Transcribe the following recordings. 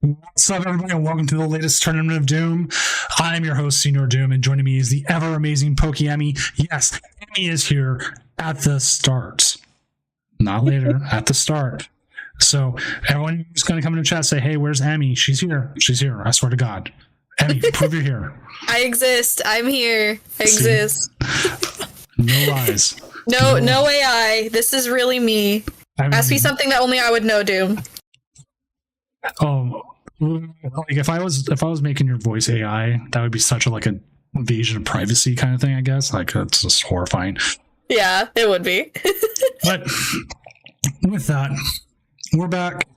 What's up, everybody, and welcome to the latest Tournament of Doom. I'm your host, Senior Doom, and joining me is the ever-amazing Pokey Emmy. Yes, Emmy is here at the start. Not later, at the start. So everyone who's going to come into the chat say, hey, where's Emmy? She's here. She's here. I swear to God. Emmy, prove you're here. I exist. I'm here. I exist. No lies. No AI. This is really me. Ask me something that only I would know, Doom. Like if I was making your voice AI, that would be such a an invasion of privacy kind of thing, I guess. Like, that's just horrifying. Yeah, it would be. But with that, we're back.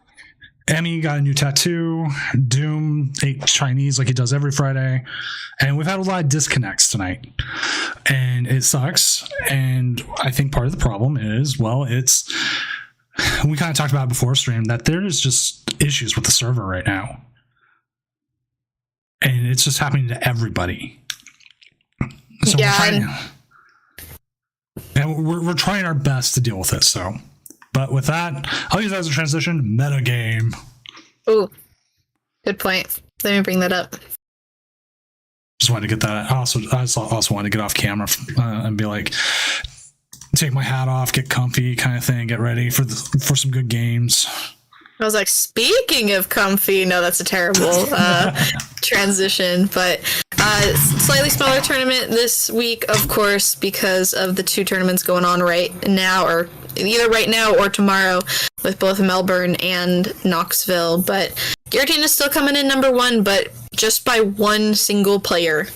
Emmy got a new tattoo. Doom ate Chinese like he does every Friday. And we've had a lot of disconnects tonight. And it sucks. And I think part of the problem is, well, we kind of talked about it before stream, that there's just issues with the server right now. And it's just happening to everybody. So yeah, we're trying our best to deal with it. So, but with that, I'll use that as a transition. Metagame. Ooh, good point. Let me bring that up. Just wanted to get that. I also wanted to get off camera and be like, take my hat off, get comfy, kind of thing, get ready for some good games. I was like, speaking of comfy, no, that's a terrible transition, but slightly smaller tournament this week, of course, because of the two tournaments going on right now, or either right now or tomorrow, with both Melbourne and Knoxville. But Guillotine is still coming in number one, but just by one single player.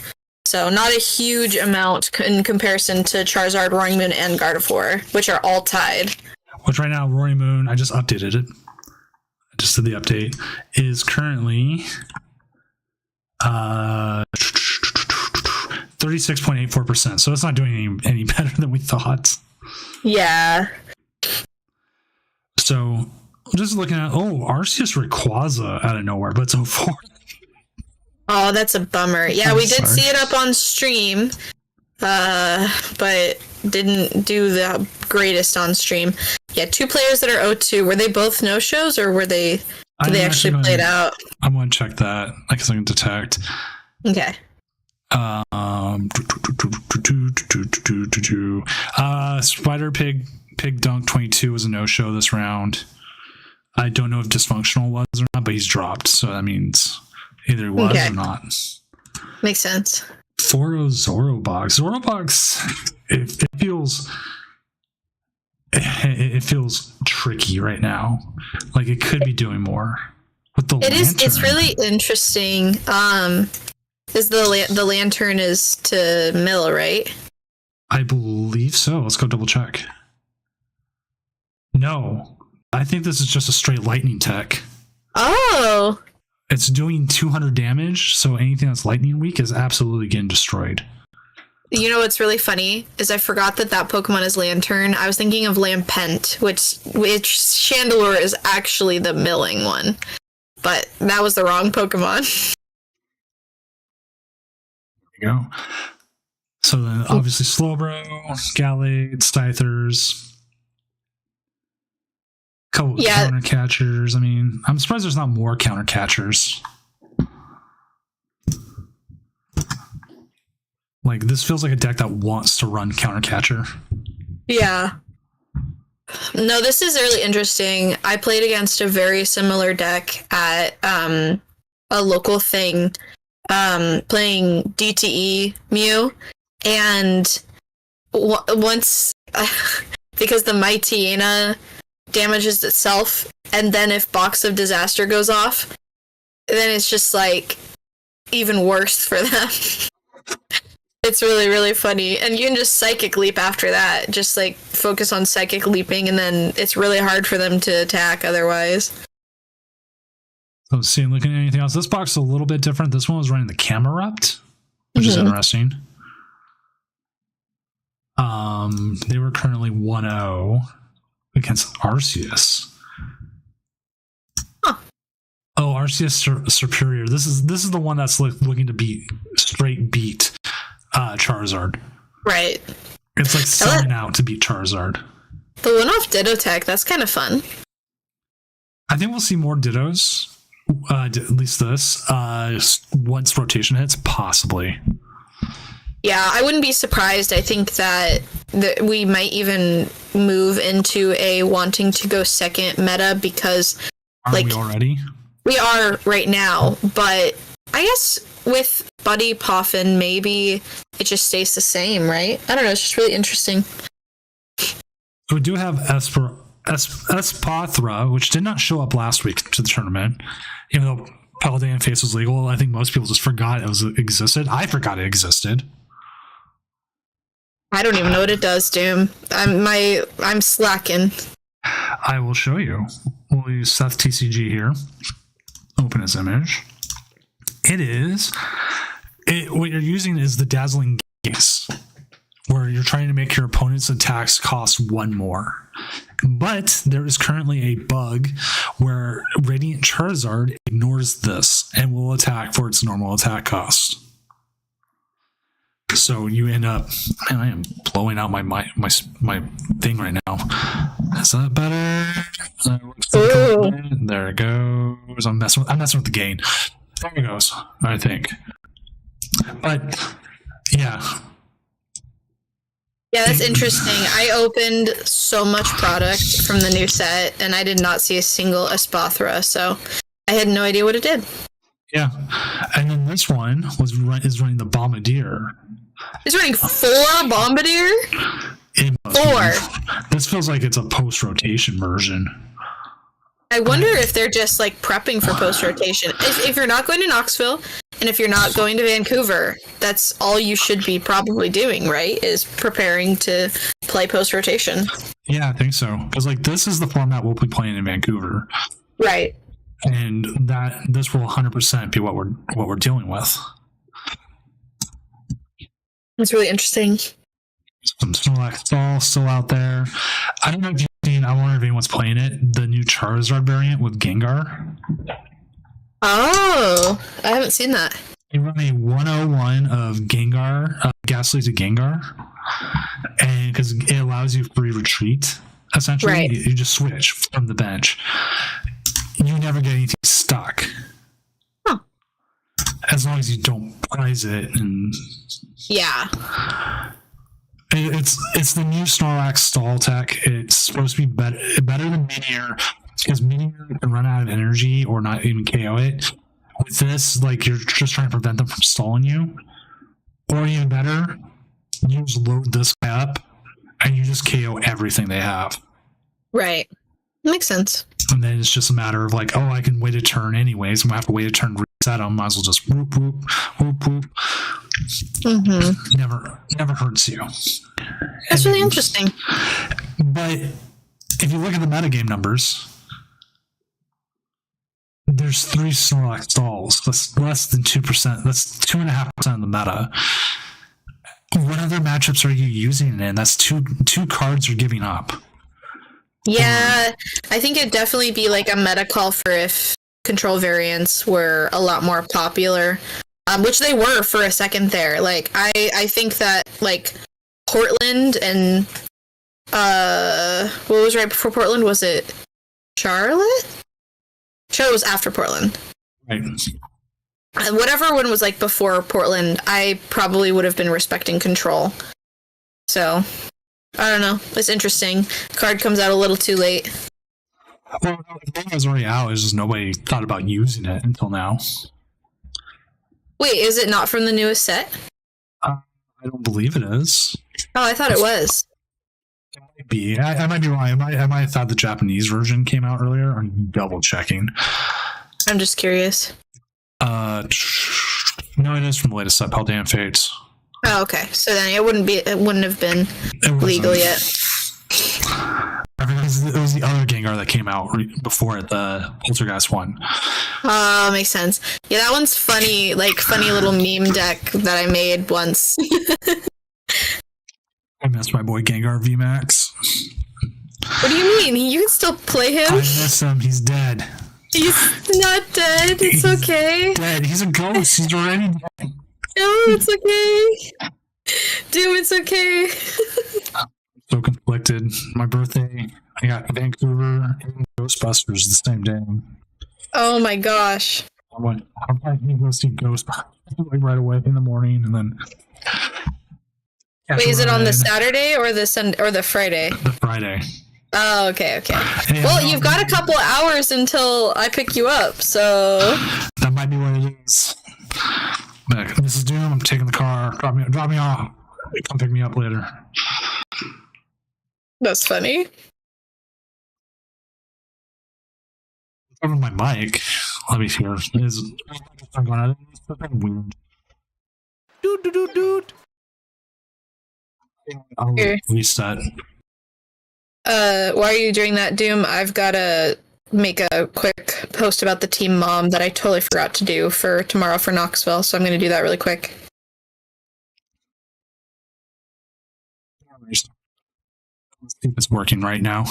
So not a huge amount in comparison to Charizard, Roaring Moon, and Gardevoir, which are all tied. Which right now, Roaring Moon, I just updated it. Just did the update, is currently 36.84%. So it's not doing any better than we thought. Yeah. So just looking at, Arceus Rayquaza out of nowhere, but it's 04. Oh, that's a bummer. Yeah, we did see it up on stream, but didn't do the greatest on stream. Yeah, two players that are 0-2. Were they both no-shows, or did they actually play it out? I'm going to check that. I guess I can detect. Okay. Spider Pig Dunk 22 was a no-show this round. I don't know if Dysfunctional was or not, but he's dropped, so that means either he was or not. Makes sense. 4-0 Zorobox. Zorobox, it feels tricky right now. Like it could be doing more with the lantern. It's really interesting. Is the lantern is to mill, right? I believe so. Let's go double check. No, I think this is just a straight lightning tech. Oh. It's doing 200 damage, so anything that's lightning weak is absolutely getting destroyed. You know what's really funny is I forgot that Pokemon is Lantern. I was thinking of Lampent, which Chandelure is actually the milling one. But that was the wrong Pokemon. There you go. So then obviously Slowbro, Gallade, Scythers, couple counter catchers. I mean, I'm surprised there's not more counter catchers. Like, this feels like a deck that wants to run counter catcher. Yeah. No, this is really interesting. I played against a very similar deck at a local thing, playing DTE Mew, and once because the Mightyena damages itself, and then if Box of Disaster goes off, then it's just like even worse for them. It's really, really funny. And you can just Psychic Leap after that. Just, like, focus on Psychic Leaping, and then it's really hard for them to attack otherwise. So, looking at anything else. This box is a little bit different. This one was running the Camerupt, which is interesting. They were currently 1-0 against Arceus. Huh. Oh, Arceus Superior. This is the one that's looking to beat Charizard. Right. It's like selling out to beat Charizard. The one-off Ditto tech, that's kind of fun. I think we'll see more Dittos, at least this, once rotation hits, possibly. Yeah, I wouldn't be surprised. I think that we might even move into a wanting to go second meta because... Aren't we already? We are right now, but I guess with Buddy Poffin, maybe it just stays the same, right? I don't know, it's just really interesting. We do have Espathra, which did not show up last week to the tournament, even though Paldean Fates was legal. I think most people just forgot it existed. I forgot it existed. I don't even know what it does, Doom. I'm slacking. I will show you. We'll use Seth TCG here. Open his image. What you're using is the Dazzling Gaze, where you're trying to make your opponent's attacks cost one more. But there is currently a bug where Radiant Charizard ignores this and will attack for its normal attack cost. So you end up, man, I am blowing out my thing right now. Is that better? There it goes. I'm messing with the gain. There it goes, I think. But yeah. Yeah, that's interesting. I opened so much product from the new set, and I did not see a single Espathra, so I had no idea what it did. Yeah, and then this one is running the Bombardier. It's running 4 Bombardier? 4. This feels like it's a post-rotation version. I wonder if they're just like prepping for post-rotation. If you're not going to Knoxville, and if you're not going to Vancouver, that's all you should be probably doing, right? Is preparing to play post-rotation. Yeah, I think so. Because like this is the format we'll be playing in Vancouver. Right. And this will 100% be what we're dealing with. It's really interesting. Some Snorlax still out there. I don't know if you've seen, I wonder if anyone's playing it, the new Charizard variant with Gengar. Oh, I haven't seen that. You run a 101 of Gengar, Ghastly to Gengar, and because it allows you free retreat, essentially. Right. You just switch from the bench. You never get anything stuck. Huh. As long as you don't prize it. And yeah. It's the new Snorlax stall tech. It's supposed to be better than Minior, because Minior can run out of energy or not even KO it. With this, like, you're just trying to prevent them from stalling you. Or even better, you just load this guy up and you just KO everything they have. Right. Makes sense. And then it's just a matter of like, oh, I can wait a turn anyways. I'm gonna have to wait a turn to reset them. Might as well just whoop whoop whoop whoop. Mm-hmm. Never hurts you. That's really interesting. But if you look at the metagame numbers, there's 3 select stalls. That's less than 2%. That's 2.5% of the meta. What other matchups are you using it in? That's two cards you're giving up. Yeah, I think it'd definitely be like a meta call for if control variants were a lot more popular, which they were for a second there. Like, I think that, like, Portland and, what was right before Portland? Was it Charlotte? Charlotte was after Portland. Right. And whatever one was, like, before Portland, I probably would have been respecting control. So, I don't know. It's interesting. Card comes out a little too late. Well, the game was already out. It's just nobody thought about using it until now. Wait, is it not from the newest set? I don't believe it is. Oh, I thought it was. It might be. I might be wrong. I might have thought the Japanese version came out earlier. I'm double checking. I'm just curious. No, it is from the latest set, Paldean Fates. Oh, okay. So then it wouldn't have been legal yet. It was the other Gengar that came out before it, the Poltergeist one. Oh, makes sense. Yeah, that one's funny, like funny little meme deck that I made once. I miss my boy Gengar VMAX. What do you mean? You can still play him? I miss him. He's dead. He's not dead. It's okay. Dead. He's a ghost. He's already dead. No, it's okay. Dude, it's okay. So conflicted. My birthday, I got Vancouver and Ghostbusters the same day. Oh my gosh. I'm probably go see Ghostbusters like right away in the morning, and then. Wait, is it on the Saturday or the Sunday or the Friday? The Friday. Oh, okay. Hey, well, you've got a couple hours until I pick you up, so that might be what it is. But Mrs. Doom, I'm taking the car. Drop me off. Come pick me up later. That's funny. Over my mic. Let me hear. It's weird. Dude. I'll reset. While you're doing that, Doom, I've got to make a quick post about the team mom that I totally forgot to do for tomorrow for Knoxville, so I'm going to do that really quick. Let's see if it's working right now.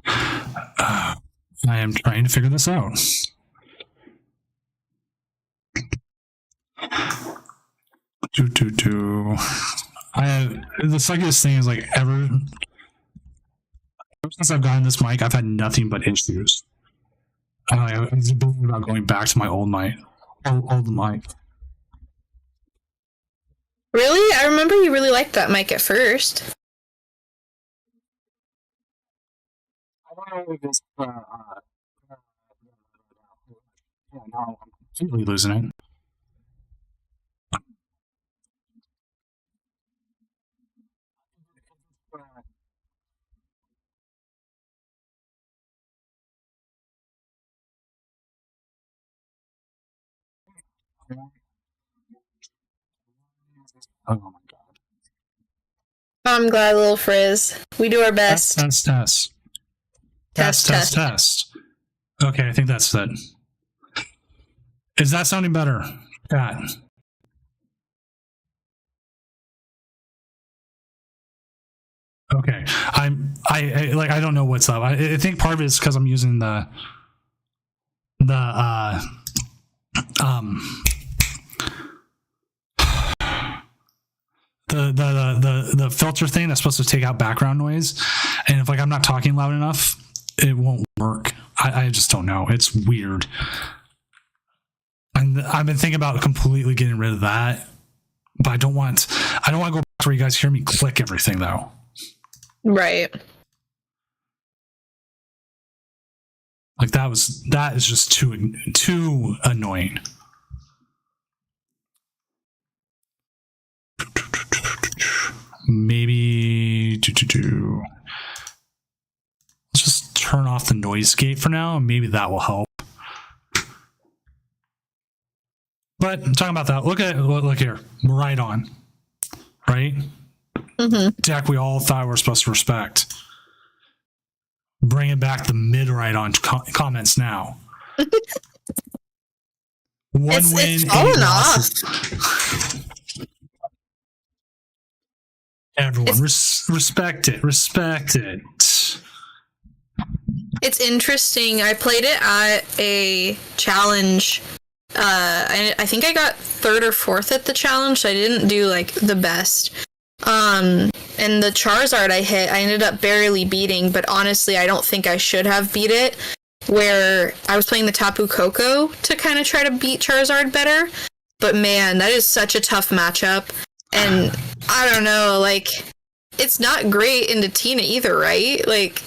I am trying to figure this out. I have the suckiest thing is like ever since I've gotten this mic, I've had nothing but issues. I was thinking about going back to my old mic. Really? I remember you really liked that mic at first. I don't know if it's yeah, now I'm completely losing it. Oh my god. I'm glad, little Frizz. We do our best. Test. Okay, I think that's it. Is that sounding better? God. Okay. I don't know what's up. I think part of it is because I'm using the filter thing that's supposed to take out background noise, and if like I'm not talking loud enough, it won't work. I just don't know. It's weird. And I've been thinking about completely getting rid of that, but I don't want to go back to where you guys hear me click everything though. Right. Like that is just too annoying. Maybe let's just turn off the noise gate for now, and maybe that will help. But talking about that, look here, right on, right? deck we all thought we were supposed to respect. Bringing back the mid-right on comments now. One win. It's fallen off. Everyone, respect it. Respect it. It's interesting. I played it at a challenge. I think I got 3rd or 4th at the challenge, so I didn't do like the best. And the Charizard I hit, I ended up barely beating, but honestly, I don't think I should have beat it. Where I was playing the Tapu Koko to kind of try to beat Charizard better. But man, that is such a tough matchup. And I don't know, like, it's not great into Tina either, right? Like,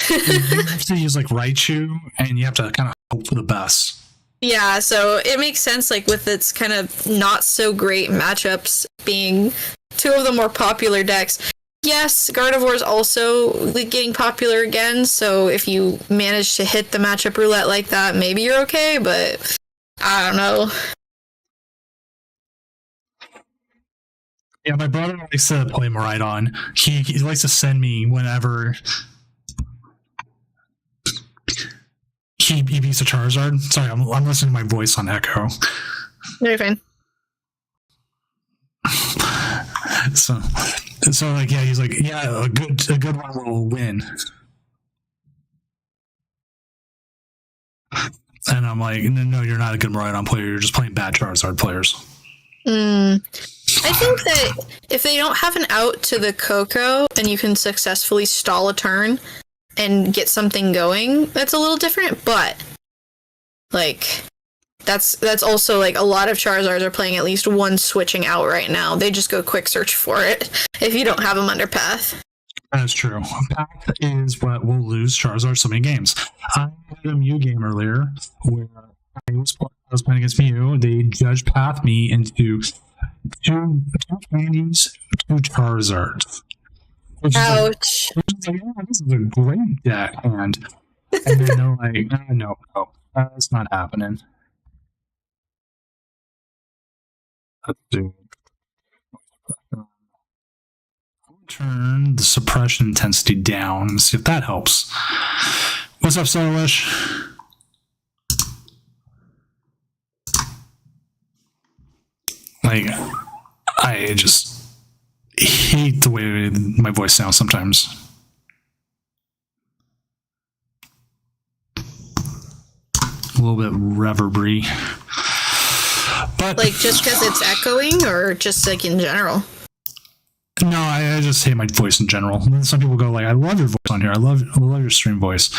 you have to use like Raichu, and you have to kind of hope for the best. yeah, so it makes sense, like, with its kind of not so great matchups being 2 of the more popular decks. Yes, Gardevoir is also like, getting popular again, so if you manage to hit the matchup roulette like that, maybe you're okay, but I don't know. Yeah, my brother likes to play Maridon. He likes to send me whenever he beats a Charizard. Sorry, I'm listening to my voice on echo. No, you're fine. So like, yeah, he's like, yeah, a good one will win. And I'm like, no, you're not a good Maridon player. You're just playing bad Charizard players. I think that if they don't have an out to the Koko and you can successfully stall a turn and get something going, that's a little different, but like that's also like a lot of Charizards are playing at least one switching out right now. They just go quick search for it if you don't have them under Path. That's true. Path is what will lose Charizard so many games. I had a Mew game earlier where I was playing against Mew. They judged Path me into two candies, 2 Charizards. Ouch. Which is like, oh, this is a great deck hand. And then they're like, no, that's not happening. Let's do. Turn the suppression intensity down and see if that helps. What's up, Starwish? Like, I just hate the way my voice sounds sometimes. A little bit reverbery. But Like, just because it's echoing, or just like in general? no, I just hate my voice in general. Some people go like, "I love your voice on here. I love your stream voice,"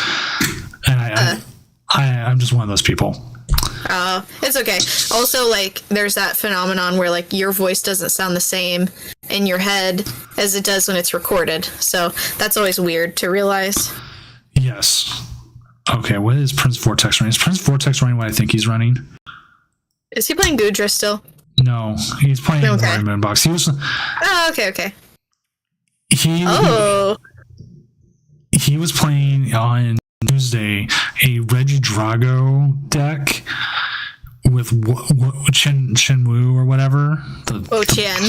and I'm just one of those people. It's okay. Also, like, there's that phenomenon where like your voice doesn't sound the same in your head as it does when it's recorded. So that's always weird to realize. Yes. Okay, what is Prince Vortex running? Is Prince Vortex running what I think he's running? Is he playing Goodra still? No, he's playing the Moonbox. He was. Oh, okay. He was playing on Tuesday a Regidrago deck with Shenmue or whatever. Wo-Chien.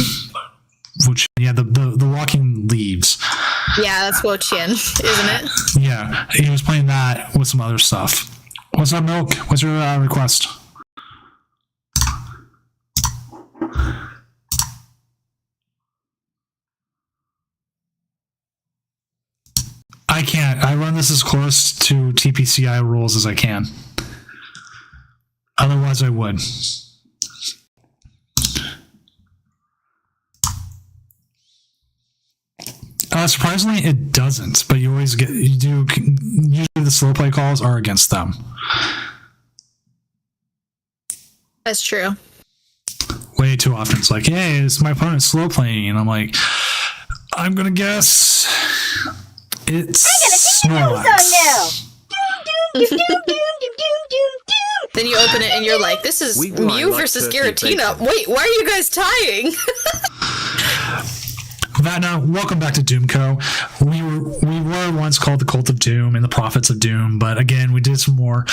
Yeah, the Walking Leaves. Yeah, that's Wo-Chien, isn't it? Yeah, he was playing that with some other stuff. What's up, Milk? What's your request? I can't. I run this as close to TPCI rules as I can. Otherwise, I would. Surprisingly, it doesn't. But you do. Usually, the slow play calls are against them. That's true. Way too often, it's like, "Hey, it's my opponent's slow playing," and I'm like, "I'm gonna guess it's Snorlax." Then you open it and you're like, "This is Mew versus Giratina. Wait, why are you guys tying?" Now, welcome back to Doomco. We were once called the Cult of Doom and the Prophets of Doom, but again, we did some more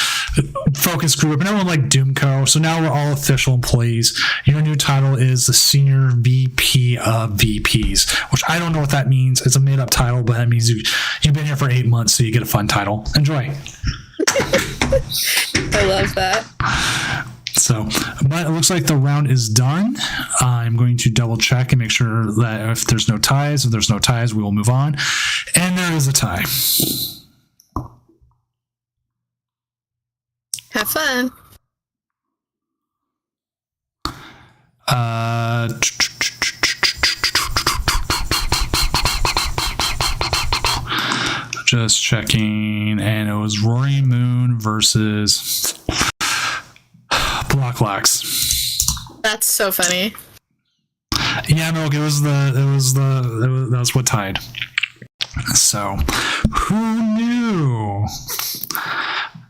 focus group, and everyone liked Doomco. So now we're all official employees. Your new title is the Senior VP of VPs, which I don't know what that means. It's a made-up title, but that means you've been here for 8 months, so you get a fun title. Enjoy. I love that. So, but it looks like the round is done. I'm going to double check and make sure that if there's no ties, we will move on. And there is a tie. Have fun. Just checking, and it was Rory Moon versus Blocklax. That's so funny. Yeah, no, that's what tied. So, who knew?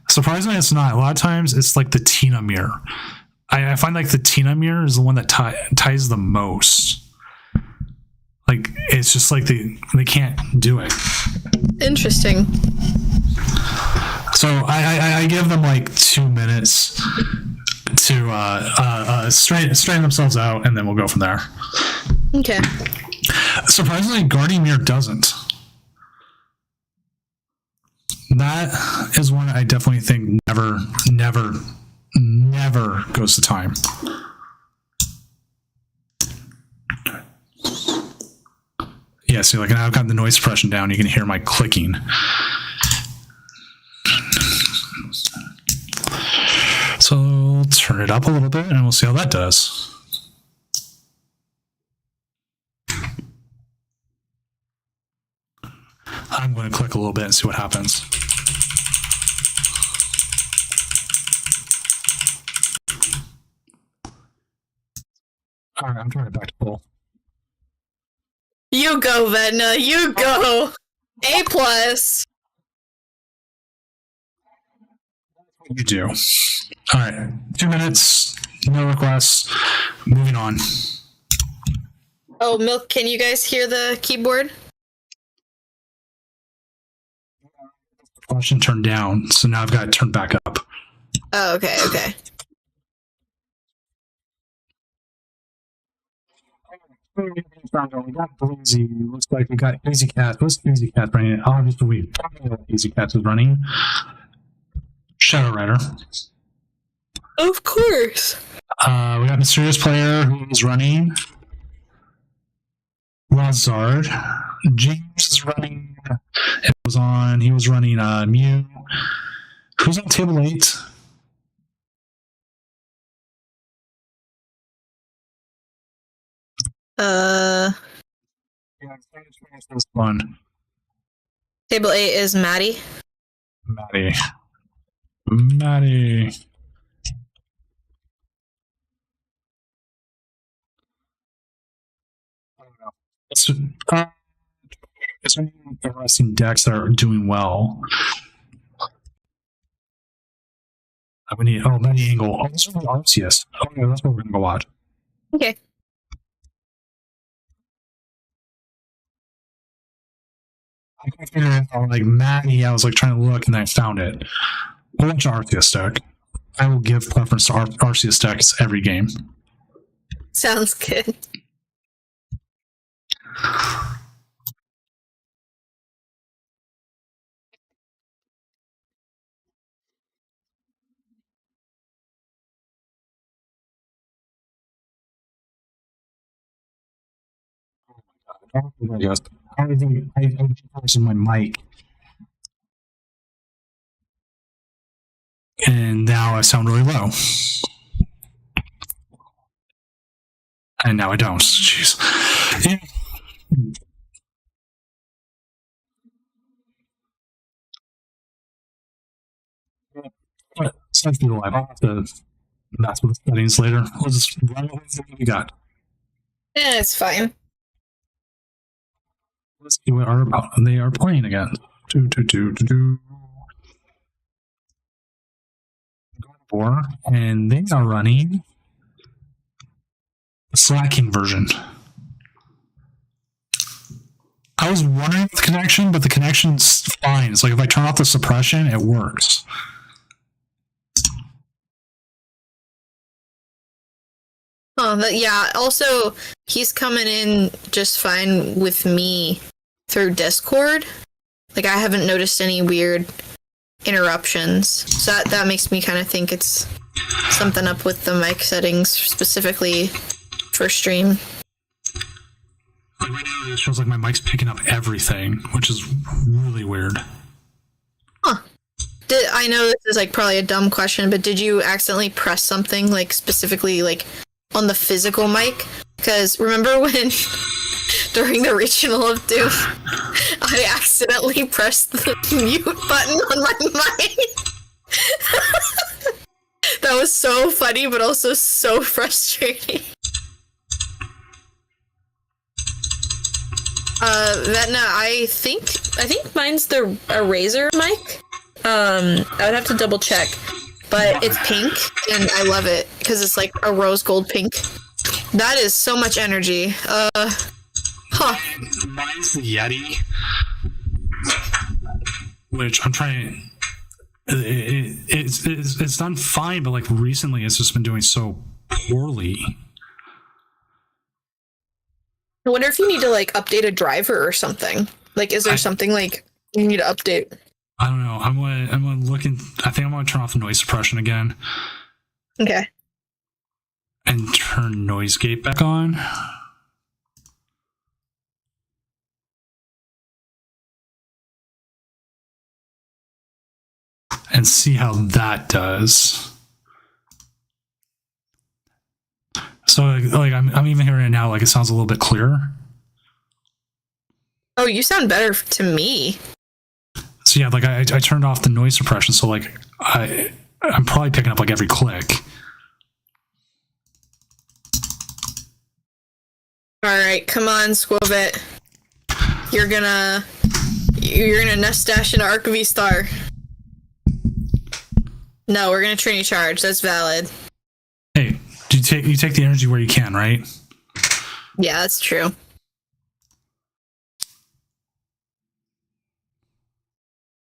Surprisingly, it's not. A lot of times, it's like the Tina mirror. I find like the Tina mirror is the one that ties the most. Like, it's just like they can't do it. Interesting. So I give them like 2 minutes to straighten themselves out, and then we'll go from there. Okay. Surprisingly, Guardian Mirror doesn't. That is one I definitely think never goes to time. Yeah, see, like now I've got the noise suppression down. You can hear my clicking. So we'll turn it up a little bit, and we'll see how that does. I'm going to click a little bit and see what happens. All right, I'm turning it back to full. You go, Vedna. You go. A+. You do. All right, 2 minutes, no requests. Moving on. Oh, Milk, can you guys hear the keyboard? Question turned down, so now I've got it turned back up. Oh, okay. We got Breezy. Looks like we got Easy Cat. What's Easy Cat running? Obviously, we probably know what Easy Cat is running. Shadow Rider. Of course. We got Mysterious Player who's running. Lazard. James is running. He was running Mew. Who's on table 8? This one. Table 8 is Maddie. Maddie. It's any interesting decks that are doing well. We need Maddie Angle. Oh, this is really Arceus. Oh yeah, that's what we're gonna go watch. Okay. I couldn't figure it out. Like Maddie, I was like trying to look, and I found it. We'll watch Arceus deck. I will give preference to Arceus decks every game. Sounds good. I in my mic, and now I sound really low, and now I don't. Jeez. Yeah. But since we're live, I'll have to mess with the settings later. We'll just run with what we got. Yeah, it's fine. Let's see what they are playing again. And they are running the Slacking version. I was wondering the connection, but the connection's fine. It's like if I turn off the suppression, it works. Oh, but yeah. Also, he's coming in just fine with me through Discord. Like, I haven't noticed any weird interruptions. So that makes me kind of think it's something up with the mic settings specifically for stream. Like right now, it shows like my mic's picking up everything, which is really weird. Huh. I know this is like probably a dumb question, but did you accidentally press something like specifically like on the physical mic? Because remember when during the regional of Doom, I accidentally pressed the mute button on my mic? That was so funny, but also so frustrating. Vetna, I think mine's a Razer mic. I would have to double check, but it's pink and I love it because it's like a rose gold pink. That is so much energy. Mine's the Yeti, which I'm trying. It's done fine, but like recently, it's just been doing so poorly. I wonder if you need to like update a driver or something. Like, is there something like you need to update? I don't know. I'm gonna look in. I think I'm gonna turn off the noise suppression again. Okay. And turn noise gate back on. And see how that does. So like I'm even hearing it now, like it sounds a little bit clearer. Oh, you sound better to me. So yeah, like I turned off the noise suppression, so like I'm probably picking up like every click. Alright, come on, Squovit. You're gonna nest dash into Arc V Star. No, we're gonna Trinity Charge. That's valid. Hey, you take the energy where you can, right? Yeah, that's true.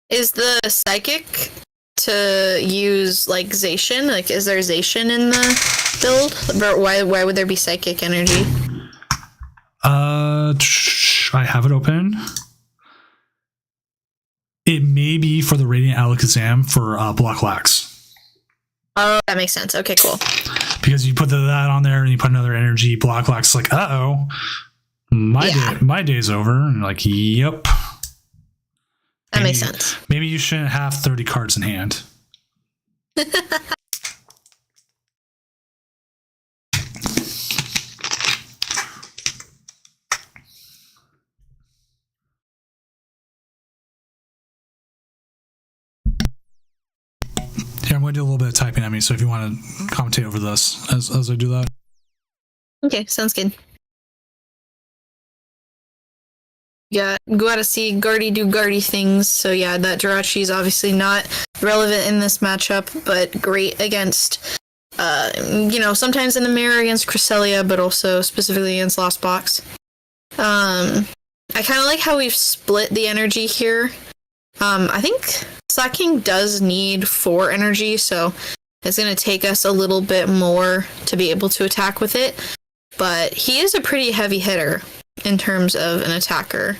Is the psychic to use like Zacian? Like, is there Zacian in the build? But why would there be psychic energy? I have it open. It may be for the Radiant Alakazam for Block Lax. Oh, that makes sense. Okay, cool. Because you put that on there and you put another energy, Block Lax is like, my day's over. And like, yep. That makes sense. Maybe you shouldn't have 30 cards in hand. Here, I'm going to do a little bit of typing at me, so if you want to commentate over this as I do that. Okay, sounds good. Yeah, gotta see Guardy do Guardy things. So yeah, that Jirachi is obviously not relevant in this matchup, but great against, sometimes in the mirror against Cresselia, but also specifically against Lost Box. I kind of like how we've split the energy here. I think Slacking does need 4 energy, so it's going to take us a little bit more to be able to attack with it. But he is a pretty heavy hitter in terms of an attacker.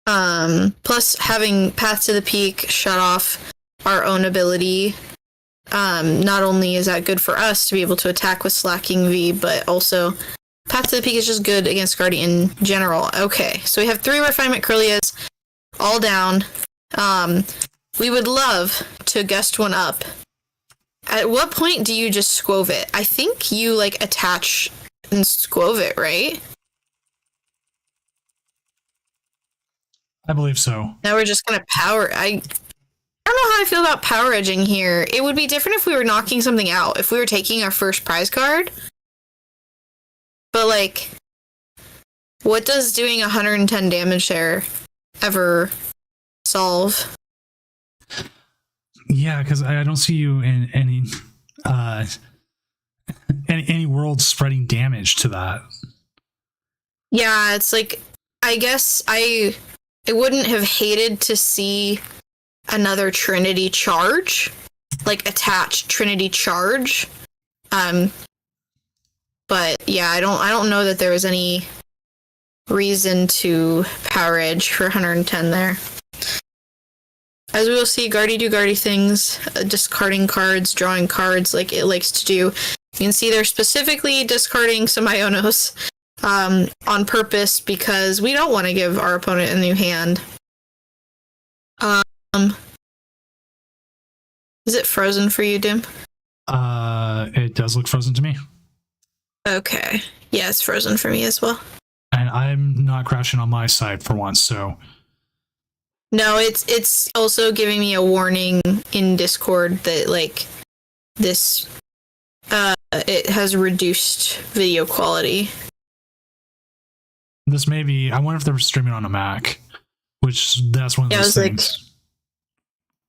Plus, having Path to the Peak shut off our own ability, not only is that good for us to be able to attack with Slacking V, but also Path to the Peak is just good against Guardian in general. Okay, so we have 3 Refinement Kirlias all down. We would love to gust one up. At what point do you just Squove it? I think you, like, attach and Squove it, right? I believe so. Now we're just gonna power... I don't know how I feel about power edging here. It would be different if we were knocking something out. If we were taking our first prize card. But, like, what does doing 110 damage there ever solve? Yeah, because I don't see you in any world spreading damage to that. Yeah, it's like I guess I wouldn't have hated to see another Trinity charge, like attached Trinity charge. But yeah, I don't know that there was any reason to power edge for 110 there. As we will see, Guardy do Guardy things, discarding cards, drawing cards like it likes to do. You can see they're specifically discarding some Ionos on purpose because we don't want to give our opponent a new hand. Is it frozen for you, Doom? It does look frozen to me. Okay. Yeah, it's frozen for me as well. And I'm not crashing on my side for once, so... No, it's also giving me a warning in Discord that, like, this... it has reduced video quality. This may be... I wonder if they're streaming on a Mac, which that's one of those things.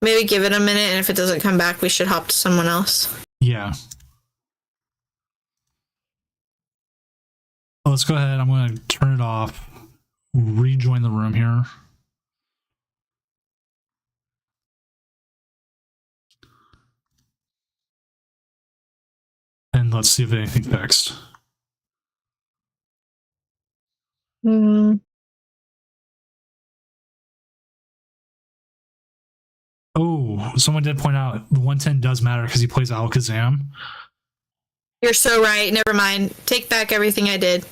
Like, maybe give it a minute, and if it doesn't come back, we should hop to someone else. Yeah. Well, let's go ahead. I'm going to turn it off. Rejoin the room here. And let's see if anything fixed. Oh, someone did point out the 110 does matter because he plays Alakazam. You're so right. Never mind. Take back everything I did.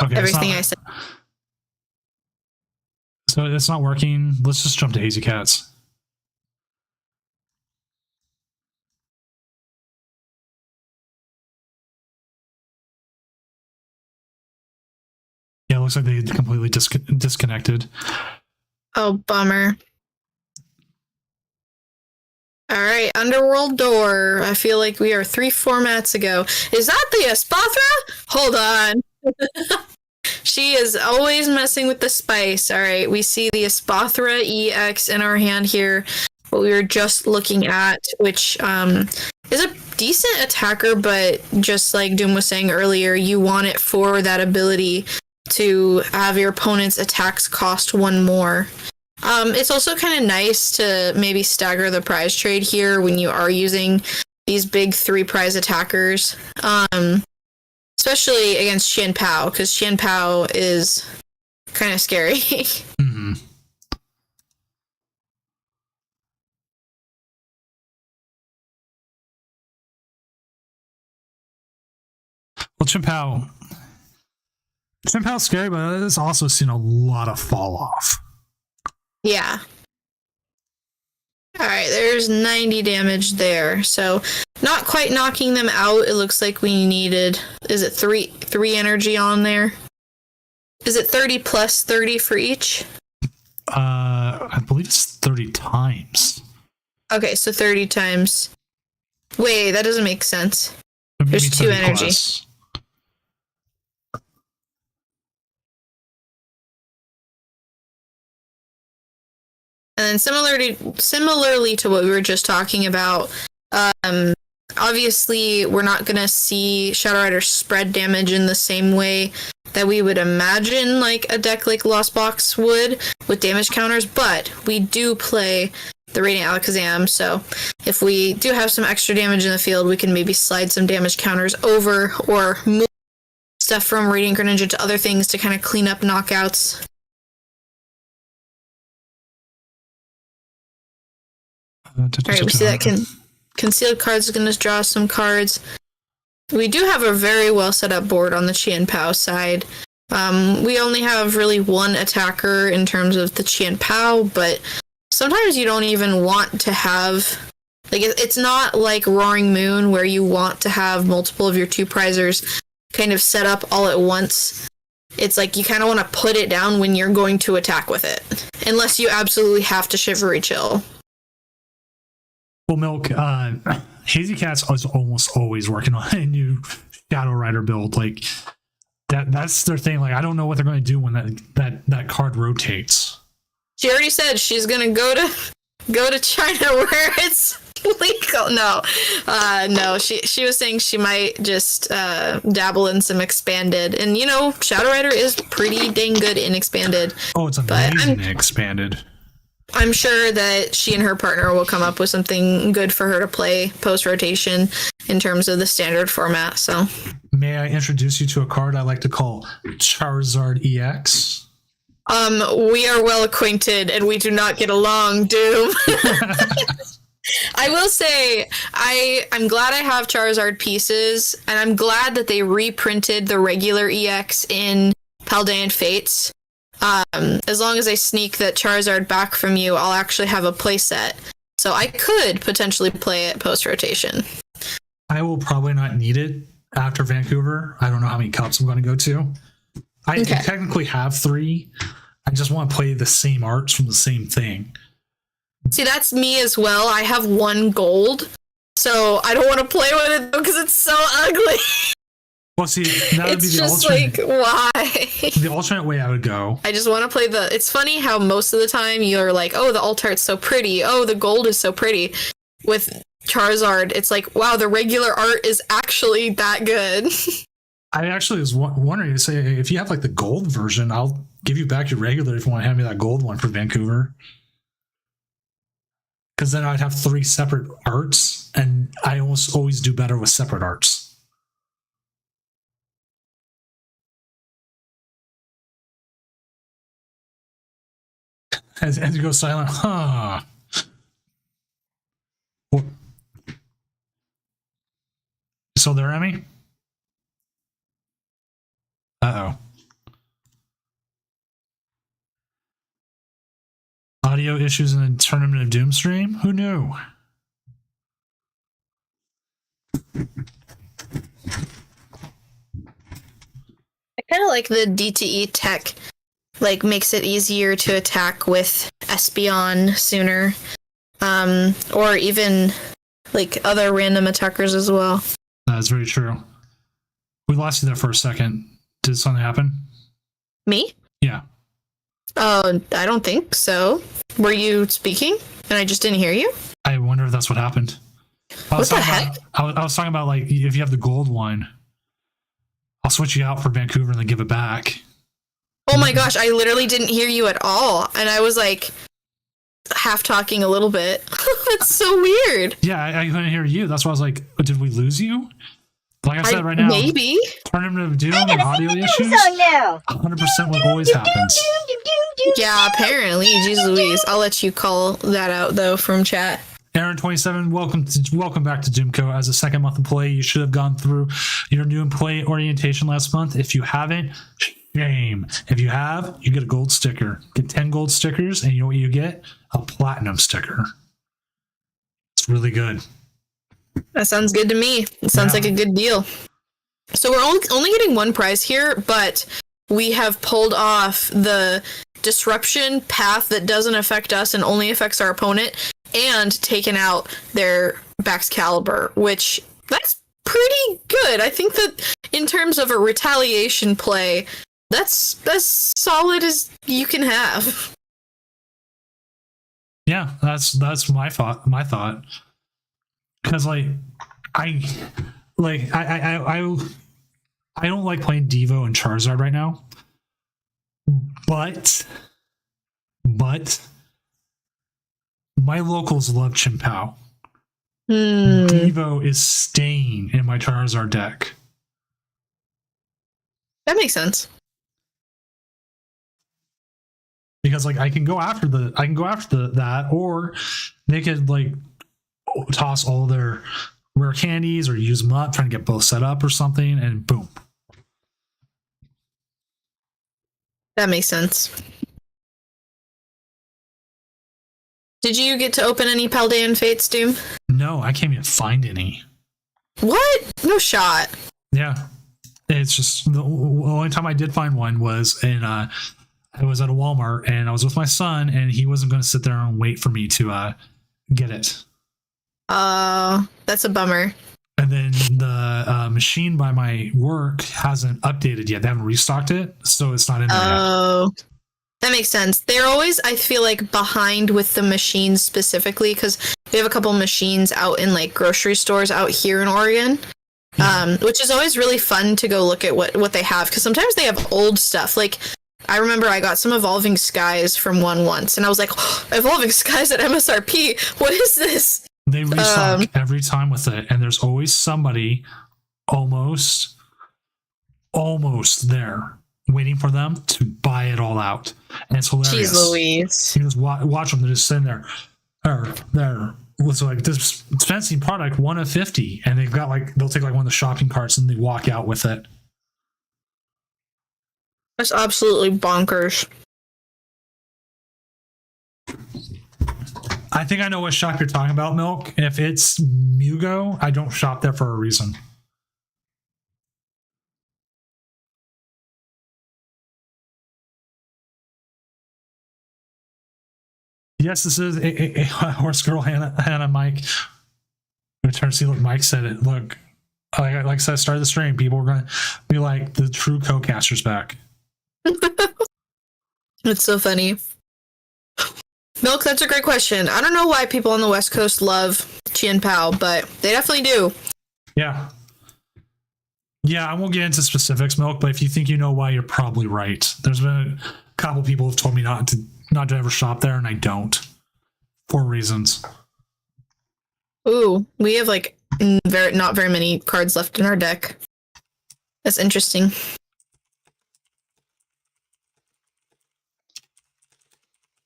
Okay, everything I said. So it's not working. Let's just jump to Hazy Cats. Yeah, it looks like they completely disconnected. Oh, bummer. All right, Underworld Door. I feel like we are 3 formats ago. Is that the Espathra? Hold on. She is always messing with the spice. All right, we see the Espathra EX in our hand here, what we were just looking at, which is a decent attacker, but just like Doom was saying earlier, you want it for that ability to have your opponent's attacks cost 1 more. It's also kind of nice to maybe stagger the prize trade here when you are using these big 3 prize attackers. Especially against Xian Pao, because Xian Pao is kind of scary. Mm-hmm. Well, Xian Pao's scary, but it's also seen a lot of fall off. Yeah. Alright, there's 90 damage there. So, not quite knocking them out. It looks like we needed... Is it 3 energy on there? Is it 30 plus 30 for each? I believe it's 30 times. Okay, so 30 times. Wait, that doesn't make sense. There's 2 energy. Plus. And then similarly to what we were just talking about, obviously we're not going to see Shadow Rider spread damage in the same way that we would imagine like a deck like Lost Box would with damage counters, but we do play the Radiant Alakazam, so if we do have some extra damage in the field, we can maybe slide some damage counters over or move stuff from Radiant Greninja to other things to kind of clean up knockouts. Alright, we see that concealed cards is going to draw some cards. We do have a very well set up board on the Qian Pao side. We only have really 1 attacker in terms of the Qian Pao, but sometimes you don't even want to have... Like, it's not like Roaring Moon where you want to have multiple of your 2 prizers kind of set up all at once. It's like you kind of want to put it down when you're going to attack with it. Unless you absolutely have to Shivery Chill. Well, Milk, Hazy Cats is almost always working on a new Shadow Rider build. Like that's their thing. Like I don't know what they're going to do when that card rotates. She already said she's going to go to China where it's legal. No. She was saying she might just dabble in some expanded, and Shadow Rider is pretty dang good in expanded. Oh, it's amazing in expanded. I'm sure that she and her partner will come up with something good for her to play post rotation in terms of the standard format. So, may I introduce you to a card I like to call Charizard EX? We are well acquainted, and we do not get along, Doom. I will say, I'm glad I have Charizard pieces, and I'm glad that they reprinted the regular EX in Paldean Fates. As long as I sneak that Charizard back from you, I'll actually have a playset. So I could potentially play it post-rotation. I will probably not need it after Vancouver. I don't know how many cups I'm going to go to. I technically have 3. I just want to play the same arts from the same thing. See, that's me as well. I have 1 gold, so I don't want to play with it because it's so ugly. Well, see, that would be the just alternate. Like, why? The alternate way I would go. I just want to play it's funny how most of the time you're like, oh, the alt art's so pretty. Oh, the gold is so pretty. With Charizard, it's like, wow, the regular art is actually that good. I actually was wondering to say, if you have like the gold version, I'll give you back your regular if you want to hand me that gold one for Vancouver. Because then I'd have 3 separate arts, and I almost always do better with separate arts. As you go silent, huh? So there, Emmy? Uh-oh. Audio issues in the Tournament of Doom stream? Who knew? I kind of like the DTE tech. Like, makes it easier to attack with Espeon sooner. Or even, like, other random attackers as well. That's very true. We lost you there for a second. Did something happen? Me? Yeah. Oh, I don't think so. Were you speaking and I just didn't hear you? I wonder if that's what happened. What the heck? I was talking about, like, if you have the gold one, I'll switch you out for Vancouver and then give it back. Oh my gosh, I literally didn't hear you at all. And I was like half talking a little bit. That's so weird. Yeah, I couldn't hear you. That's why I was like, did we lose you? Like I said right now, maybe. Tournament of Doom and audio issues, 100% what always happens. Yeah, apparently. Jeez Louise. I'll let you call that out, though, from chat. Aaron27, welcome back to Doomco. As a second month employee, you should have gone through your new employee orientation last month. If you haven't, shame. If you have, you get a gold sticker. Get 10 gold stickers, and you know what you get? A platinum sticker. It's really good. That sounds good to me. It sounds like a good deal. So we're only getting 1 prize here, but we have pulled off the disruption path that doesn't affect us and only affects our opponent, and taken out their Baxcalibur, which that's pretty good. I think that in terms of a retaliation play, that's as solid as you can have. Yeah, that's my thought. Because I don't like playing Devo and Charizard right now. But my locals love Chimpao. Devo is staying in my Charizard deck. That makes sense. Because like I can go after that, or they could like toss all their rare candies or use them up, trying to get both set up or something, and boom. That makes sense. Did you get to open any Paldean Fates, Doom? No, I can't even find any. What? No shot. Yeah. It's just the only time I did find one was I was at a Walmart and I was with my son, and he wasn't going to sit there and wait for me to get it. That's a bummer. And then the machine by my work hasn't updated yet. They haven't restocked it, so it's not in there yet. That makes sense. They're always, I feel like, behind with the machines specifically, because we have a couple machines out in like grocery stores out here in Oregon, which is always really fun to go look at what they have, because sometimes they have old stuff. Like, I remember I got some Evolving Skies from one once, and I was like, oh, Evolving Skies at MSRP? What is this? They restock every time with it, and there's always somebody almost there waiting for them to buy it all out. And it's hilarious. Jeez Louise. You just watch them, they're just sitting there. There with like this dispensing product, 1 of 50, and they've got like, they'll take like one of the shopping carts and they walk out with it. That's absolutely bonkers. I think I know what shop you're talking about, Milk. If it's Mugo, I don't shop there for a reason. Yes, this is a horse girl, Hannah Mike. Return to see, look, Mike said it. Look, like I said, I started the stream. People are going to be like, the true co-caster's back. It's so funny. Milk, that's a great question. I don't know why people on the West Coast love Chien Pao, but they definitely do. Yeah. Yeah, I won't get into specifics, Milk, but if you think you know why, you're probably right. There's been a couple people who've told me not to ever shop there, and I don't. For reasons. Ooh, we have like not very many cards left in our deck. That's interesting.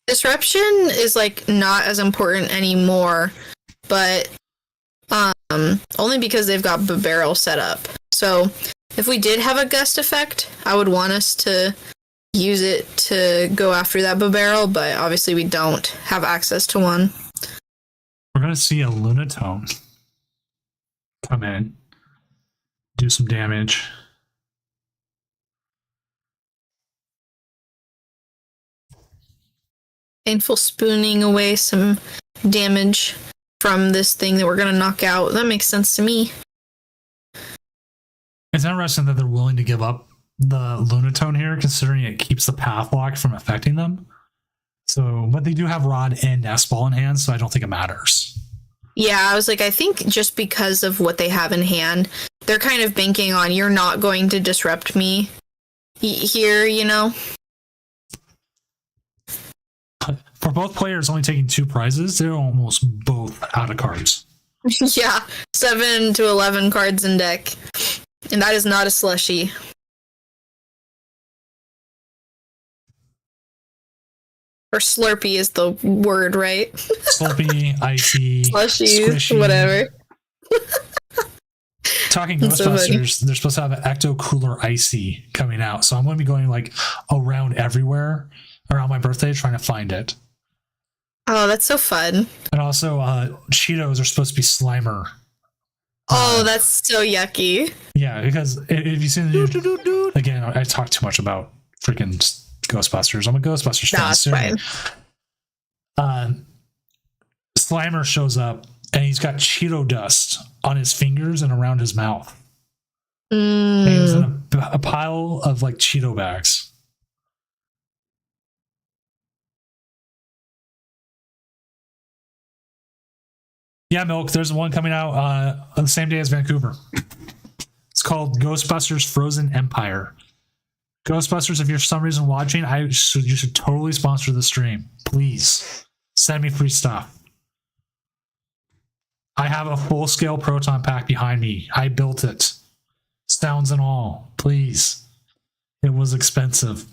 Disruption is like not as important anymore, but only because they've got the barrel set up. So if we did have a gust effect, I would want us to use it to go after that barrel, but obviously we don't have access to one. We're gonna see a Lunatone come in, do some damage. Painful spooning away some damage from this thing that we're going to knock out. That makes sense to me. It's interesting that they're willing to give up the Lunatone here, considering it keeps the path lock from affecting them. So, but they do have Rod and Nest Ball in hand, so I don't think it matters. Yeah, I was like, I think just because of what they have in hand, they're kind of banking on you're not going to disrupt me here, you know? For both players only taking 2 prizes, they're almost both out of cards. Yeah, 7 to 11 cards in deck. And that is not a slushie. Or Slurpee is the word, right? Slurpee, icy, slushies, squishy. whatever. Talking That's Ghostbusters, so they're supposed to have an Ecto Cooler Icy coming out. So I'm going to be going like around everywhere around my birthday trying to find it. Oh, that's so fun. And also, Cheetos are supposed to be Slimer. Oh, that's so yucky. Yeah, because if you see the new... Again, I talk too much about freaking Ghostbusters. I'm a Ghostbusters fan. That's fine. Slimer shows up, and he's got Cheeto dust on his fingers and around his mouth. And he was in a pile of, like, Cheeto bags. Yeah, Milk, there's one coming out on the same day as Vancouver. It's called Ghostbusters Frozen Empire. Ghostbusters, if you're for some reason watching, you should totally sponsor the stream. Please. Send me free stuff. I have a full-scale proton pack behind me. I built it. Sounds and all. Please. It was expensive.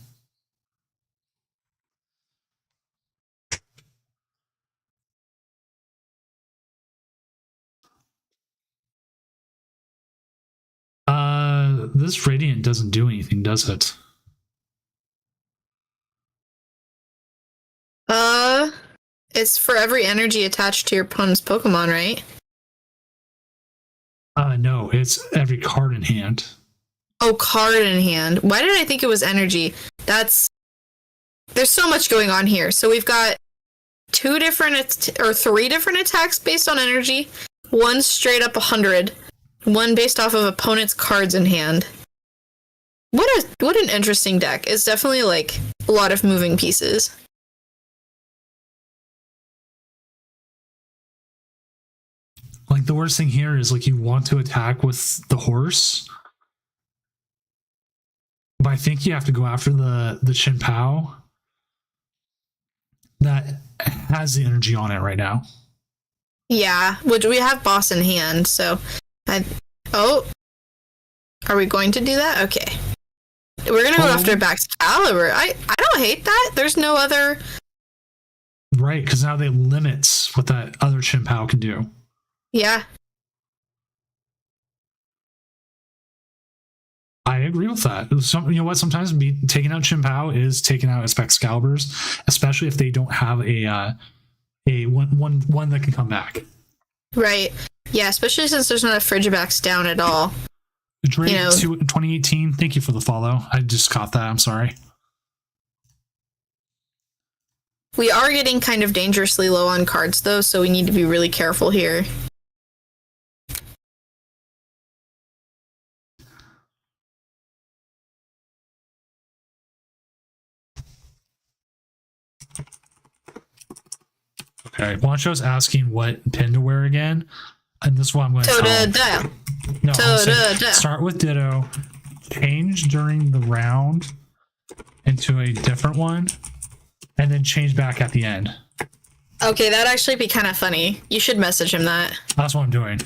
This Radiant doesn't do anything, does it? It's for every energy attached to your opponent's Pokemon, right? No, it's every card in hand. Oh, card in hand. Why did I think it was energy? There's so much going on here. So we've got 3 different attacks based on energy, one straight up 100, one based off of opponent's cards in hand. What an interesting deck. It's definitely like a lot of moving pieces. Like, the worst thing here is, like, you want to attack with the horse, but I think you have to go after the Chin Pao that has the energy on it right now. Yeah, which we have boss in hand, so are we going to do that? Okay. We're gonna go after Excalibur. I don't hate that. There's no other. Right, because now they limits what that other Chin Pao can do. Yeah. I agree with that. You know what? Sometimes taking out Chin Pao is taking out Excaliburs, especially if they don't have a one that can come back. Right. Yeah, especially since there's not a Frigibax down at all. Drake 2018, thank you for the follow. I just caught that. I'm sorry. We are getting kind of dangerously low on cards, though, so we need to be really careful here. Okay, Wancho's asking what pin to wear again, and this is what I'm going to tell him. No, start with Ditto, change during the round into a different one, and then change back at the end. Okay, that'd actually be kind of funny. You should message him that. That's what I'm doing.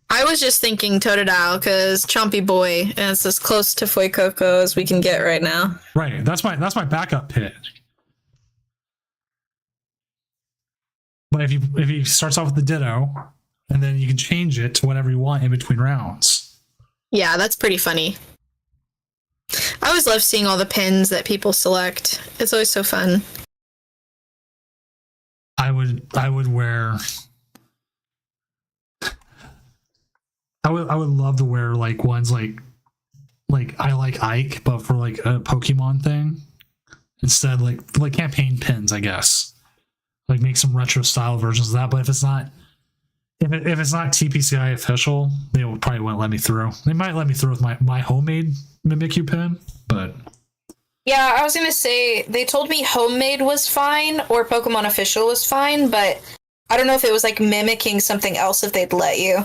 I was just thinking Totodile, because Chompy Boy, and it's as close to Fuecoco as we can get right now. Right, that's my backup pit. But if he starts off with the Ditto, and then you can change it to whatever you want in between rounds. Yeah, that's pretty funny. I always love seeing all the pins that people select. It's always so fun. I would wear. I would love to wear like ones like I like Ike, but for like a Pokemon thing instead, like campaign pins, I guess. Like make some retro style versions of that, but if it's not TPCI official, they probably won't let me through. They might let me through with my homemade Mimikyu pin, but yeah, I was gonna say they told me homemade was fine or Pokemon official was fine, but I don't know if it was like mimicking something else if they'd let you.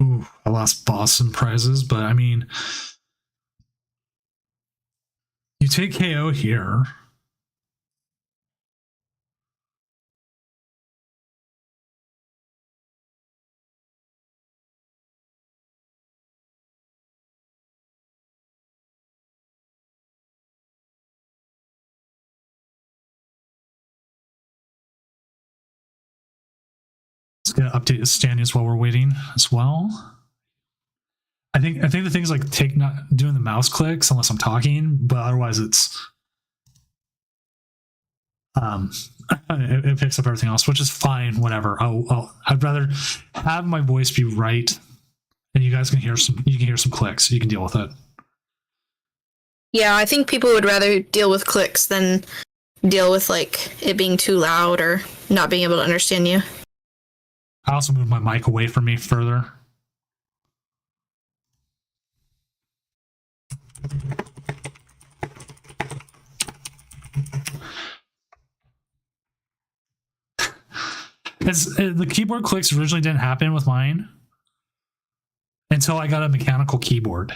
Ooh, I lost Boston prizes, but I mean, you take KO here. Let's get update the standings while we're waiting as well. I think the thing is like not doing the mouse clicks unless I'm talking, but otherwise it's it picks up everything else, which is fine. Whatever. I'd rather have my voice be right, and you guys can hear some clicks. You can deal with it. Yeah, I think people would rather deal with clicks than deal with like it being too loud or not being able to understand you. I also moved my mic away from me further. The keyboard clicks originally didn't happen with mine until I got a mechanical keyboard.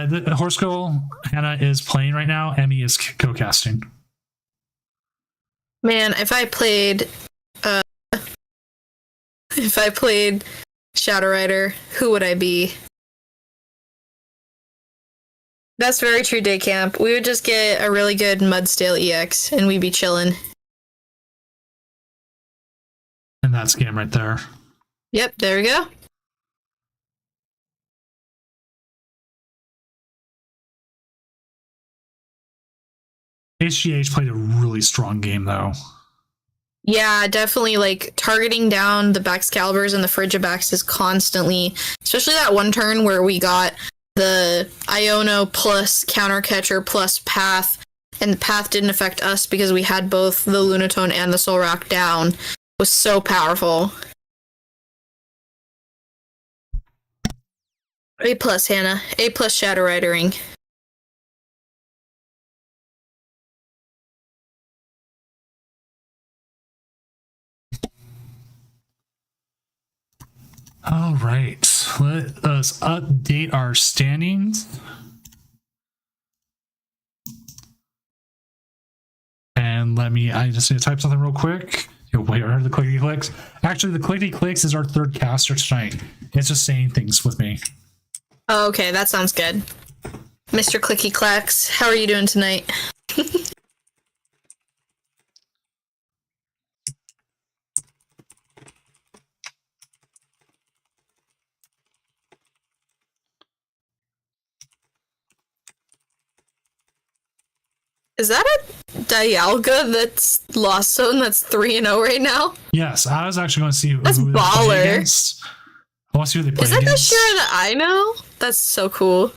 The Horse Girl Hannah is playing right now. Emmy is co-casting. Man, if I played Shadow Rider, who would I be? That's very true, day camp. We would just get a really good Mudstale EX and we'd be chilling. And that's game right there. Yep, there we go. HGH played a really strong game, though. Yeah, definitely, like, targeting down the Baxcaliburs and the Frigibaxes constantly, especially that one turn where we got the Iono plus Countercatcher plus Path, and the Path didn't affect us because we had both the Lunatone and the Soul Rock down, was so powerful. A plus, Hannah. A plus Shadow Ridering. All right, let us update our standings. And I just need to type something real quick. Wait, I heard the clickety clicks. Actually, the clickety clicks is our third caster tonight. It's just saying things with me. Oh, okay, that sounds good. Mr. Clicky Clacks, how are you doing tonight? Is that a Dialga that's Lost Zone that's 3-0 right now? Yes, I was actually going to see that's who baller. They play against. I want to see who they play against. Is that the Shira that I know? That's so cool.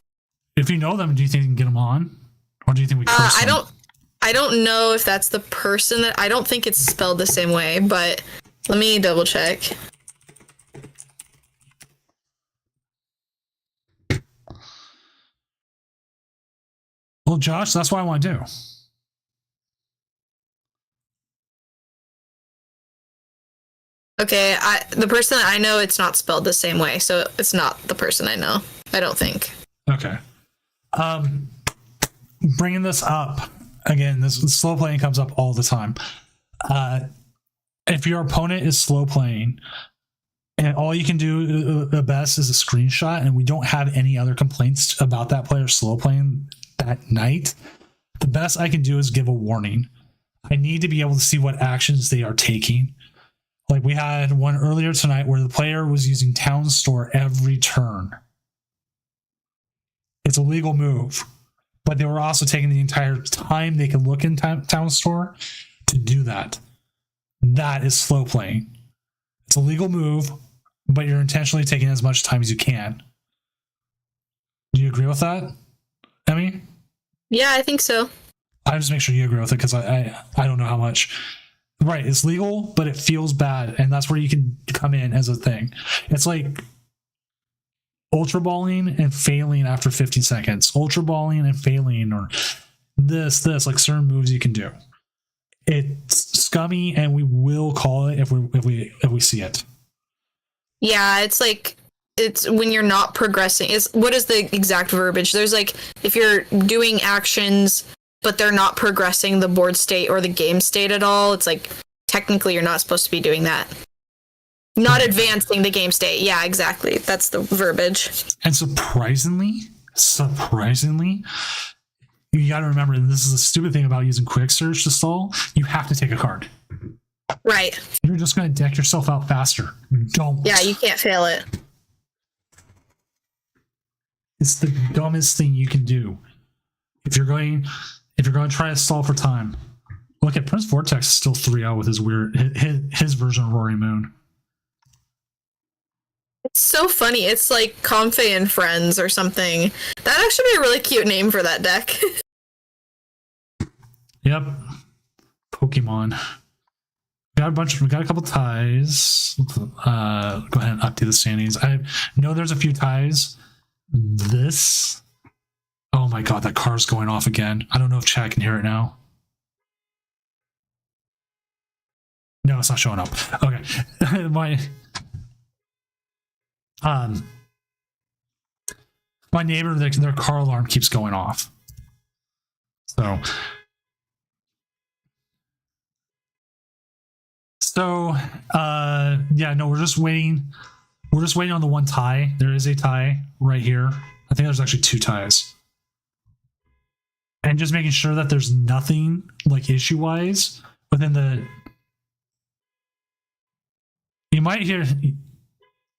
If you know them, do you think you can get them on? Or do you think we curse them? I don't know if that's the person that... I don't think it's spelled the same way, but let me double check. Well, Josh, that's what I want to do. Okay, the person that I know, it's not spelled the same way, so it's not the person I know. I don't think. Okay. Bringing this up, again, this slow playing comes up all the time. If your opponent is slow playing, and all you can do the best is a screenshot, and we don't have any other complaints about that player slow playing that night, the best I can do is give a warning. I need to be able to see what actions they are taking. Like we had one earlier tonight where the player was using Town Store every turn. It's a legal move, but they were also taking the entire time they could look in Town Store to do that. That is slow playing. It's a legal move, but you're intentionally taking as much time as you can. Do you agree with that, Emmy? Yeah, I think so. I just make sure you agree with it because I don't know how much. Right, it's legal, but it feels bad, and that's where you can come in as a thing. It's like ultra balling and failing after 50 seconds. Ultra balling and failing, or this, like certain moves you can do. It's scummy, and we will call it if we see it. Yeah, it's like it's when you're not progressing. What is the exact verbiage? There's like if you're doing actions but they're not progressing the board state or the game state at all, it's like technically you're not supposed to be doing that. Not advancing the game state. Yeah, exactly. That's the verbiage. And surprisingly, you got to remember, and this is a stupid thing about using quick search to stall, you have to take a card. Right. You're just going to deck yourself out faster. Don't. Yeah, you can't fail it. It's the dumbest thing you can do. If you're going to try to stall for time. Look at Prince Vortex is still 3-0 with his version of Rory Moon. It's so funny. It's like Comfey and Friends or something. That'd actually be a really cute name for that deck. Yep. Pokemon. We got a couple ties. Go ahead and update the standings. I know there's a few ties. Oh my god, that car's going off again. I don't know if chat can hear it now. No, it's not showing up. Okay. My neighbor, their car alarm keeps going off. Yeah, no, we're just waiting. We're just waiting on the one tie. There is a tie right here. I think there's actually two ties. and just making sure that there's nothing like issue-wise within the. You might hear.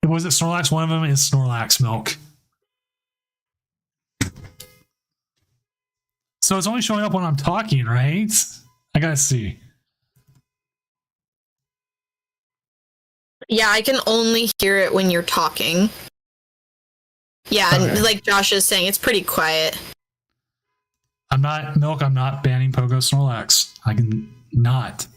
Was it Snorlax? One of them is Snorlax milk. So it's only showing up when I'm talking, right? I gotta see. Yeah, I can only hear it when you're talking. Yeah, okay. And like Josh is saying, it's pretty quiet. I'm not banning Pogo Snorlax. I can not.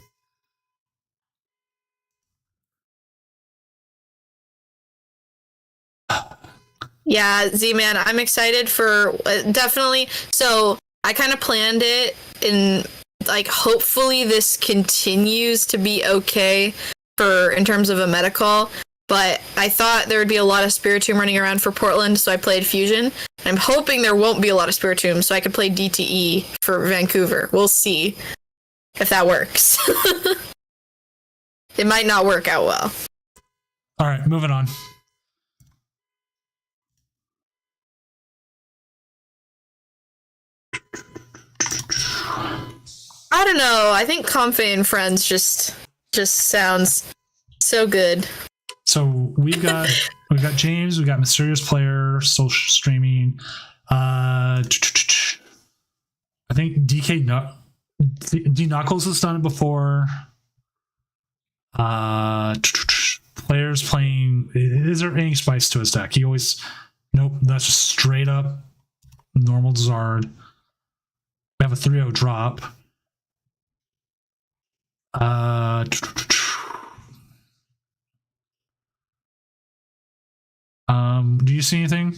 Yeah, Z-Man, I'm excited for definitely. So I kind of planned it in like hopefully this continues to be okay for in terms of a meta call. But I thought there would be a lot of Spiritomb running around for Portland, so I played Fusion. I'm hoping there won't be a lot of Spiritomb, so I could play DTE for Vancouver. We'll see if that works. It might not work out well. All right, moving on. I don't know. I think Comfey and Friends just sounds so good. So we've got James, we got Mysterious Player, social streaming. I think D Knuckles has done it before. Players playing. Is there any spice to his deck? He always. Nope. That's just straight up normal Zard. We have a 3/0 drop. Do you see anything?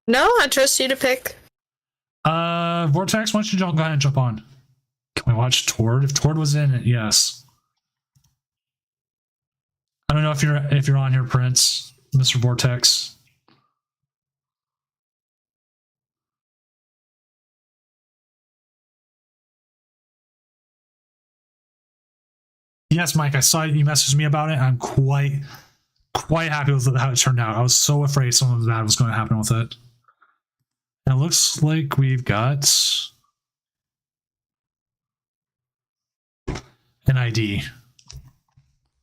No, I trust you to pick. Vortex, why don't you go ahead and jump on? Can we watch Tord? If Tord was in it, yes. I don't know if you're on here, Prince, Mr. Vortex. Yes, Mike, I saw you messaged me about it. I'm quite happy with how it turned out. I was so afraid something bad was going to happen with it. And it looks like we've got an ID.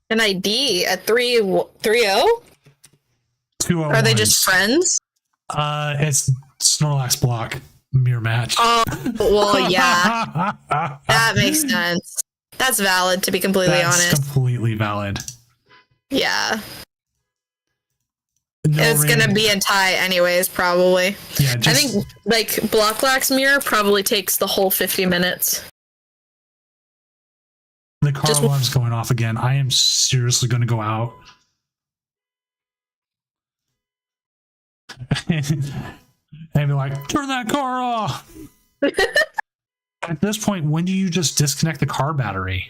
An ID at 3-0? 2-0. Are they just friends? It's Snorlax block mirror match. Oh, well, yeah. That makes sense. That's valid, to be completely honest. That's completely valid. Yeah. It's going to be a tie anyways, probably. Yeah, I think, like, Blocklax mirror probably takes the whole 50 minutes. The car alarm's going off again. I am seriously going to go out. And be like, turn that car off. At this point, when do you just disconnect the car battery?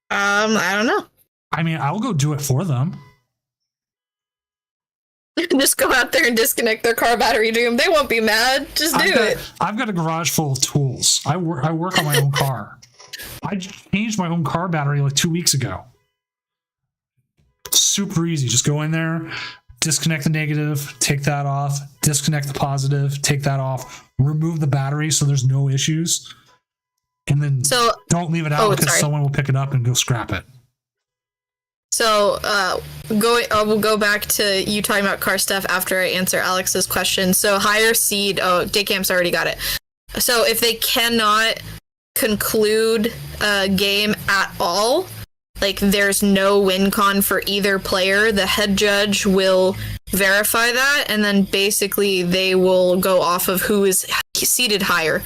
I don't know. I mean, I'll go do it for them. Just go out there and disconnect their car battery, Doom. They won't be mad. Just do it. I've got a garage full of tools. I work on my own car. I changed my own car battery like 2 weeks ago. Super easy. Just go in there, disconnect the negative, take that off, disconnect the positive, take that off, remove the battery so there's no issues, and then don't leave it out because someone will pick it up and go scrap it. So we'll go back to you talking about car stuff after I answer Alex's question. So higher seed, Daycamp's already got it. So if they cannot conclude a game at all, like there's no win con for either player, the head judge will verify that, and then basically they will go off of who is seated higher.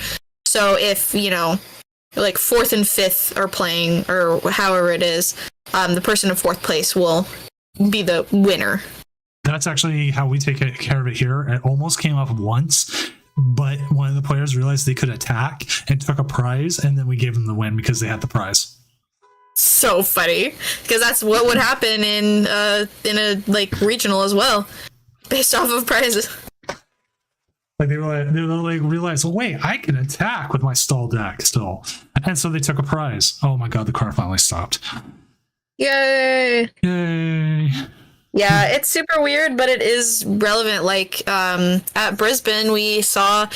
So if, like 4th and 5th are playing, or however it is, the person in 4th place will be the winner. That's actually how we take care of it here. It almost came up once, but one of the players realized they could attack and took a prize, and then we gave them the win because they had the prize. So funny, because that's what would happen in a like regional as well, based off of prizes. Like they realized, well, wait, I can attack with my stall deck still, and so they took a prize. Oh my god, the car finally stopped. Yay! Yay! Yeah, it's super weird, but it is relevant. Like at Brisbane, we saw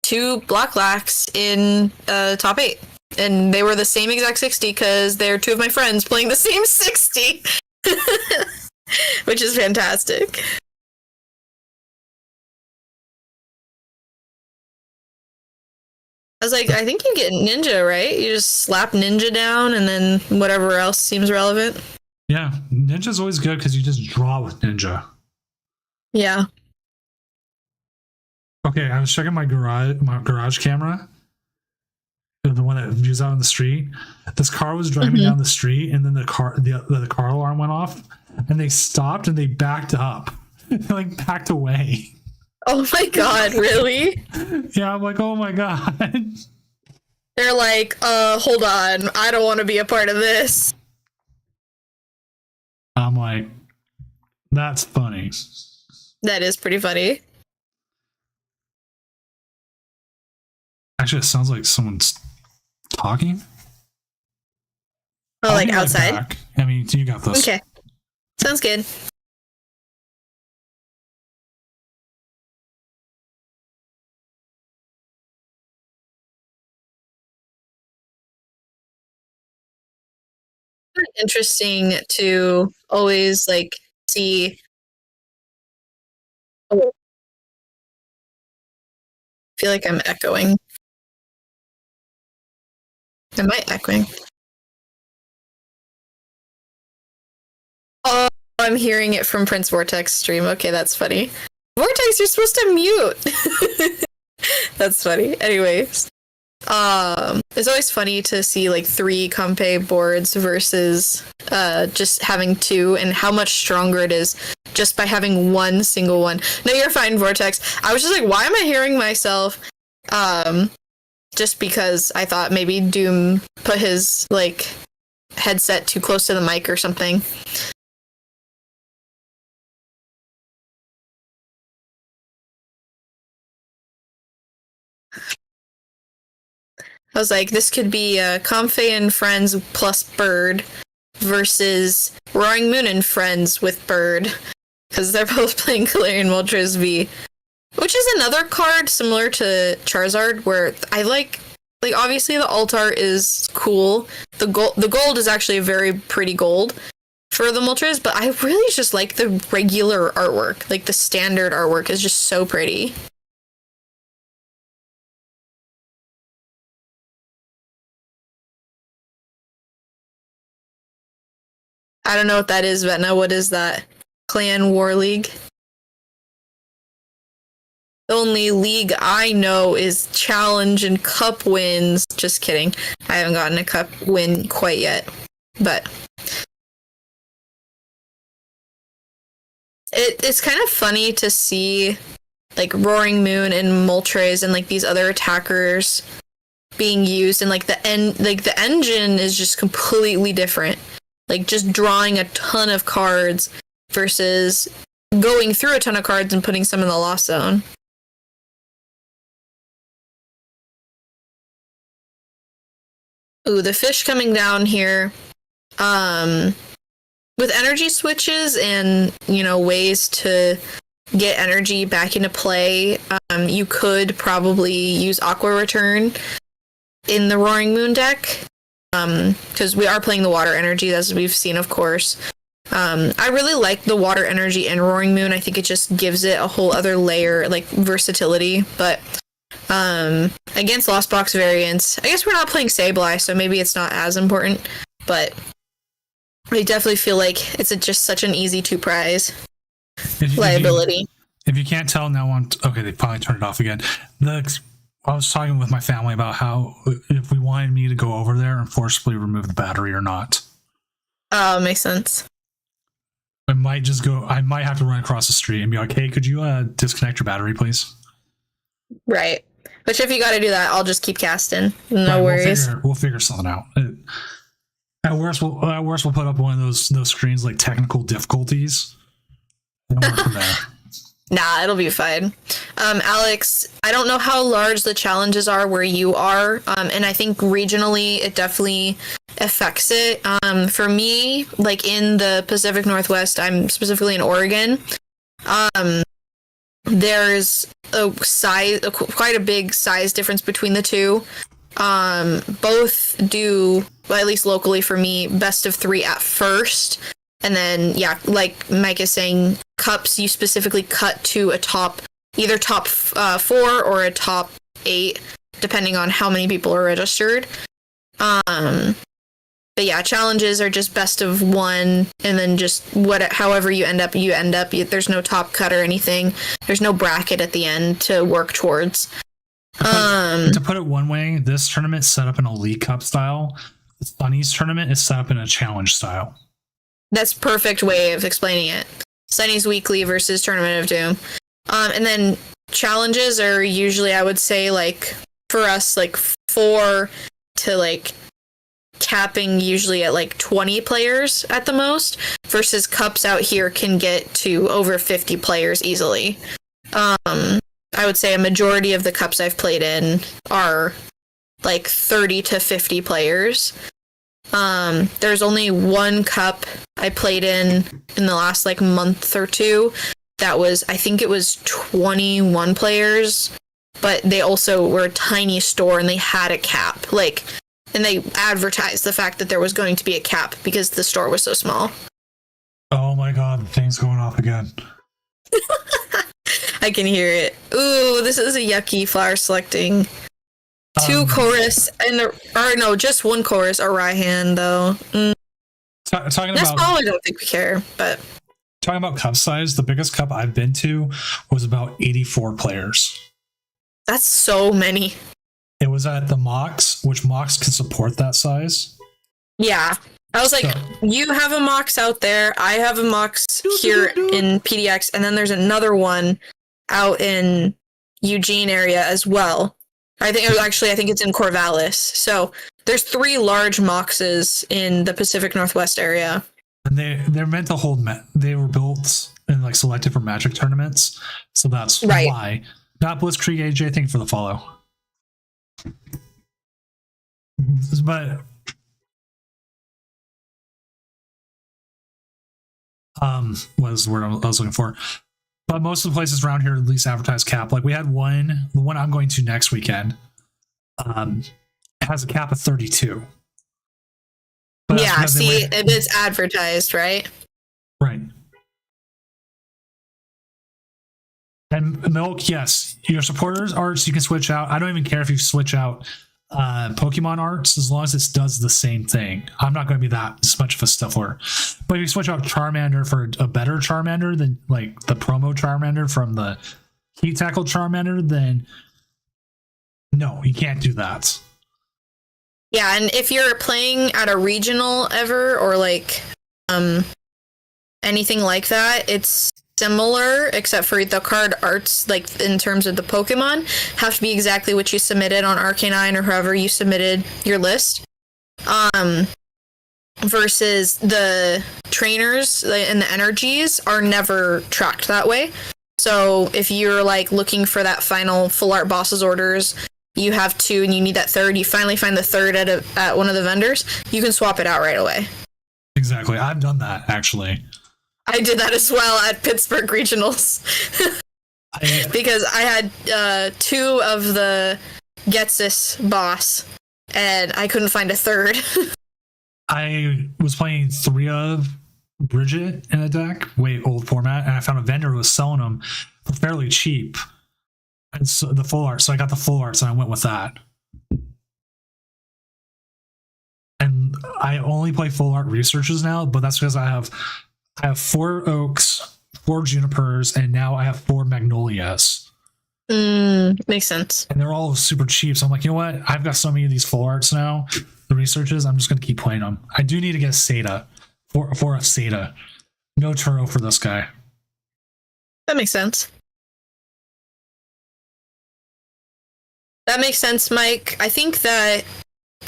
2 Black Lacs in top 8, and they were the same exact 60 because they're 2 of my friends playing the same 60, which is fantastic. I was like, I think you get Ninja, right? You just slap Ninja down and then whatever else seems relevant. Yeah, Ninja's always good because you just draw with Ninja. Yeah. Okay, I was checking my garage camera, the one that views out on the street. This car was driving down the street, and then the car alarm went off, and they stopped and they backed up, like backed away. Oh my god, really? Yeah, I'm like, oh my god. They're like, hold on, I don't want to be a part of this. I'm like, that's funny. That is pretty funny. Actually, it sounds like someone's talking. Oh, like outside? Back. I mean, you got this. Okay. Sounds good. Interesting to always like see. Oh. I feel like I'm echoing. Am I echoing? Oh, I'm hearing it from Prince Vortex stream. Okay, that's funny. Vortex, you're supposed to mute. That's funny. Anyways, it's always funny to see like 3 Compe boards versus just having 2, and how much stronger it is just by having one single one. No, you're fine, Vortex. I was just like, why am I hearing myself? Just because I thought maybe Doom put his like headset too close to the mic or something. I was like, this could be Comfey and Friends plus Bird versus Roaring Moon and Friends with Bird, because they're both playing Galarian Moltres V, which is another card similar to Charizard where I like obviously the alt art is cool. The gold is actually a very pretty gold for the Moltres, but I really just like the regular artwork. Like the standard artwork is just so pretty. I don't know what that is, Vetna. What is that? Clan War League? The only league I know is Challenge and Cup wins. Just kidding. I haven't gotten a Cup win quite yet. But it's kind of funny to see like Roaring Moon and Moltres and like these other attackers being used, and like the engine is just completely different. Like just drawing a ton of cards versus going through a ton of cards and putting some in the lost zone. Ooh, the fish coming down here. With energy switches and, you know, ways to get energy back into play, you could probably use Aqua Return in the Roaring Moon deck. Because we are playing the water energy, as we've seen, of course. I really like the water energy in Roaring Moon. I think it just gives it a whole other layer, like, versatility. But against Lost Box variants, I guess we're not playing Sableye, so maybe it's not as important. But I definitely feel like it's just such an easy to prize liability. If you can't tell now, okay, they finally turned it off again. I was talking with my family about how if we wanted me to go over there and forcibly remove the battery or not. Oh, makes sense. I might have to run across the street and be like, hey, could you disconnect your battery, please? Right. Which if you got to do that, I'll just keep casting. No worries. We'll figure something out. At worst, we'll put up one of those screens like technical difficulties. It'll work from there. Nah, it'll be fine. Alex, I don't know how large the challenges are where you are, and I think regionally it definitely affects it. For me, like in the Pacific Northwest, I'm specifically in Oregon. There's quite a big size difference between the two. Both do, well, at least locally for me, best of 3 at first. And then, yeah, like Mike is saying, cups you specifically cut to a either top 4 or a top 8, depending on how many people are registered. But yeah, challenges are just best of 1, and then just however you end up. There's no top cut or anything. There's no bracket at the end to work towards. To put it one way, this tournament is set up in a League Cup style. Sunny's tournament is set up in a challenge style. That's perfect way of explaining it. Sunny's weekly versus Tournament of Doom. And then challenges are usually, I would say, like, for us, like 4 to like capping usually at like 20 players at the most, versus cups out here can get to over 50 players easily. I would say a majority of the cups I've played in are like 30 to 50 players. There's only one cup I played in the last like month or two that was, I think it was 21 players, but they also were a tiny store and they had a cap, like, and they advertised the fact that there was going to be a cap because the store was so small. Oh my god, the thing's going off again. I can hear it. Ooh, this is a yucky flower selecting. 2 chorus and just 1 chorus or Raihan though. Talking That's about, all. I don't think we care, but talking about cup size, the biggest cup I've been to was about 84 players. That's so many. It was at the Mox, which Mox can support that size. Yeah. I was like, you have a Mox out there. I have a Mox here in PDX, and then there's another one out in Eugene area as well. I think it's in Corvallis. So there's 3 large Moxes in the Pacific Northwest area. And they're meant to hold. They were built and like selected for Magic tournaments, so that's right. Why. Not Blitzkrieg AJ. Thank you for the follow. But was the word I was looking for. But most of the places around here at least advertise cap. Like we had one, the one I'm going to next weekend, has a cap of 32. But yeah, see, it is advertised, right? Right. And Milk, yes, your supporters arts you can switch out. I don't even care if you switch out Pokemon arts as long as it does the same thing. I'm not going to be that much of a stiffler. But if you switch out Charmander for a better Charmander than like the promo Charmander from the Heat Tackle Charmander, then no, you can't do that. Yeah, and if you're playing at a regional ever or like anything like that, it's similar, except for the card arts, like in terms of the Pokemon, have to be exactly what you submitted on Arcanine or however you submitted your list. Versus the trainers and the energies are never tracked that way. So if you're like looking for that final full art boss's orders, you have 2 and you need that 3rd, you finally find the 3rd at one of the vendors, you can swap it out right away. Exactly. I've done that actually. I did that as well at Pittsburgh Regionals. Because I had 2 of the Getsis boss, and I couldn't find a 3rd. I was playing 3 of Bridget in a deck, way old format, and I found a vendor who was selling them for fairly cheap. And so the full art, so I got the full arts and I went with that. And I only play full art researches now, but that's because I have 4 oaks, 4 junipers, and now I have 4 magnolias. Makes sense. And they're all super cheap, so I'm like, you know what? I've got so many of these full arts now, the researches, I'm just going to keep playing them. I do need to get a Seta, for a Seta. No Turo for this guy. That makes sense. That makes sense, Mike. I think that,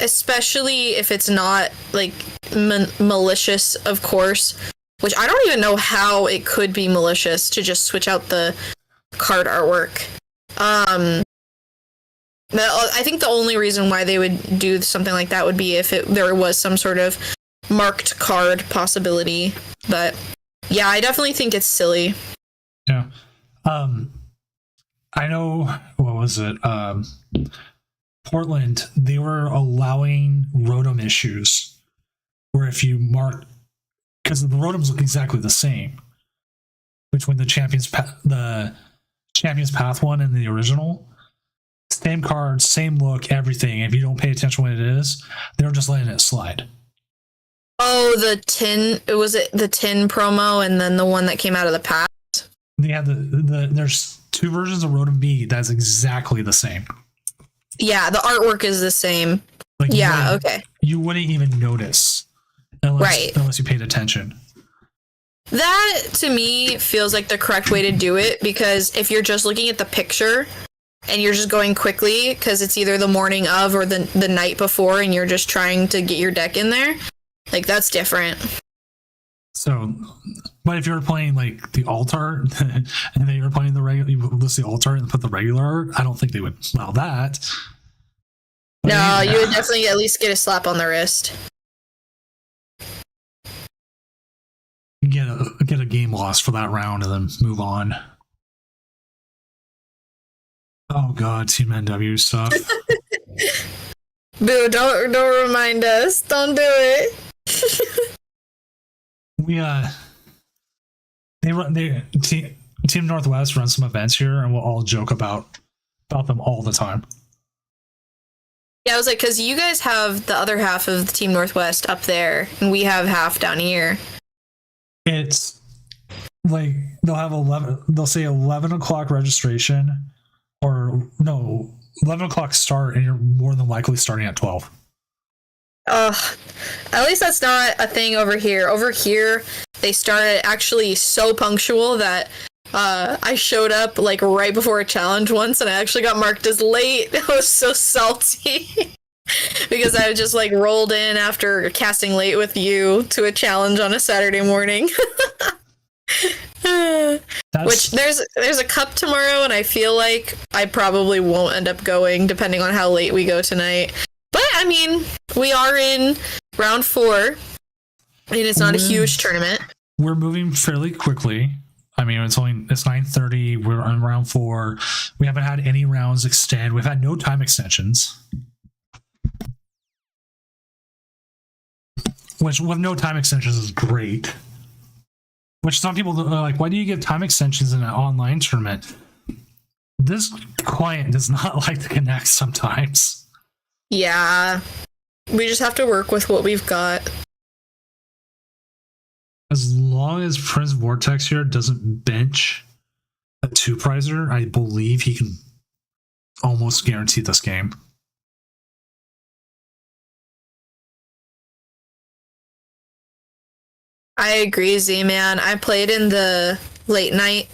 especially if it's not like malicious, of course, which I don't even know how it could be malicious to just switch out the card artwork. I think the only reason why they would do something like that would be if there was some sort of marked card possibility. But yeah, I definitely think it's silly. Yeah. I know, what was it? Portland, they were allowing Rotom issues where if you mark, because the Rotoms look exactly the same between the Champions Path one and the original. Same card, same look, everything. If you don't pay attention when it is, they're just letting it slide. Oh, the tin, was it the tin promo and then the one that came out of the past? They have there's two versions of Rotom B that's exactly the same. Yeah, the artwork is the same. Like, yeah, okay. You wouldn't even notice unless you paid attention. That, to me, feels like the correct way to do it, because if you're just looking at the picture and you're just going quickly, because it's either the morning of or the night before, and you're just trying to get your deck in there, like, that's different. So, but if you were playing like the alt art and then you were playing the regular, you list the alt art and put the regular art, I don't think they would allow that. But no, you would definitely at least get a slap on the wrist. Get a game loss for that round and then move on. Oh god, Team NW stuff. Boo, don't remind us. Don't do it. Team Northwest runs some events here, and we'll all joke about them all the time. Yeah, I was like, because you guys have the other half of the Team Northwest up there, and we have half down here. It's like they'll say 11 o'clock registration, or no, 11 o'clock start, and you're more than likely starting at 12. At least that's not a thing over here. Over here, they started actually so punctual that I showed up like right before a challenge once, and I actually got marked as late. I was so salty because I just like rolled in after casting late with you to a challenge on a Saturday morning. Which there's a cup tomorrow, and I feel like I probably won't end up going depending on how late we go tonight. But I mean, we are in round 4, and it's not a huge tournament. We're moving fairly quickly. I mean, it's 9:30. We're on round 4. We haven't had any rounds extend. We've had no time extensions. Which, with no time extensions, is great. Which some people are like, why do you give time extensions in an online tournament? This client does not like to connect sometimes. Yeah, we just have to work with what we've got. As long as Prince Vortex here doesn't bench a 2-prizer, I believe he can almost guarantee this game. I agree, Z-Man. I played in the late night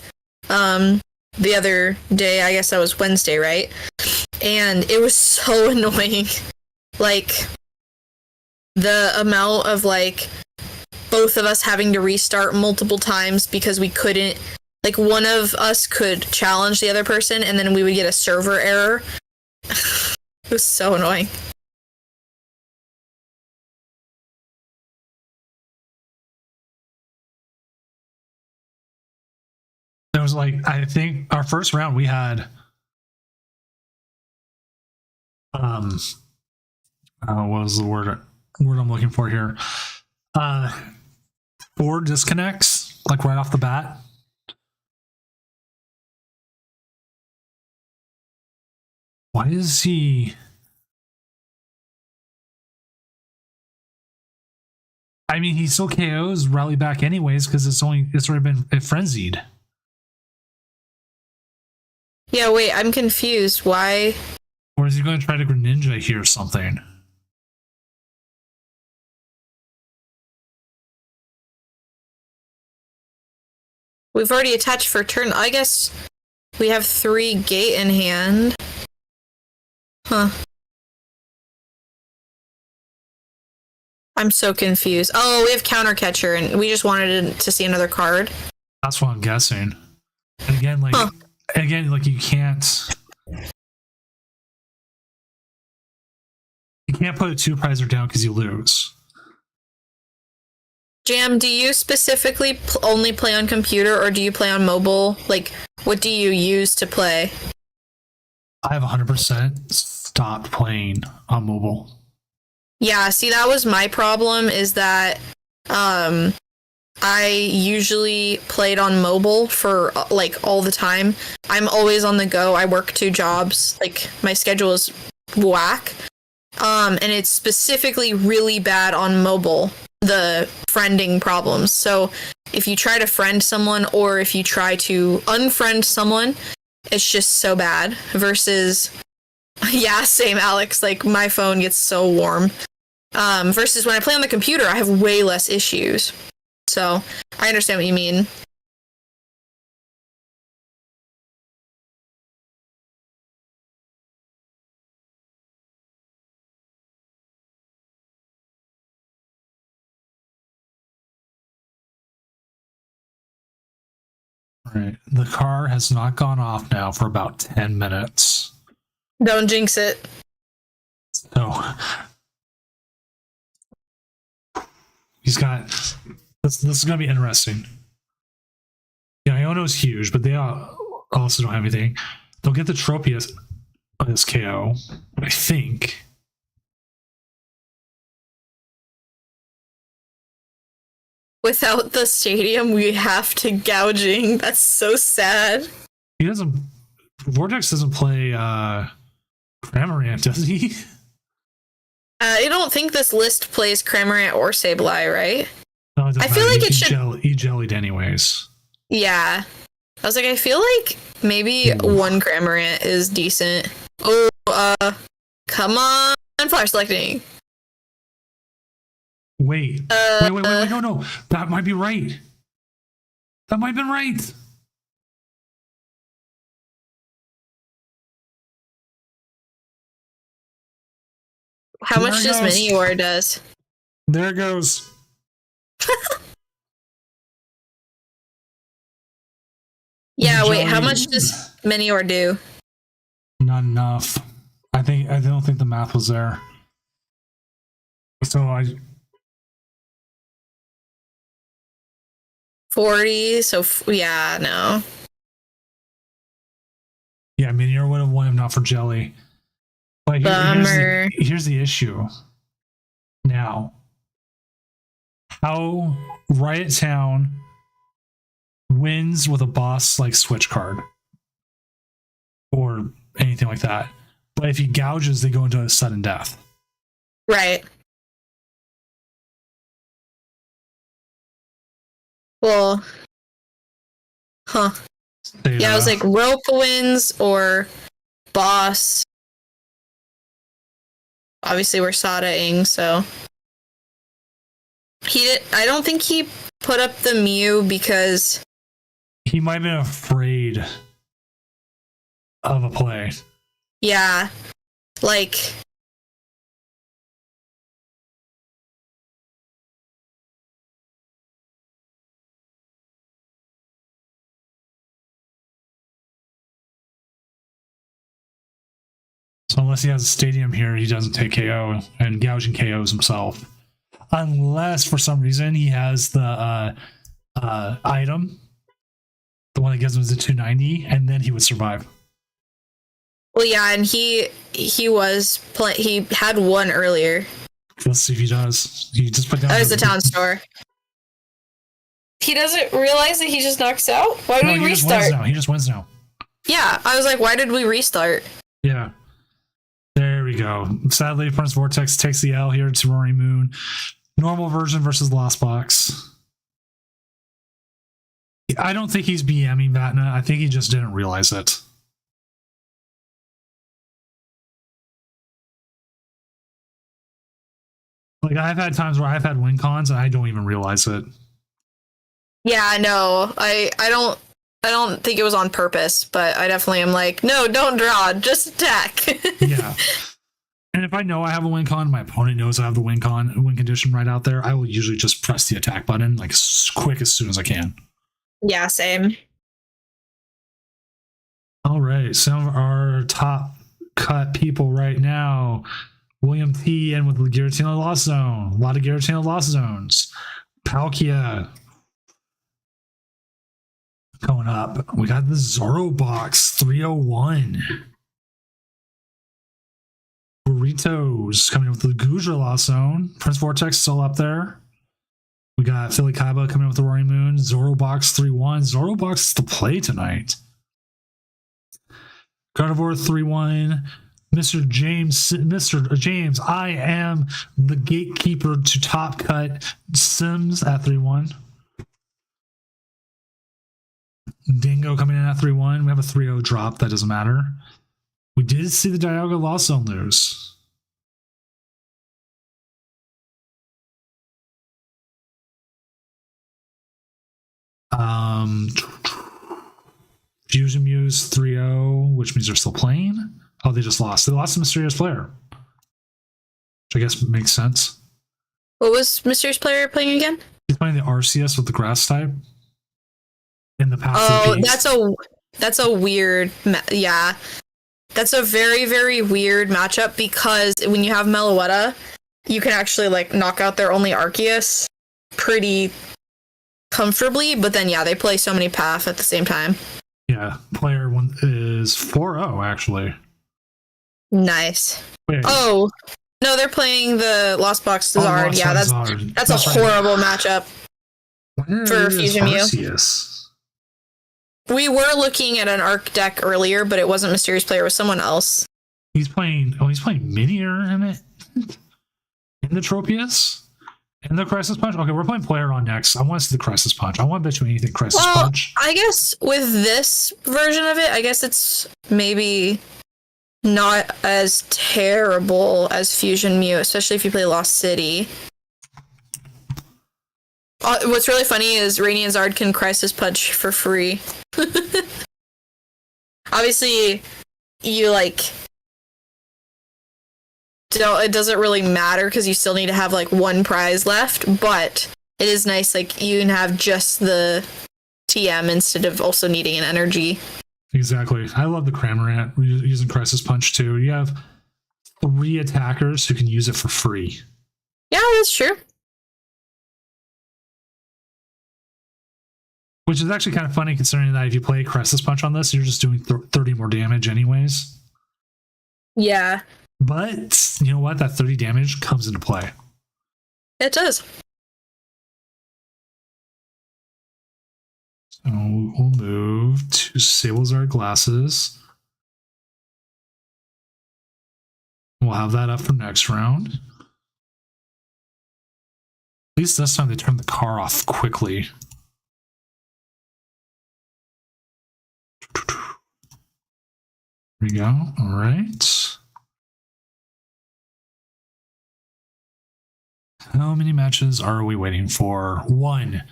the other day. I guess that was Wednesday, right? And it was so annoying. Like, the amount of, like, both of us having to restart multiple times because we couldn't, like, one of us could challenge the other person and then we would get a server error. It was so annoying. There was, like, I think our first round we had what was the word I'm looking for here? 4 disconnects, like right off the bat. Why is he? I mean, he still KOs rally back anyways because it's already been frenzied. Yeah, wait, I'm confused. Why? Or is he going to try to Greninja here or something? We've already attached for turn. I guess we have 3 gate in hand. Huh. I'm so confused. Oh, we have counter catcher, and we just wanted to see another card. That's what I'm guessing. And again, like you can't. can't put a two-prizer down because you lose. Jam, do you specifically only play on computer or do you play on mobile? Like, what do you use to play? I have 100% stopped playing on mobile. Yeah, see, that was my problem, is that I usually played on mobile for like all the time. I'm always on the go. I work 2 jobs. Like, my schedule is whack. And it's specifically really bad on mobile, the friending problems. So if you try to friend someone or if you try to unfriend someone, it's just so bad. Versus, yeah, same, Alex. Like, my phone gets so warm. Versus when I play on the computer, I have way less issues. So I understand what you mean. Right. The car has not gone off now for about 10 minutes. Don't jinx it. So he's got this is gonna be interesting. Yeah, Iono is huge, but they also don't have anything. They'll get the trophy as KO, I think. Without the stadium, we have to gouging. That's so sad. He doesn't. Vortex doesn't play Cramorant, does he? I don't think this list plays Cramorant or Sableye, right? No, I feel like it should. He jellied anyways. Yeah. I was like, I feel like maybe one Cramorant is decent. Oh, come on, fire selecting. Wait, wait, no. That might be right. That might have been right. How much does Minior does? There it goes. Yeah, wait, how much does Minior do? Not enough. I don't think the math was there. So 40, so yeah, no. Yeah, Minior would have won if not for Jelly. But here's the issue. Now, how Riot Town wins with a boss like Switch card or anything like that, but if he gouges, they go into a sudden death. Right. Well, huh. Yeah, I was like rope wins or boss. Obviously, we're Sada-ing, so I don't think he put up the Mew because he might have been afraid of a play. Yeah, like. So unless he has a stadium here, he doesn't take KO, and gouging KOs himself. Unless for some reason he has the item, the one that gives him the 290, and then he would survive. Well, yeah, and he had one earlier. Let's see if he does. He just put down. That was the town store. He doesn't realize that he just knocks out? Why did we restart? He just wins now. Yeah, I was like, why did we restart? Yeah. There we go. Sadly, Prince Vortex takes the L here to Roaring Moon. Normal version versus Lost Box. I don't think he's BMing Vatna. I think he just didn't realize it. Like, I've had times where I've had win cons and I don't even realize it. Yeah, no. I don't think it was on purpose, but I definitely am like, no, don't draw, just attack. Yeah. And if I know I have a win con, my opponent knows I have the win condition right out there, I will usually just press the attack button like as quick as soon as I can. Yeah, same. All right, some of our top cut people right now. William T in with the Giratina Lost Zone. A lot of Giratina Lost Zones. Palkia going up. We got the Zoro box 301. Burritos coming in with the Gudra Lost Zone. Prince Vortex still up there. We got Philly Kaiba coming in with the Roaring Moon. Zoro box 3-1. Zoro box is the play tonight. Carnivore 3-1. Mr. James, I am the gatekeeper to top cut Sims at 3-1. Dingo coming in at 3-1. We have a 3-0 drop. That doesn't matter. We did see the Dialga Lost Zone lose. Fusion Muse 3-0, which means they're still playing. Oh, they just lost. They lost a Mysterious Player, which I guess makes sense. What was Mysterious Player playing again? He's playing the Arceus with the Grass type. In the past. Oh, that's a weird. Yeah, that's a very, very weird matchup because when you have Meloetta, you can actually like knock out their only Arceus pretty comfortably. But then, yeah, they play so many paths at the same time. Yeah, player one is 4-0 actually. Nice. Wait. Oh no, they're playing the Lost Box Zard. Yeah, that's a horrible matchup for Fusion Mew. We were looking at an Arc deck earlier, but it wasn't Mysterious Player. It was someone else. He's playing Minior in it. In the Tropius? In the Crisis Punch? Okay, we're playing player on next. I want to see the Crisis Punch. I want to bet you anything Crisis Punch. I guess with this version of it, I guess it's maybe not as terrible as Fusion Mew, especially if you play Lost City. What's really funny is Radiant Zard can Crisis Punch for free. Obviously, you it doesn't really matter because you still need to have like one prize left, but it is nice like you can have just the TM instead of also needing an energy. Exactly. I love the Cramorant using Crisis Punch too. You have 3 attackers who can use it for free. Yeah, that's true. Which is actually kind of funny considering that if you play Crisis Punch on this, you're just doing 30 more damage anyways. Yeah. But you know what? That 30 damage comes into play. It does. So we'll move to Sablezard Glasses. We'll have that up for next round. At least this time they turned the car off quickly. There we go. All right. How many matches are we waiting for? 1.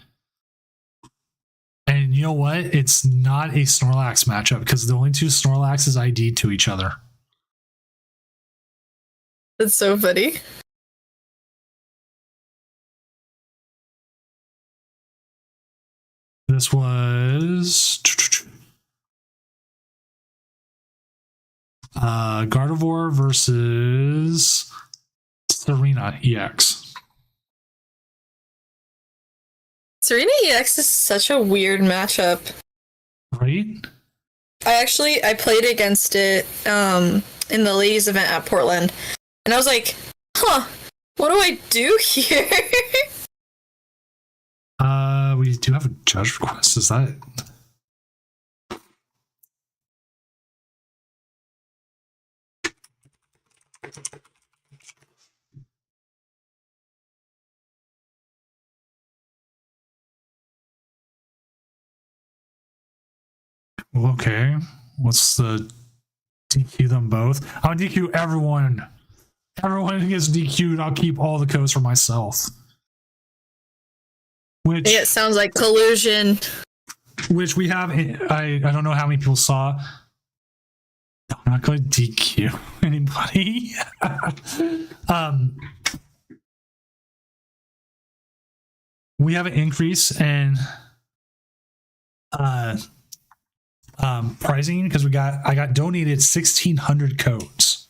And you know what? It's not a Snorlax matchup because the only 2 Snorlaxes ID'd to each other. That's so funny. This was Gardevoir versus Serena EX. Serena EX is such a weird matchup. Right? I played against it in the ladies event at Portland, and I was like, huh, what do I do here? We do have a judge request. Is that... Okay, what's the DQ them both? I'll DQ everyone. Everyone gets DQ'd. I'll keep all the codes for myself. Which it sounds like collusion. Which we have. I don't know how many people saw. I'm not going to DQ anybody. We have an increase in pricing because I got donated 1,600 codes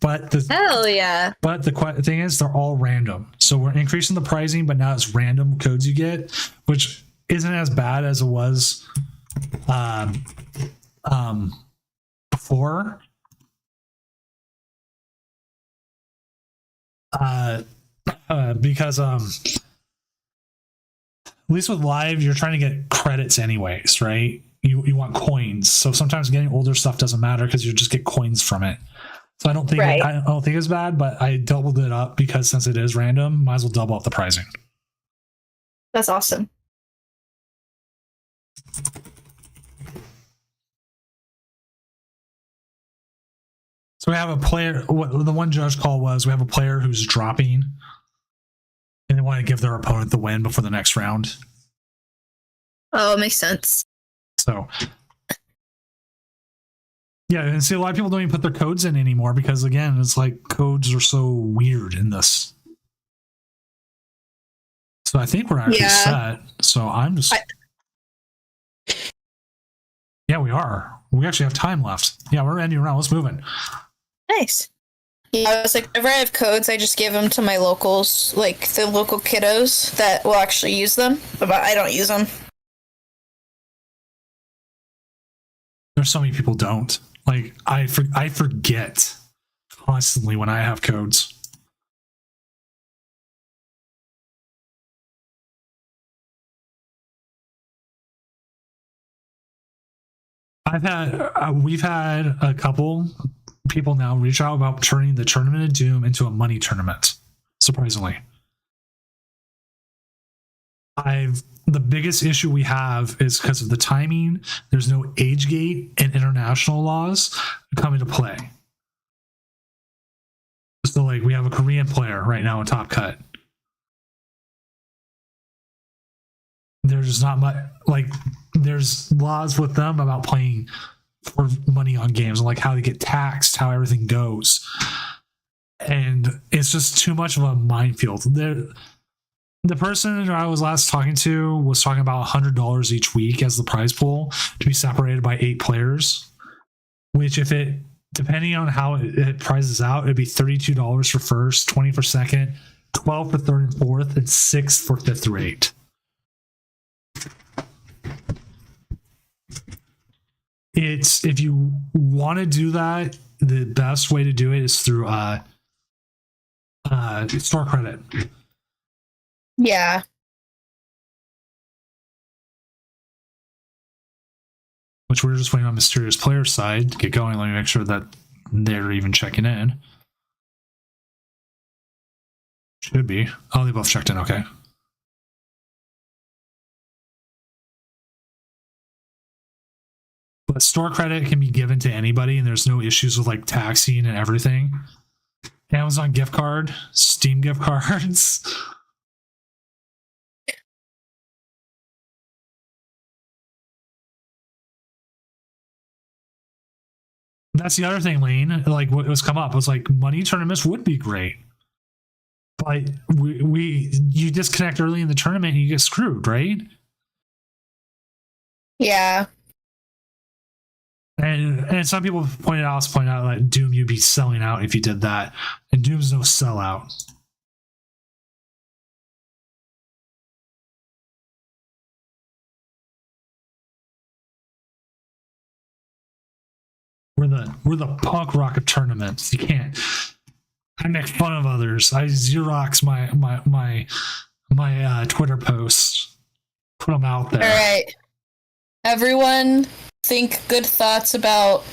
Hell yeah. But the thing is, they're all random. So we're increasing the pricing, but now it's random codes you get, which isn't as bad as it was before. Because at least with live, you're trying to get credits anyways, right? You want coins, so sometimes getting older stuff doesn't matter because you just get coins from it. So I don't think I don't think it's bad, but I doubled it up because since it is random, might as well double up the pricing. That's awesome. So we have a player. The one judge call was we have a player who's dropping, and they want to give their opponent the win before the next round. Oh, it makes sense. So, yeah, and see, a lot of people don't even put their codes in anymore because, again, it's like codes are so weird in this. So I think we're actually set. So I'm just... Yeah, we are. We actually have time left. Yeah, we're ending around. Let's move in. Nice. Yeah, I was like, whenever I have codes, I just give them to my locals, like the local kiddos that will actually use them, but I don't use them. There's so many people don't. Like, I forget constantly when I have codes. We've had a couple people now reach out about turning the Tournament of Doom into a money tournament. Surprisingly. The biggest issue we have is because of the timing. There's no age gate and international laws come into play. So, like, we have a Korean player right now in Top Cut. There's not much, like, there's laws with them about playing for money on games, like how they get taxed, how everything goes. And it's just too much of a minefield. The person I was last talking to was talking about $100 each week as the prize pool to be separated by 8 players, which if it, depending on how it prizes out, it'd be $32 for first, 20 for second, 12 for third and fourth, and 6 for fifth through 8. It's, if you want to do that, the best way to do it is through store credit. Yeah. Which we're just waiting on Mysterious Player's side to get going. Let me make sure that they're even checking in. Should be. Oh, they both checked in. Okay. But store credit can be given to anybody, and there's no issues with like taxing and everything. Amazon gift card, Steam gift cards. That's the other thing, Lane. Like what was come up was like money tournaments would be great, but you disconnect early in the tournament and you get screwed, right? Yeah. And some people pointed out that Doom you'd be selling out if you did that, and Doom's no sellout. We're the punk rock of tournaments. You can't. I make fun of others. I Xerox my Twitter posts, put them out there. All right, everyone, think good thoughts about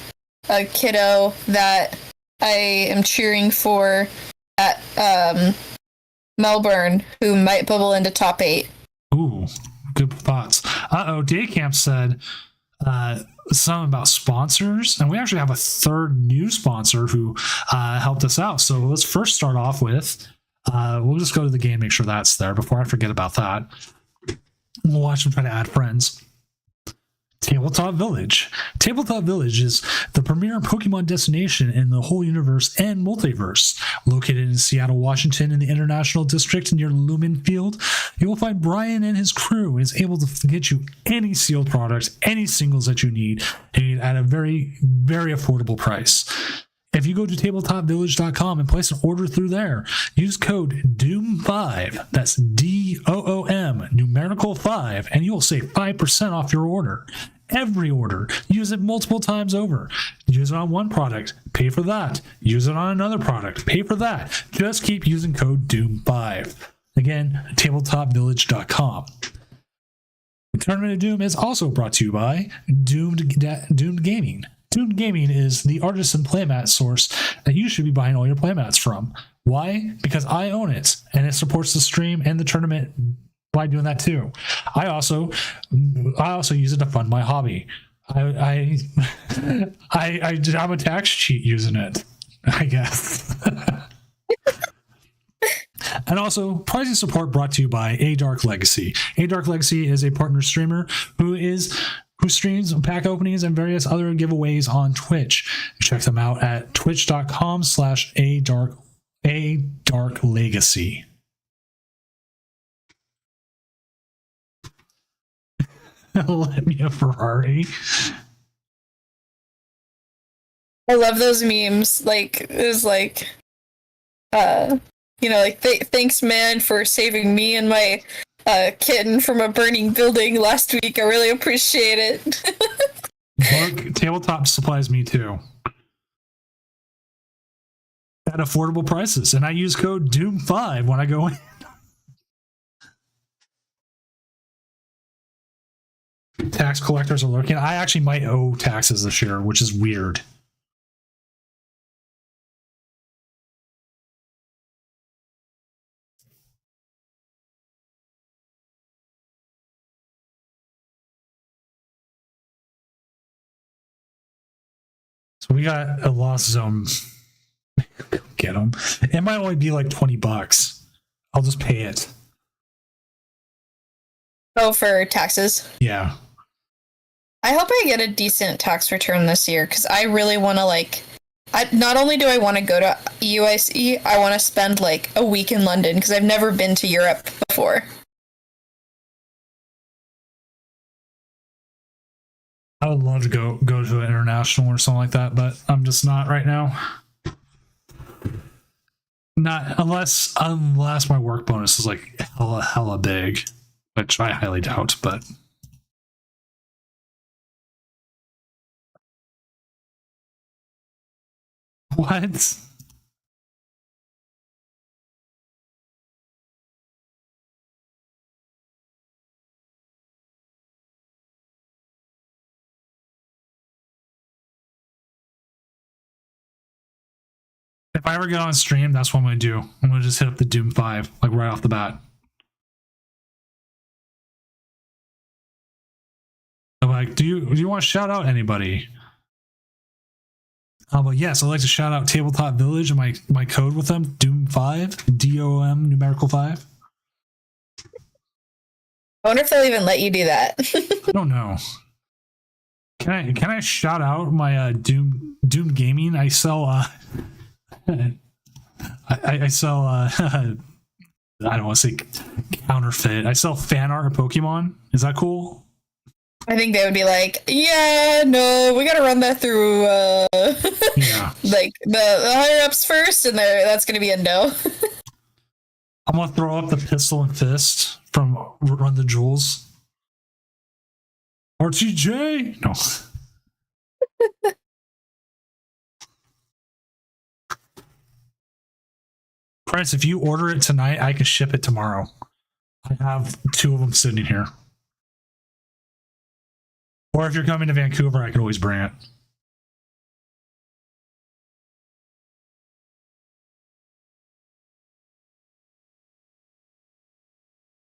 a kiddo that I am cheering for at Melbourne, who might bubble into top 8. Ooh, good thoughts. Daycamp said something about sponsors, and we actually have a third new sponsor who helped us out. So let's first start off with we'll just go to the game, make sure that's there before I forget about that. We'll watch them try to add friends. Tabletop Village. Tabletop Village is the premier Pokemon destination in the whole universe and multiverse. Located in Seattle, Washington, in the International District near Lumen Field, you will find Brian and his crew is able to get you any sealed products, any singles that you need, and at a very, very affordable price. If you go to tabletopvillage.com and place an order through there, use code DOOM5, that's DOOM, numerical 5, and you'll save 5% off your order. Every order. Use it multiple times over. Use it on one product, pay for that. Use it on another product, pay for that. Just keep using code DOOM5. Again, tabletopvillage.com. The Tournament of Doom is also brought to you by Doomed Gaming. Doomed Gaming is the artisan playmat source that you should be buying all your playmats from. Why? Because I own it, and it supports the stream and the tournament by doing that too. I also use it to fund my hobby. I'm a tax cheat using it, I guess. And also, pricing support brought to you by A Dark Legacy. A Dark Legacy is a partner streamer who streams pack openings and various other giveaways on Twitch. Check them out at twitch.com/adarklegacy. Let me a Ferrari. I love those memes. Like, it was like, thanks, man, for saving me and my kitten from a burning building last week. I really appreciate it. Look, Tabletop supplies me too. At affordable prices. And I use code DOOM5 when I go in. Tax collectors are lurking. I actually might owe taxes this year, which is weird. So we got a lost zone. Get them. It might only be like $20. I'll just pay it. Oh, for taxes? Yeah. I hope I get a decent tax return this year, because I really want to, not only do I want to go to UIC, I want to spend, a week in London, because I've never been to Europe before. I would love to go to an international or something like that, but I'm just not right now. Not unless my work bonus is hella big, which I highly doubt, but what? If I ever get on stream, that's what I'm going to do. I'm going to just hit up the Doom 5, right off the bat. I'm do you want to shout out anybody? But yes, I'd like to shout out Tabletop Village and my code with them, Doom5, DOM numerical 5. I wonder if they'll even let you do that. I don't know. Can I shout out my Doom Gaming? I sell I sell I don't want to say counterfeit. I sell fan art of Pokemon. Is that cool? I think they would be like, yeah, no, we gotta run that through yeah. the higher ups first, and that's gonna be a no. I'm gonna throw up the pistol and fist from Run the Jewels. RTJ? No. Prince, if you order it tonight, I can ship it tomorrow. I have 2 of them sitting here. Or if you're coming to Vancouver, I can always bring it.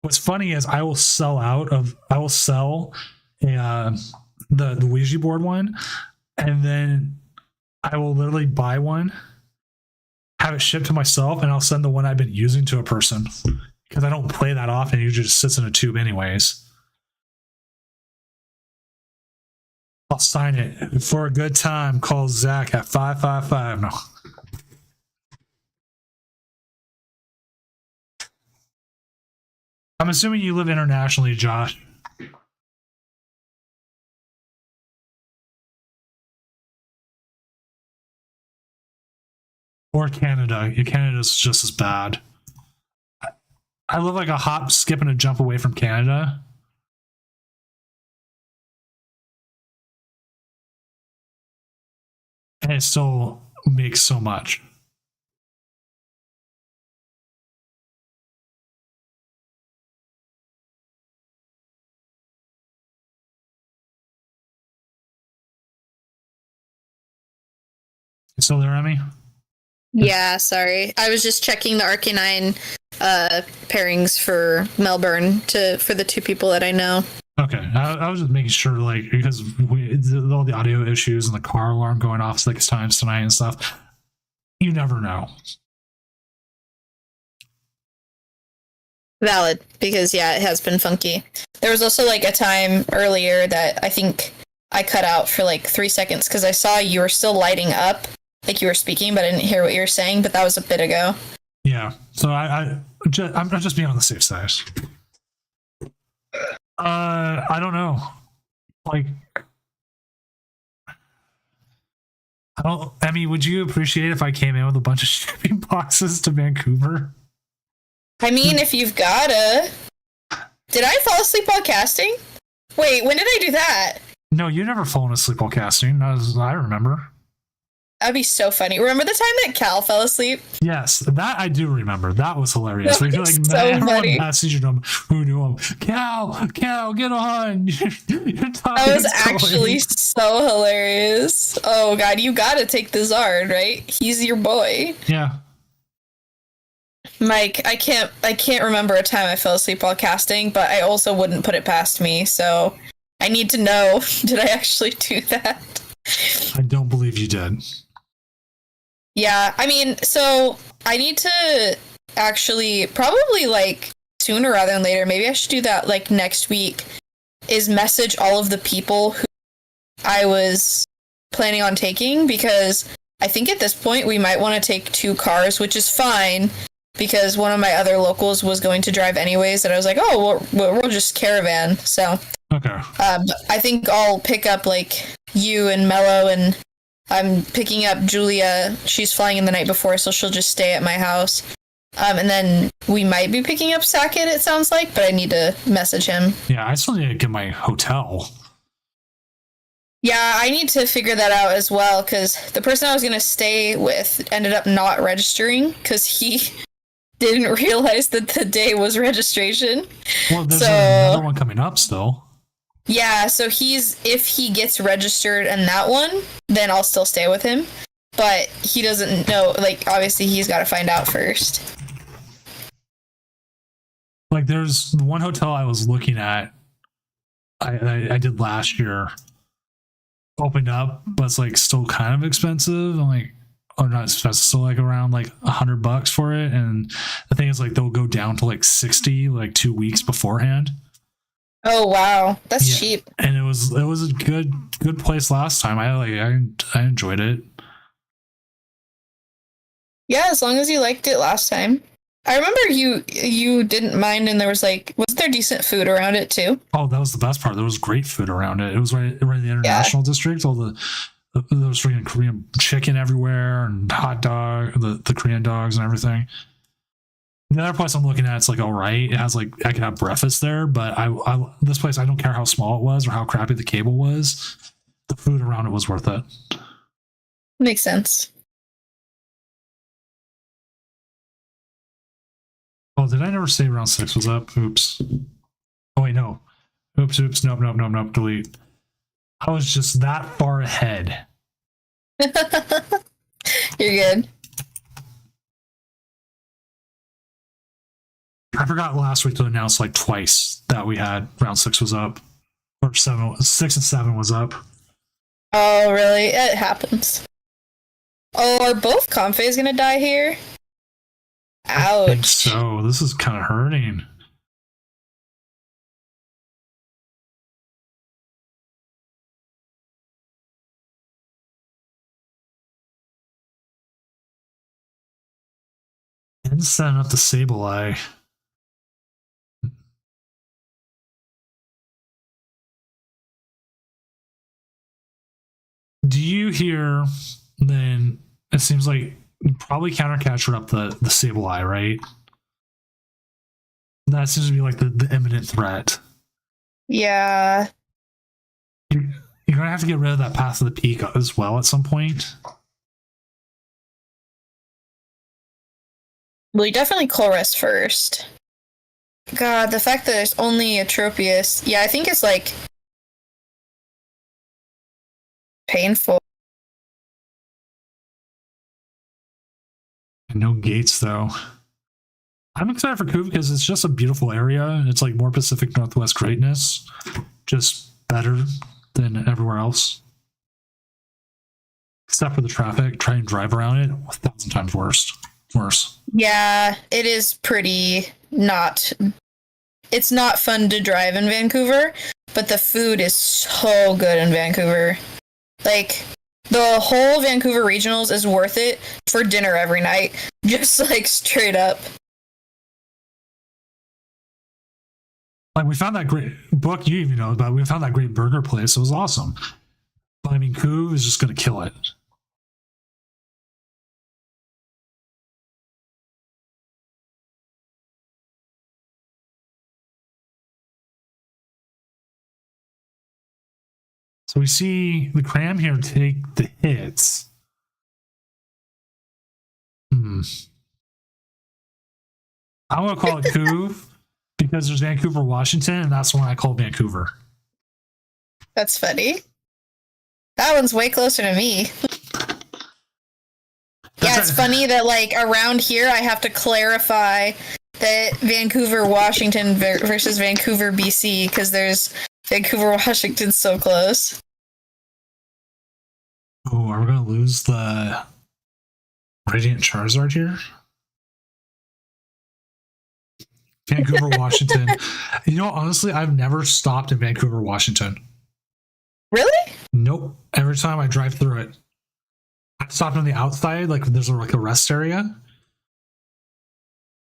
What's funny is I will sell the Ouija board one, and then I will literally buy one, have it shipped to myself, and I'll send the one I've been using to a person because I don't play that often. It usually just sits in a tube anyways. I'll sign it for a good time. Call Zach at 555. No. I'm assuming you live internationally, Josh. Or Canada. Yeah, Canada's just as bad. I live like a hop, skip, and a jump away from Canada. And it still makes so much. You still there, Emmy? Yeah, sorry. I was just checking the Arcanine pairings for Melbourne for the two people that I know. Okay, I was just making sure, like, because all the audio issues and the car alarm going off 6 times tonight and stuff. You never know. Valid, because yeah, it has been funky. There was also like a time earlier that I think I cut out for like 3 seconds because I saw you were still lighting up, like you were speaking, but I didn't hear what you were saying. But that was a bit ago. Yeah, so I'm just being on the safe side. I don't know. Like, Emmy, would you appreciate if I came in with a bunch of shipping boxes to Vancouver? I mean, if you've gotta. Did I fall asleep while casting? Wait, when did I do that? No, you never fallen asleep while casting, not as I remember. That'd be so funny. Remember the time that Cal fell asleep? Yes, that I do remember. That was hilarious. That was so funny. Messaged him who knew him. Cal, get on. That was actually so hilarious. Oh god, you gotta take the Zard, right? He's your boy. Yeah. Mike, I can't remember a time I fell asleep while casting, but I also wouldn't put it past me, so I need to know, did I actually do that? I don't believe you did. Yeah, I mean, so I need to actually, probably like sooner rather than later, maybe I should do that like next week, is message all of the people who I was planning on taking, because I think at this point we might want to take 2 cars, which is fine, because one of my other locals was going to drive anyways, and I was like, oh, we'll just caravan, so. Okay. I think I'll pick up like you and Mello, and I'm picking up Julia. She's flying in the night before, so she'll just stay at my house. And then we might be picking up Sackett, it sounds like, but I need to message him. Yeah, I still need to get my hotel. Yeah, I need to figure that out as well, because the person I was going to stay with ended up not registering, because he didn't realize that the day was registration. Well, there's another one coming up still. Yeah, so if he gets registered in that one, then I'll still stay with him. But he doesn't know, like, obviously he's got to find out first. Like, there's one hotel I was looking at, I did last year, opened up, but it's like still kind of expensive. I'm like, or not expensive, still like around like $100 for it. And the thing is, like, they'll go down to like 60 like 2 weeks beforehand. Oh wow, that's cheap. And it was a good place last time. I enjoyed it. Yeah, as long as you liked it last time. I remember you didn't mind, and there was there decent food around it too? Oh, that was the best part. There was great food around it. It was right in the international district. All there was freaking Korean chicken everywhere, and hot dog, the Korean dogs and everything. The other place I'm looking at, it's like all right. It has like I can have breakfast there, but this place, I don't care how small it was or how crappy the cable was. The food around it was worth it. Makes sense. Oh, did I never say round 6 was up? Oops. Oh wait, no. Oops. Nope. Delete. I was just that far ahead. You're good. I forgot last week to announce like twice that we had round 6 was up, or 6 and 7 was up. Oh, really? It happens. Oh, are both Comfeys gonna die here? Ouch. I think so. This is kind of hurting. And setting up the Sableye. Do you hear then? It seems like probably counter captured up the Sable Eye, right? That seems to be like the imminent threat. Yeah. You're gonna have to get rid of that Path of the Peak as well at some point. Well, you definitely Chloris first. God, the fact that there's only a Tropius, yeah, I think it's like painful. And no gates though. I'm excited for Coup because it's just a beautiful area. It's like more Pacific Northwest greatness, just better than everywhere else. Except for the traffic, try and drive around it 1,000 times worse. Yeah, it is pretty not. It's not fun to drive in Vancouver, but the food is so good in Vancouver. Like, the whole Vancouver Regionals is worth it for dinner every night. Just like straight up. Like, we found that great book you even know about. We found that great burger place. It was awesome. But I mean, Coup is just going to kill it. So we see the Cram here take the hits. I'm going to call it Coup because there's Vancouver, Washington, and that's the one I call Vancouver. That's funny. That one's way closer to me. Yeah, it's funny that, like, around here I have to clarify that Vancouver, Washington versus Vancouver, BC, because there's Vancouver, Washington so close. Oh, are we going to lose the Radiant Charizard here? Vancouver, Washington. You know, honestly, I've never stopped in Vancouver, Washington. Really? Nope. Every time I drive through it, I stopped on the outside, like there's like a rest area.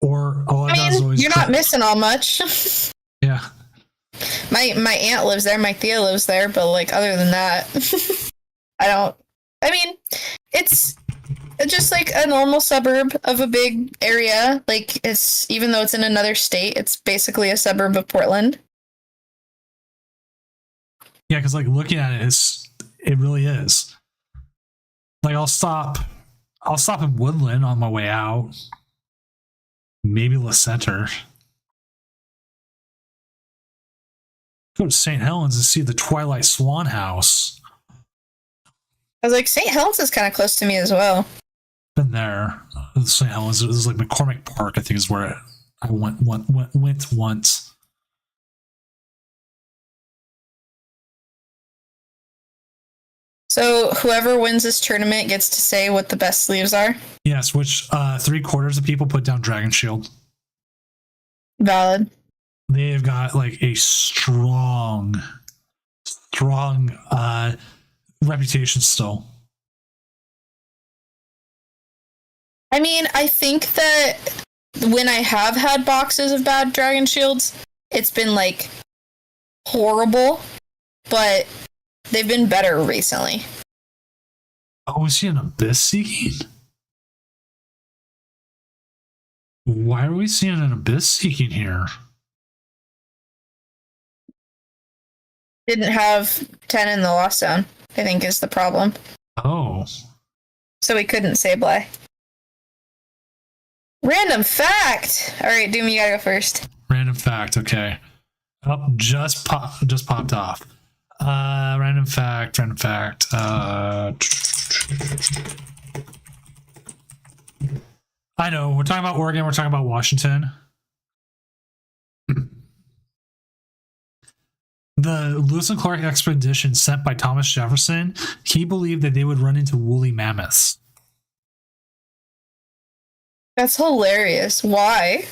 Or all I mean, is always you're not missing all much. Yeah. My aunt lives there, my Thea lives there, but like other than that, I mean, it's just like a normal suburb of a big area. Like, it's, even though it's in another state, it's basically a suburb of Portland. Yeah, because like looking at it, it really is. Like, I'll stop in Woodland on my way out. Maybe La Center. Go to St. Helens and see the Twilight Swan House. I was like, St. Helens is kind of close to me as well. Been there. St. Helens. It was like McCormick Park, I think, is where I went once. So whoever wins this tournament gets to say what the best sleeves are? Yes, which 3/4 of people put down Dragon Shield. Valid. They've got like a strong reputation still. I mean, I think that when I have had boxes of bad Dragon Shields, it's been like horrible, but they've been better recently. Oh, is he an Abyss Seeking? Why are we seeing an Abyss Seeking here? Didn't have 10 in the Lost Zone, I think is the problem. Oh. So we couldn't Sableye. Random fact! Alright, Doom, you gotta go first. Random fact, okay. Oh, just popped off. Random fact. I know, we're talking about Oregon, we're talking about Washington. The Lewis and Clark expedition sent by Thomas Jefferson, he believed that they would run into woolly mammoths. That's hilarious. Why?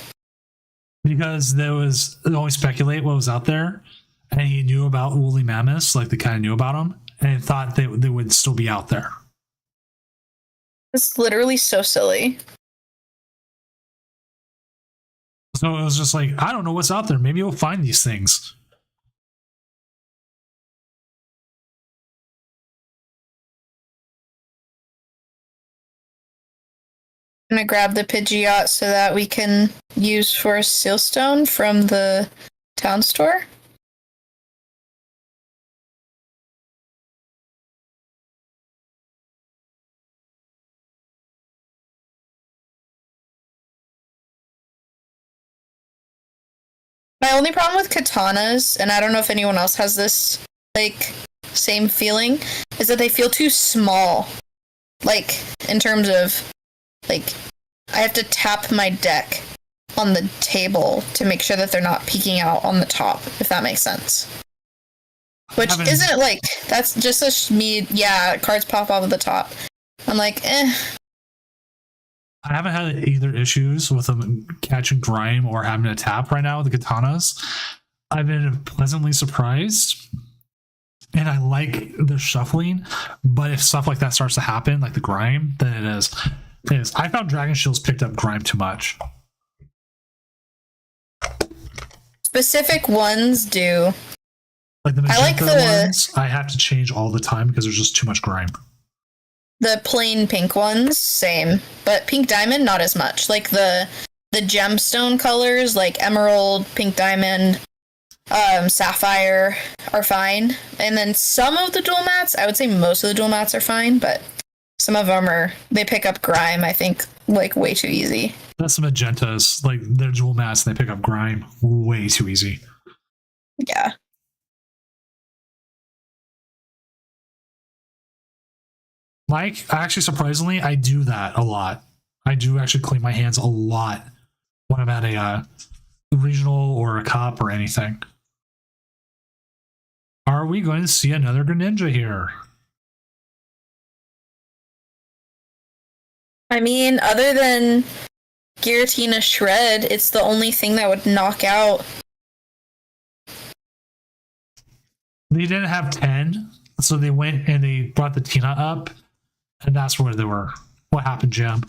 Because there was always speculate what was out there, and he knew about woolly mammoths, like they kind of knew about them, and he thought they would still be out there. It's literally so silly. So it was just like, I don't know what's out there. Maybe we'll find these things. I'm gonna grab the Pidgeot so that we can use for a Sealstone from the town store. My only problem with katanas, and I don't know if anyone else has this, like, same feeling, is that they feel too small. Like, in terms of, like, I have to tap my deck on the table to make sure that they're not peeking out on the top, if that makes sense. Which isn't, like, that's just cards pop off of the top. I'm like, I haven't had either issues with them catching grime or having to tap right now with the katanas. I've been pleasantly surprised, and I like the shuffling. But if stuff like that starts to happen, like the grime, then it is. It is. I found Dragon Shields picked up grime too much. Specific ones do. Like the magenta ones, I have to change all the time because there's just too much grime. The plain pink ones, same. But pink diamond, not as much. Like the gemstone colors, like emerald, pink diamond, sapphire are fine. And then some of the dual mats, I would say most of the dual mats are fine, but some of them they pick up grime, I think, like way too easy. That's the magentas, like they're dual mats and they pick up grime way too easy. Yeah. Mike, actually, surprisingly, I do that a lot. I do actually clean my hands a lot when I'm at a regional or a cup or anything. Are we going to see another Greninja here? I mean, other than Giratina Shred, it's the only thing that would knock out. They didn't have 10, so they went and they brought the Tina up. And that's where they were. What happened, Jam?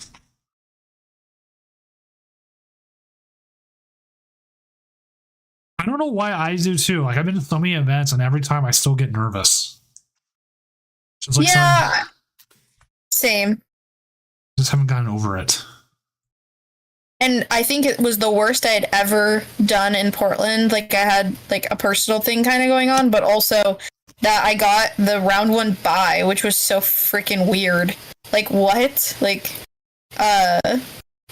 I don't know why I do too. Like, I've been to so many events, and every time I still get nervous. Just like same. Just haven't gotten over it. And I think it was the worst I had ever done in Portland. Like, I had like a personal thing kind of going on, but also that I got the round 1 bye, which was so freaking weird. Like, what? Like,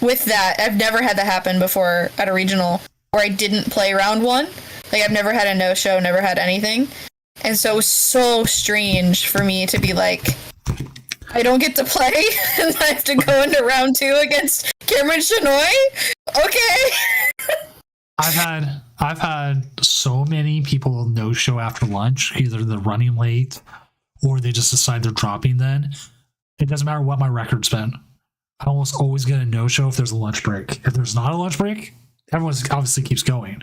with that, I've never had that happen before at a regional where I didn't play round 1. Like, I've never had a no-show, never had anything. And so it was so strange for me to be like, I don't get to play, and I have to go into round 2 against Cameron Shinoy? Okay. I've had so many people no show after lunch. Either they're running late or they just decide they're dropping then. It doesn't matter what my record's been. I almost always get a no show if there's a lunch break. If there's not a lunch break, everyone obviously keeps going.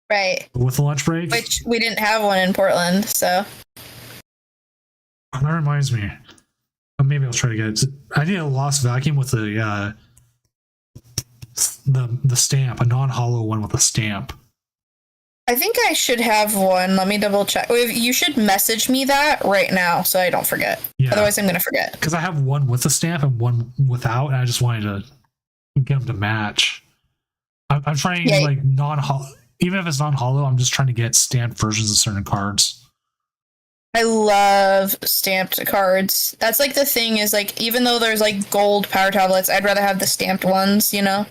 Right. But with the lunch break, which we didn't have one in Portland, so that reminds me. Maybe I'll try to get it. I need a lost vacuum with the stamp, a non-hollow one with a stamp. I think I should have one. Let me double check. You should message me that right now so I don't forget. Yeah. Otherwise, I'm going to forget. Because I have one with a stamp and one without, and I just wanted to get them to match. I'm trying like non-hollow. Even if it's non-hollow, I'm just trying to get stamped versions of certain cards. I love stamped cards. That's like the thing is like, even though there's like gold power tablets, I'd rather have the stamped ones, you know?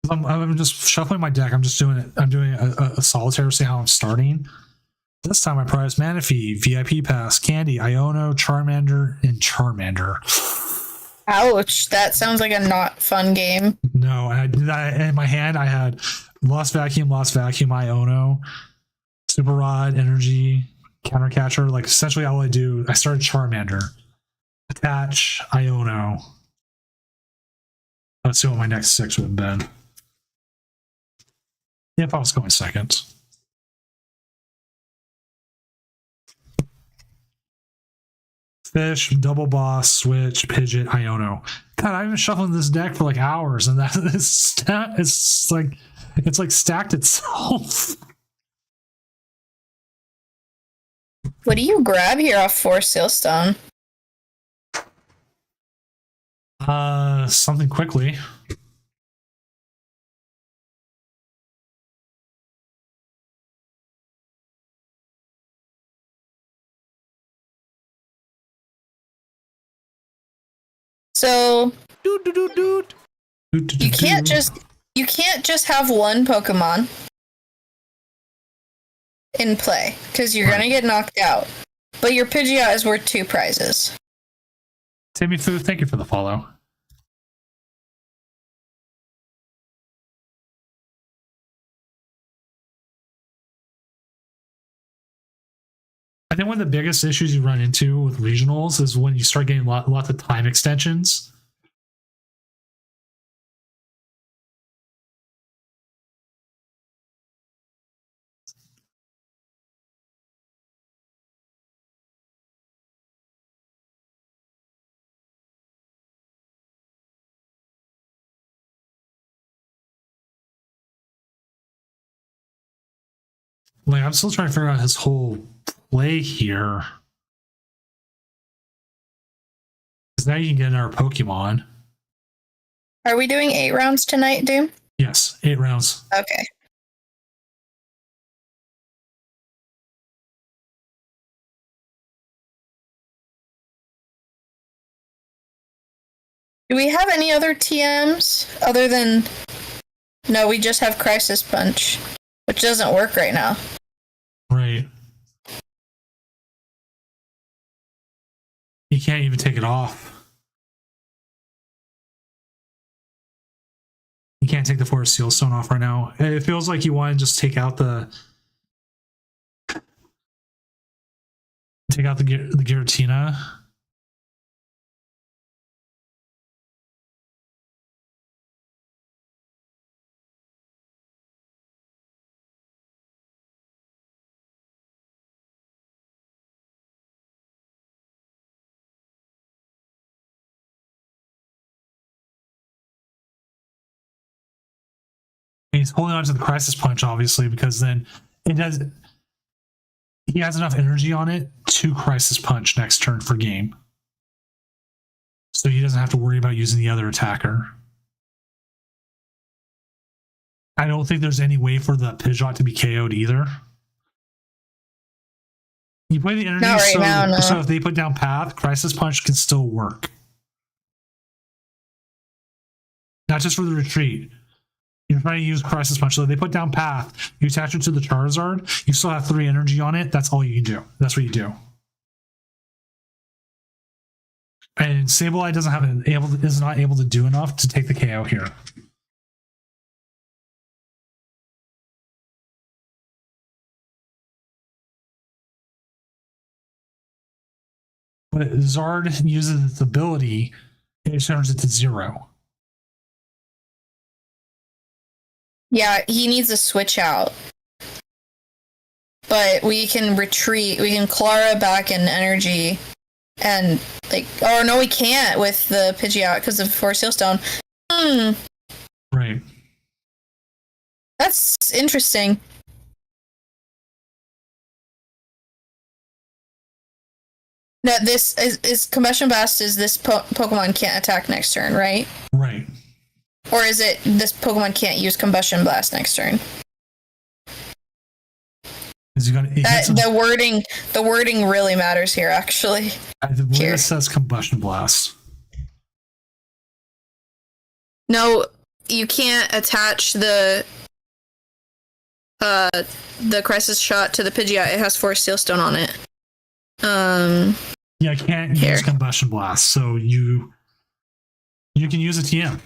I'm just shuffling my deck. I'm just doing it. I'm doing a solitaire to see how I'm starting. This time I prize Manaphy, VIP Pass, Candy, Iono, Charmander, and Charmander. Ouch. That sounds like a not fun game. No, and I did that in my hand. I had Lost Vacuum, Iono, Super Rod, Energy, Countercatcher. Like, essentially all I do, I started Charmander. Attach, Iono. Let's see what my next 6 would have been. If I was going second. Fish, Double Boss, Switch, Pidgeot, Iono. God, I've been shuffling this deck for like hours, and that is it's like stacked itself. What do you grab here off Forest Sailstone? Something quickly. So You you can't just have one Pokemon in play because you're gonna get knocked out. But your Pidgeot is worth 2 prizes. Timmy Fu, thank you for the follow. I think one of the biggest issues you run into with regionals is when you start getting lots of time extensions. Like, I'm still trying to figure out his whole play here. Because now you can get another Pokemon. Are we doing 8 rounds tonight, Doom? Yes, 8 rounds. Okay. Do we have any other TMs other than... No, we just have Crisis Punch, which doesn't work right now. Right. You can't even take it off. You can't take the Forest Sealstone off right now. It feels like you want to just take out the Giratina. He's holding on to the Crisis Punch, obviously, because then it does. He has enough energy on it to Crisis Punch next turn for game. So he doesn't have to worry about using the other attacker. I don't think there's any way for the Pidgeot to be KO'd either. You play the energy, so if they put down Path, Crisis Punch can still work. Not just for the retreat. You're trying to use Crisis Punch. So they put down Path, you attach it to the Charizard, you still have 3 energy on it, that's all you can do. That's what you do. And Sableye is not able to do enough to take the KO here. But Zard uses its ability, it turns it to 0. Yeah, he needs a switch out. But we can retreat. We can Clara back in energy. And, like... Oh, no, we can't with the Pidgeot because of Forest Sealstone. Right. That's interesting. No, this is Combustion Blast is this Pokemon can't attack next turn, right? Right. Or is it this Pokemon can't use Combustion Blast next turn? The wording really matters here, actually. I believe it says Combustion Blast. No, you can't attach the Crisis Shot to the Pidgeot. It has Forest Sealstone on it. Yeah, I can't use Combustion Blast, so you can use a TM.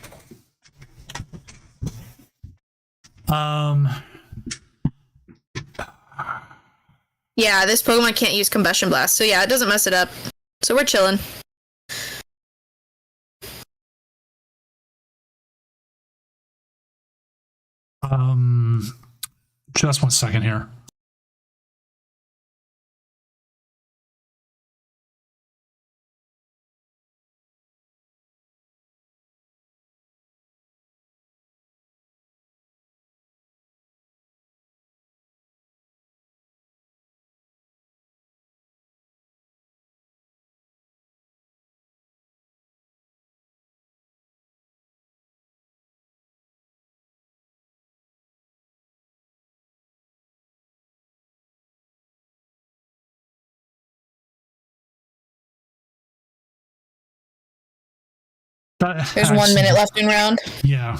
Yeah, this Pokemon can't use Combustion Blast, so yeah, it doesn't mess it up. So we're chilling. Just 1 second here. There's 1 minute left in round. Yeah.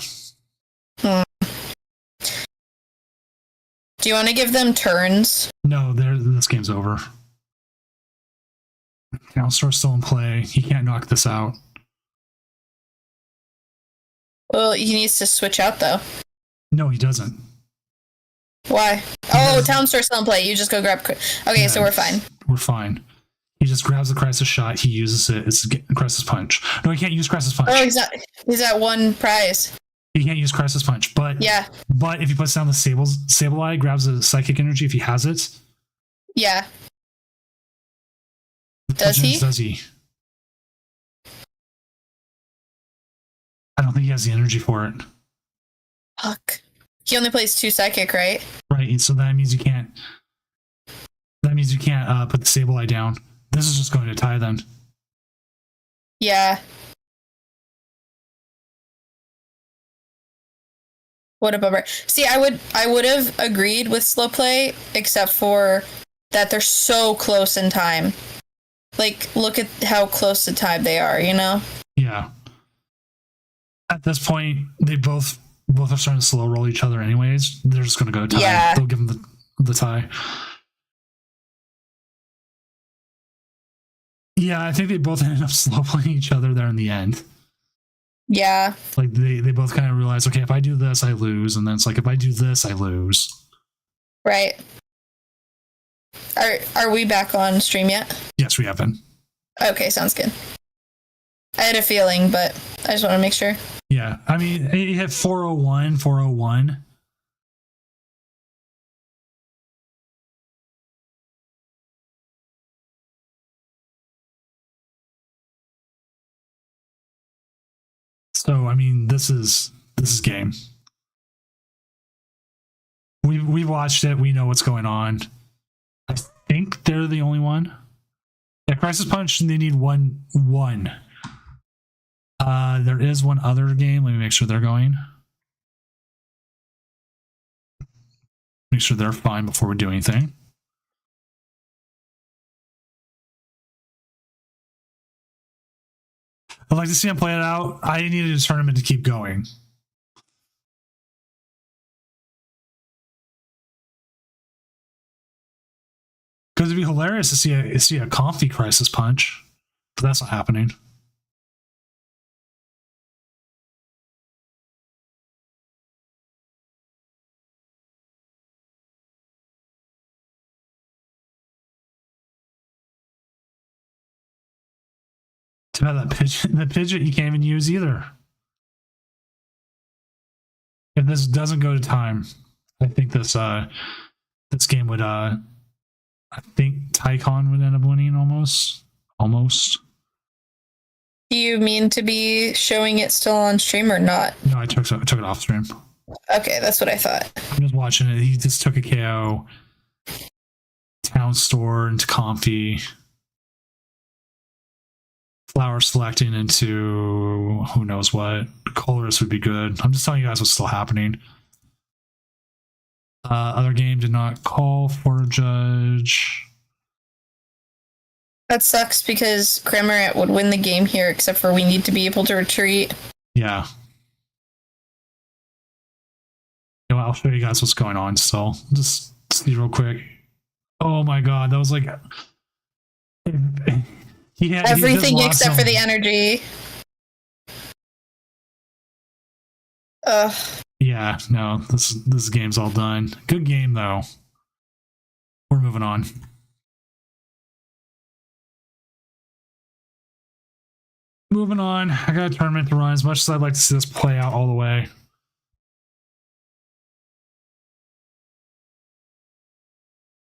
Do you want to give them turns? No, this game's over. Counselor's still in play. He can't knock this out. Well, he needs to switch out, though. No, he doesn't. Why? Oh, Town Store's still in play. You just go grab... Okay, yeah, so we're fine. We're fine. He just grabs the crisis shot. He uses it. It's a crisis punch. No, he can't use crisis punch. Oh, he's at 1 prize. He can't use crisis punch, but yeah. But if he puts down the Sable Eye, grabs a psychic energy if he has it. Yeah. Does he? Does he? I don't think he has the energy for it. Fuck. He only plays 2 psychic, right? Right. So that means you can't. That means you can't put the Sable Eye down. This is just going to tie then. Yeah. What a bummer. See, I would have agreed with slow play, except for that they're so close in time. Like, look at how close to time they are, you know? Yeah. At this point, they both are starting to slow roll each other anyways. They're just going to go tie. Yeah. They'll give them the tie. Yeah, I think they both ended up slow playing each other there in the end. Yeah. Like they both kind of realize, okay, if I do this, I lose, and then it's like if I do this, I lose. Right. Are we back on stream yet? Yes, we have been. Okay, sounds good. I had a feeling, but I just want to make sure. Yeah, I mean, he hit 401. So, I mean, this is game. We've watched it. We know what's going on. I think they're the only one. Yeah, Crisis Punch, they need one. There is one other game. Let me make sure they're going. Make sure they're fine before we do anything. I'd like to see him play it out. I needed a tournament to keep going. Because it'd be hilarious to see a comfy Crisis Punch, but that's not happening. To have that Pidgeot you can't even use either. If this doesn't go to time, I think this game would I think Tycon would end up winning almost. Do you mean to be showing it still on stream or not? No, I took it off stream. Okay, that's what I thought. I'm just watching it. He just took a KO. Town Store into Comfy. Flower selecting into who knows what. Colorist would be good. I'm just telling you guys what's still happening. Other game did not call for a judge. That sucks because Cramorant would win the game here, except for we need to be able to retreat. Yeah. You know, I'll show you guys what's going on still. Just see real quick. Oh my god, that was like... Everything except for the energy. Ugh. Yeah, no, this game's all done. Good game though. We're moving on. Moving on. I got a tournament to run. As much as I'd like to see this play out all the way.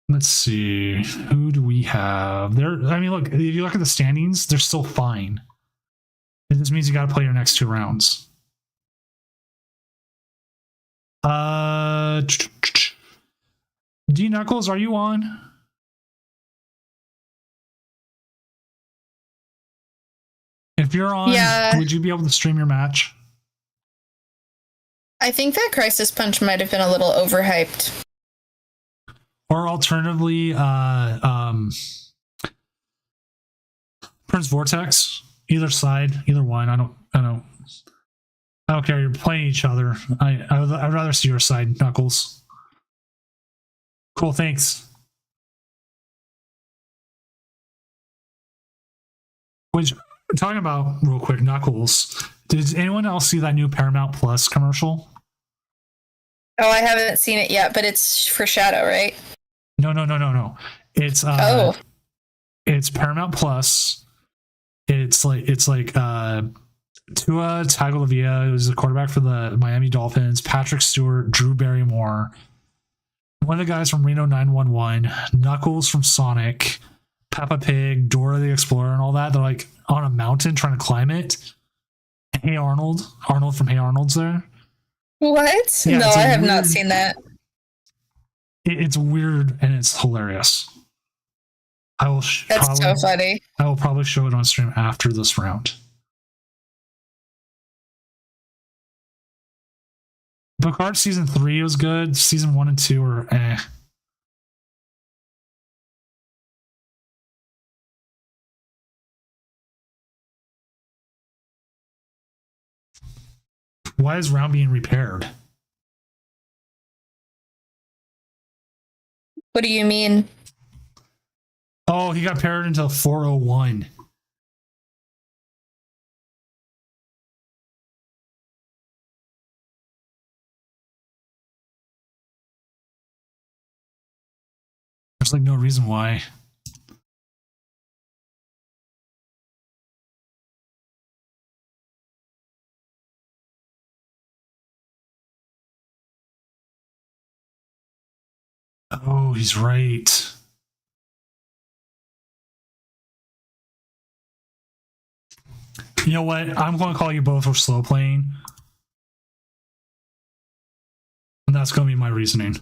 Let's see. Who do we have? I mean, look, if you look at the standings, they're still fine. It just means you got to play your next 2 rounds. D Knuckles, are you on? If you're on, would you be able to stream your match? I think that Crisis Punch might have been a little overhyped. Or alternatively, Prince Vortex. either side, either one. I don't care. You're playing each other. I'd rather see your side, Knuckles. Cool, thanks. Which, talking about real quick, Knuckles. Did anyone else see that new Paramount Plus commercial? Oh, I haven't seen it yet, but it's for Shadow, right? No. It's it's Paramount Plus. It's like Tua Tagovailoa, who's the quarterback for the Miami Dolphins, Patrick Stewart, Drew Barrymore, one of the guys from Reno 911, Knuckles from Sonic, Peppa Pig, Dora the Explorer, and all that. They're like on a mountain trying to climb it. Hey Arnold from Hey Arnold's there. What? Yeah, no, I have not seen that. It's weird and it's hilarious. That's so funny. I will probably show it on stream after this round. Picard season 3 was good. Season 1 and 2 are eh. Why is Round being repaired? What do you mean? Oh, he got paired into 401. There's like no reason why. Oh, he's right. You know what? I'm going to call you both for slow playing. And that's going to be my reasoning.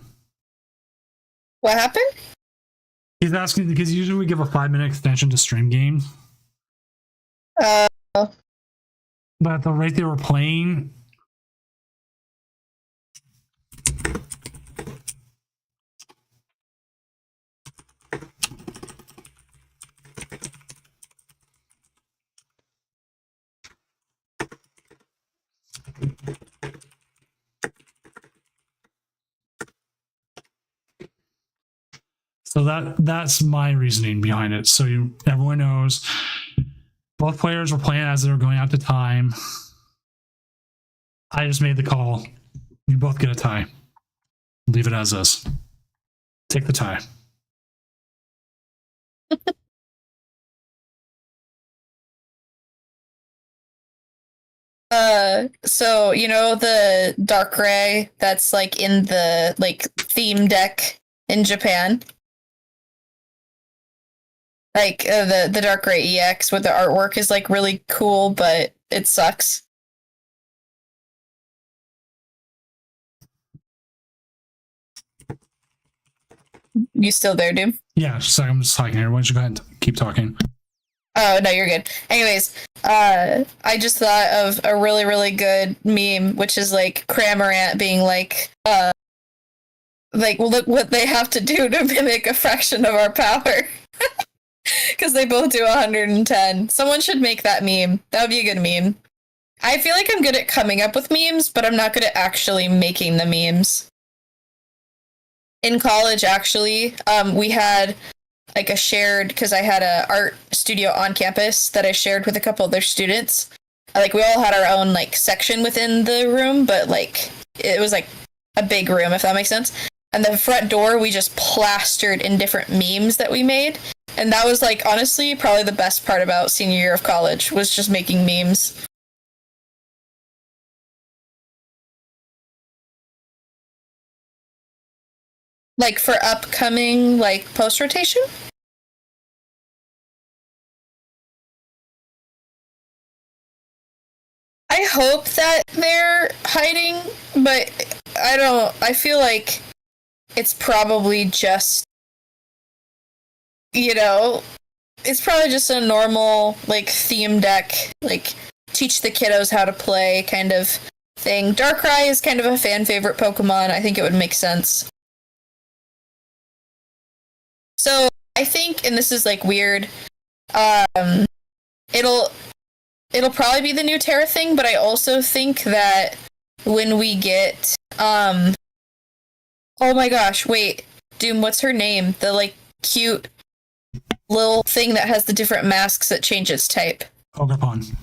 What happened? He's asking because usually we give a 5-minute extension to stream game. But at the rate they were playing, so that's my reasoning behind it. So everyone knows both players were playing as they were going out to time. I just made the call. You both get a tie. Leave it as is. Take the tie. So you know the dark gray that's like in the like theme deck in Japan? Like the dark gray EX with the artwork is like really cool, but it sucks. You still there, dude? Yeah, sorry, I'm just talking here. Why don't you go ahead and keep talking? Oh, no, you're good. Anyways, I just thought of a really, really good meme, which is like Cramorant being like, well, look what they have to do to mimic a fraction of our power. Because they both do 110. Someone should make that meme. That would be a good meme. I feel like I'm good at coming up with memes, but I'm not good at actually making the memes. In college, actually, we had like a shared, because I had a art studio on campus that I shared with a couple other students. Like we all had our own like section within the room, but like it was like a big room, if that makes sense. And the front door we just plastered in different memes that we made. And that was like honestly probably the best part about senior year of college was just making memes. Like for upcoming like post rotation? I hope that they're hiding, but I feel like it's probably just, it's probably just a normal, like, theme deck, like, teach the kiddos how to play kind of thing. Darkrai is kind of a fan favorite Pokemon. I think it would make sense. So, I think, and this is, like, weird, it'll it'll probably be the new Terra thing, but I also think that when we get, oh my gosh, wait, Doom, what's her name? The, like, cute little thing that has the different masks that change its type. Ogrepon.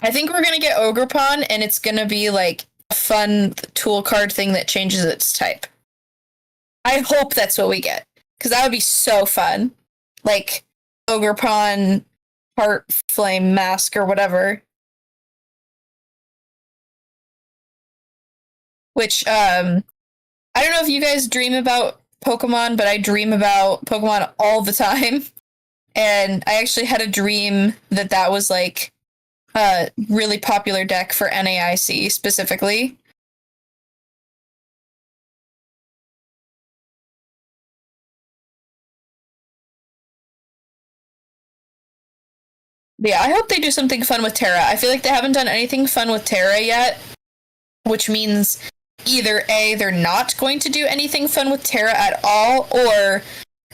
I think we're gonna get Ogrepon, and it's gonna be, like, a fun tool card thing that changes its type. I hope that's what we get, because that would be so fun. Like, Ogrepon Heart Flame Mask or whatever. Which, I don't know if you guys dream about Pokemon, but I dream about Pokemon all the time. And I actually had a dream that was, like, a really popular deck for NAIC specifically. But yeah, I hope they do something fun with Terra. I feel like they haven't done anything fun with Terra yet, which means either A, they're not going to do anything fun with Terra at all, or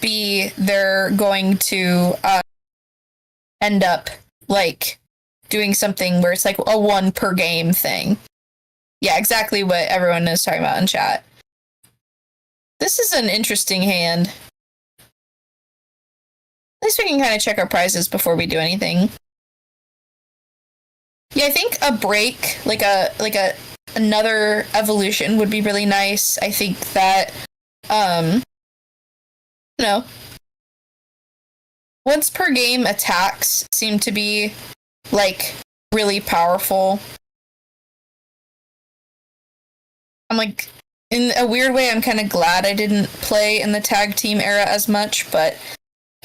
B, they're going to end up, like, doing something where it's like a 1 per game thing. Yeah, exactly what everyone is talking about in chat. This is an interesting hand. At least we can kind of check our prizes before we do anything. Yeah, I think a break, like another evolution would be really nice. I think that, you know, once per game attacks seem to be, like, really powerful. I'm, like, in a weird way, I'm kind of glad I didn't play in the tag team era as much, but,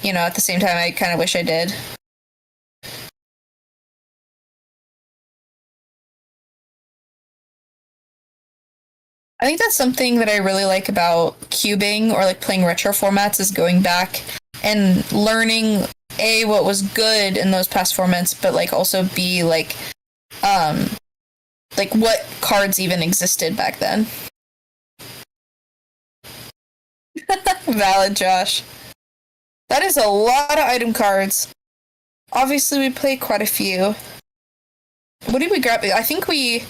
you know, at the same time, I kind of wish I did. I think that's something that I really like about cubing or, like, playing retro formats is going back and learning A, what was good in those past formats, but, like, also B, like what cards even existed back then. Valid, Josh. That is a lot of item cards. Obviously, we play quite a few. What did we grab? I think it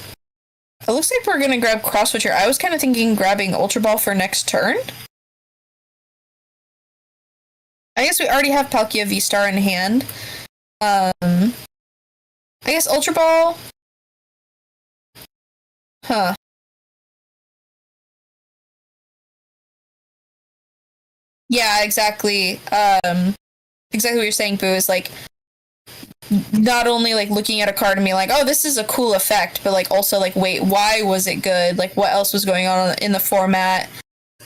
looks like we're gonna grab Cross Switcher. I was kind of thinking grabbing Ultra Ball for next turn. I guess we already have Palkia V-Star in hand. I guess Ultra Ball. Huh. Yeah, exactly. Exactly what you're saying, Boo, is, like, not only, like, looking at a card and being like, oh, this is a cool effect, but, like, also, like, wait, why was it good? Like, what else was going on in the format?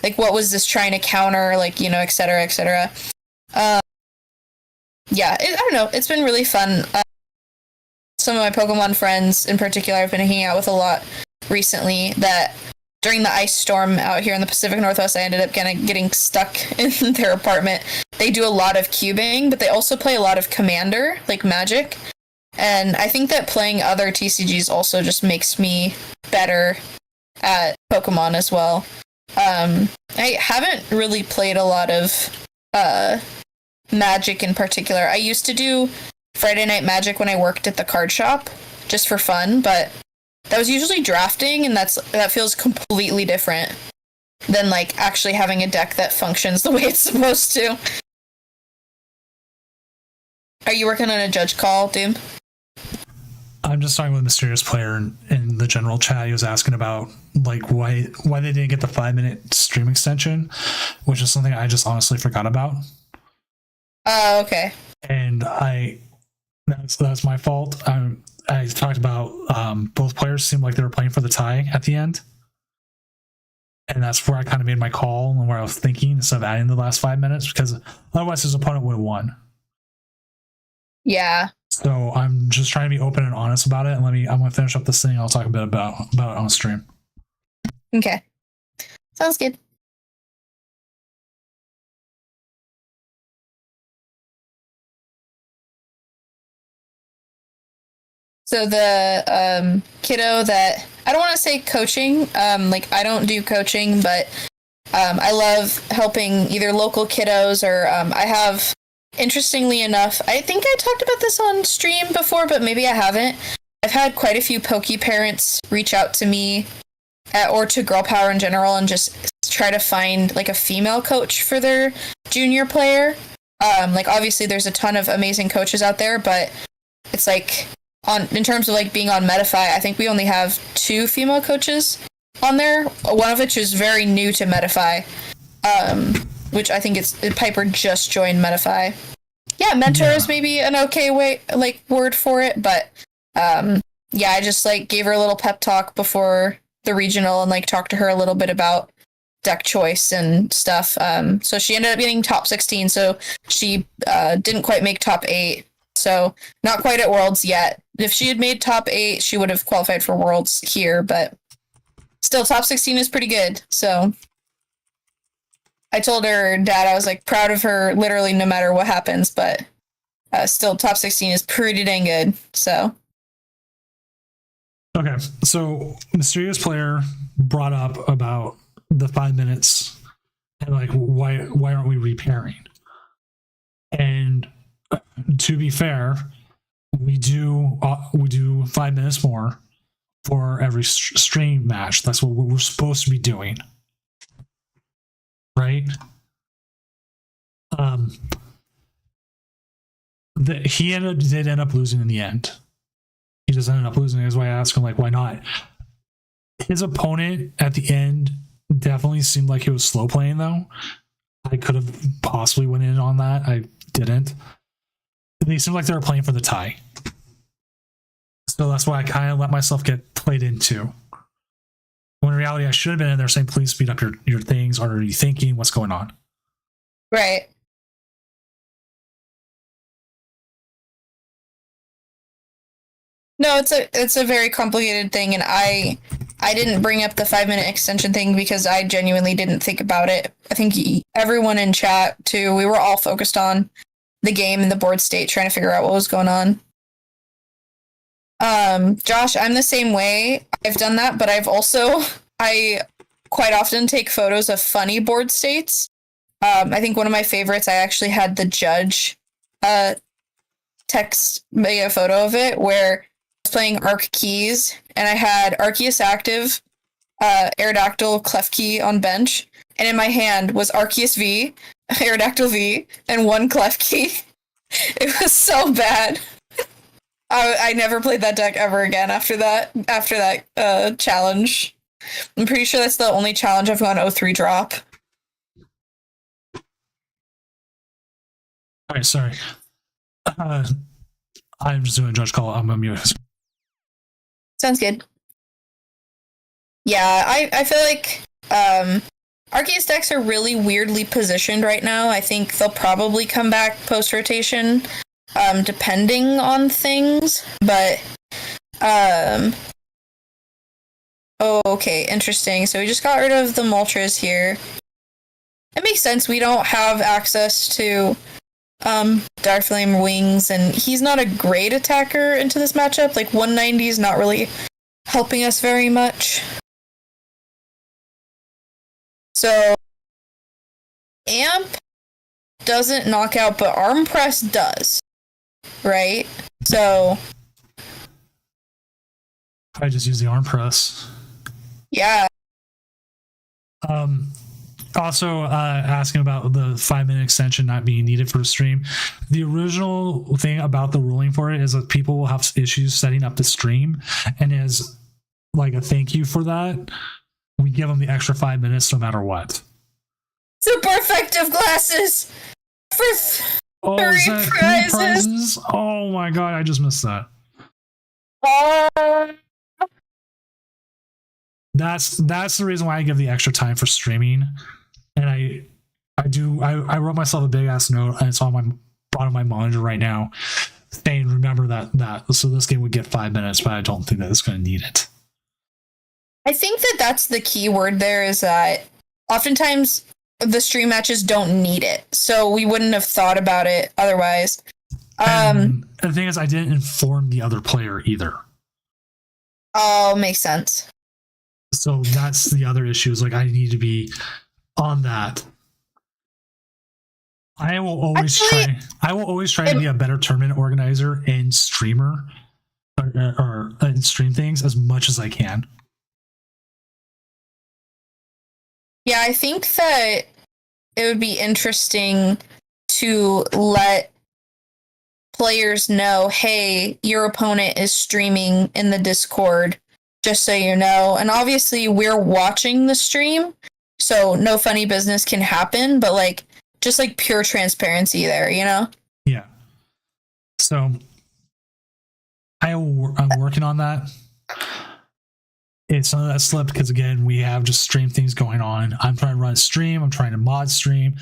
Like, what was this trying to counter? Like, you know, et cetera, et cetera. Yeah, I don't know. It's been really fun. Some of my Pokemon friends, in particular, I've been hanging out with a lot recently, that during the ice storm out here in the Pacific Northwest, I ended up kind of getting stuck in their apartment. They do a lot of cubing, but they also play a lot of Commander, like Magic. And I think that playing other TCGs also just makes me better at Pokemon as well. I haven't really played a lot of Magic in particular. I used to do Friday Night Magic when I worked at the card shop, just for fun, but that was usually drafting, and that feels completely different than, like, actually having a deck that functions the way it's supposed to. Are you working on a judge call, Doom? I'm just talking with a mysterious player in the general chat. He was asking about, like, why they didn't get the 5-minute stream extension, which is something I just honestly forgot about. Oh, okay. And that's my fault. I talked about both players seemed like they were playing for the tie at the end. And that's where I kind of made my call and where I was thinking instead of adding the last 5 minutes, because otherwise his opponent would have won. Yeah. So I'm just trying to be open and honest about it. And I'm going to finish up this thing. I'll talk a bit about it on stream. Okay. Sounds good. So the kiddo that, I don't want to say coaching, like, I don't do coaching, but I love helping either local kiddos or I have interestingly enough, I think I talked about this on stream before, but maybe I haven't. I've had quite a few Poke parents reach out to me or to Girl Power in general and just try to find like a female coach for their junior player. Like obviously there's a ton of amazing coaches out there, but it's like in terms of like being on Metafy, I think we only have 2 female coaches on there. One of which is very new to Metafy, which I think Piper just joined Metafy. Yeah, mentor is maybe an okay word for it, but yeah, I just like gave her a little pep talk before the regional and like talked to her a little bit about deck choice and stuff. So she ended up getting top 16, so she didn't quite make top 8. So not quite at Worlds yet. If she had made top 8, she would have qualified for Worlds here, but still top 16 is pretty good. So I told her dad I was like proud of her literally no matter what happens, but still top 16 is pretty dang good. So okay, so Mysterious Player brought up about the 5 minutes and like why aren't we repairing? And to be fair, we do 5 minutes more for every stream match. That's what we're supposed to be doing, right? He did end up losing in the end. He just ended up losing. That's why I asked him, like, why not? His opponent at the end definitely seemed like he was slow playing, though. I could have possibly went in on that. I didn't. They seemed like they were playing for the tie. So that's why I kind of let myself get played into. When in reality, I should have been in there saying, please speed up your things. Or are you thinking what's going on? right. No, it's a very complicated thing, and I didn't bring up the 5-minute extension thing because I genuinely didn't think about it. I think everyone in chat too, we were all focused on the game and the board state, trying to figure out what was going on. Josh, I'm the same way. I've done that, but I quite often take photos of funny board states. I think one of my favorites, I actually had the judge text me a photo of it where playing Arc Keys, and I had Arceus active, Aerodactyl, Klefki on bench, and in my hand was Arceus V, Aerodactyl V, and 1 Klefki. It was so bad. I never played that deck ever again after that challenge. I'm pretty sure that's the only challenge I've gone 0-3 drop. All right, sorry. I'm just doing a judge call. I'm gonna mute. Sounds good. Yeah, I feel like Arceus decks are really weirdly positioned right now. I think they'll probably come back post-rotation, depending on things. But, oh, okay, interesting. So we just got rid of the Moltres here. It makes sense. We don't have access to Darkflame Wings, and he's not a great attacker into this matchup. Like 190 is not really helping us very much. So Amp doesn't knock out, but Arm Press does, right? So I just use the Arm Press. Yeah. Also, asking about the 5-minute extension not being needed for a stream. The original thing about the ruling for it is that people will have issues setting up the stream, and as like a thank you for that, we give them the extra 5 minutes no matter what. Super effective glasses for is 3 that prizes. 3 prizes. Oh my god, I just missed that. That's the reason why I give the extra time for streaming. And I wrote myself a big ass note, and it's on my bottom of my monitor right now, saying remember that so this game would get 5 minutes, but I don't think that it's going to need it. I think that's the key word there, is that oftentimes the stream matches don't need it, so we wouldn't have thought about it otherwise. And the thing is, I didn't inform the other player either. Oh, makes sense. So that's the other issue, is like I need to be on that I will always Actually, try to be a better tournament organizer and streamer or stream things as much as I can. Yeah, I think that it would be interesting to let players know, hey, your opponent is streaming in the Discord, just so you know. And obviously we're watching the stream, so no funny business can happen, but like just like pure transparency there, you know? Yeah. So I'm working on that. It's some of that slipped because again, we have just stream things going on. I'm trying to run a stream. I'm trying to mod stream.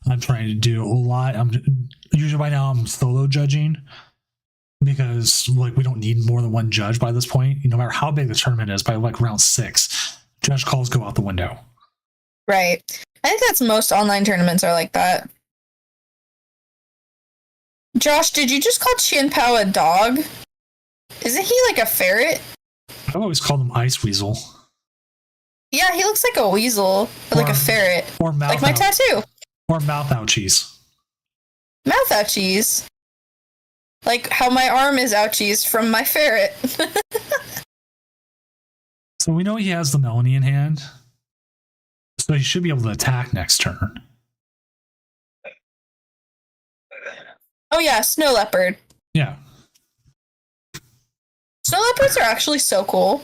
I'm trying to do a lot. Usually by now I'm solo judging because like we don't need more than one judge by this point. No matter how big the tournament is, by like round 6, judge calls go out the window. Right. I think that's most online tournaments are like that. Josh, did you just call Chien Pao a dog? Isn't he like a ferret? I've always called him Ice Weasel. Yeah, he looks like a weasel, or like a ferret. Or mouth like my tattoo. Or mouth ouchies. Mouth ouchies. Like how my arm is ouchies from my ferret. So we know he has the Melanie in hand. So he should be able to attack next turn. Oh yeah, snow leopard. Yeah. Snow leopards are actually so cool.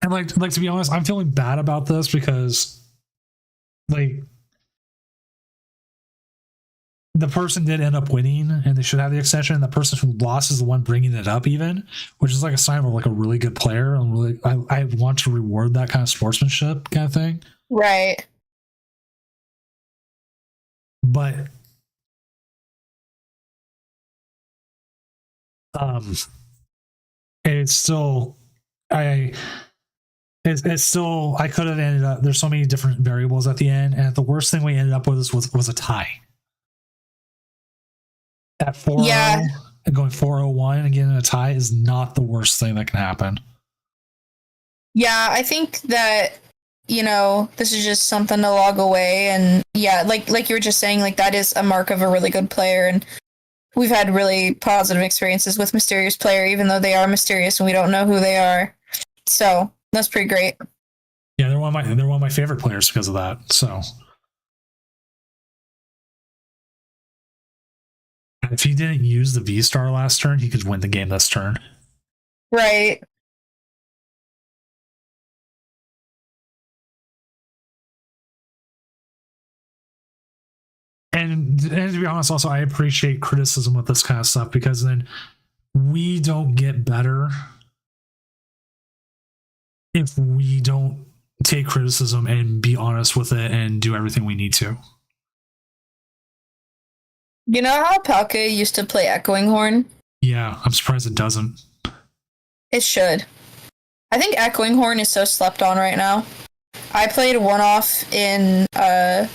And like to be honest, I'm feeling bad about this because like the person did end up winning and they should have the extension, and the person who lost is the one bringing it up even, which is like a sign of like a really good player. I want to reward that kind of sportsmanship kind of thing. Right. But it's still it's still I could have ended up, there's so many different variables at the end, and the worst thing we ended up with was a tie at 4-0. Yeah. And going 4-0-1 and getting a tie is not the worst thing that can happen. Yeah, I think that, you know, this is just something to log away, and yeah, like you were just saying, like that is a mark of a really good player, and we've had really positive experiences with mysterious player, even though they are mysterious and we don't know who they are. So that's pretty great. Yeah, they're one of my favorite players because of that. So if he didn't use the V-Star last turn, he could win the game this turn. Right. And to be honest, also, I appreciate criticism with this kind of stuff because then we don't get better if we don't take criticism and be honest with it and do everything we need to. You know how Palka used to play Echoing Horn? Yeah, I'm surprised it doesn't. It should. I think Echoing Horn is so slept on right now. I played one-off in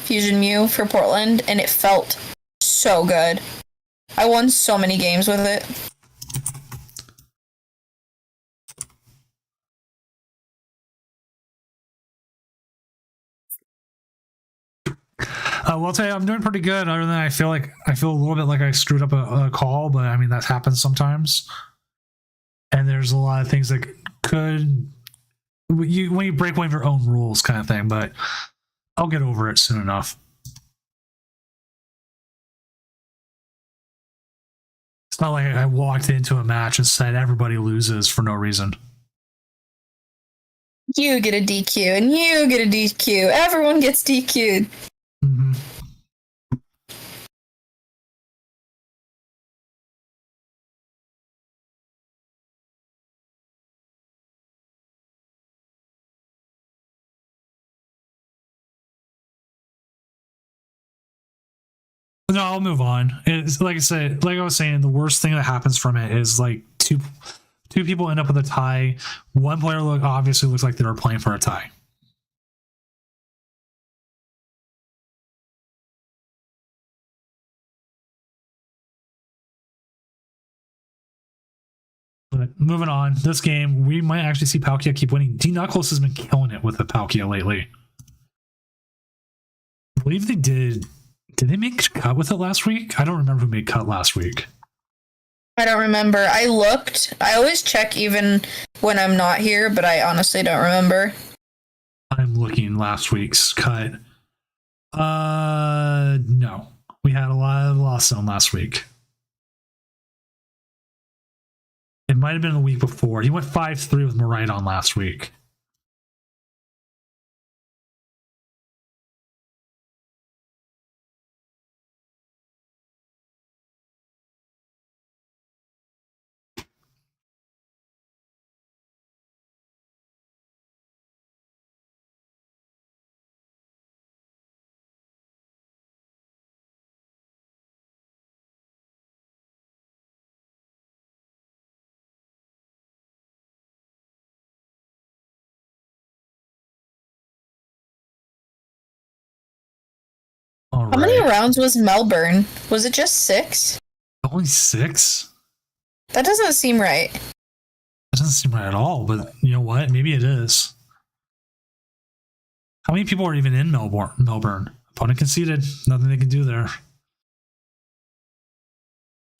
Fusion Mew for Portland, and it felt so good. I won so many games with it. Well, I'll tell you, I'm doing pretty good. Other than I feel a little bit like I screwed up a call, but I mean that happens sometimes. And there's a lot of things that could when you break one of your own rules, kind of thing. But I'll get over it soon enough. It's not like I walked into a match and said everybody loses for no reason. You get a DQ, and you get a DQ. Everyone gets DQ'd. Mm-hmm. No, I'll move on. It's like I said, like I was saying, the worst thing that happens from it is like two people end up with a tie. One player obviously looks like they were playing for a tie. But moving on, this game, we might actually see Palkia keep winning. D Knuckles has been killing it with the Palkia lately. I believe they did Did they make cut with it last week? I don't remember who made cut last week. I don't remember. I looked. I always check even when I'm not here, but I honestly don't remember. I'm looking last week's cut. No. We had a lot of Lost Zone last week. It might have been the week before. He went 5-3 with Maridon last week. How many rounds was Melbourne? Was it just 6? Only 6? That doesn't seem right. That doesn't seem right at all, but you know what? Maybe it is. How many people are even in Melbourne? Opponent conceded. Nothing they can do there.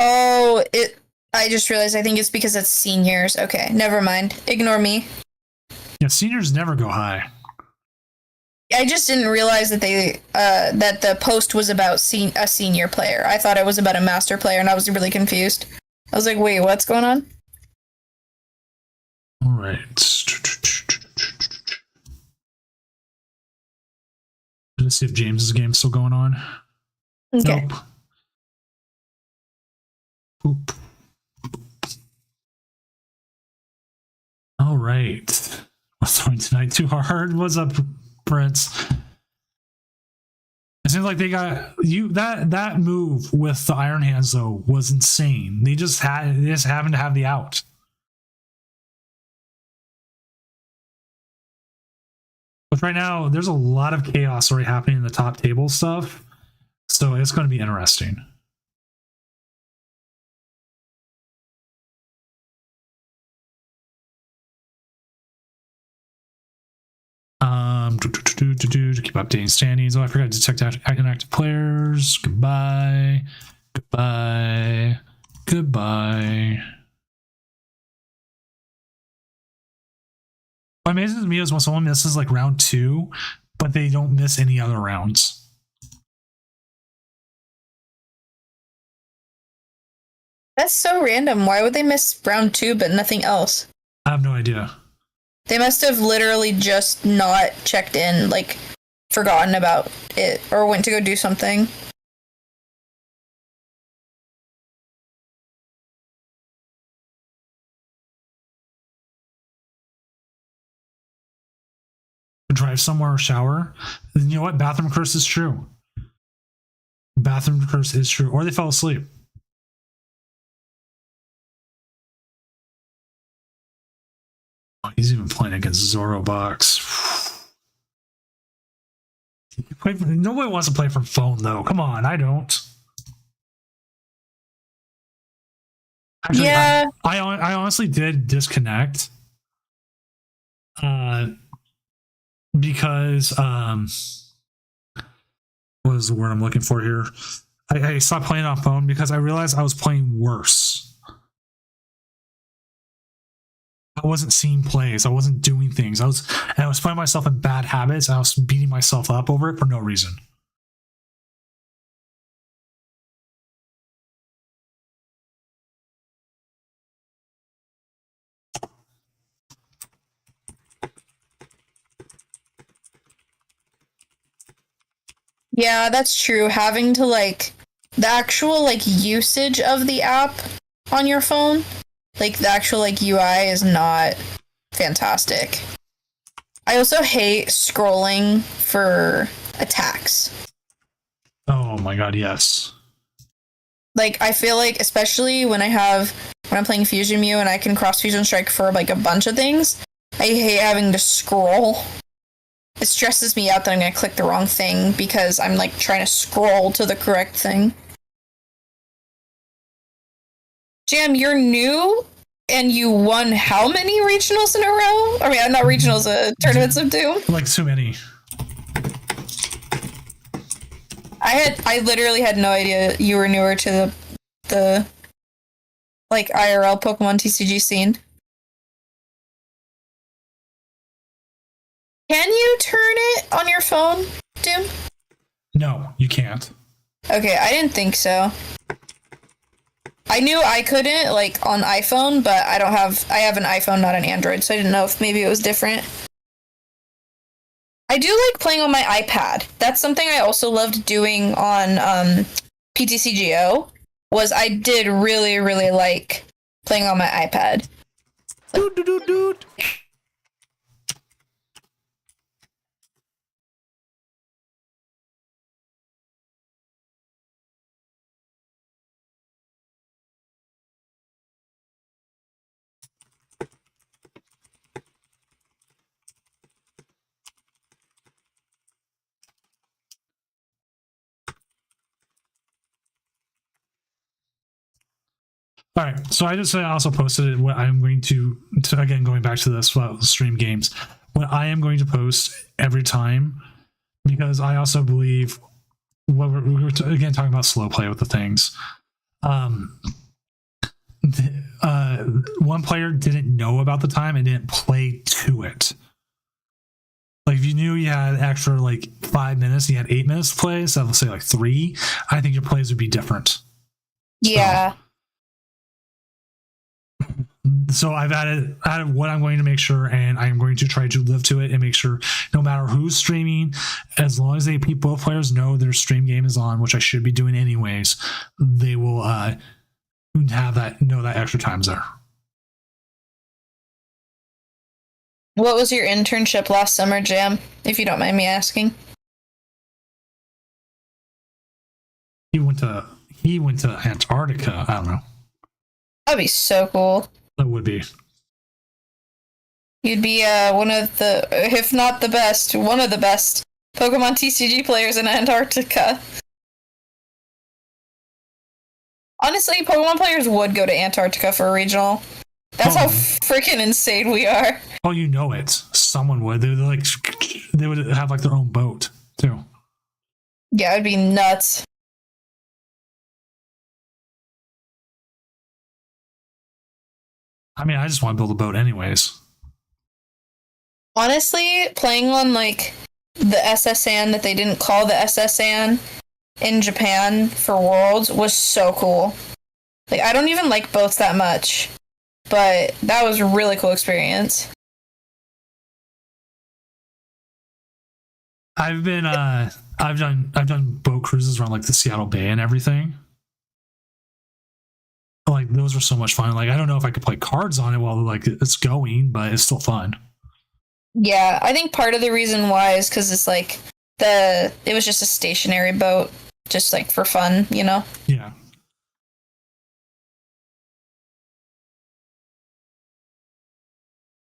Oh, I just realized I think it's because it's seniors. Okay, never mind. Ignore me. Yeah, seniors never go high. I just didn't realize that that the post was about a senior player. I thought it was about a master player, and I was really confused. I was like, wait, what's going on? All right. Let's see if James's game's still going on. Okay. Nope. Oop. All right. What's throwing tonight too hard? What's up, Prince? It seems like they got you that move with the Iron Hands though was insane. They just happened to have the out. But right now, there's a lot of chaos already happening in the top table stuff, so it's going to be interesting. To keep updating standings. Oh, I forgot to detect inactive players. Goodbye. Goodbye. Goodbye. What amazes me is when someone misses like round 2, but they don't miss any other rounds. That's so random. Why would they miss round 2 but nothing else? I have no idea. They must have literally just not checked in, like, forgotten about it, or went to go do something. Drive somewhere or shower. You know what? Bathroom curse is true. Bathroom curse is true. Or they fell asleep. Oh, he's even playing against Zoro Box. Nobody wants to play from phone though. Come on, I don't. Actually, yeah. I honestly did disconnect. Because what is the word I'm looking for here? I stopped playing on phone because I realized I was playing worse. I wasn't seeing plays. I wasn't doing things. I was putting myself in bad habits. I was beating myself up over it for no reason. Yeah, that's true. Having to, like, the actual, like, usage of the app on your phone, like, the actual, like, UI is not fantastic. I also hate scrolling for attacks. Oh my god, yes. Like, I feel like, especially when I'm playing Fusion Mew and I can cross Fusion Strike for, like, a bunch of things, I hate having to scroll. It stresses me out that I'm going to click the wrong thing because I'm, like, trying to scroll to the correct thing. Jam, you're new, and you won how many regionals in a row? I mean, not regionals, tournaments of Doom? Like, too many. I literally had no idea you were newer to the like IRL Pokemon TCG scene. Can you turn it on your phone, Doom? No, you can't. Okay, I didn't think so. I knew I couldn't, like, on iPhone, but I have an iPhone, not an Android, so I didn't know if maybe it was different. I do like playing on my iPad. That's something I also loved doing on PTCGO, was I did really, really like playing on my iPad. Dude. All right, so I also posted what I'm going to again, going back to this stream games, what I am going to post every time, because I also believe what we were again talking about slow play with the things. One player didn't know about the time and didn't play to it. Like if you knew you had extra like 5 minutes, you had 8 minutes to play, so let's say like 3, I think your plays would be different. Yeah. So I've added what I'm going to make sure, and I'm going to try to live to it and make sure no matter who's streaming, as long as both players know their stream game is on, which I should be doing anyways, they will know that extra time's there. What was your internship last summer, Jam, if you don't mind me asking? He went to Antarctica. I don't know. That'd be so cool. That would be. You'd be one of the, if not the best, one of the best Pokemon TCG players in Antarctica. Honestly, Pokemon players would go to Antarctica for a regional. That's how freaking insane we are. Oh, you know it. Someone would. They would have like their own boat too. Yeah, it'd be nuts. I mean, I just want to build a boat anyways. Honestly, playing on like the SSN that they didn't call the SSN in Japan for Worlds was so cool. Like, I don't even like boats that much, but that was a really cool experience. I've done boat cruises around like the Seattle Bay and everything. Like those were so much fun. Like I don't know if I could play cards on it while like it's going, but it's still fun. Yeah, I think part of the reason why is because it's like it was just a stationary boat, just like for fun, you know? Yeah.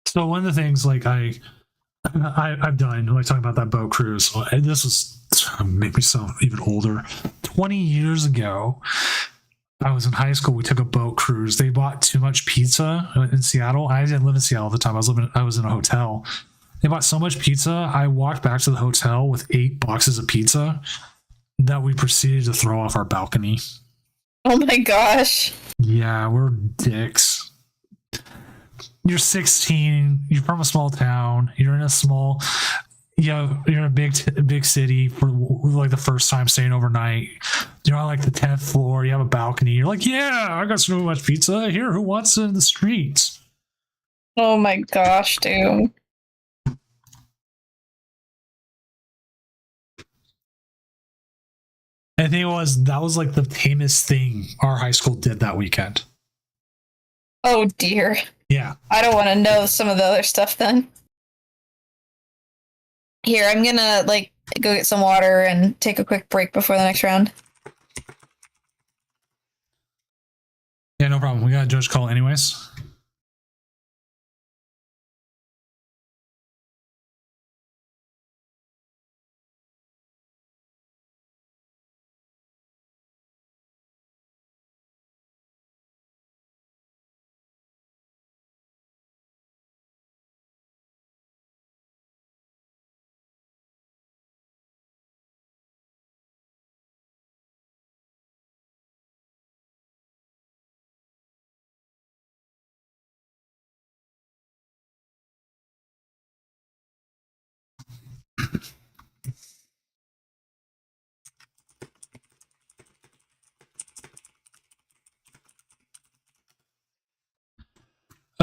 So one of the things like I've done, like talking about that boat cruise, and this was make me sound even older. 20 years ago, I was in high school. We took a boat cruise. They bought too much pizza in Seattle. I didn't live in Seattle at the time. I was in a hotel. They bought so much pizza. I walked back to the hotel with 8 boxes of pizza that we proceeded to throw off our balcony. Oh my gosh. Yeah, we're dicks. You're 16. You're from a small town. You're in a small. You're in a big city for like the first time staying overnight. You're on like the 10th floor. You have a balcony. You're like, yeah, I got so much pizza here. Who wants it in the streets? Oh my gosh, dude. And the thing that was like the tamest thing our high school did that weekend. Oh dear. Yeah. I don't want to know some of the other stuff then. Here, I'm gonna like go get some water and take a quick break before the next round. Yeah, no problem. We got a judge call anyways.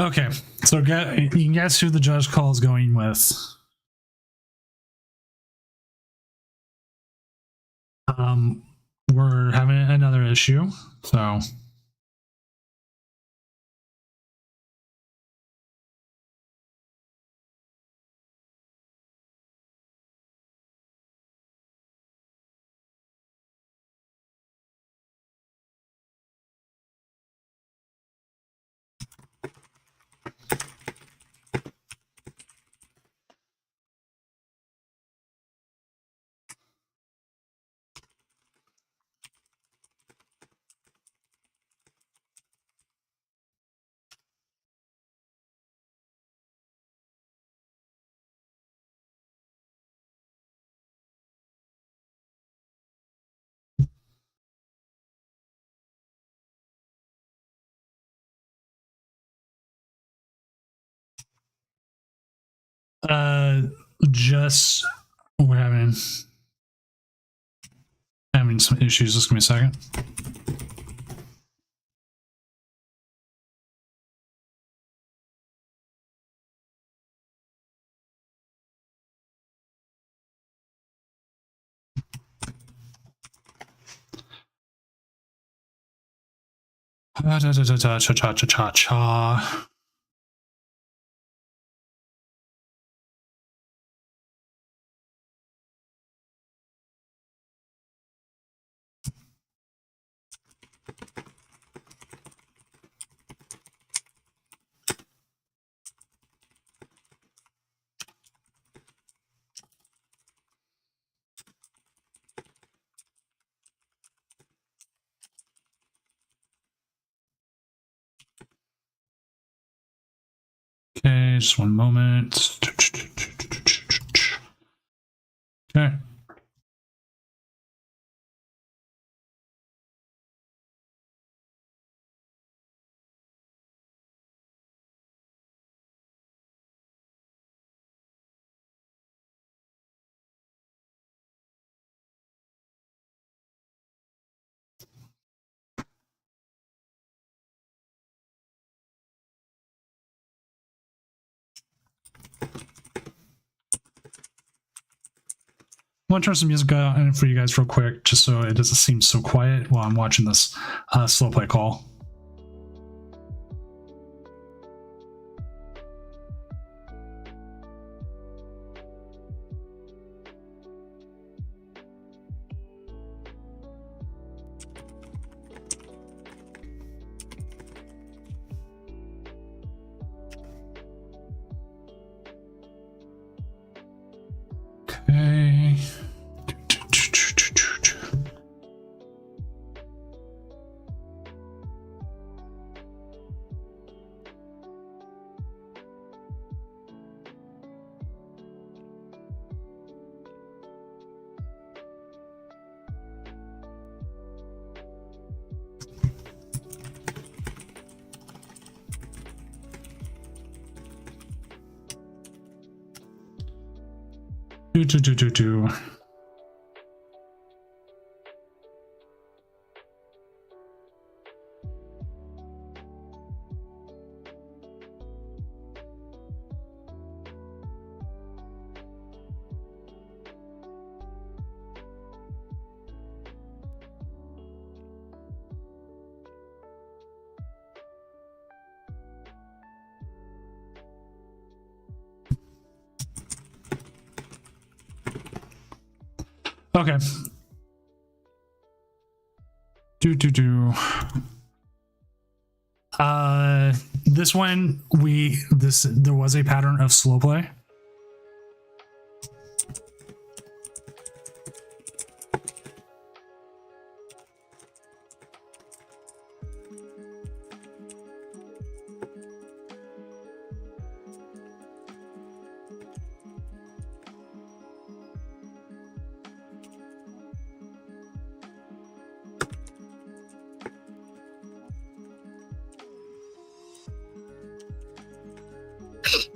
Okay, so you can guess who the judge call is going with. We're having another issue, so. Just we're having some issues. Just give me a second. Cha. Okay, just one moment. Okay. I want to turn some music on for you guys real quick, just so it doesn't seem so quiet while I'm watching this slow play call. Okay. Do. Okay. Do. This one there was a pattern of slow play.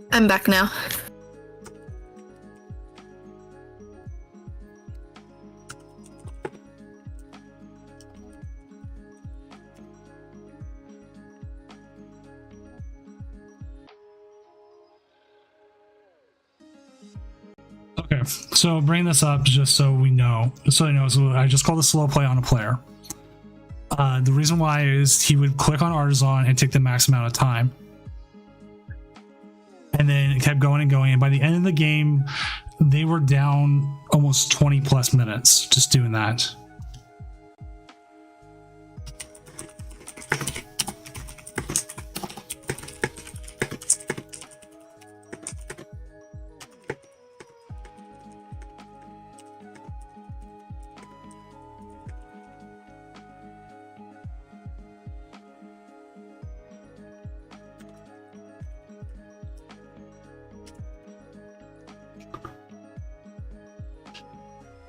I'm back now. so bring this up just so we know. So I just call the slow play on a player. The reason why is he would click on Artisan and take the max amount of time. And then it kept going and going. And by the end of the game, they were down almost 20 plus minutes just doing that.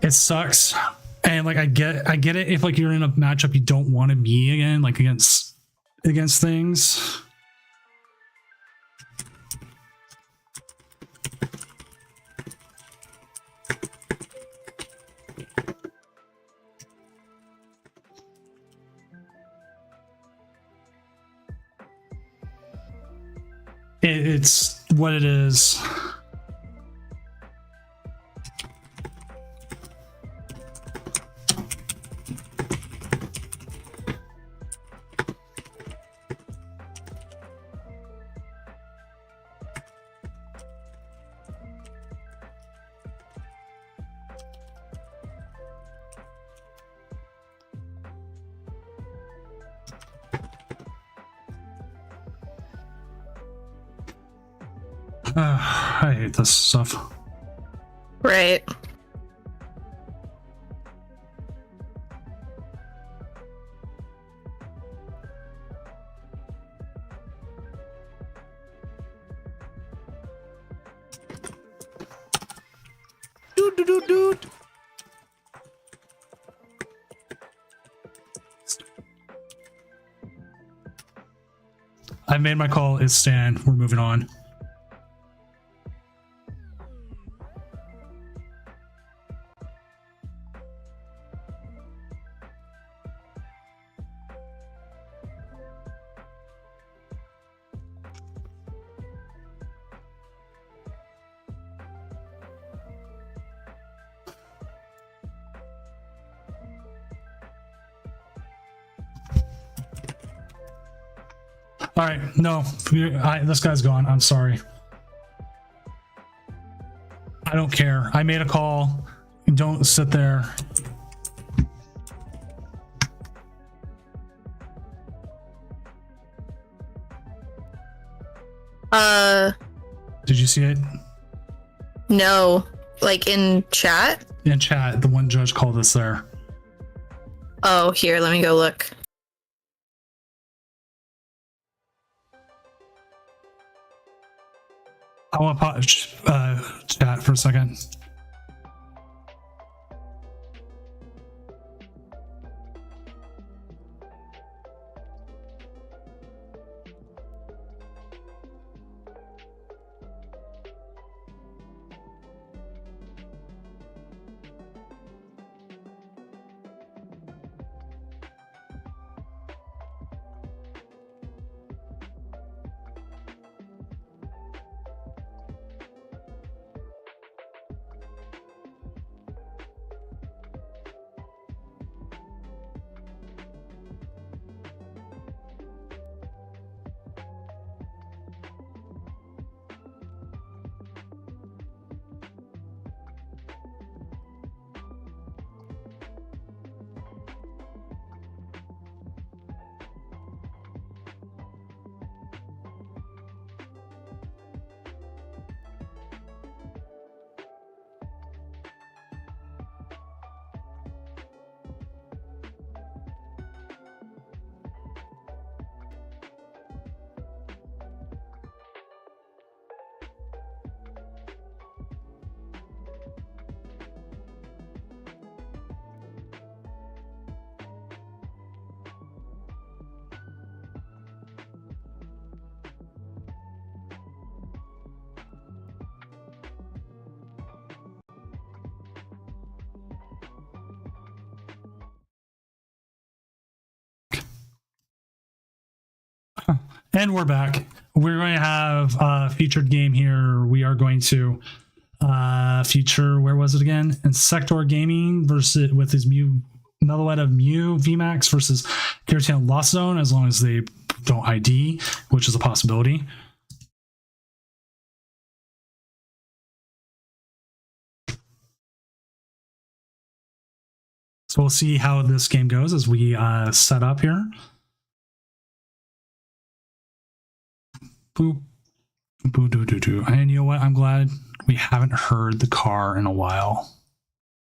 It sucks, and like I get it if like you're in a matchup you don't want to be again, like against things. It's what it is. I hate this stuff. Right. Dude. I made my call. It's Stan. We're moving on. All right, no, this guy's gone. I'm sorry. I don't care. I made a call. Don't sit there. Did you see it? No. Like in chat? In chat, the one judge called us there. Oh, here, let me go look. I want to chat for a second. And we're back. We're going to have a featured game here. We are going to feature, where was it again? Insector Gaming versus with his Meloetta Mew VMAX versus Giratina Lost Zone, as long as they don't ID, which is a possibility. So we'll see how this game goes as we set up here. Boop. Boo doo doo doo. And you know what? I'm glad we haven't heard the car in a while.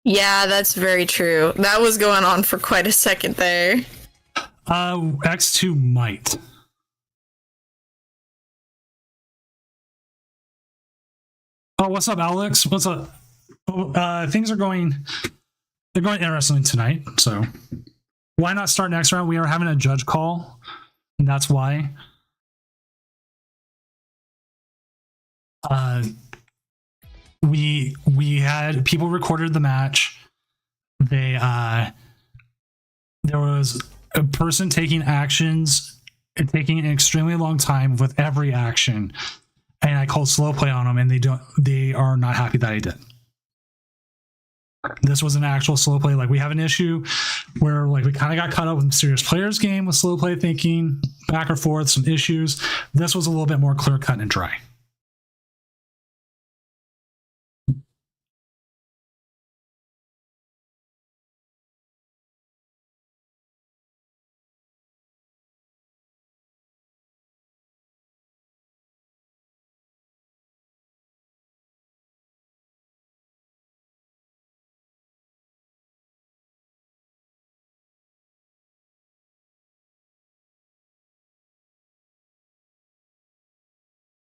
Yeah, that's very true. That was going on for quite a second there. X2 might. Oh, what's up, Alex? What's up? Things are going. They're going interestingly tonight. So why not start next round? We are having a judge call, and that's why. We had people recorded the match. There was a person taking actions and taking an extremely long time with every action, and I called slow play on them, and they are not happy that I did. This was an actual slow play. Like, we have an issue where like we kind of got caught up with serious players game with slow play thinking back and forth, some issues. This was a little bit more clear cut and dry.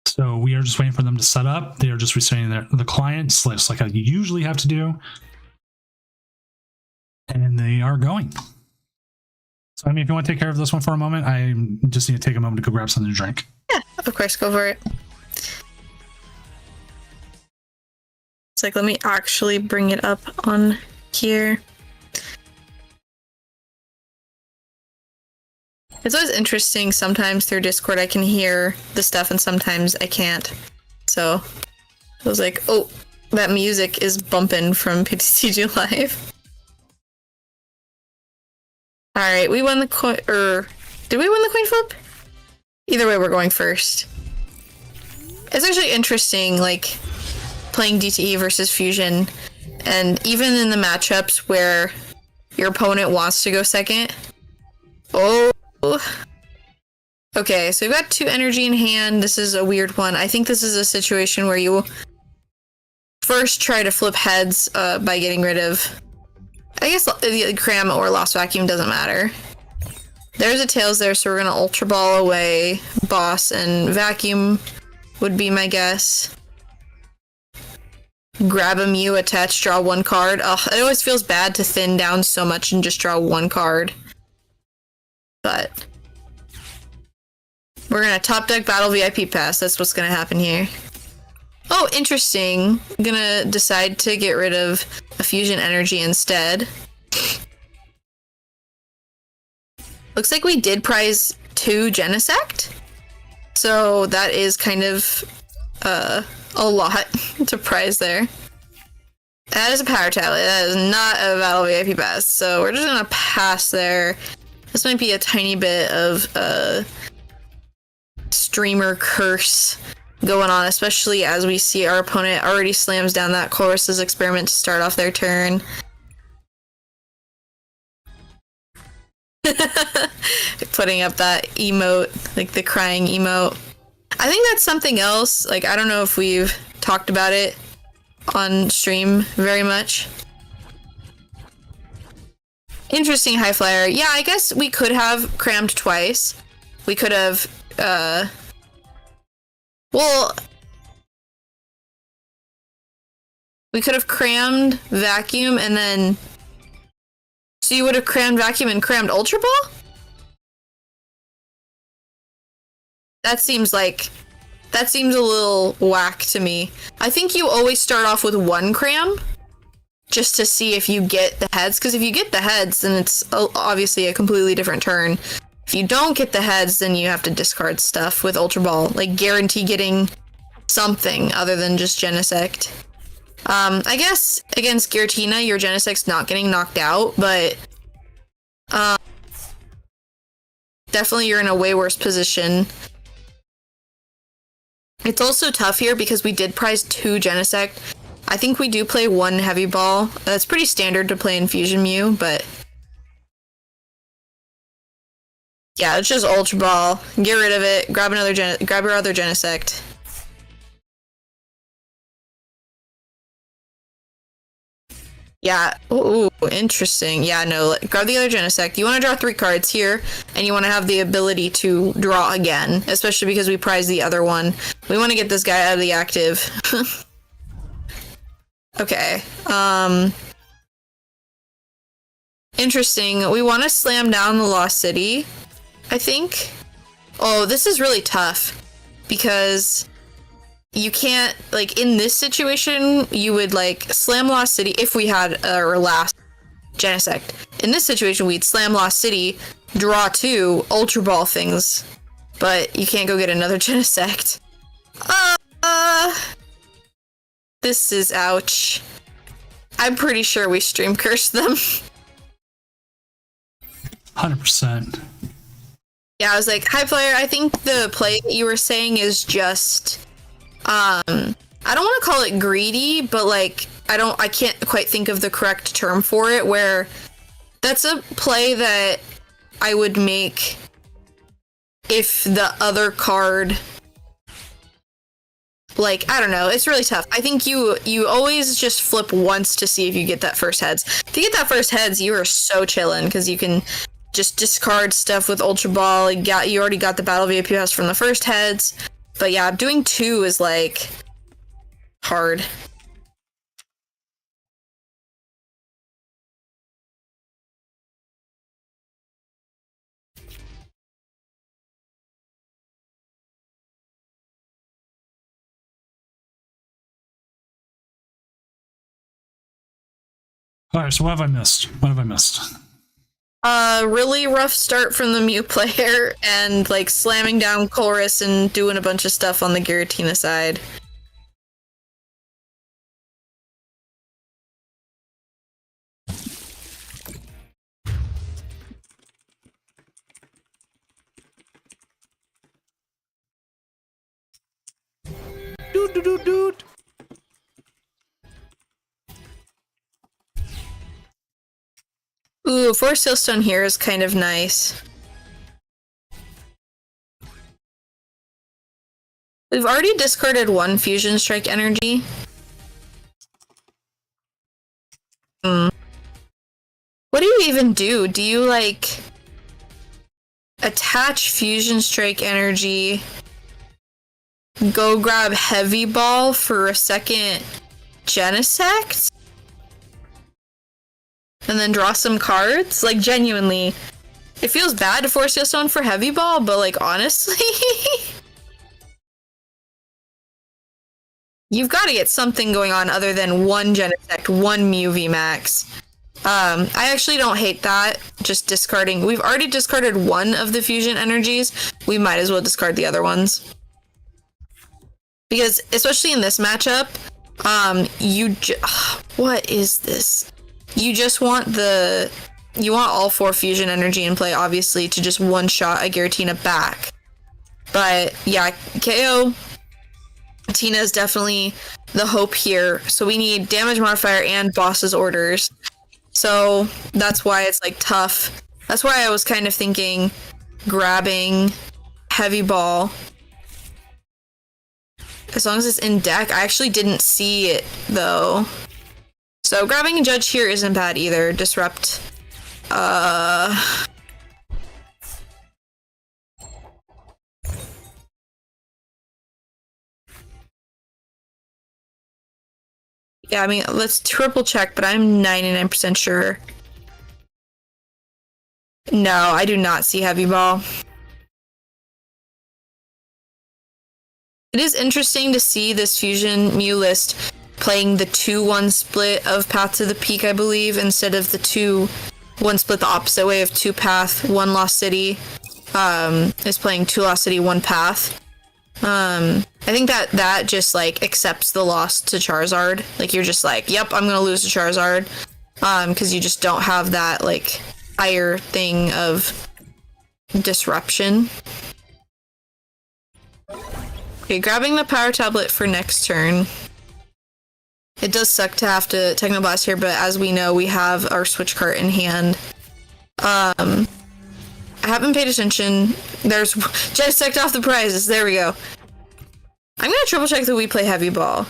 So we are just waiting for them to set up. They are just resending the client slips like I usually have to do. And they are going. So, I mean, if you want to take care of this one for a moment, I just need to take a moment to go grab something to drink. Yeah, of course, go for it. It's like, let me actually bring it up on here. It's always interesting. Sometimes through Discord I can hear the stuff and sometimes I can't. So I was like, oh, that music is bumping from PTCG Live. Alright, we won the coin, or did we win the coin flip? Either way, we're going first. It's actually interesting, like, playing DTE versus Fusion, and even in the matchups where your opponent wants to go second. Oh. Okay, so we've got 2 energy in hand. This is a weird one. I think this is a situation where you first try to flip heads by getting rid of, I guess, the cram or lost vacuum, doesn't matter. There's a tails there, so we're gonna ultra ball away boss, and vacuum would be my guess. Grab a Mew, attach, draw 1 card. Ugh, it always feels bad to thin down so much and just draw 1 card. But we're gonna top deck battle VIP pass. That's what's gonna happen here. Oh, interesting. I'm gonna decide to get rid of a fusion energy instead. Looks like we did prize 2 Genesect. So that is kind of a lot to prize there. That is a power tally. That is not a battle VIP pass. So we're just gonna pass there. This might be a tiny bit of streamer curse going on, especially as we see our opponent already slams down that Chorus's experiment to start off their turn. Putting up that emote, like the crying emote. I think that's something else. Like, I don't know if we've talked about it on stream very much. Interesting high flyer. Yeah, I guess we could have crammed twice. We could have, well, we could have crammed vacuum and then, so you would have crammed vacuum and crammed ultra ball? That seems a little whack to me. I think you always start off with 1 cram, just to see if you get the heads, because if you get the heads, then it's obviously a completely different turn. If you don't get the heads, then you have to discard stuff with Ultra Ball, like guarantee getting something other than just Genesect. I guess against Giratina, your Genesect's not getting knocked out, but definitely you're in a way worse position. It's also tough here because we did prize 2 Genesect. I think we do play 1 Heavy Ball. That's pretty standard to play in Fusion Mew, but yeah, it's just Ultra Ball. Get rid of it. Grab your other Genesect. Yeah. Ooh, interesting. Yeah, no. Grab the other Genesect. You want to draw 3 cards here, and you want to have the ability to draw again, especially because we prize the other one. We want to get this guy out of the active. Okay. Interesting. We want to slam down the Lost City, I think. Oh, this is really tough because you can't, like, in this situation, you would, like, slam Lost City if we had our last Genesect. In this situation, we'd slam Lost City, draw 2 Ultra Ball things, but you can't go get another Genesect. This is ouch. I'm pretty sure we stream cursed them. 100%. Yeah, I was like, hi player, I think the play that you were saying is just I don't want to call it greedy, but like I can't quite think of the correct term for it, where that's a play that I would make if the other card, like, I don't know, it's really tough. I think you always just flip once to see if you get that first heads. If you get that first heads, you are so chillin' because you can just discard stuff with Ultra Ball. You already got the Battle VAPS from the first heads. But yeah, doing 2 is, like, hard. Alright, so what have I missed? Really rough start from the Mew player, and, like, slamming down Chorus and doing a bunch of stuff on the Giratina side. Dude. Ooh, Force Hailstone here is kind of nice. We've already discarded 1 Fusion Strike energy. What do you even do? Do you, like, attach Fusion Strike energy, go grab Heavy Ball for a second Genesect, and then draw some cards? Like, genuinely, it feels bad to force Hailstone for Heavy Ball, but, like, honestly, you've got to get something going on other than 1 Genesect, 1 Mew VMAX. I actually don't hate that. Just discarding. We've already discarded 1 of the fusion energies. We might as well discard the other ones. Because, especially in this matchup, what is this? You just want you want all 4 fusion energy in play, obviously, to just one-shot a Giratina back. But, yeah, KO Tina is definitely the hope here. So we need damage modifier and boss's orders. So that's why it's, like, tough. That's why I was kind of thinking grabbing Heavy Ball. As long as it's in deck. I actually didn't see it, though. So grabbing a Judge here isn't bad either. Disrupt. Yeah, I mean, let's triple check, but I'm 99% sure. No, I do not see Heavy Ball. It is interesting to see this Fusion Mew list playing the 2-1 split of Path to the Peak, I believe, instead of the 2-1 split the opposite way of 2 Path, 1 Lost City. Is playing 2 Lost City, 1 Path. I think that just like accepts the loss to Charizard. Like you're just like, yep, I'm gonna lose to Charizard, because you just don't have that like ire thing of disruption. Okay, grabbing the power tablet for next turn. It does suck to have to Technoblast here, but as we know, we have our switch card in hand. I haven't paid attention. There's just checked off the prizes. There we go. I'm gonna triple check that we play heavy ball.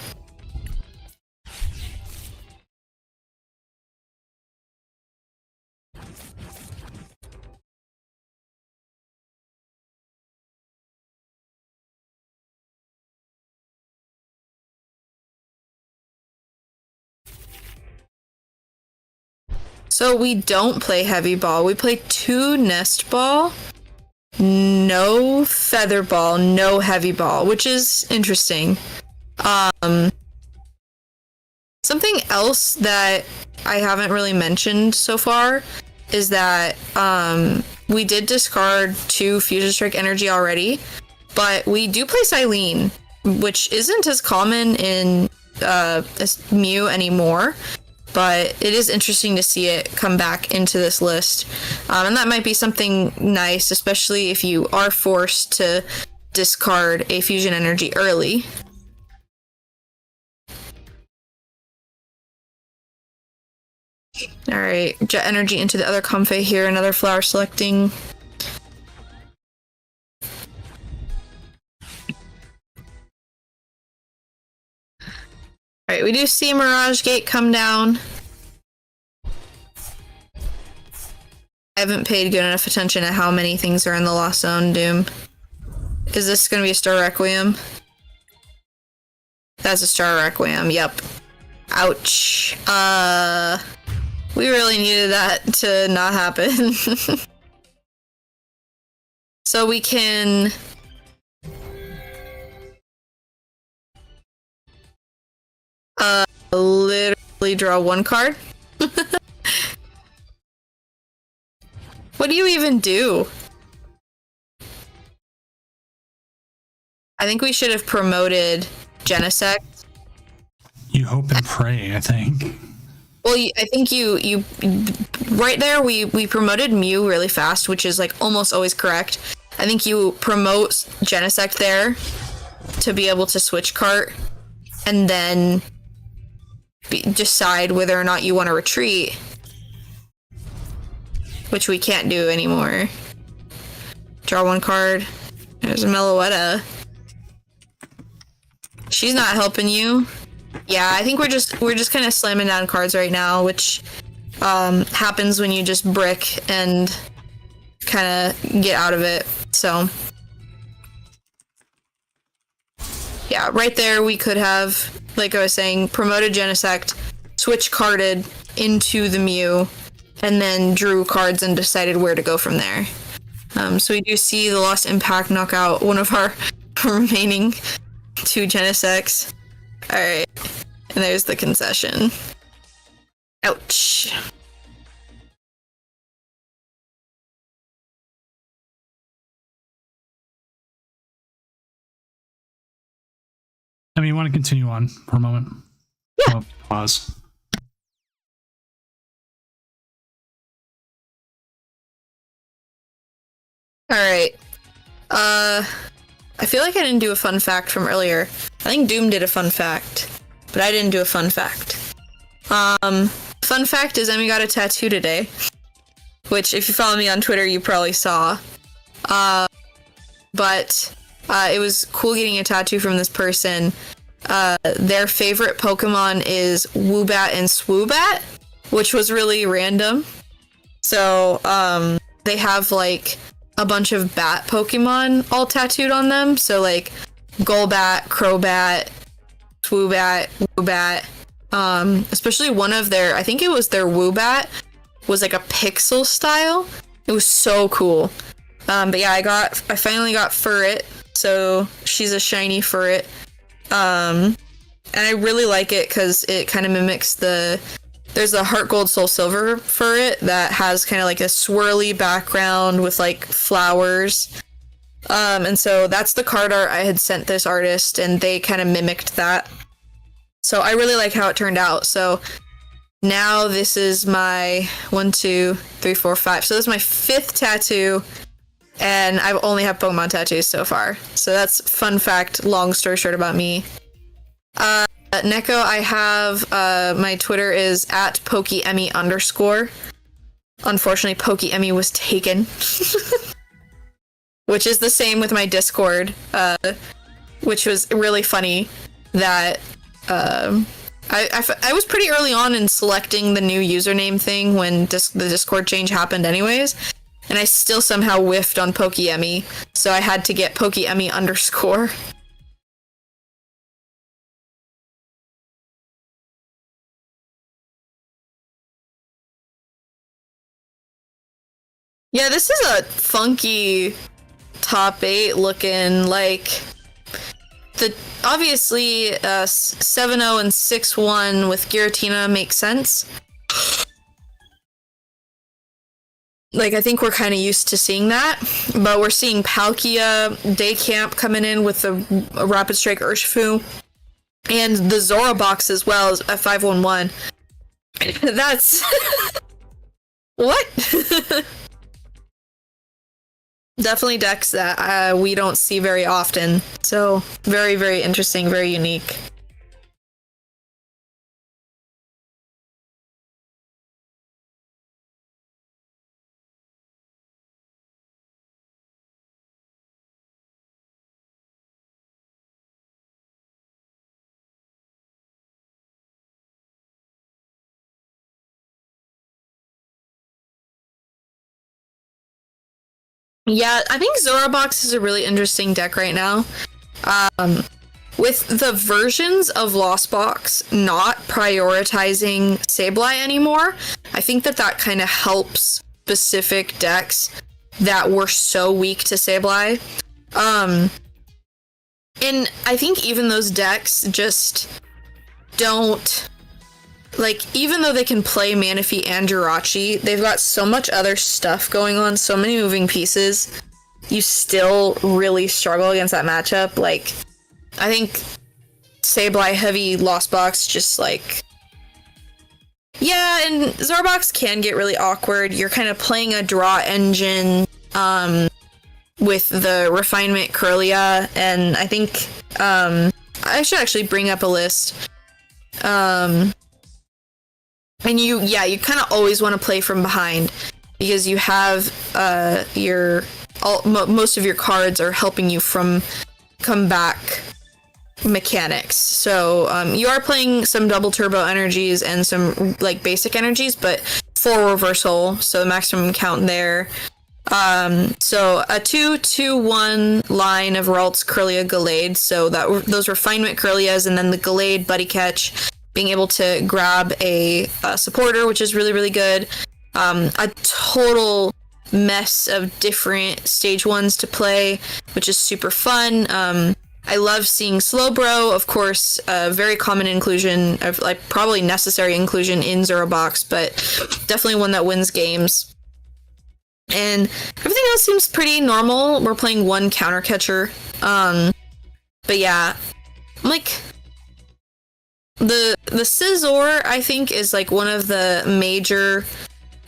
So we don't play heavy ball. We play 2 nest ball, no feather ball, no heavy ball, which is interesting. Something else that I haven't really mentioned so far is that we did discard 2 Fusion Strike energy already, but we do play Silene, which isn't as common in Mew anymore. But it is interesting to see it come back into this list. And that might be something nice, especially if you are forced to discard a fusion energy early. Alright, Jet Energy into the other Comfey here, another flower selecting. Alright, we do see Mirage Gate come down. I haven't paid good enough attention to how many things are in the Lost Zone, Doom. Is this gonna be a Star Requiem? That's a Star Requiem, yep. Ouch. We really needed that to not happen. So we can... literally draw 1 card? What do you even do? I think we should have promoted Genesect. You hope and pray, I think. Well, I think you right there we promoted Mew really fast, which is like almost always correct. I think you promote Genesect there to be able to switch cart and then decide whether or not you want to retreat, which we can't do anymore. Draw 1 card. There's a Meloetta. She's not helping you. Yeah, I think we're just kind of slamming down cards right now, which happens when you just brick and kind of get out of it. So yeah, right there we could have, like I was saying, promoted Genesect, switch carded into the Mew, and then drew cards and decided where to go from there. So we do see the Lost Impact knock out one of our remaining 2 Genesects. Alright, and there's the concession. Ouch. I mean, you want to continue on for a moment? Yeah. I'll pause. Alright. I feel like I didn't do a fun fact from earlier. I think Doom did a fun fact, but I didn't do a fun fact. Fun fact is Emmy got a tattoo today, which if you follow me on Twitter, you probably saw. But it was cool getting a tattoo from this person. Their favorite Pokemon is Woobat and Swoobat, which was really random. So, they have like a bunch of bat Pokemon all tattooed on them. So like Golbat, Crobat, Swoobat, Woobat. Especially one of their, I think it was their Woobat, was like a pixel style. It was so cool. But yeah, I finally got Furret, so she's a shiny Furret. And I really like it because it kind of mimics there's a Heart Gold Soul Silver Furret that has kind of like a swirly background with like flowers. And so that's the card art I had sent this artist, and they kind of mimicked that. So I really like how it turned out. So now this is my 1, 2, 3, 4, 5. So this is my 5th tattoo, and I only have Pokemon tattoos so far. So that's fun fact, long story short about me. Neko, I have, my Twitter is at @PokeEmi_. Unfortunately, PokeEmi was taken. Which is the same with my Discord, which was really funny that I was pretty early on in selecting the new username thing when the Discord change happened anyways, and I still somehow whiffed on PokeEmi, so I had to get PokeEmi_. Yeah, this is a funky top 8 looking, like, the obviously 7-0 and 6-1 with Giratina makes sense. Like, I think we're kind of used to seeing that, but we're seeing Palkia, Daycamp coming in with the Rapid Strike Urshifu, and the Zora box as well as a 5-1-1. That's what? Definitely decks that we don't see very often. So very, very interesting, very unique. Yeah, I think Zorobox is a really interesting deck right now. With the versions of Lost Box not prioritizing Sableye anymore, I think that kind of helps specific decks that were so weak to Sableye. And I think even those decks just don't... Like, even though they can play Manaphy and Jirachi, they've got so much other stuff going on, so many moving pieces, you still really struggle against that matchup. Like, I think Sableye heavy Lost Box just, like... Yeah, and Zorobox can get really awkward. You're kind of playing a draw engine, with the Refinement Kirlia, and I think, I should actually bring up a list. And you kind of always want to play from behind because you have most of your cards are helping you from comeback mechanics. So you are playing some double turbo energies and some like basic energies, but full reversal, so the maximum count there. So a 2-2-1 line of Ralts, Kirlia, Gallade. So those Refinement Kirlias, and then the Gallade Buddy Catch, being able to grab a supporter, which is really, really good. A total mess of different stage 1s to play, which is super fun. I love seeing Slowbro, of course, very common inclusion, of like probably necessary inclusion in Zorobox, but definitely one that wins games. And everything else seems pretty normal. We're playing one counter catcher. But yeah, I'm like... The Scizor, I think, is like one of the major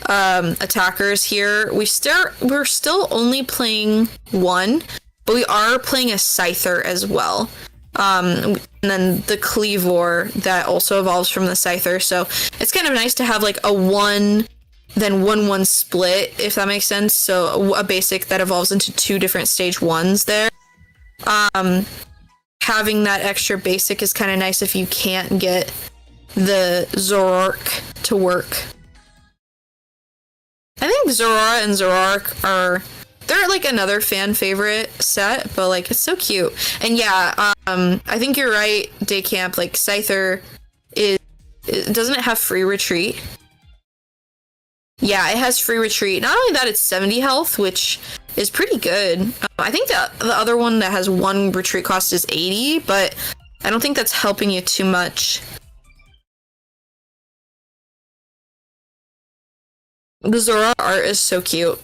attackers here. We're still only playing one, but we are playing a Scyther as well. And then the Cleavor that also evolves from the Scyther. So it's kind of nice to have like a 1 then 1-1 split, if that makes sense. So a basic that evolves into 2 different stage 1s there. Having that extra basic is kind of nice if you can't get the Zoroark to work. I think Zorora and Zoroark they're like another fan favorite set, but like it's so cute. And yeah, I think you're right, Daycamp, like Scyther doesn't it have free retreat? Yeah, it has free retreat. Not only that, it's 70 health, which is pretty good. I think the other one that has 1 retreat cost is 80, but I don't think that's helping you too much. The Zora art is so cute.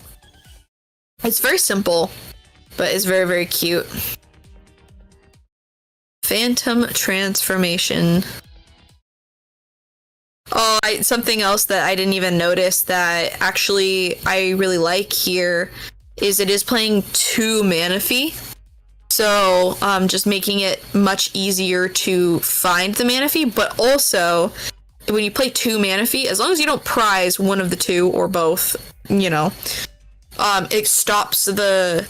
It's very simple. but is very, very cute. Phantom transformation. Oh, something else that I didn't even notice that actually I really like here is it is playing 2 Manaphy. So, just making it much easier to find the Manaphy, but also, when you play 2 Manaphy, as long as you don't prize one of the 2 or both, you know, it stops the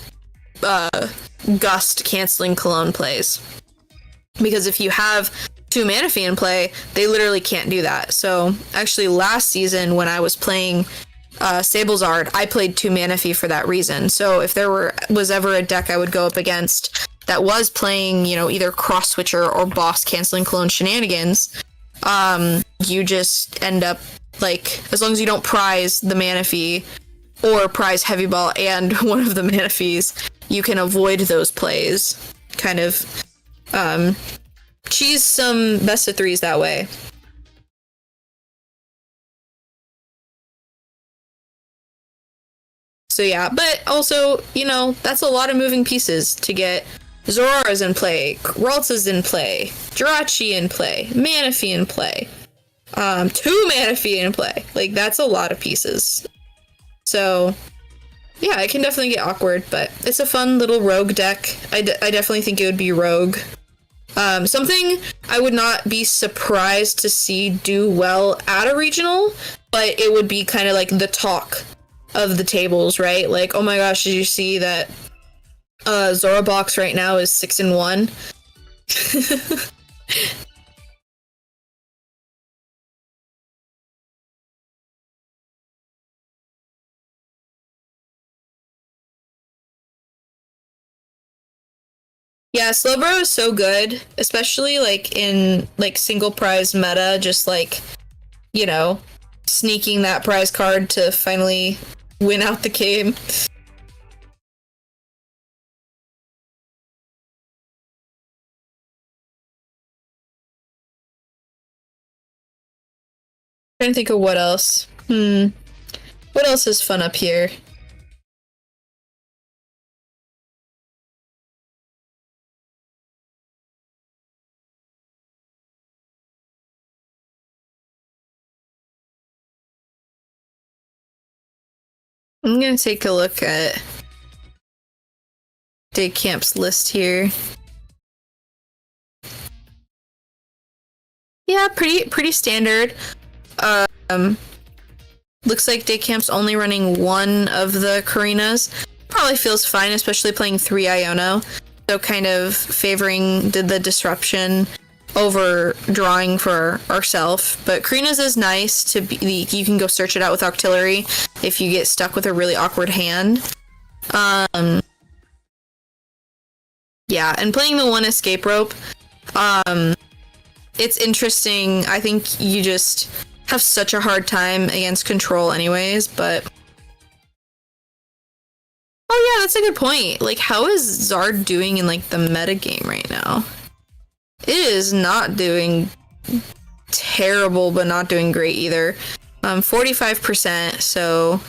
Gust canceling Cologne plays. Because if you have 2 Manaphy in play, they literally can't do that. So, actually, last season when I was playing Sablezard, I played 2 Manaphy for that reason. So if there was ever a deck I would go up against that was playing, you know, either Cross Switcher or Boss canceling Cologne shenanigans, you just end up, like, as long as you don't prize the Manaphy or prize Heavy Ball and one of the Manaphys, you can avoid those plays. Kind of cheese some best of 3s that way. So yeah, but also, you know, that's a lot of moving pieces to get Zora's in play, Ralt's in play, Jirachi in play, Manaphy in play, 2 Manaphy in play. Like, that's a lot of pieces. So, yeah, it can definitely get awkward, but it's a fun little rogue deck. I definitely think it would be rogue. Something I would not be surprised to see do well at a regional, but it would be kind of like the talk of the tables, right? Like, oh my gosh, did you see that Zora box right now is 6-1? Yeah, Slowbro is so good, especially like in like single prize meta, just like, you know, sneaking that prize card to finally win out the game. Trying to think of what else. What else is fun up here? I'm gonna take a look at Day Camp's list here. Yeah, pretty standard. Looks like Day Camp's only running 1 of the Karinas. Probably feels fine, especially playing 3 Iono. So kind of favoring the disruption over drawing for ourselves. But Karina's is nice to be, you can go search it out with Octillery if you get stuck with a really awkward hand. Yeah, and playing the 1 escape rope, it's interesting. I think you just have such a hard time against control anyways, but oh yeah, that's a good point. Like, how is Zard doing in like the meta game right now? It is not doing terrible, but not doing great either. 45%, so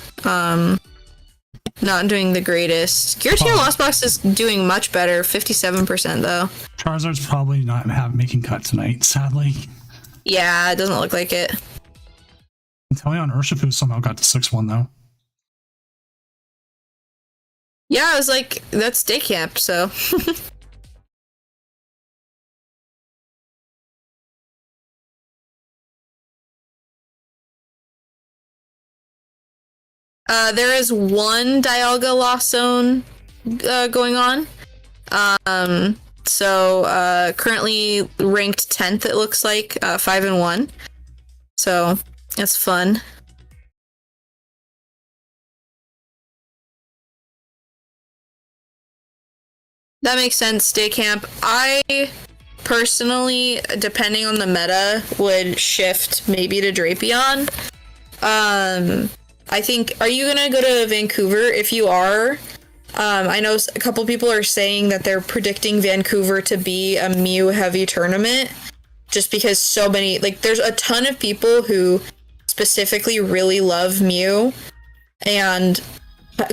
not doing the greatest. Giratina Lost Box is doing much better, 57% though. Charizard's probably not making cut tonight, sadly. Yeah, it doesn't look like it. Inteleon Urshifu somehow got to 6-1 though. Yeah, I was like, that's Day Camp, so. There is 1 Dialga Lost Zone going on. So currently ranked 10th, it looks like, 5-1. So that's fun. That makes sense, Day Camp. I personally, depending on the meta, would shift maybe to Drapion. I think, are you gonna go to Vancouver? If you are, I know a couple people are saying that they're predicting Vancouver to be a Mew heavy tournament, just because so many, like, there's a ton of people who specifically really love Mew and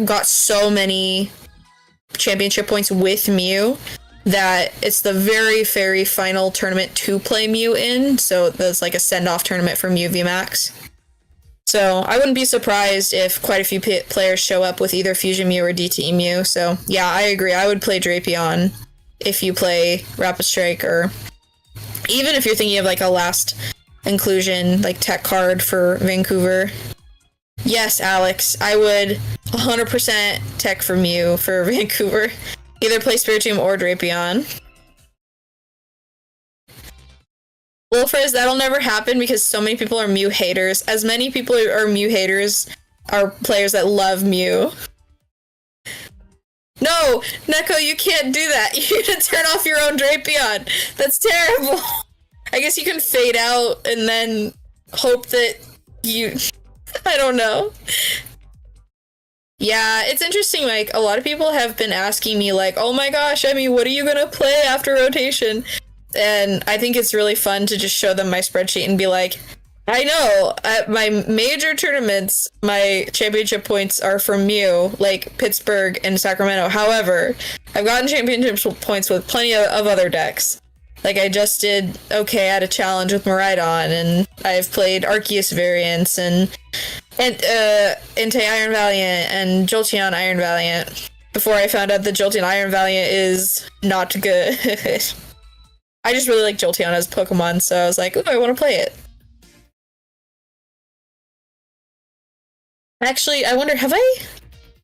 got so many championship points with Mew, that it's the very, very final tournament to play Mew in, so that's like a send-off tournament for Mew VMAX. So I wouldn't be surprised if quite a few players show up with either Fusion Mew or DTE Mew. So yeah, I agree. I would play Drapion if you play Rapid Strike, or even if you're thinking of like a last inclusion, like tech card for Vancouver. Yes, Alex, I would 100% tech for Mew for Vancouver. Either play Spiritomb or Drapion. Wolfers, that'll never happen because so many people are Mew haters. As many people are Mew haters are players that love Mew. No, Neko, you can't do that. You need to turn off your own Drapion. That's terrible. I guess you can fade out and then hope that you... I don't know. Yeah, it's interesting, like, a lot of people have been asking me, like, oh my gosh, Emmy, what are you gonna play after rotation? And I think it's really fun to just show them my spreadsheet and be like, I know, at my major tournaments, my championship points are from Mew, like Pittsburgh and Sacramento. However, I've gotten championship points with plenty of other decks. Like, I just did okay at a challenge with Miraidon, and I've played Arceus variants, and Entei Iron Valiant, and Jolteon Iron Valiant, before I found out that Jolteon Iron Valiant is not good. I just really like Jolteon as a Pokemon, so I was like, ooh, I want to play it. Actually, I wonder, have I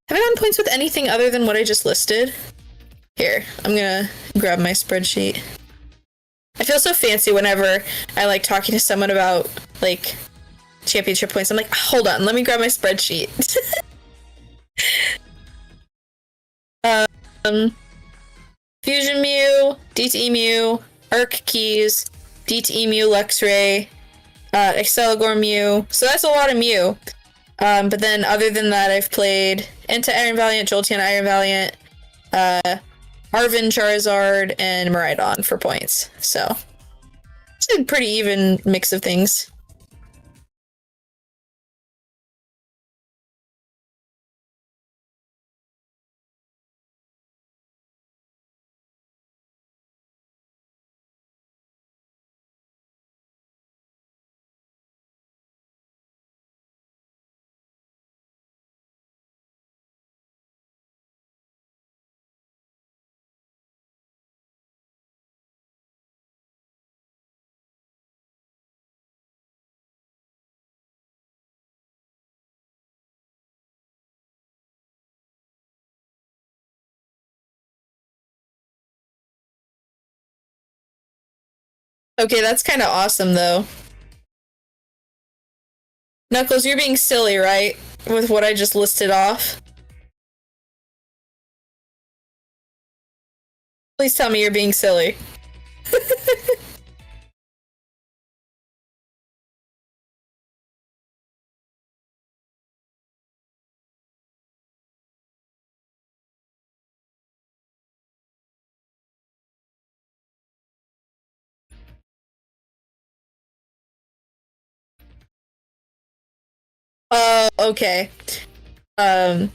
gotten points with anything other than what I just listed? Here, I'm gonna grab my spreadsheet. I feel so fancy whenever I like talking to someone about like championship points. I'm like, hold on, let me grab my spreadsheet. Fusion Mew, DTE Mew, Arc Keys, DTE Mew, Luxray, Exceligor Mew. So that's a lot of Mew. But then other than that, I've played Entei Iron Valiant, Jolteon Iron Valiant, Arven Charizard, and Miraidon for points. So it's a pretty even mix of things. Okay, that's kind of awesome, though. Knuckles, you're being silly, right? With what I just listed off? Please tell me you're being silly. Okay. Yeah,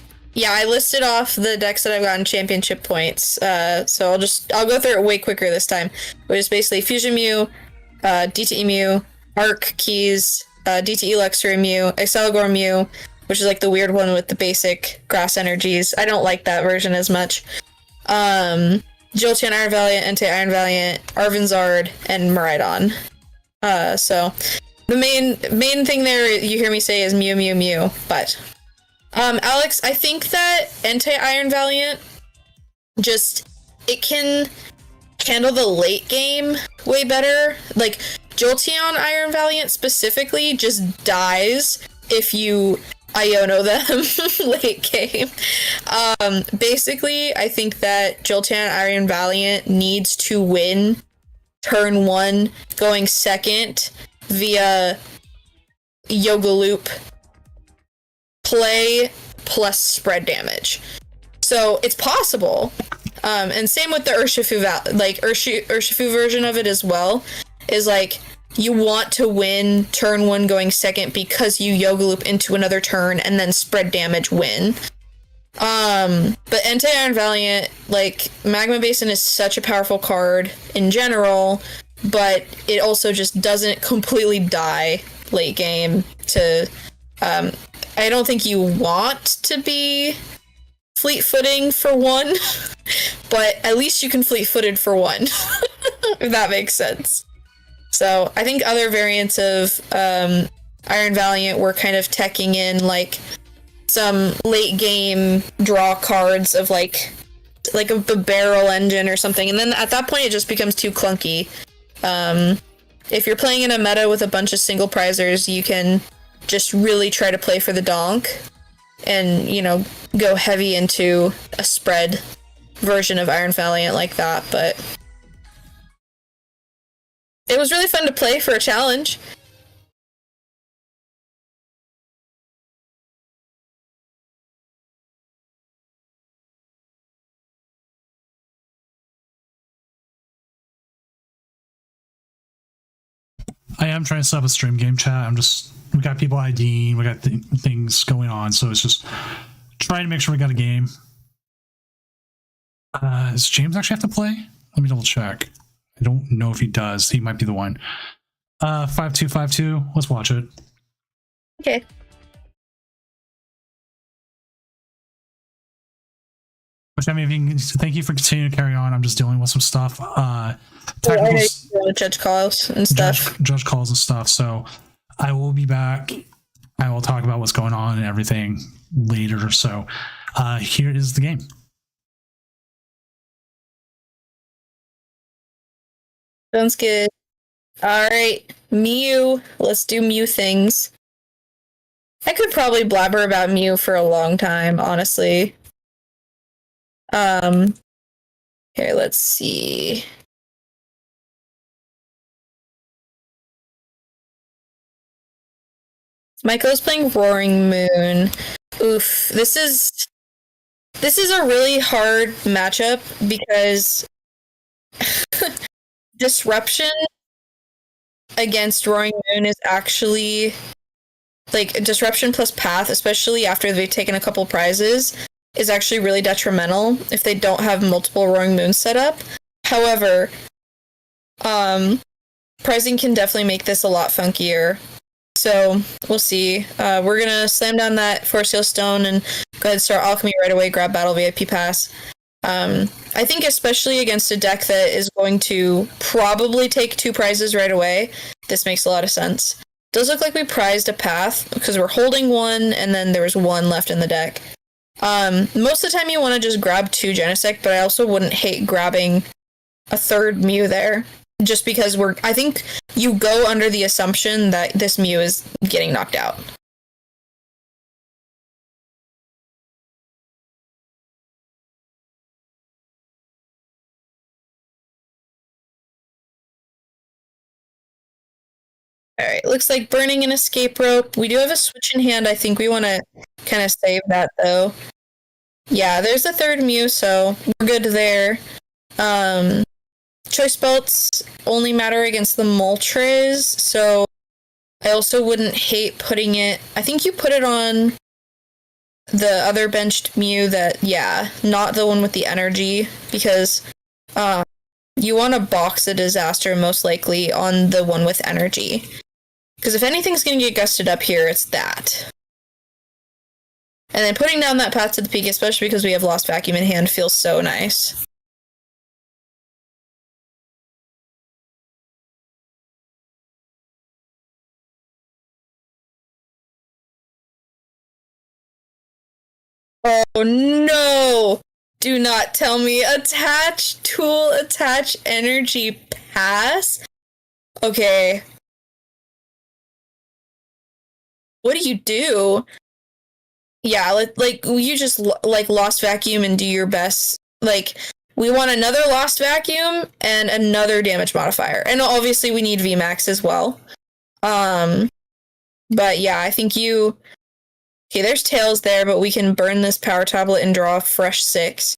I listed off the decks that I've gotten championship points. So I'll go through it way quicker this time. Which is basically Fusion Mew, DTE Mew, Arc Keys, DTE Luxray Mew, Exceligor Mew, which is like the weird one with the basic grass energies. I don't like that version as much. Jolteon Iron Valiant, Entei Iron Valiant, Arven and Miraidon. So the main thing there you hear me say is Mew, Mew, Mew, but Alex, I think that Entei Iron Valiant it can handle the late game way better. Like, Jolteon Iron Valiant specifically just dies if you Iono them late game. Basically, I think that Jolteon Iron Valiant needs to win turn 1 going second via Yoga Loop play plus spread damage. So it's possible. And same with the Urshifu Urshifu version of it as well, is like you want to win turn 1 going second because you Yoga Loop into another turn and then spread damage win. But Entei Iron Valiant, like, Magma Basin is such a powerful card in general, but it also just doesn't completely die late game to, I don't think you want to be fleet-footing for one, but at least you can fleet-footed for one, if that makes sense. So I think other variants of Iron Valiant were kind of teching in, like, some late game draw cards of like a barrel engine or something, and then at that point it just becomes too clunky. If you're playing in a meta with a bunch of single prizers, you can just really try to play for the donk and, you know, go heavy into a spread version of Iron Valiant like that, but it was really fun to play for a challenge. I am trying to set up a stream game chat. We got people IDing, we got things going on, so it's just trying to make sure we got a game. Does James actually have to play? Let me double check. I don't know if he does. He might be the one. 5252. Let's watch it. Okay. Which, I mean, thank you for continuing to carry on. I'm just dealing with some stuff. Judge calls and stuff. Judge calls and stuff. So I will be back. I will talk about what's going on and everything later. So here is the game. Sounds good. Alright, Mew. Let's do Mew things. I could probably blabber about Mew for a long time, honestly. Here, let's see. Michael's playing Roaring Moon. Oof, this is a really hard matchup because Disruption against Roaring Moon is actually, like, Disruption plus Path, especially after they've taken a couple prizes, is actually really detrimental if they don't have multiple Roaring Moons set up. However, prizing can definitely make this a lot funkier. So, we'll see. We're gonna slam down that Force Seal Stone and go ahead and start Alchemy right away, grab Battle VIP Pass. I think especially against a deck that is going to probably take 2 prizes right away, this makes a lot of sense. Does look like we prized a Path, because we're holding 1, and then there was 1 left in the deck. Most of the time you want to just grab 2 Genesect, but I also wouldn't hate grabbing a 3rd Mew there, just because I think you go under the assumption that this Mew is getting knocked out. Alright, looks like burning an escape rope. We do have a switch in hand. I think we want to kind of save that, though. Yeah, there's a 3rd Mew, so we're good there. Choice belts only matter against the Moltres, so I also wouldn't hate putting it... I think you put it on the other benched Mew that, yeah, not the one with the energy, because you want to box a disaster most likely on the one with energy. Because if anything's going to get gusted up here, it's that. And then putting down that Path to the Peak, especially because we have Lost Vacuum in hand, feels so nice. Oh no! Do not tell me attach tool, attach energy pass? Okay. What do you do? Yeah, like you just like Lost Vacuum and do your best. Like, we want another Lost Vacuum and another damage modifier. And obviously we need VMAX as well. But yeah, I think you... Okay, there's Tails there, but we can burn this Power Tablet and draw a fresh 6.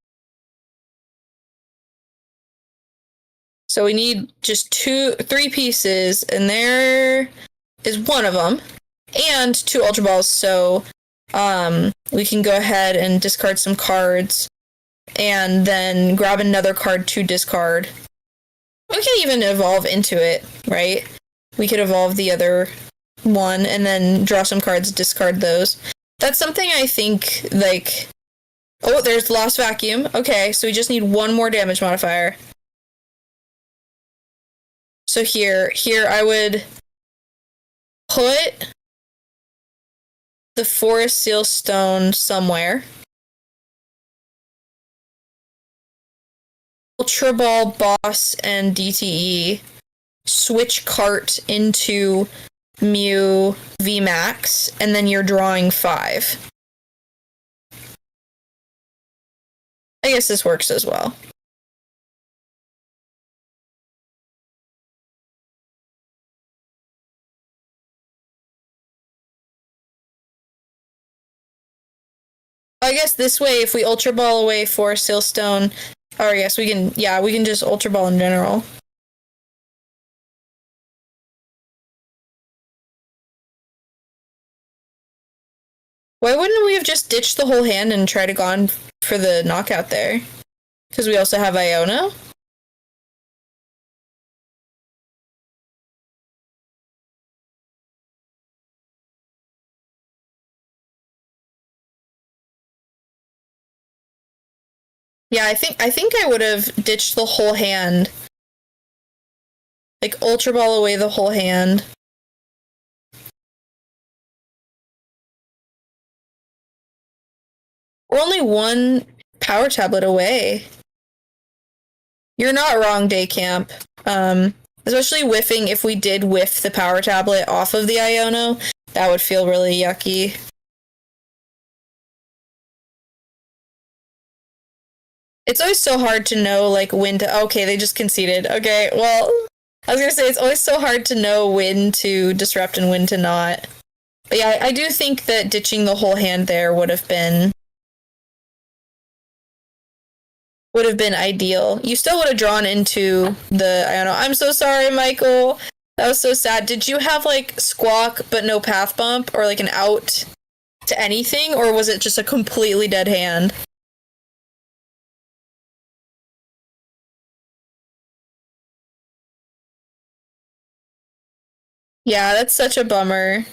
So we need just 3 pieces, and there is one of them. And 2 Ultra Balls, so we can go ahead and discard some cards and then grab another card to discard. We can even evolve into it, right? We could evolve the other one and then draw some cards, discard those. That's something I think, like... Oh, there's Lost Vacuum. Okay, so we just need one more damage modifier. So here I would put the Forest Seal Stone somewhere. Ultra Ball, Boss, and DTE. Switch Cart into Mew VMAX, and then you're drawing 5. I guess this works as well. I guess this way, if we Ultra Ball away for Sealstone, or yes, we can just Ultra Ball in general. Why wouldn't we have just ditched the whole hand and tried to gone for the knockout there? Because we also have Iona? Yeah, I think I would have ditched the whole hand. Like, Ultra Ball away the whole hand. We're only one power tablet away. You're not wrong, Day Camp. Especially whiffing, if we did whiff the power tablet off of the Iono, that would feel really yucky. It's always so hard to know, like, when to... Okay, they just conceded. Okay, well, I was gonna say, it's always so hard to know when to disrupt and when to not. But yeah, I do think that ditching the whole hand there would have been ideal. You still would have drawn into the... I don't know. I'm so sorry, Michael. That was so sad. Did you have, like, Squawk but no Path Bump, or, like, an out to anything, or was it just a completely dead hand? Yeah, that's such a bummer.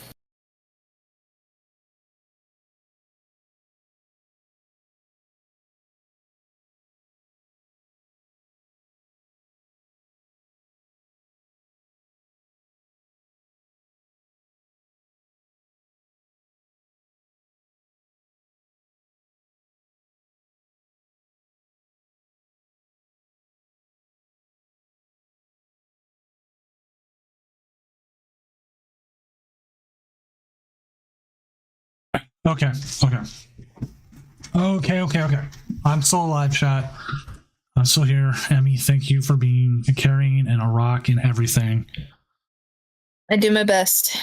Okay. I'm still alive, chat. I'm still here. Emmy, thank you for being a carrying and a rock and everything. I do my best.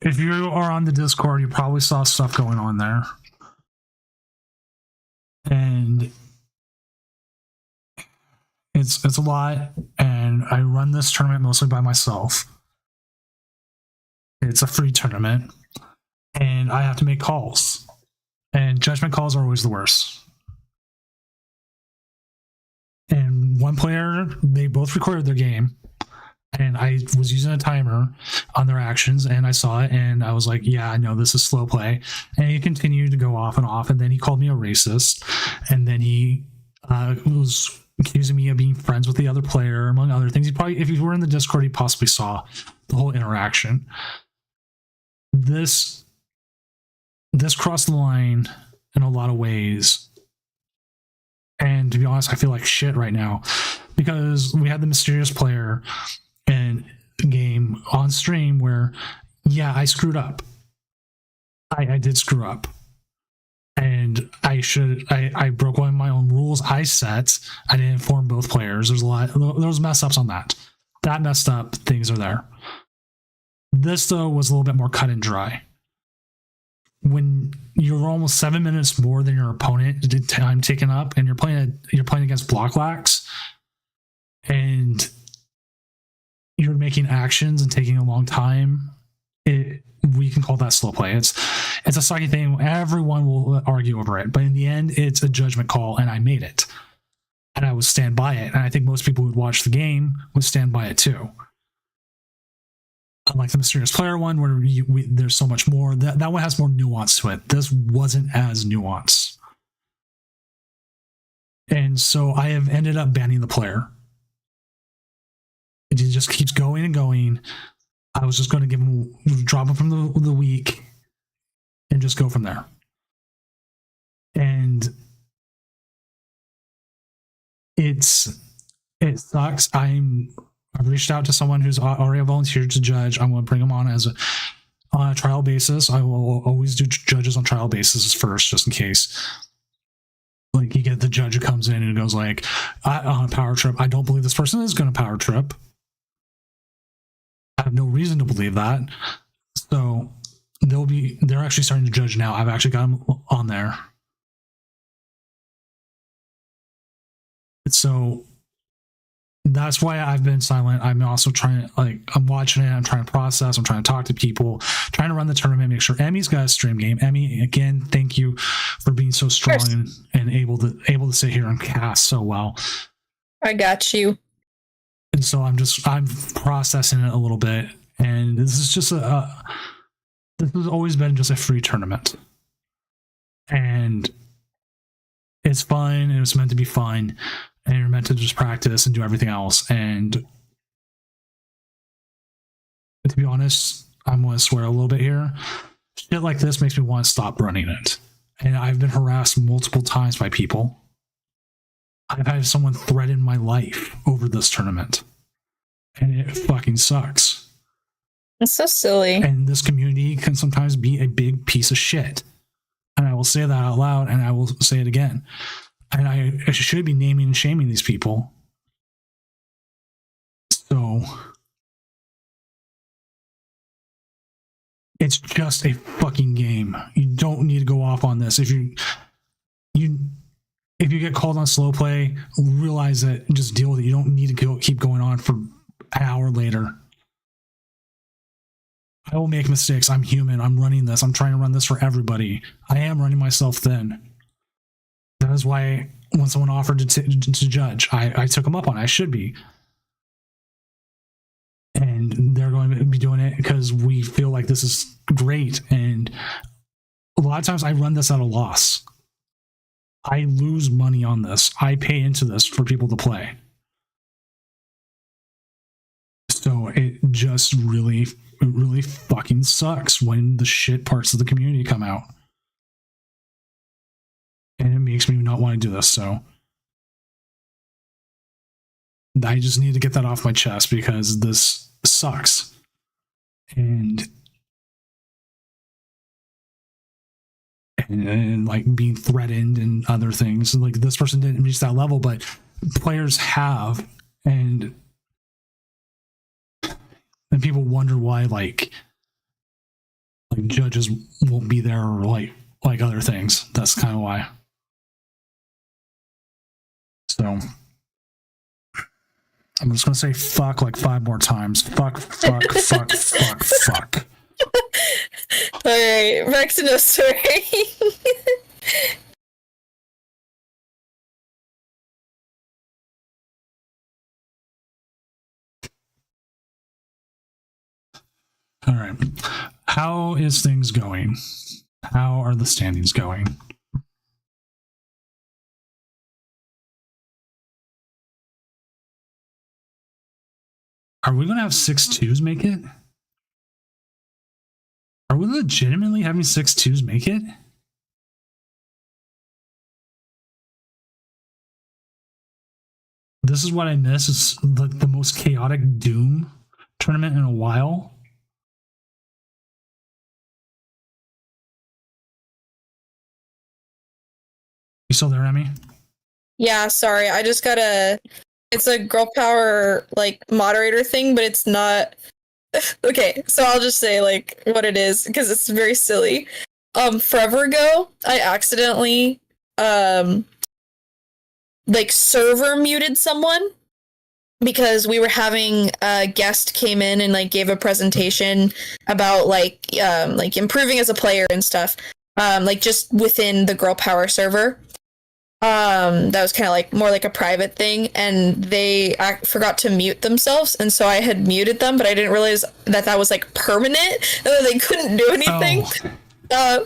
If you are on the Discord, you probably saw stuff going on there. And it's a lot, and I run this tournament mostly by myself. It's a free tournament, and I have to make calls. And judgment calls are always the worst. And one player, they both recorded their game, and I was using a timer on their actions, and I saw it, and I was like, yeah, I know this is slow play. And he continued to go off, and then he called me a racist, and then he was accusing me of being friends with the other player, among other things. He probably, if you were in the Discord, he possibly saw the whole interaction. This crossed the line in a lot of ways. And to be honest, I feel like shit right now because we had the mysterious player in game on stream where, yeah, I screwed up. I did screw up. And I broke one of my own rules I set. I didn't inform both players. There was mess ups on that. That messed up things are there. This, though, was a little bit more cut and dry. When you're almost 7 minutes more than your opponent, the time taken up, and you're playing against block lax, and you're making actions and taking a long time, we can call that slow play. It's a sucky thing. Everyone will argue over it, but in the end, it's a judgment call, and I made it, and I would stand by it. And I think most people who would watch the game would stand by it too. Unlike the mysterious player one, where there's so much more. That one has more nuance to it. This wasn't as nuanced, and so I have ended up banning the player. It just keeps going and going. I was just going to give him, drop him from the week and just go from there. And it sucks. I've reached out to someone who's already volunteered to judge. I'm going to bring him on on a trial basis. I will always do judges on trial basis first, just in case. Like, you get the judge who comes in and goes like, on a power trip, I don't believe this person is going to power trip. I have no reason to believe that. So they're actually starting to judge now. I've actually got them on there. So that's why I've been silent. I'm also trying, I'm watching it, I'm trying to process, I'm trying to talk to people, trying to run the tournament, make sure Emmy's got a stream game. Emmy, again, thank you for being so strong and able to sit here and cast so well. I got you. And so I'm processing it a little bit, and this is just this has always been just a free tournament, and it's fun, and it's meant to be fun, and you're meant to just practice and do everything else. And to be honest, I'm going to swear a little bit here. Shit like this makes me want to stop running it, and I've been harassed multiple times by people. I've had someone threaten my life over this tournament, and it fucking sucks. It's so silly. And this community can sometimes be a big piece of shit. And I will say that out loud, and I will say it again. And I should be naming and shaming these people. So it's just a fucking game. You don't need to go off on this. If you get called on slow play, realize it and just deal with it. You don't need to keep going on for an hour later. I will make mistakes. I'm human. I'm running this. I'm trying to run this for everybody. I am running myself thin. That is why when someone offered to judge, I took them up on it. I should be. And they're going to be doing it because we feel like this is great. And a lot of times I run this at a loss. I lose money on this. I pay into this for people to play. So it just really fucking sucks when the shit parts of the community come out. And it makes me not want to do this, so I just need to get that off my chest because this sucks. And like being threatened and other things. Like, this person didn't reach that level, but players have, and people wonder why like judges won't be there, or like other things. That's kind of why. So I'm just gonna say fuck like 5 more times. Fuck, fuck, fuck, fuck, fuck. Alright, back to no story. All right. How is things going? How are the standings going? Are we going to have 6-2s make it? Are we legitimately having 6-2s make it? This is what I miss. It's the most chaotic Doom tournament in a while. You still there, Emmy? Yeah, sorry. I just got it's a girl power like moderator thing, but it's not. Okay, so I'll just say like what it is because it's very silly. Forever ago, I accidentally like server muted someone, because we were having a guest came in and like gave a presentation about like improving as a player and stuff, like just within the girl power server. That was kind of like more like a private thing, and they forgot to mute themselves, and so I had muted them, but I didn't realize that was like permanent and that they couldn't do anything.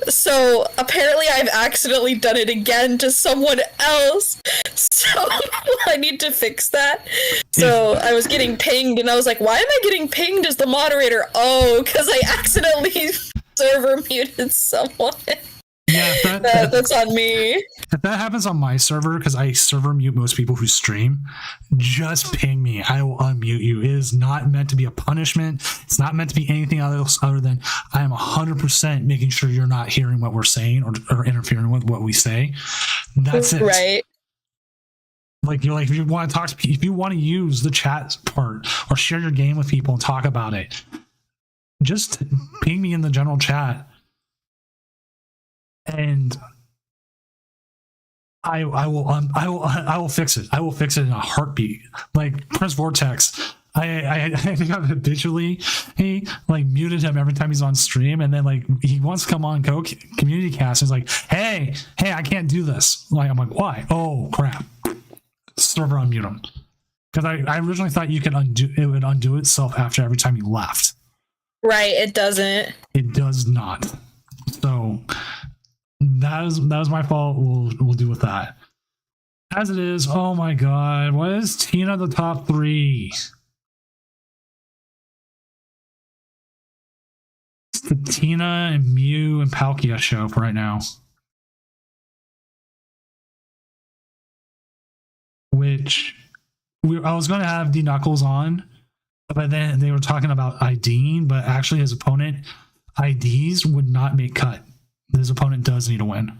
So apparently I've accidentally done it again to someone else. So I need to fix that. So I was getting pinged and I was like, why am I getting pinged as the moderator? Oh, because I accidentally server muted someone. Yeah, that's on me. If that happens on my server, because I server mute most people who stream, just ping me. I will unmute you. It is not meant to be a punishment. It's not meant to be anything else other than I am 100% making sure you're not hearing what we're saying or interfering with what we say. That's it. Right. Like you're like, if you want to talk to people, if you want to use the chat part or share your game with people and talk about it, just ping me in the general chat. And I will fix it. I will fix it in a heartbeat. Like Prince Vortex, I think I've habitually like muted him every time he's on stream, and then like he wants to come on community cast. And he's like, hey, I can't do this. Like I'm like, why? Oh crap! Server unmute him, because I originally thought you could it would undo itself after every time you left. Right. It doesn't. It does not. So. That was my fault. We'll deal with that. As it is, oh my god, why is Tina the top 3? It's the Tina and Mew and Palkia show for right now. Which I was going to have D Knuckles on, but then they were talking about IDing, but actually his opponent IDs would not make cut. His opponent does need to win.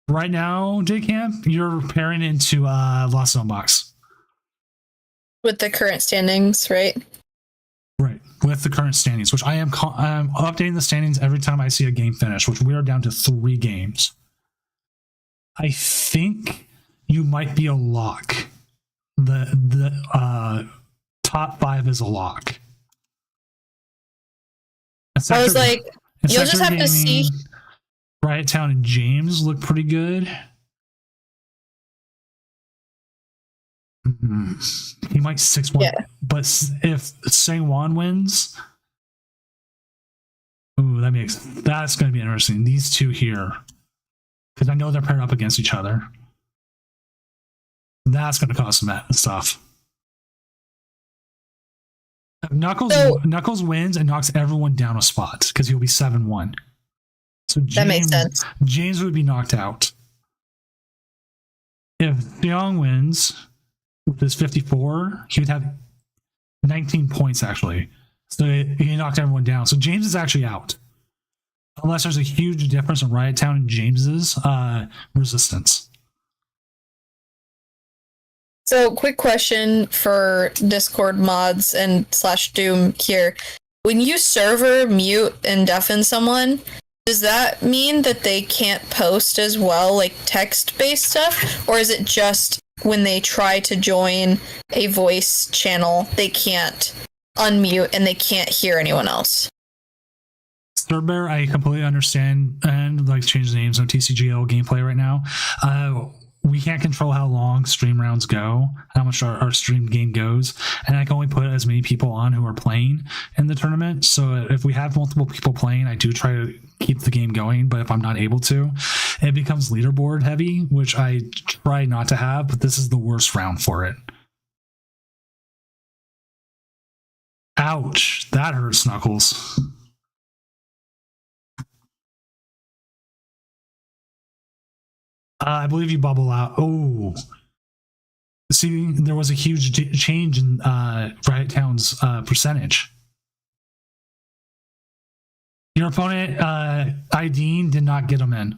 Right now, J-Camp, you're pairing into Lost Zone Box. With the current standings, right? Right, with the current standings, which I'm updating the standings every time I see a game finish, which we are down to 3 games. I think you might be a lock. The top 5 is a lock. I was like, you'll just have to see. Riot Town and James look pretty good. He might 6-1, yeah. But if Sangwon wins, ooh, that's going to be interesting. These two here, because I know they're paired up against each other. That's going to cause some stuff. Knuckles wins and knocks everyone down a spot because he'll be 7-1. So that makes sense. James would be knocked out. If Theong wins with his 54, he would have 19 points actually. So he knocked everyone down. So James is actually out. Unless there's a huge difference in Riot Town and James's resistance. So, quick question for Discord mods and /Doom here. When you server mute and deafen someone, does that mean that they can't post as well, like text-based stuff? Or is it just when they try to join a voice channel, they can't unmute and they can't hear anyone else? Third I completely understand and like change the names of TCGL gameplay right now. We can't control how long stream rounds go, how much our stream game goes, and I can only put as many people on who are playing in the tournament. So if we have multiple people playing, I do try to keep the game going, but if I'm not able to, it becomes leaderboard heavy, which I try not to have, but this is the worst round for it. Ouch, that hurts, Knuckles. I believe you bubble out. Oh, see, there was a huge change in Riot Town's percentage. Your opponent, IDing, did not get them in.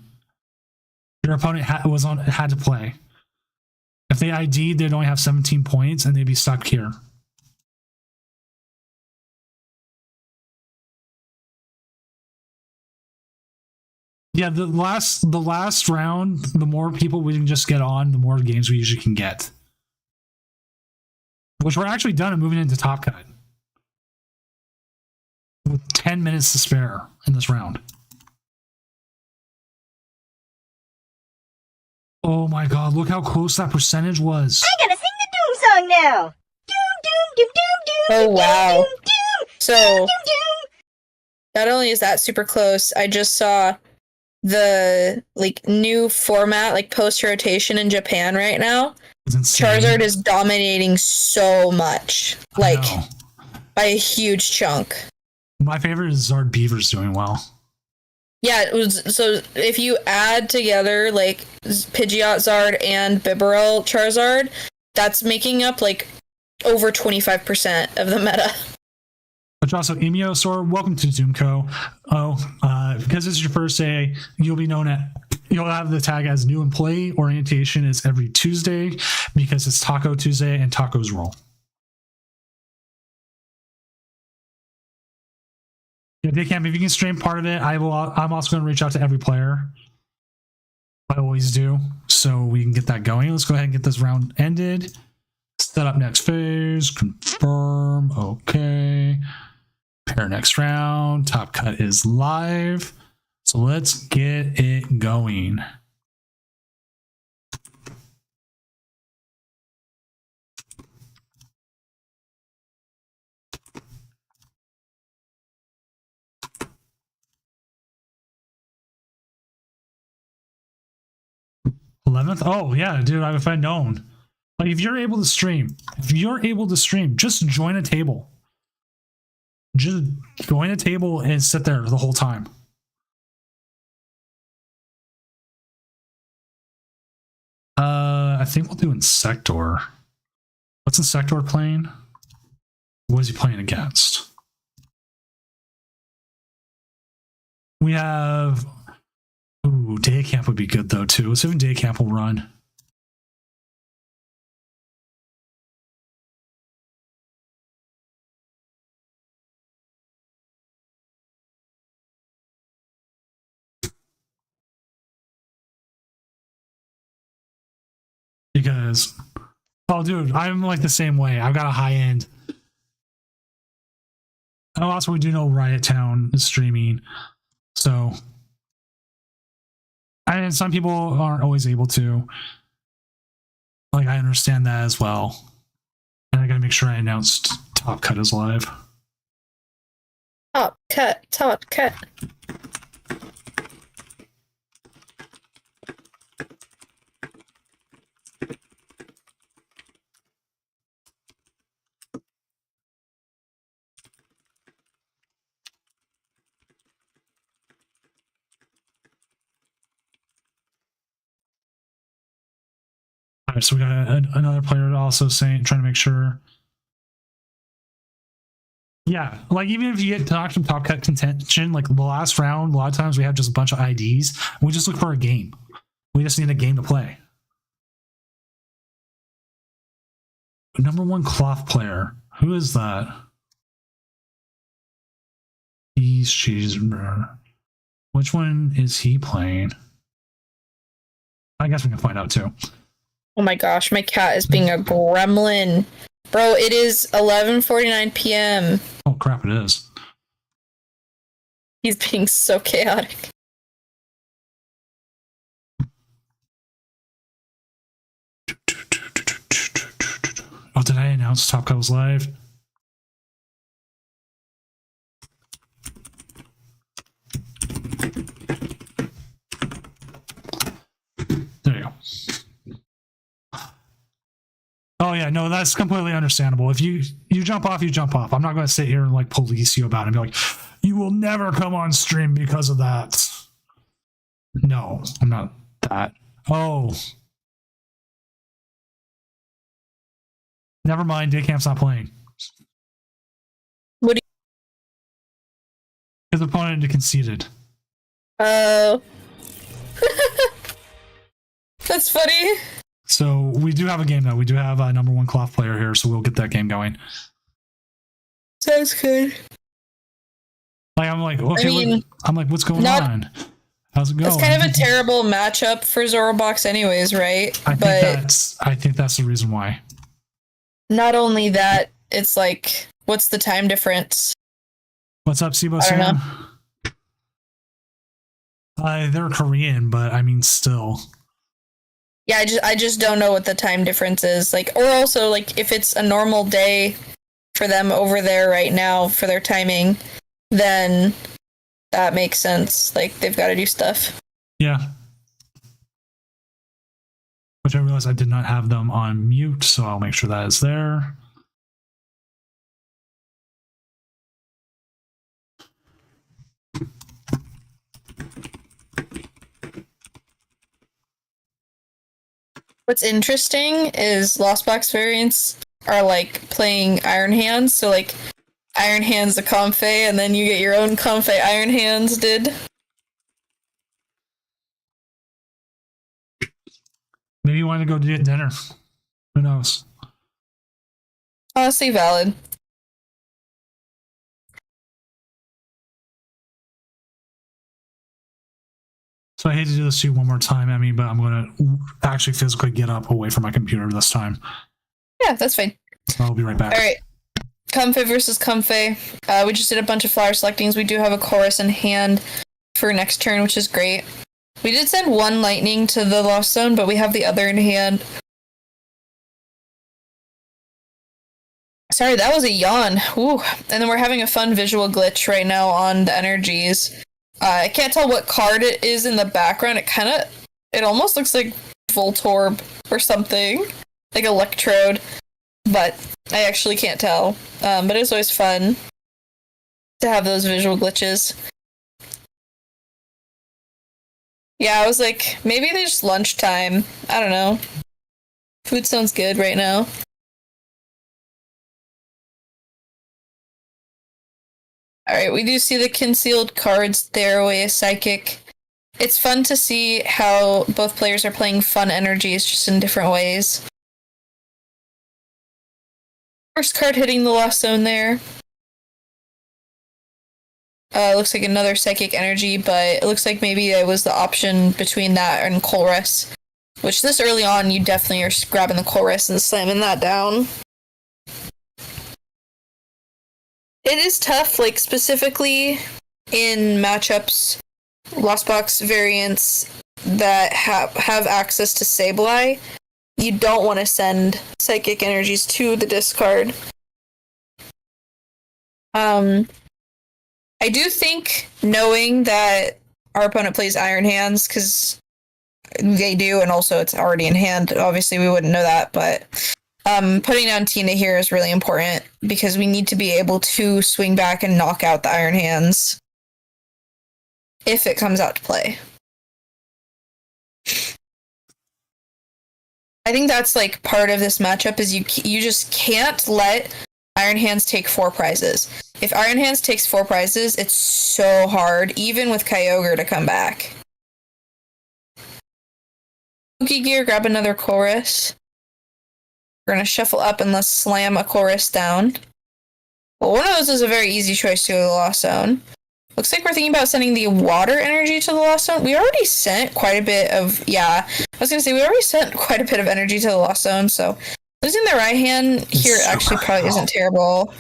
Your opponent had to play. If they ID'd, they'd only have 17 points, and they'd be stuck here. Yeah, the last round, the more people we can just get on, the more games we usually can get. Which we're actually done and moving into Top Cut. With 10 minutes to spare in this round. Oh my god, look how close that percentage was. I gotta sing the Doom song now. Doom, doom, doom, doom, doom. Oh, wow. Doom, doom, So, doom, doom. not only is that super close, I just saw the new format, post rotation in Japan right now. It's insane. Charizard is dominating so much, I know. by a huge chunk. My favorite is Zard Beaver's doing well. Yeah, it was, so if you add together Pidgeot Zard and Bibarel Charizard, that's making up over 25% of the meta. But also, Emiosaur, welcome to Zoomco. Because this is your first day, you'll have the tag as new employee. Orientation is every Tuesday because it's Taco Tuesday and tacos roll. Yeah, Daycamp, if you can stream part of it, I'm also going to reach out to every player. I always do, so we can get that going. Let's go ahead and get this round ended. Set up next phase. Confirm. Okay. Pair next round. Top Cut is live. So let's get it going. $11th? Oh yeah, dude. If I'd known. If you're able to stream, just join a table. Just join a table and sit there the whole time. I think we'll do Insector. What's Insector playing? What is he playing against? We have... Ooh, Day Camp would be good though too. Let's see if Day Camp will run. Because, oh dude, I'm the same way. I've got a high end. And also we do know Riot Town is streaming. So, and some people aren't always able to. I understand that as well. And I gotta make sure I announced Top Cut is live. Top cut. All right, so we got another player also trying to make sure. Yeah, even if you get to some Top Cut contention, the last round, a lot of times we have just a bunch of IDs. We just look for a game. We just need a game to play. Number 1 cloth player. Who is that? Cheese. Which one is he playing? I guess we can find out too. Oh my gosh, my cat is being a gremlin. Bro, it is 11:49 p.m. Oh crap, it is. He's being so chaotic. Oh, did I announce Top Cut was live? There you go. Oh yeah, no, that's completely understandable. If you jump off, you jump off. I'm not going to sit here and police you about it and be like, you will never come on stream because of that. No, I'm not that. Oh. Never mind, Daycamp's not playing. What do His opponent conceded. Oh. That's funny. So we do have a game though. We do have a number 1 cloth player here, so we'll get that game going. Sounds good. I'm okay. I'm what's going on? How's it going? It's kind of a terrible matchup for Zorobox anyways, right? I think that's the reason why. Not only that, it's like, what's the time difference? What's up, Sibo I don't Sam? They're Korean, but I mean, still. Yeah, I just don't know what the time difference is. Like, or also, like, if it's a normal day for them over there right now for their timing, then that makes sense. Like, they've got to do stuff. Yeah. Which I realized I did not have them on mute, so I'll make sure that is there. What's interesting is Lost Box variants are like playing Iron Hands, so like Iron Hands the Comfey, and then you get your own Comfey Iron Hands did. Maybe you want to go get dinner. Who knows? Honestly valid. So I hate to do this to you one more time, Emmy, but I'm going to actually physically get up away from my computer this time. Yeah, that's fine. I'll be right back. All right. Comfey versus Comfey. We just did a bunch of flower selectings. We do have a chorus in hand for next turn, which is great. We did send one lightning to the Lost Zone, but we have the other in hand. Sorry, that was a yawn. Ooh. And then we're having a fun visual glitch right now on the energies. I can't tell what card it is in the background. It almost looks like Voltorb or something. Like Electrode. But I actually can't tell. But it's always fun to have those visual glitches. Yeah, I was like, maybe there's lunchtime. I don't know. Food sounds good right now. Alright, we do see the concealed cards there, away a psychic. It's fun to see how both players are playing fun energies just in different ways. First card hitting the Lost Zone there. Looks like another psychic energy, but it looks like maybe it was the option between that and Colress. Which this early on, you definitely are grabbing the Colress and slamming that down. It is tough, like specifically in matchups, Lost Box variants that have access to Sableye. You don't want to send psychic energies to the discard. I do think knowing that our opponent plays Iron Hands, because they do, and also it's already in hand, obviously we wouldn't know that, but putting down Tina here is really important because we need to be able to swing back and knock out the Iron Hands if it comes out to play. I think that's like part of this matchup is you just can't let Iron Hands take 4 prizes. If Iron Hands takes 4 prizes, it's so hard, even with Kyogre, to come back. Spooky Gear, grab another chorus. We're going to shuffle up and let's slam a chorus down. Well, one of those is a very easy choice to go to the Lost Zone. Looks like we're thinking about sending the water energy to the Lost Zone. We already sent quite a bit of... Yeah, I was going to say, we already sent quite a bit of energy to the Lost Zone, so... Losing the right hand here actually probably isn't terrible.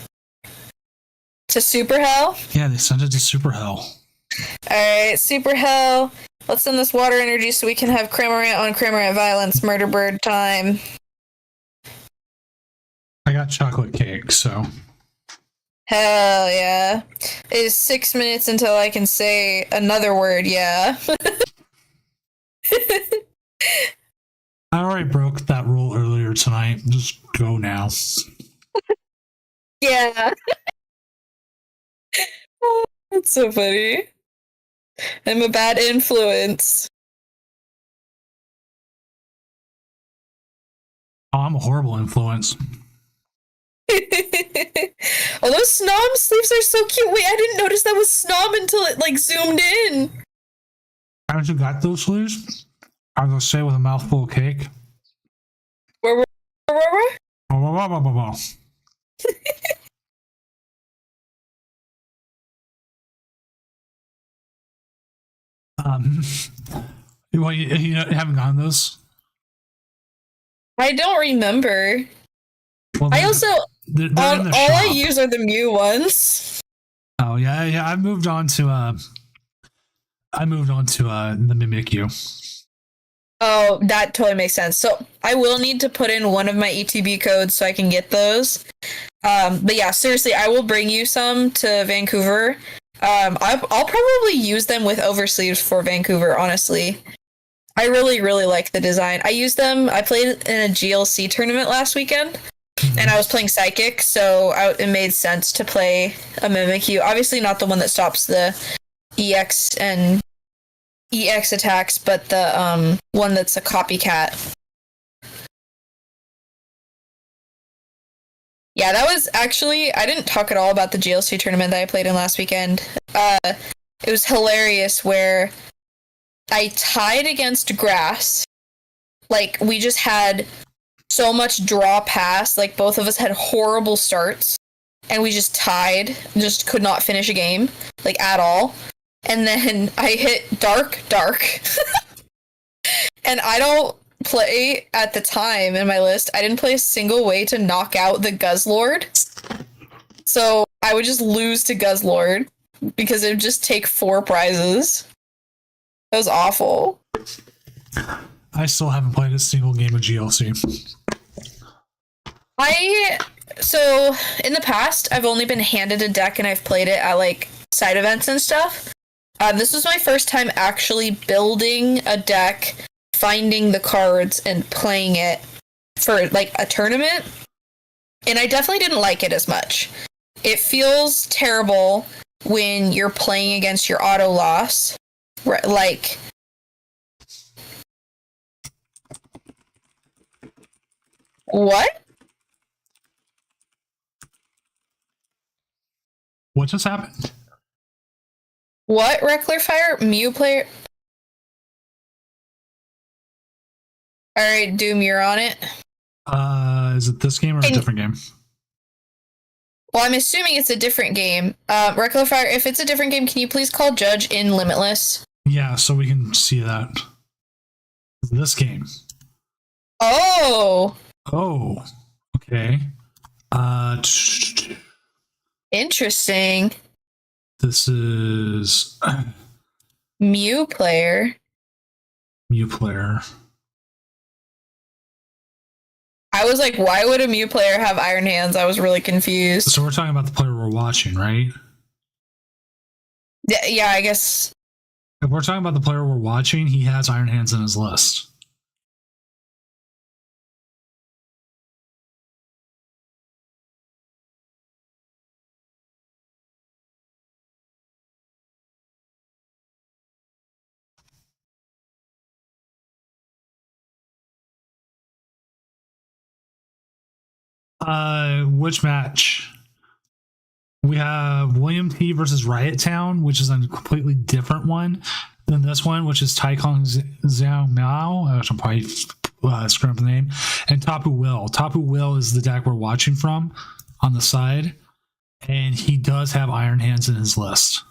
To Super Hell? Yeah, they sent it to Super Hell. Alright, Super Hell. Let's send this water energy so we can have Cramorant on Cramorant Violence Murder Bird time. I got chocolate cake, so... Hell yeah. It is 6 minutes until I can say another word, yeah. I already broke that rule earlier tonight. Just go now. Yeah. That's so funny. I'm a bad influence. Oh, I'm a horrible influence. Oh, those Snom sleeves are so cute. Wait, I didn't notice that was Snom until it like zoomed in. Haven't you got those sleeves? I was gonna say with a mouthful of cake. Where? Um, you haven't gotten those? I don't remember. Well, I also they're in all the I shop. use are the Mew ones. Oh yeah. I moved on to the Mimikyu. Oh, that totally makes sense. So I will need to put in one of my ETB codes so I can get those. But yeah, seriously, I will bring you some to Vancouver. I'll probably use them with oversleeves for Vancouver, honestly. I really, really like the design. I used them. I played in a GLC tournament last weekend, and I was playing Psychic, so it made sense to play a Mimikyu. Obviously, not the one that stops the EX and EX attacks, but the one that's a copycat. Yeah, that was actually, I didn't talk at all about the GLC tournament that I played in last weekend. It was hilarious where I tied against grass. Like, we just had so much draw pass. Like, both of us had horrible starts. And we just tied. Just could not finish a game. Like, at all. And then I hit dark. And I don't play at the time in my list. I didn't play a single way to knock out the Guzzlord. So I would just lose to Guzzlord because it would just take 4 prizes. That was awful. I still haven't played a single game of GLC. So in the past, I've only been handed a deck and I've played it at like side events and stuff. This was my first time actually building a deck, finding the cards, and playing it for like a tournament. And I definitely didn't like it as much. It feels terrible when you're playing against your auto loss. Like, what? What just happened? What, Reckler Fire? Mew player? Alright, Doom, you're on it. Is it this game or a different game? Well, I'm assuming it's a different game. Reckler Fire, if it's a different game, can you please call Judge in Limitless? Yeah, so we can see that. This game. Oh! Oh, okay. Interesting. This is Mew player. Mew player. I was like, why would a Mew player have Iron Hands? I was really confused. So we're talking about the player we're watching, right? Yeah, I guess. If we're talking about the player we're watching, he has Iron Hands in his list. Which match? We have William T versus Riot Town, which is a completely different one than this one, which is Taikong Xiao Mao. I'm probably screwing up the name. And Tapu Will. Tapu Will is the deck we're watching from on the side. And he does have Iron Hands in his list.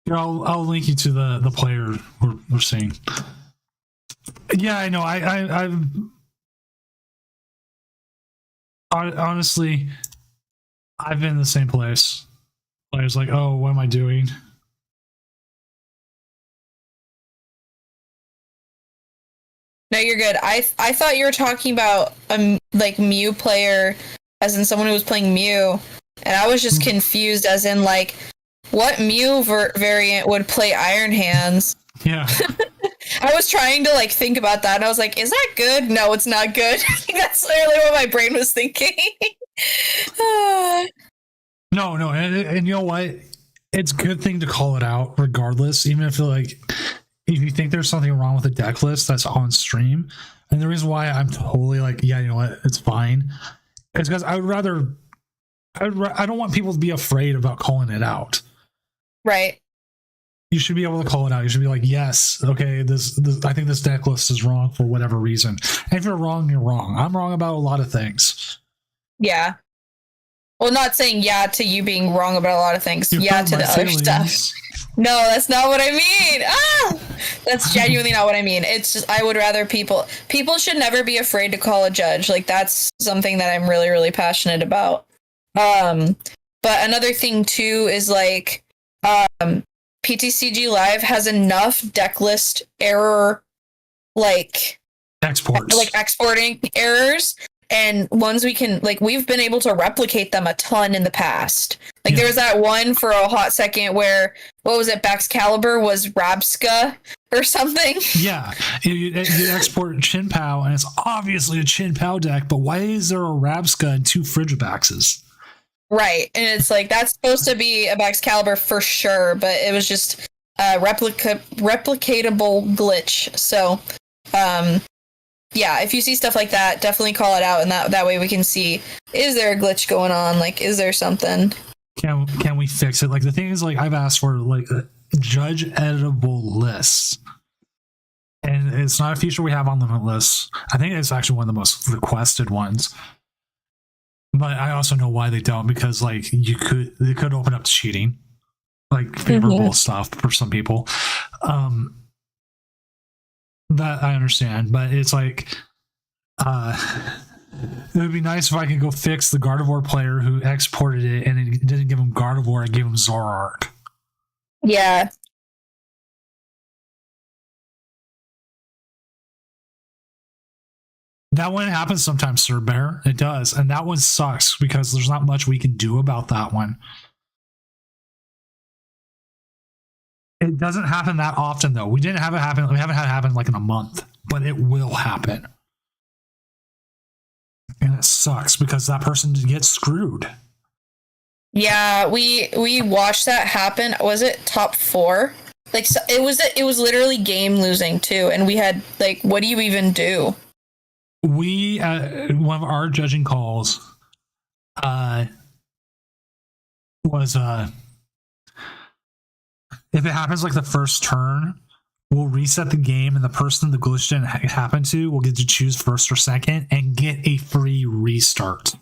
Here, I'll link you to the player we're seeing. Yeah, I know. I've honestly, I've been in the same place. I was like, oh, what am I doing? No, you're good. I thought you were talking about a like Mew player, as in someone who was playing Mew, and I was just confused, as in like, what Mew variant would play Iron Hands? Yeah. I was trying to like think about that, and I was like, is that good? No, it's not good. That's literally what my brain was thinking. No, and you know what? It's a good thing to call it out, regardless. Even if if you think there's something wrong with the deck list that's on stream, and the reason why I'm totally like, yeah, you know what, it's fine, is because I don't want people to be afraid about calling it out. Right. You should be able to call it out. You should be like, yes, okay, this I think this deck list is wrong for whatever reason. And if you're wrong, you're wrong. I'm wrong about a lot of things. Yeah. Well, not saying yeah to you being wrong about a lot of things. You're yeah to the other feelings. stuff. No, that's not what I mean. That's genuinely not what I mean. It's just I would rather people should never be afraid to call a judge. Like that's something that I'm really, really passionate about. But another thing too is like PTCG Live has enough deck list error exporting errors and ones we can we've been able to replicate them a ton in the past. There was that one for a hot second where what was it, Baxcalibur was Rabska or something. Yeah, you export Chin Pao and it's obviously a Chin Pao deck, but why is there a Rabska and 2 Frigibaxes? Right, and it's like that's supposed to be a Baxcalibur for sure, but it was just a replicatable glitch. So yeah, if you see stuff like that, definitely call it out, and that way we can see, is there a glitch going on? Is there something? Can we fix it? The thing is, I've asked for judge editable lists, and it's not a feature we have on limit lists. I think it's actually one of the most requested ones. But I also know why they don't, because they could open up to cheating, favorable stuff for some people. That I understand, but it's it would be nice if I could go fix the Gardevoir player who exported it and it didn't give him Gardevoir, it gave him Zoroark. Yeah. That one happens sometimes, Sir Bear. It does, and that one sucks because there's not much we can do about that one. It doesn't happen that often, though. We didn't have it happen. We haven't had it happen in a month, but it will happen. And it sucks because that person gets screwed. Yeah, we watched that happen. Was it top 4? It was literally game losing too, and we had what do you even do? We one of our judging calls was if it happens the first turn, we'll reset the game, and the person the glitch didn't happen to will get to choose first or second and get a free restart.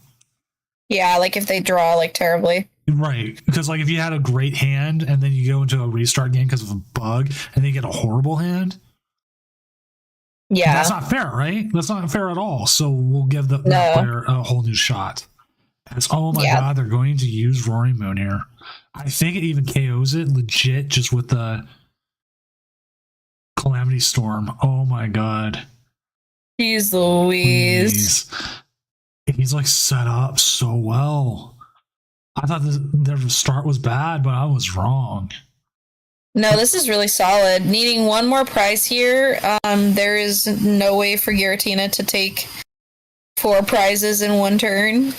Yeah, if they draw terribly. Right, because if you had a great hand and then you go into a restart game because of a bug and then you get a horrible hand. Yeah. That's not fair, right? That's not fair at all. So we'll give that player a whole new shot. Oh my god, they're going to use Roaring Moon here. I think it even KOs it legit just with the Calamity Storm. Oh my god. Jeez Louise. He's set up so well. I thought their start was bad, but I was wrong. No, this is really solid. Needing one more prize here. There is no way for Giratina to take 4 prizes in one turn.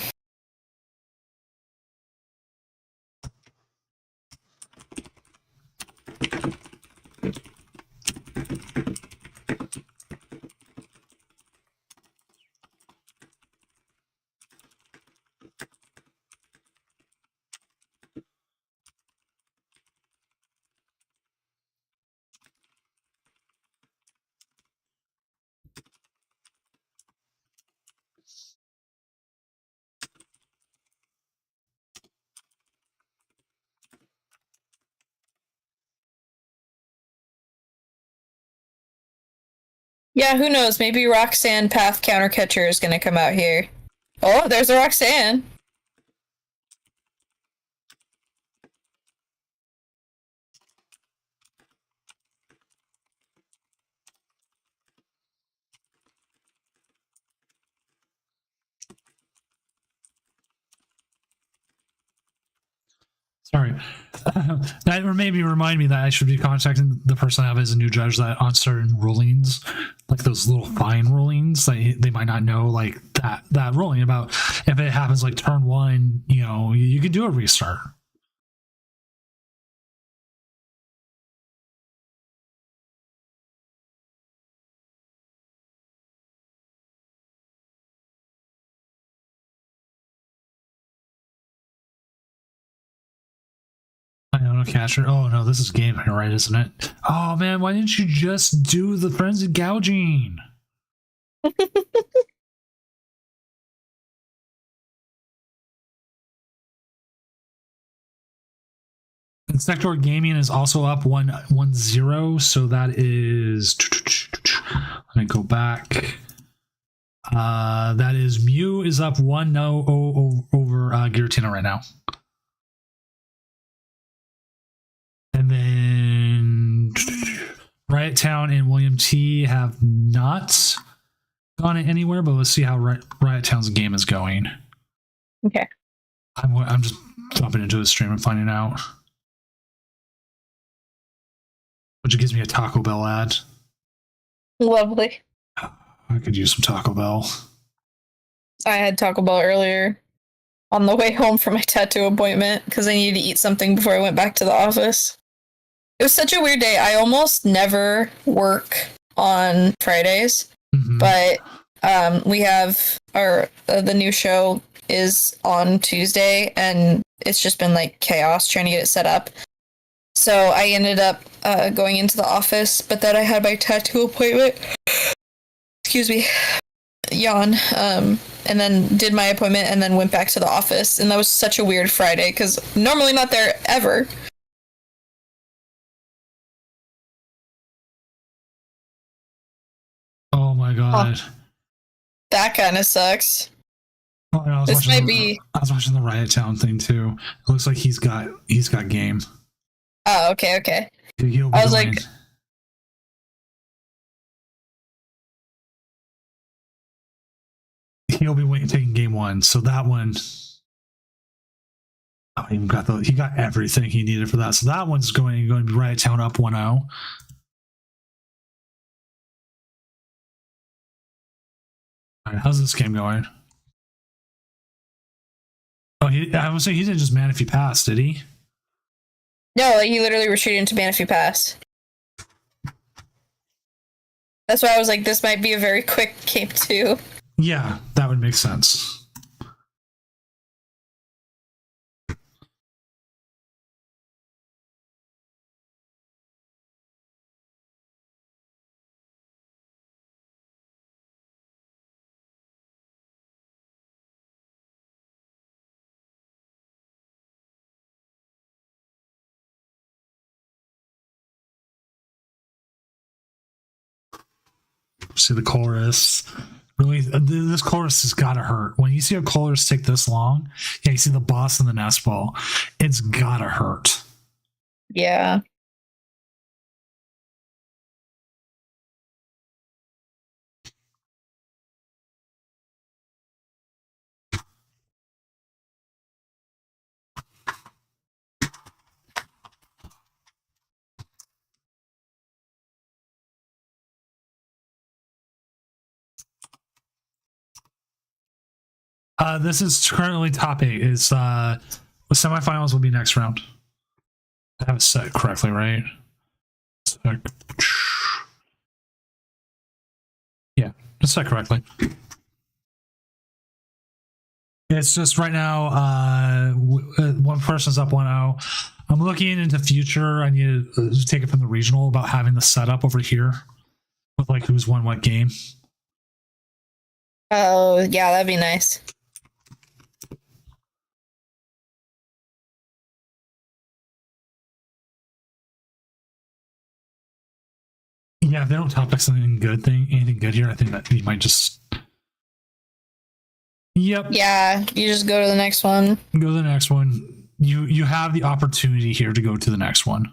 Yeah, who knows? Maybe Roxanne Path Countercatcher is going to come out here. Oh, there's a Roxanne. Sorry. That maybe remind me that I should be contacting the person I have as a new judge that on certain rulings, those little fine rulings, they might not know that ruling about if it happens turn 1, you could do a restart. I don't know, Catcher. Oh no, this is game right, isn't it? Oh man, why didn't you just do the frenzied gouging? Sector Gaming is also up 1-0, so that is. Let me go back. That is Mew is up 1-0 over Giratina right now. And then Riot Town and William T have not gone anywhere, but let's see how Riot Town's game is going. Okay. I'm just jumping into the stream and finding out. Which gives me a Taco Bell ad. Lovely. I could use some Taco Bell. I had Taco Bell earlier on the way home from my tattoo appointment because I needed to eat something before I went back to the office. It was such a weird day. I almost never work on Fridays, but we have the new show is on Tuesday, and it's just been like chaos trying to get it set up. So I ended up going into the office, but then I had my tattoo appointment. Excuse me. Yawn. And then did my appointment and then went back to the office. And that was such a weird Friday because normally not there ever. Oh my god. Oh, that kind of sucks. Oh, I was watching the Riot Town thing too. It looks like he's got game. Oh, okay. I was like, he'll be taking game 1. So that one, he got everything he needed for that. So that one's going to be Riot Town up 1-0. All right, how's this game going? Oh, I would say he didn't just Manaphy pass, did he? No, like he literally retreated into Manaphy Pass. That's why I was like, this might be a very quick game too. Yeah, that would make sense. See the chorus. Really, this chorus has got to hurt. When you see a chorus take this long, yeah, you see the boss and the nest ball. It's got to hurt. Yeah. This is currently top 8. It's the semifinals will be next round. I have it set correctly, right? Yeah, it's set correctly. It's just right now, one person's up 1-0. I'm looking into future. I need to take it from the regional about having the setup over here with like who's won what game. Oh, yeah, that'd be nice. Yeah, if they don't top deck anything good here, I think that you might just. Yep. Yeah, you just go to the next one. Go to the next one. You have the opportunity here to go to the next one.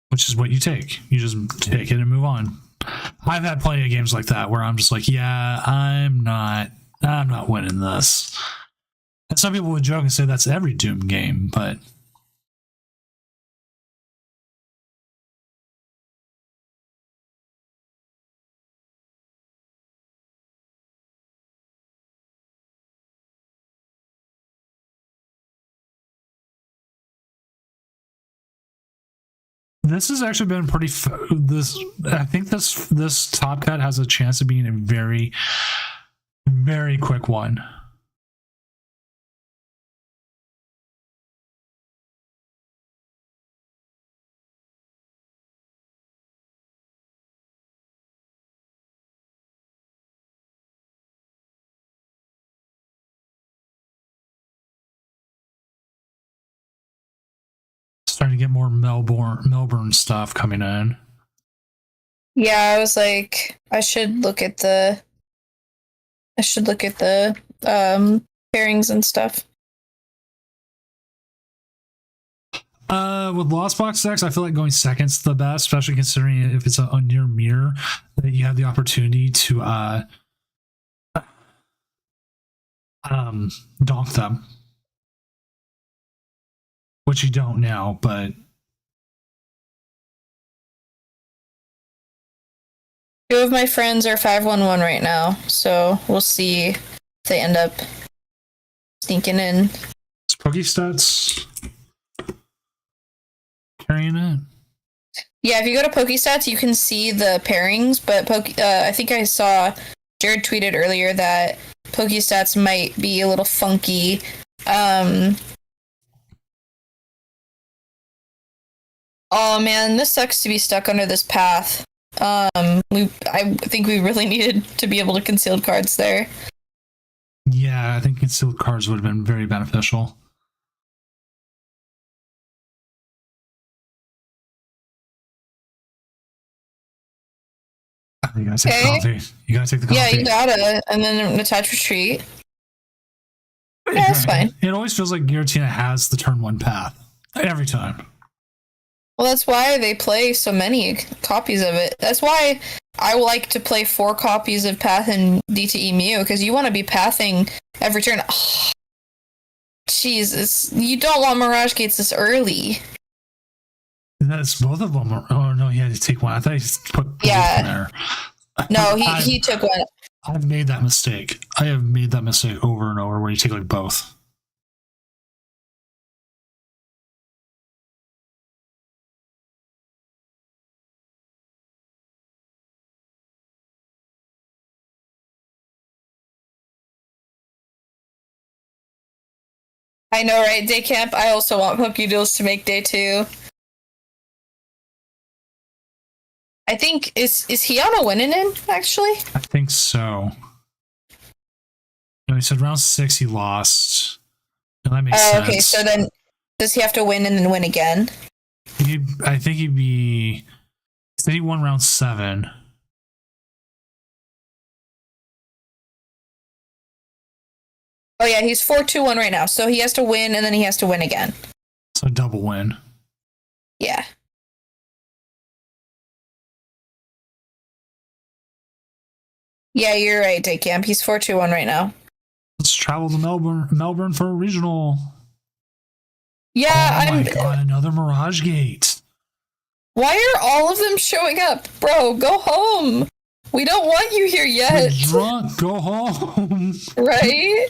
Which is what you take. You just take it and move on. I've had plenty of games like that where I'm just like, yeah, I'm not winning this. And some people would joke and say that's every Doom game, but this has actually been pretty. I think this top cut has a chance of being a very, very quick one. Starting to get more Melbourne stuff coming in. Yeah, I was like, I should look at the pairings and stuff. With Lost Box decks, I feel like going second's the best, especially considering if it's a near mirror that you have the opportunity to donk them, which you don't now. But two of my friends are 511 right now, so we'll see if they end up sneaking in. it's Pokestats carrying it. Yeah, if you go to Pokestats, you can see the pairings, but I think I saw Jared tweeted earlier that Pokestats might be a little funky. Oh man, this sucks to be stuck under this path. I think we really needed to be able to concealed cards there. Yeah, I think concealed cards would have been very beneficial. You gotta take the coffee. You gotta take the coffee. Yeah, you gotta, and then attach retreat. Yeah, that's fine. It always feels like Giratina has the turn one path every time. Well, that's why they play so many copies of it. That's why I like to play 4 copies of Path and DTE Mew, because you want to be pathing every turn. Oh, Jesus, you don't want Mirage Gates this early. That's both of them. Oh no, he had to take one. I thought he just put both in there. No, he took one. I've made that mistake. I have made that mistake over and over where you take like both. I know, right? Day camp. I also want Pokédeals to make day 2. I think is he on a winning in actually? I think so. No, he said round 6 he lost. No, that makes sense. Okay, so then does he have to win and then win again? I think he'd be. He said he won round 7. Oh yeah, he's 4-2-1 right now, so he has to win and then he has to win again. So double win. Yeah. Yeah, you're right, Daycamp. He's 4-2-1 right now. Let's travel to Melbourne for a regional. Yeah, oh my god, another Mirage Gate. Why are all of them showing up? Bro, go home. We don't want you here yet. You're drunk, go home. Right?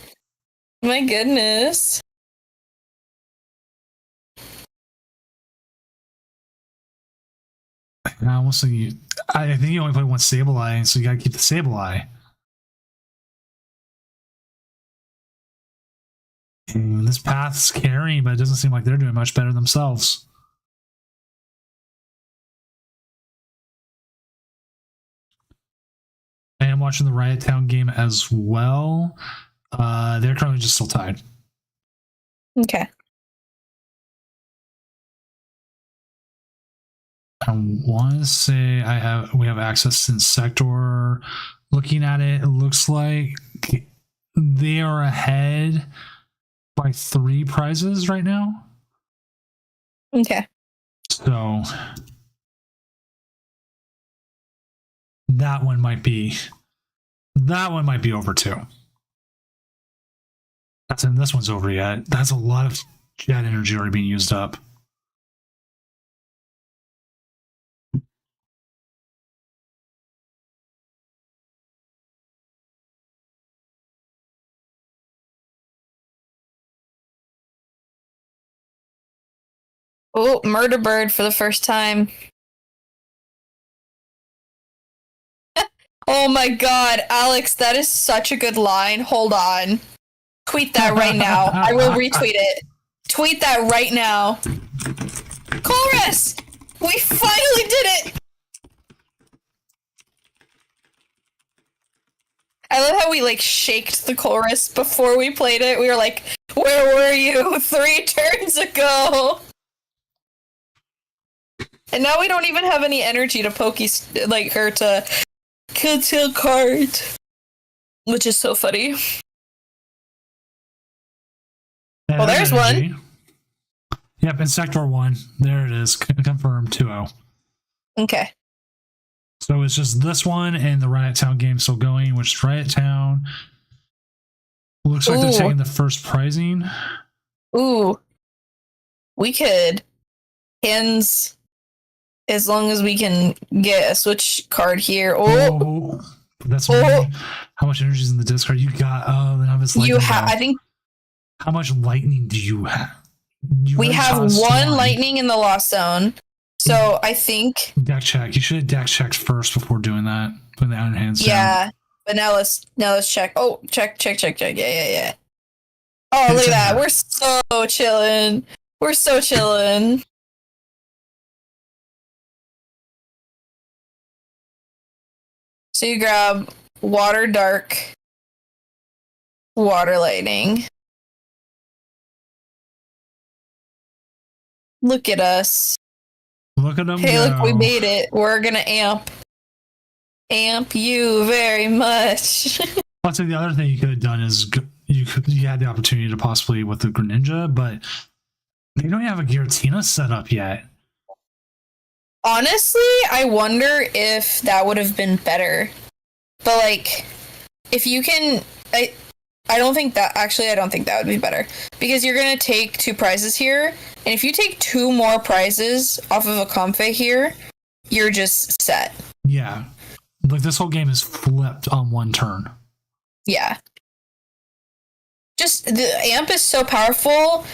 My goodness. I think you only play one Sableye, so you gotta keep the Sableye. And this path's carrying, but it doesn't seem like they're doing much better themselves. I am watching the Riot Town game as well. They're currently just still tied. Okay. I want to say we have access in Sector. Looking at it, it looks like they are ahead by 3 prizes right now. Okay. So that one might be over too. This one's over yet. That's a lot of jet energy already being used up. Oh, Murder Bird for the first time. Oh my god, Alex, that is such a good line. Hold on. Tweet that right now. I will retweet it. Tweet that right now. Chorus! We finally did it! I love how we, shaked the chorus before we played it. We were like, where were you 3 turns ago? And now we don't even have any energy to or to kill cards. Which is so funny. Yeah, well, there's energy. one. Yep, in Sector 1. There it is. Confirmed 2-0. Okay. So it's just this one and the Riot Town game still going, which is Riot Town. Looks like they're taking the first prizing. Ooh. We could hands as long as we can get a switch card here. Oh, that's how much energy is in the discard. You got then I was you have. I think. How much lightning do you have? We have one lightning in the lost zone. So I think deck check. You should have deck checked first before doing that. Putting the iron hands down. Yeah, but now let's check. Oh, check. Yeah. Oh, look at that. We're so chilling. We're so chilling. So you grab water dark, water lightning. Look at us. Look at them. Hey, look, we made it. We're gonna amp you very much. I'll say the other thing you could have done is you had the opportunity to possibly with the Greninja, but they don't have a Giratina set up yet. Honestly, I wonder if that would have been better. But like, if you can, I don't think that would be better because you're gonna take 2 prizes here, and if you take 2 more prizes off of a Comfey here, you're just set. Yeah, like this whole game is flipped on one turn. Yeah. Just the amp is so powerful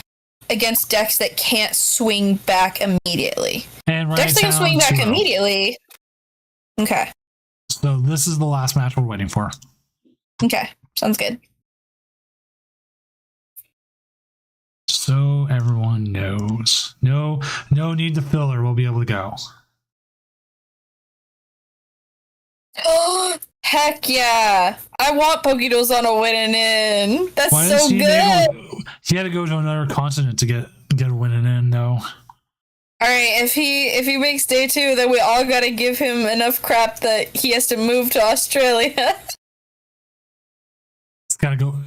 against decks that can't swing back immediately. And decks that can swing back immediately. Okay. So this is the last match we're waiting for. Okay, sounds good. So everyone knows. No need to filler. We'll be able to go. Oh, heck yeah. I want Pokédos on a winning in. That's so good. He had to go to another continent to get a winning in, though. Alright, if he makes day 2, then we all gotta give him enough crap that he has to move to Australia. It's gotta go.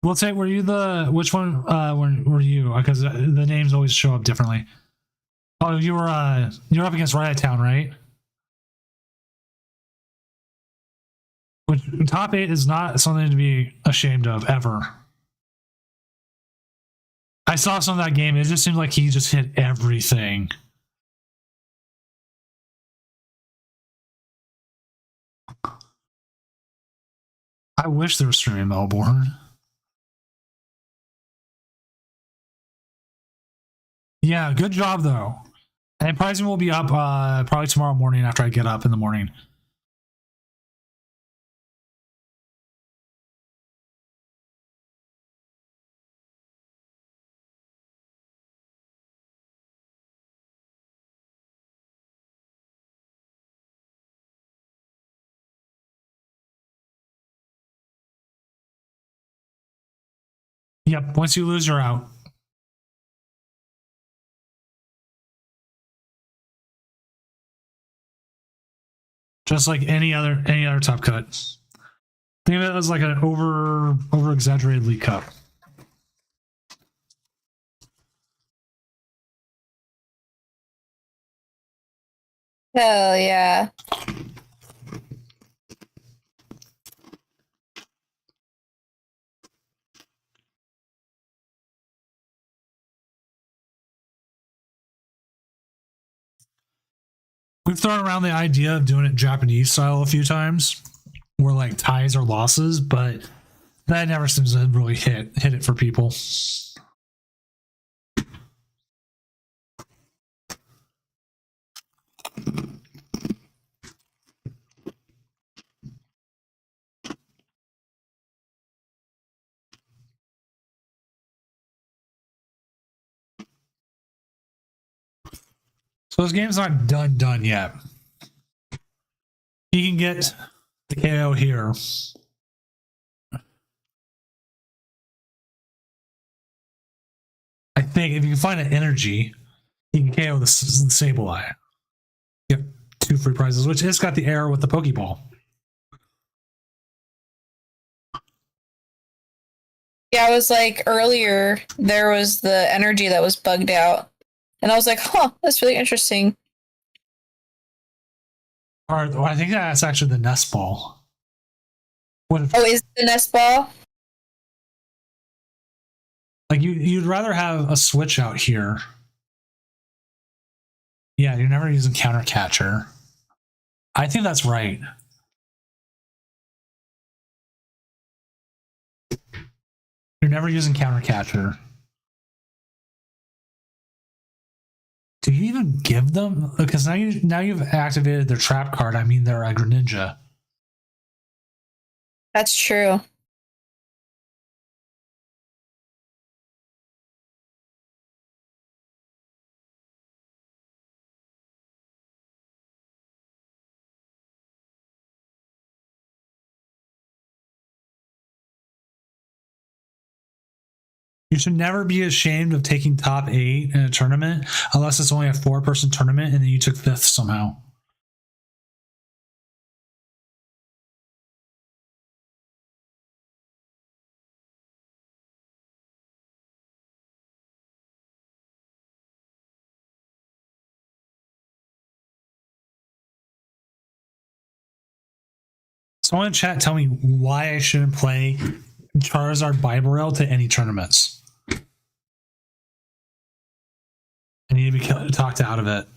Let's say, were you which one were you? Because the names always show up differently. Oh, you're up against Riot Town, right? Which top 8 is not something to be ashamed of ever. I saw some of that game. It just seemed like he just hit everything. I wish there was streaming Melbourne. Yeah, good job though. And pricing will be up probably tomorrow morning after I get up in the morning. Yep, once you lose, you're out. Just like any other top cut. Think of it as like an over exaggerated League Cup. Hell yeah. We've thrown around the idea of doing it Japanese style a few times, where like ties or losses, but that never seems to really hit it for people. So this game's not done yet. he can get the KO here. I think if you can find an energy, he can KO the Sableye. You have 2 free prizes, which it's got the arrow with the Pokeball. Yeah, I was like, earlier, there was the energy that was bugged out. And I was like, huh, that's really interesting. Or I think that's actually the nest ball. What if, Is it the nest ball? like you'd rather have a switch out here. Yeah, you're never using counter catcher. I think that's right. You're never using counter catcher. Do you even give them? Because now you've activated their trap card. I mean, their Greninja. That's true. You should never be ashamed of taking top 8 in a tournament, unless it's only a 4-person tournament and then you took 5th somehow. Someone in chat tell me why I shouldn't play Charizard Bibarel to any tournaments. I need to be talked out of it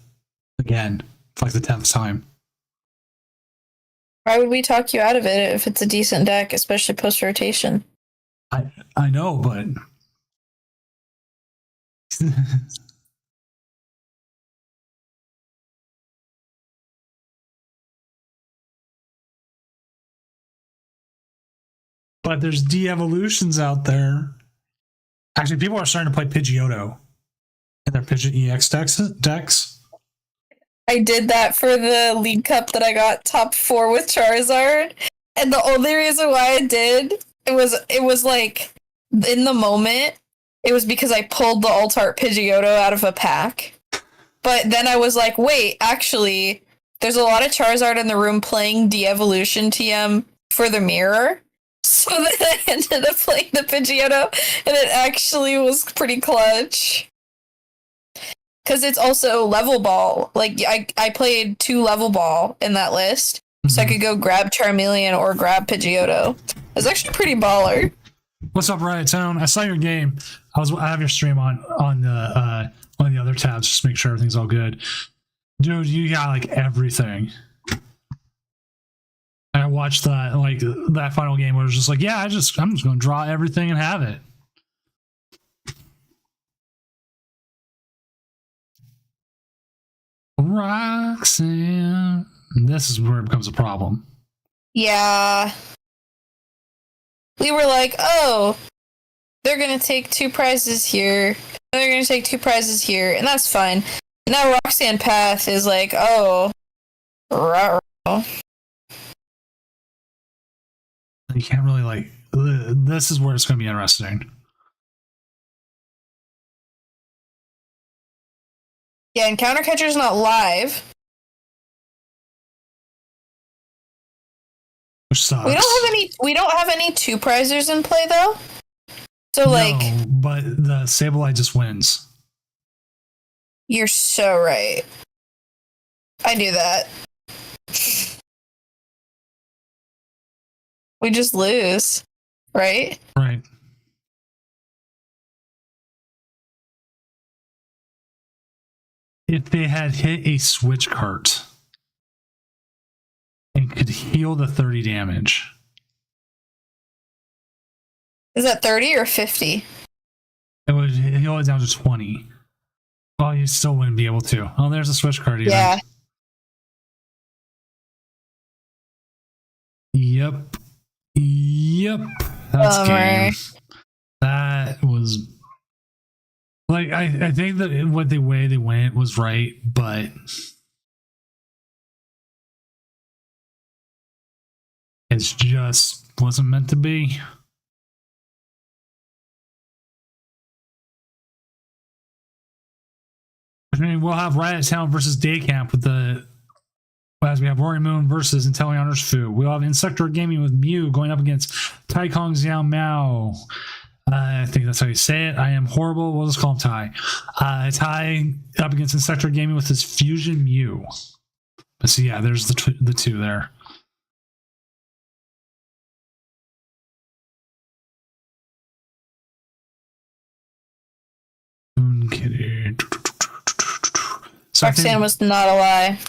again for like the 10th time. Why would we talk you out of it if it's a decent deck, especially post rotation? I know, but but there's de-evolutions out there. Actually, people are starting to play Pidgeotto in their Pidgeot EX decks. I did that for the League Cup that I got top 4 with Charizard, and the only reason why I did it was like in the moment it was because I pulled the Altart Pidgeotto out of a pack, but then I was like, wait, actually, there's a lot of Charizard in the room playing de-evolution TM for the mirror. So then I ended up playing the Pidgeotto, and it actually was pretty clutch. Because it's also level ball. Like, I played 2 level ball in that list, so I could go grab Charmeleon or grab Pidgeotto. It's actually pretty baller. What's up, Riot Town? I saw your game. I have your stream on the one of the other tabs just to make sure everything's all good. Dude, you got like everything. I watched that final game where it was just like, yeah, I'm just gonna draw everything and have it. Roxanne. This is where it becomes a problem. Yeah. We were like, oh, they're gonna take 2 prizes here. They're gonna take 2 prizes here, and that's fine. Now Roxanne Path is like, oh, ruh-roh. You can't really like. This is where it's going to be interesting. Yeah, and Counter Catcher's not live. Which sucks. We don't have any 2 prizers in play though. So No, but the Sableye just wins. You're so right. I knew that. We just lose, right? Right. If they had hit a switch cart and could heal the 30 damage. Is that 30 or 50? It would heal it down to 20. Well, you still wouldn't be able to. Oh, there's a switch card even. Yeah. Yep. That's game. That was like I think that what the way they went was right, but It's just wasn't meant to be. I mean, we'll have Riot Town versus Day Camp with as we have Roaring Moon versus Intellianer's Fu. We'll have Insector Gaming with Mew going up against Tai Kong Xiao Mao. I think that's how you say it. I am horrible. We'll just call him Tai. Tai up against Insector Gaming with his Fusion Mew. But see, yeah, there's the two there. Moon Kitty. So Roxanne was not a lie.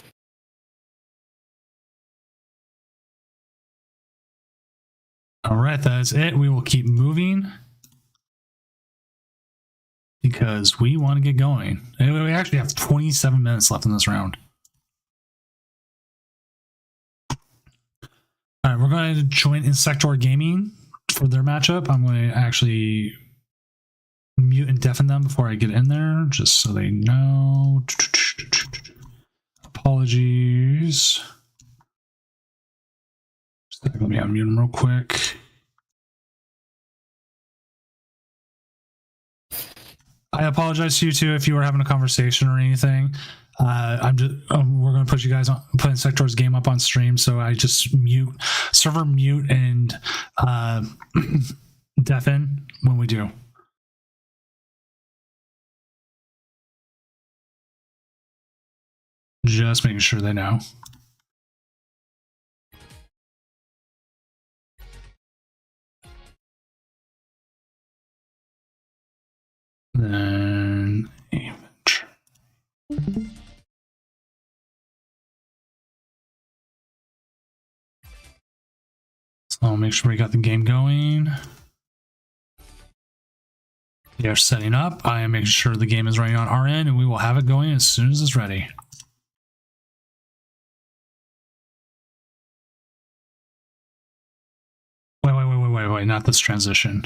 All right, that's it. We will keep moving because we want to get going. And we actually have 27 minutes left in this round. All right, we're going to join Insector Gaming for their matchup. I'm going to actually mute and deafen them before I get in there, just so they know. Apologies. Let me unmute them real quick. I apologize to you too if you were having a conversation or anything. We're going to put you guys on, put Insector's game up on stream, so I just server mute and deafen when we do. Just making sure they know. Then inventory. So I'll make sure we got the game going. They are setting up. I am making sure the game is running on our end, and we will have it going as soon as it's ready. Wait, not this transition.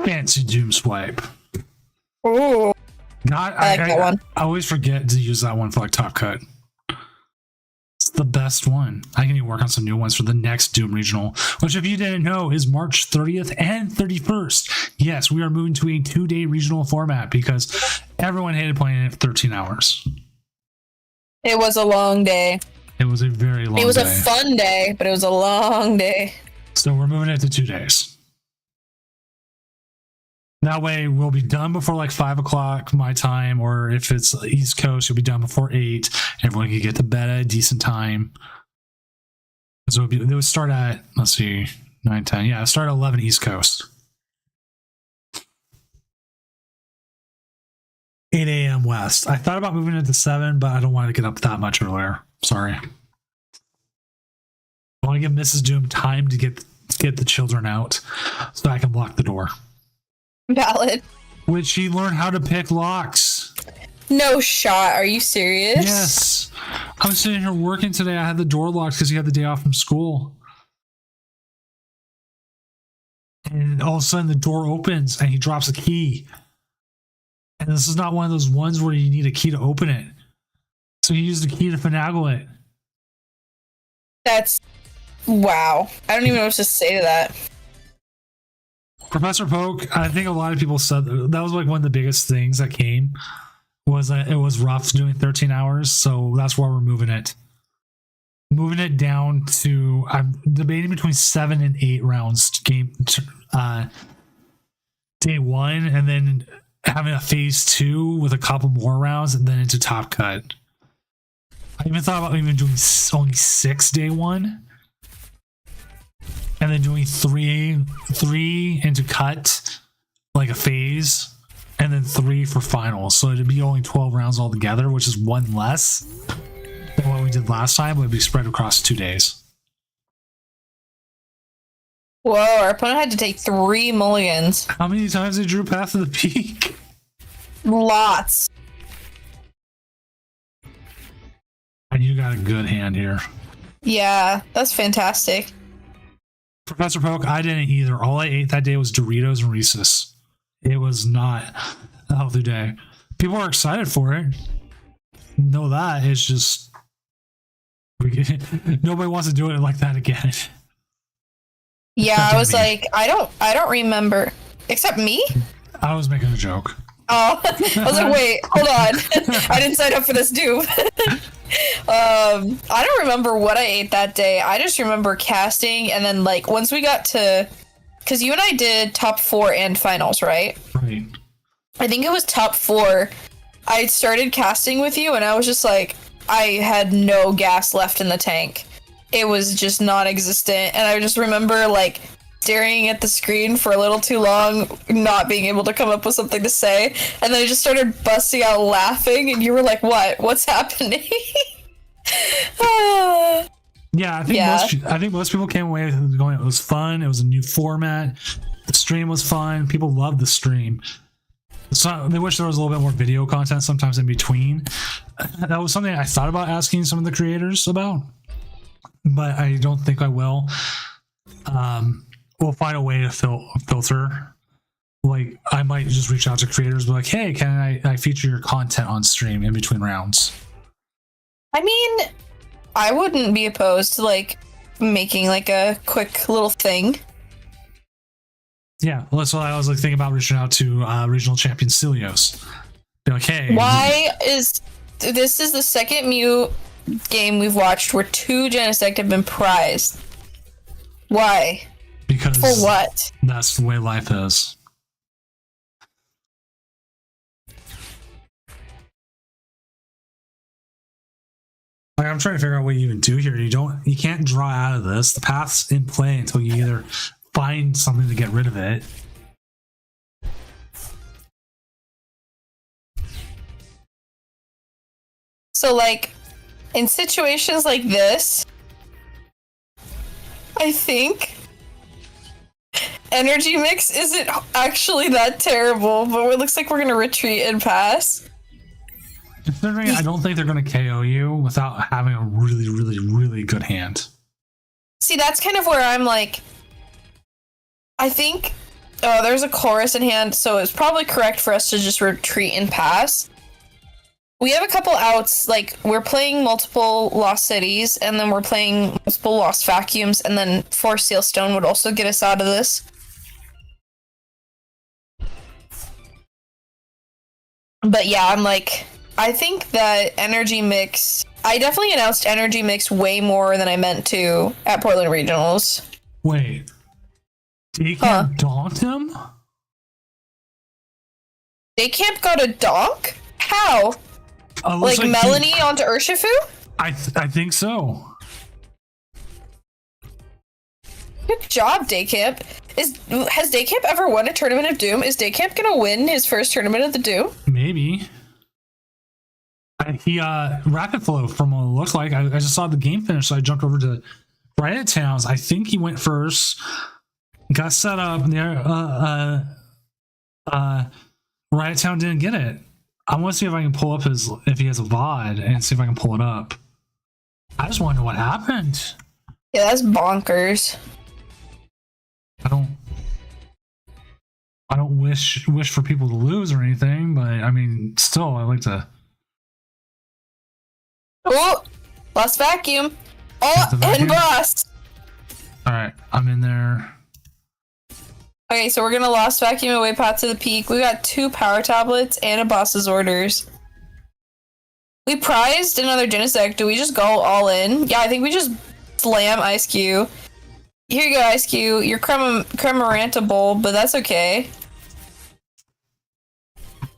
Fancy Doom Swipe. Ooh. God, I like that one. I always forget to use that one for like Top Cut. It's the best one. I can even work on some new ones for the next Doom Regional, which, if you didn't know, is March 30th and 31st. Yes, we are moving to a 2-day regional format because everyone hated playing it for 13 hours. It was a long day. It was a very long day. It was a fun day, but it was a long day. So we're moving it to 2 days. That way we'll be done before like 5 o'clock my time, or if it's East Coast, you'll be done before 8. Everyone can get to bed at a decent time. So it would start at, let's see, 9, 10. Yeah, start at 11 East Coast. 8 a.m. West. I thought about moving it to 7, but I don't want to get up that much earlier. Sorry. I want to give Mrs. Doom time to get the children out so I can lock the door. Valid. Which she learned how to pick locks. No shot. Are you serious? Yes. I was sitting here working today. I had the door locked because he had the day off from school. And all of a sudden the door opens and he drops a key. And this is not one of those ones where you need a key to open it. So he used the key to finagle it. That's... wow. I don't even know what to say to that. Professor Poke, I think a lot of people said that was like one of the biggest things that came was that it was rough doing 13 hours. So that's why we're moving it. Moving it down to, I'm debating between 7 and 8 rounds game day 1, and then having a phase 2 with a couple more rounds and then into Top Cut. I even thought about even doing only 6 day 1. And then doing three into cut, like a phase, and then 3 for finals. So it'd be only 12 rounds altogether, which is 1 less than what we did last time, but it'd be spread across 2 days. Whoa, our opponent had to take 3 mulligans. How many times did Drew Path to the Peak? Lots. And you got a good hand here. Yeah, that's fantastic. Professor Poke, I didn't either. All I ate that day was Doritos and Reese's. It was not a healthy day. People are excited for it. Know that. It's just Nobody wants to do it like that again. Yeah, I was like, I don't remember. Except me? I was making a joke. Oh, I was like, wait, hold on. I didn't sign up for this Doom. I don't remember what I ate that day. I just remember casting, and then like once we got to, because you and I did top 4 and finals, right? Right. I think it was top 4. I started casting with you, and I was just like, I had no gas left in the tank. It was just non-existent, and I just remember like staring at the screen for a little too long, not being able to come up with something to say, and then I just started busting out laughing, and you were like, "What? What's happening?" Yeah, I think most people came away going, it was fun. It was a new format. The stream was fun. People loved the stream. So they wish there was a little bit more video content sometimes in between. That was something I thought about asking some of the creators about, but I don't think I will. We'll find a way to filter. Like, I might just reach out to creators, be like, hey, can I feature your content on stream in between rounds? I mean, I wouldn't be opposed to like making like a quick little thing. Yeah, well, that's what I was like thinking about, reaching out to regional champion Celios. Be like, hey, why is this is the second Mew game we've watched where 2 Genesect have been prized? Why? Because for what? That's the way life is. Like, I'm trying to figure out what you even do here. You can't draw out of this. The path's in play until you either find something to get rid of it. So like in situations like this, I think energy mix isn't actually that terrible, but it looks like we're gonna retreat and pass. Considering I don't think they're going to KO you without having a really, really, really good hand. See, that's kind of where I'm like, I think, oh, there's a chorus in hand, so it's probably correct for us to just retreat and pass. We have a couple outs, like, we're playing multiple Lost Cities, and then we're playing multiple Lost Vacuums, and then 4 Sealstone would also get us out of this. But yeah, I'm like, I think that energy mix, I definitely announced energy mix way more than I meant to at Portland Regionals. Wait, Daycamp donked him? Daycamp got a donk? How? Like Melanie onto Urshifu? I think so. Good job, Daycamp. Has Daycamp ever won a tournament of Doom? Is Daycamp gonna win his first tournament of the Doom? Maybe. He rapid flow from what it looks like. I just saw the game finish, so I jumped over to Riot Towns. I think he went first, got set up, and Riot Town didn't get it. I want to see if I can pull up if he has a VOD and see if I can pull it up. I just want to know what happened. Yeah, that's bonkers. I don't wish for people to lose or anything, but I mean, still, I like to. Oh, Lost Vacuum. Oh, and boss. All right, I'm in there. Okay, so we're gonna Lost Vacuum away path to the peak. We got 2 power tablets and a boss's orders. We prized another Genesect. Do we just go all in? Yeah, I think we just slam Ice Cube. Here you go, Ice Cube. You're Cremaranta Bowl, but that's okay.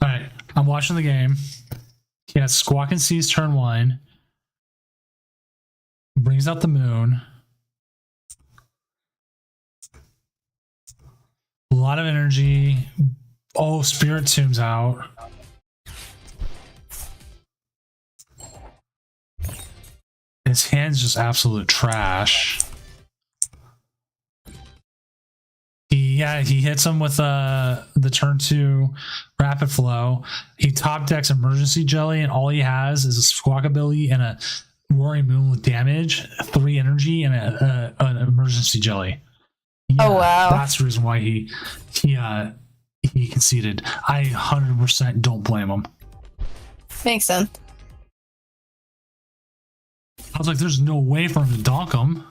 All right, I'm watching the game. He has Squawk and Seas turn 1. Brings out the moon. A lot of energy. Oh, Spirit Tomb's out. His hand's just absolute trash. He hits him with the turn 2 rapid flow. He top decks Emergency Jelly, and all he has is a Squawk ability and a Roaring Moon with damage, 3 energy, and an Emergency Jelly. Yeah, oh wow! That's the reason why he conceded. I 100% don't blame him. Makes sense. was like, there's no way for him to donk him.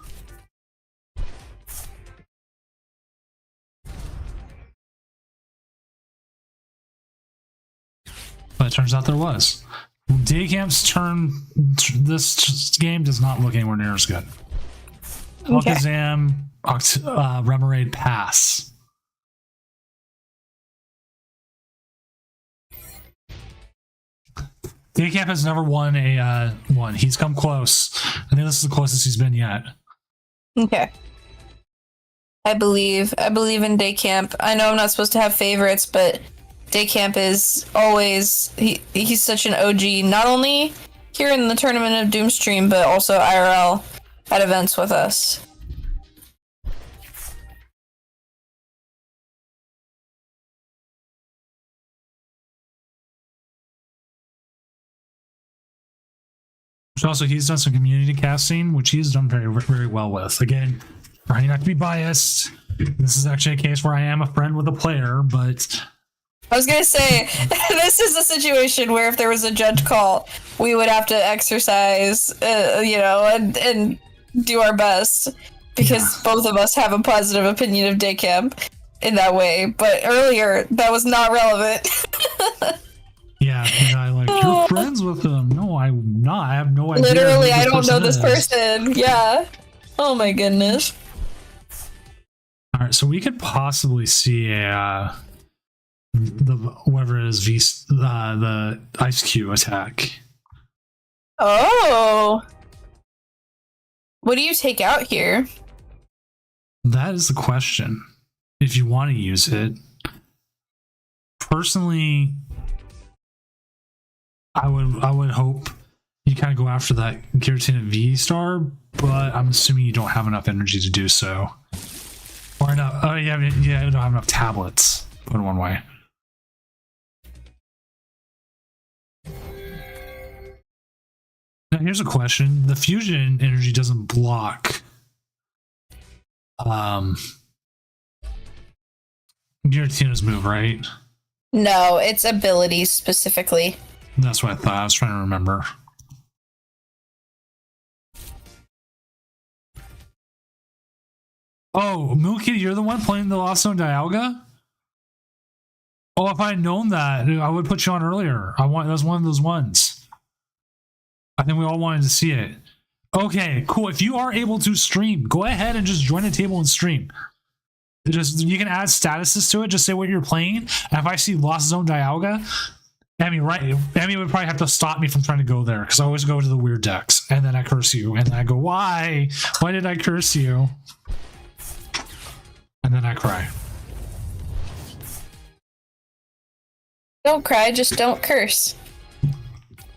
But it turns out there was. Daycamp's turn, this game does not look anywhere near as good. Okay. Alakazam, Remoraid pass. Daycamp has never won a one. He's come close. I think this is the closest he's been yet. Okay. I believe in Daycamp. I know I'm not supposed to have favorites, but Daycamp is always he's such an OG, not only here in the Tournament of Doomstream, but also IRL at events with us. Also, he's done some community casting, which he's done very, very well with. Again, trying not to be biased. This is actually a case where I am a friend with a player, but I was gonna say, this is a situation where if there was a judge call, we would have to exercise, and do our best, because both of us have a positive opinion of Daycamp in that way. But earlier, that was not relevant. yeah, the guy like, you're friends with him. No, I'm not. I have no idea. Literally, I don't know this person. Yeah. Oh my goodness. All right, so we could possibly see a whatever it is, the Ice Cube attack. Oh. What do you take out here? That is the question. If you want to use it, personally, I would hope you kind of go after that Giratina V star, but I'm assuming you don't have enough energy to do so, or enough. Oh yeah, you don't have enough tablets. Put it one way. Now here's a question: the fusion energy doesn't block Giratina's move, right? No, it's abilities specifically. That's what I thought. I was trying to remember. Oh, Mookie, you're the one playing the Lost Zone Dialga? Oh, if I had known that, I would put you on earlier. That was one of those ones. I think we all wanted to see it. Okay, cool. If you are able to stream, go ahead and just join the table and stream. You can add statuses to it. Just say what you're playing. And if I see Lost Zone Dialga, Emmy would probably have to stop me from trying to go there, because I always go to the weird decks and then I curse you and then I go, why did I curse you? And then I cry. Don't cry, just don't curse.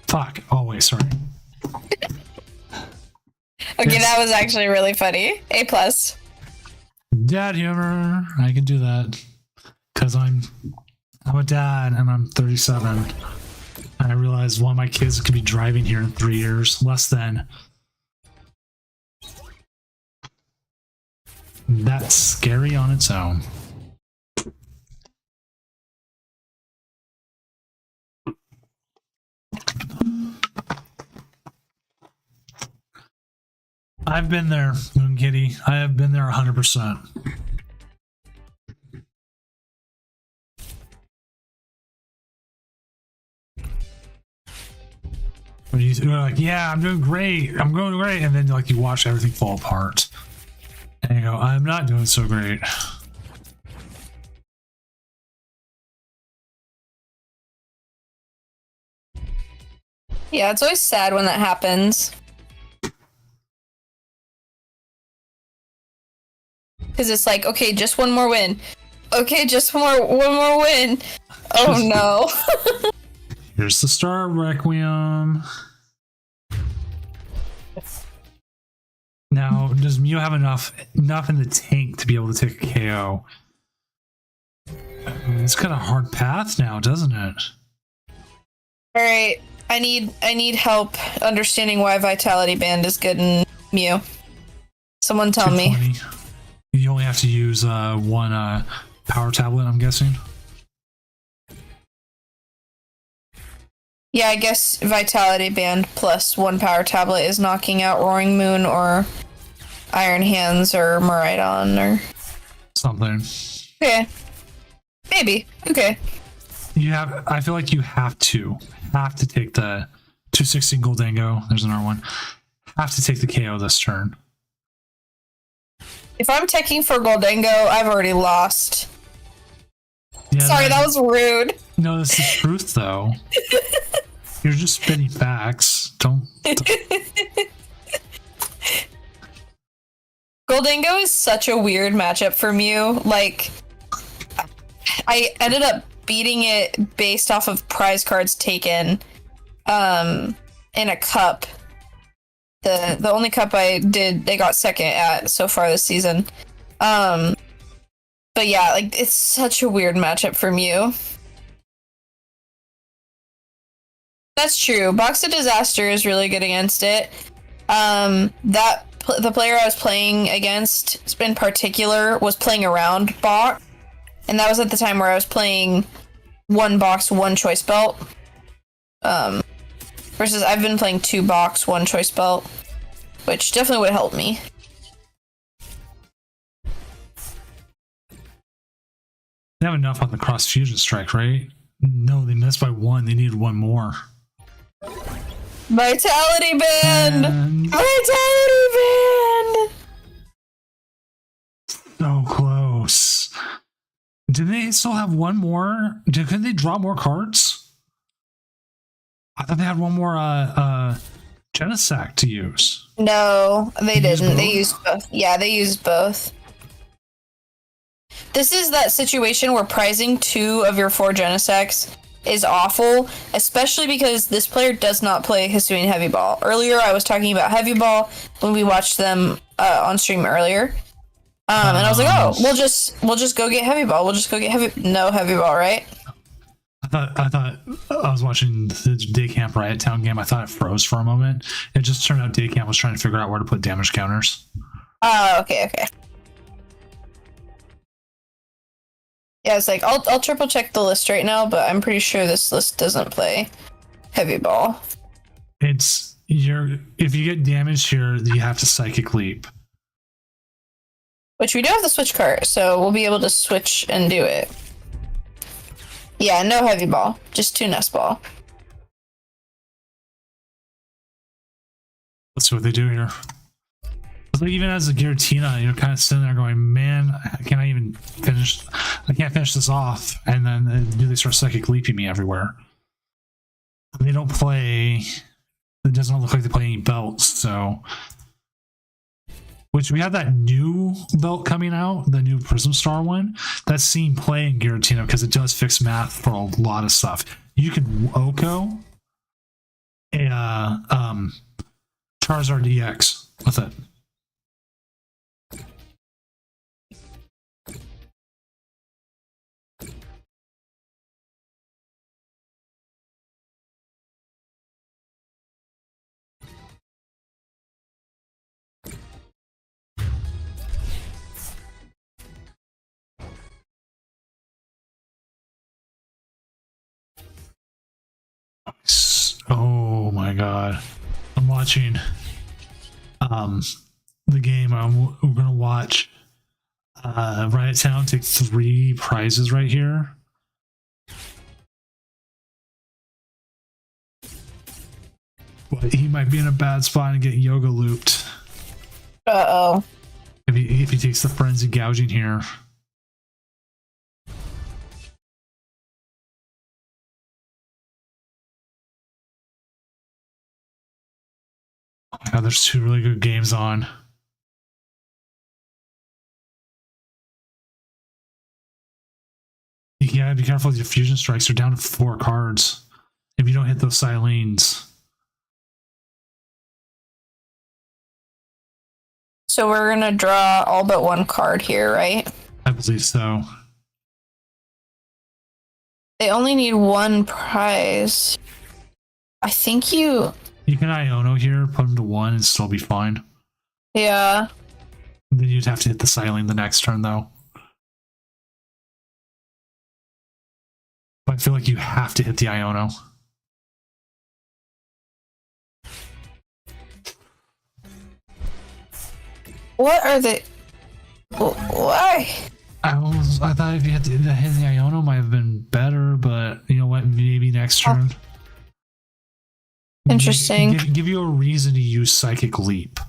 Fuck. Oh wait, sorry. Okay, that was actually really funny. A+. Dad humor. I can do that because I'm a dad and I'm 37. And I realized one of my kids could be driving here in 3 years, less than. That's scary on its own. I've been there, Moon Kitty. I have been there 100%. When you're like, yeah, I'm doing great. I'm going great. And then like you watch everything fall apart. And you go, I'm not doing so great. Yeah, it's always sad when that happens. Because it's like, okay, just one more win. Okay, just one more win. Oh no. Here's the Star Requiem. Now, does Mew have enough in the tank to be able to take a KO? It's got a hard path now, doesn't it? All right, I need help understanding why Vitality Band is good in Mew. Someone tell me. 220. You only have to use one power tablet, I'm guessing. Yeah, I guess Vitality Band plus 1 power tablet is knocking out Roaring Moon or Iron Hands or Miraidon or Something. okay. Maybe. Okay. I feel like you have to take the 260 Goldango. There's another one. Have to take the KO this turn. If I'm teching for Goldango, I've already lost. Yeah, Sorry, that was rude. No, this is truth though. You're just spitting facts. Don't. Goldango is such a weird matchup for Mew. Like, I ended up beating it based off of prize cards taken in a cup. The only cup they got second at so far this season. But yeah, like, it's such a weird matchup for Mew. That's true. Box of Disaster is really good against it. The player I was playing against in particular was playing around Box, and that was at the time where I was playing 1 box, 1 choice belt. Versus I've been playing 2 box, 1 choice belt, which definitely would help me. They have enough on the cross fusion strike, right? No, they missed by 1. They needed 1 more. Vitality Band! And Vitality Band! so close. Did they still have 1 more? Couldn't they draw more cards? I thought they had 1 more Genesect to use. No, they didn't. They both? used both. Yeah, they used both. This is that situation where prizing 2 of your 4 Genesects is awful, especially because this player does not play Hisuian Heavy Ball. Earlier, I was talking about Heavy Ball when we watched them on stream earlier. And I was like, oh, we'll just go get Heavy Ball. We'll just go get Heavy Ball, right? I thought I was watching the Day Camp Riot Town game. I thought it froze for a moment. It just turned out Day Camp was trying to figure out where to put damage counters. Oh, okay. Yeah, it's like I'll triple check the list right now, but I'm pretty sure this list doesn't play Heavy Ball. If you get damage here, you have to Psychic Leap. Which we do have the switch cart, so we'll be able to switch and do it. Yeah, no Heavy Ball, just 2 Nest Ball. Let's see what they do here. It's like even as a Giratina, you're kind of sitting there going, man, I can't finish this off. And then they start Psychic Leaping me everywhere. They don't play, it doesn't look like they play any belts, so. Which we have that new belt coming out, the new Prism Star one. That's seen play in Giratina because it does fix math for a lot of stuff. You can Oko Charizard EX with it. Oh my god. I'm watching the game. We're gonna watch Riot Town take 3 prizes right here. But he might be in a bad spot and get yoga looped. Uh-oh. If he takes the frenzy gouging here. God, there's 2 really good games on. You gotta be careful with your fusion strikes. They're down to 4 cards. If you don't hit those Silines. So we're gonna draw all but 1 card here, right? I believe so. They only need 1 prize. I think you can Iono here, put him to 1 and still be fine. Yeah. Then you'd have to hit the Siling the next turn though. But I feel like you have to hit the Iono. What are they? Why? I thought if you had to hit the Iono might have been better, but you know what? Maybe next turn. Interesting. Give you a reason to use Psychic Leap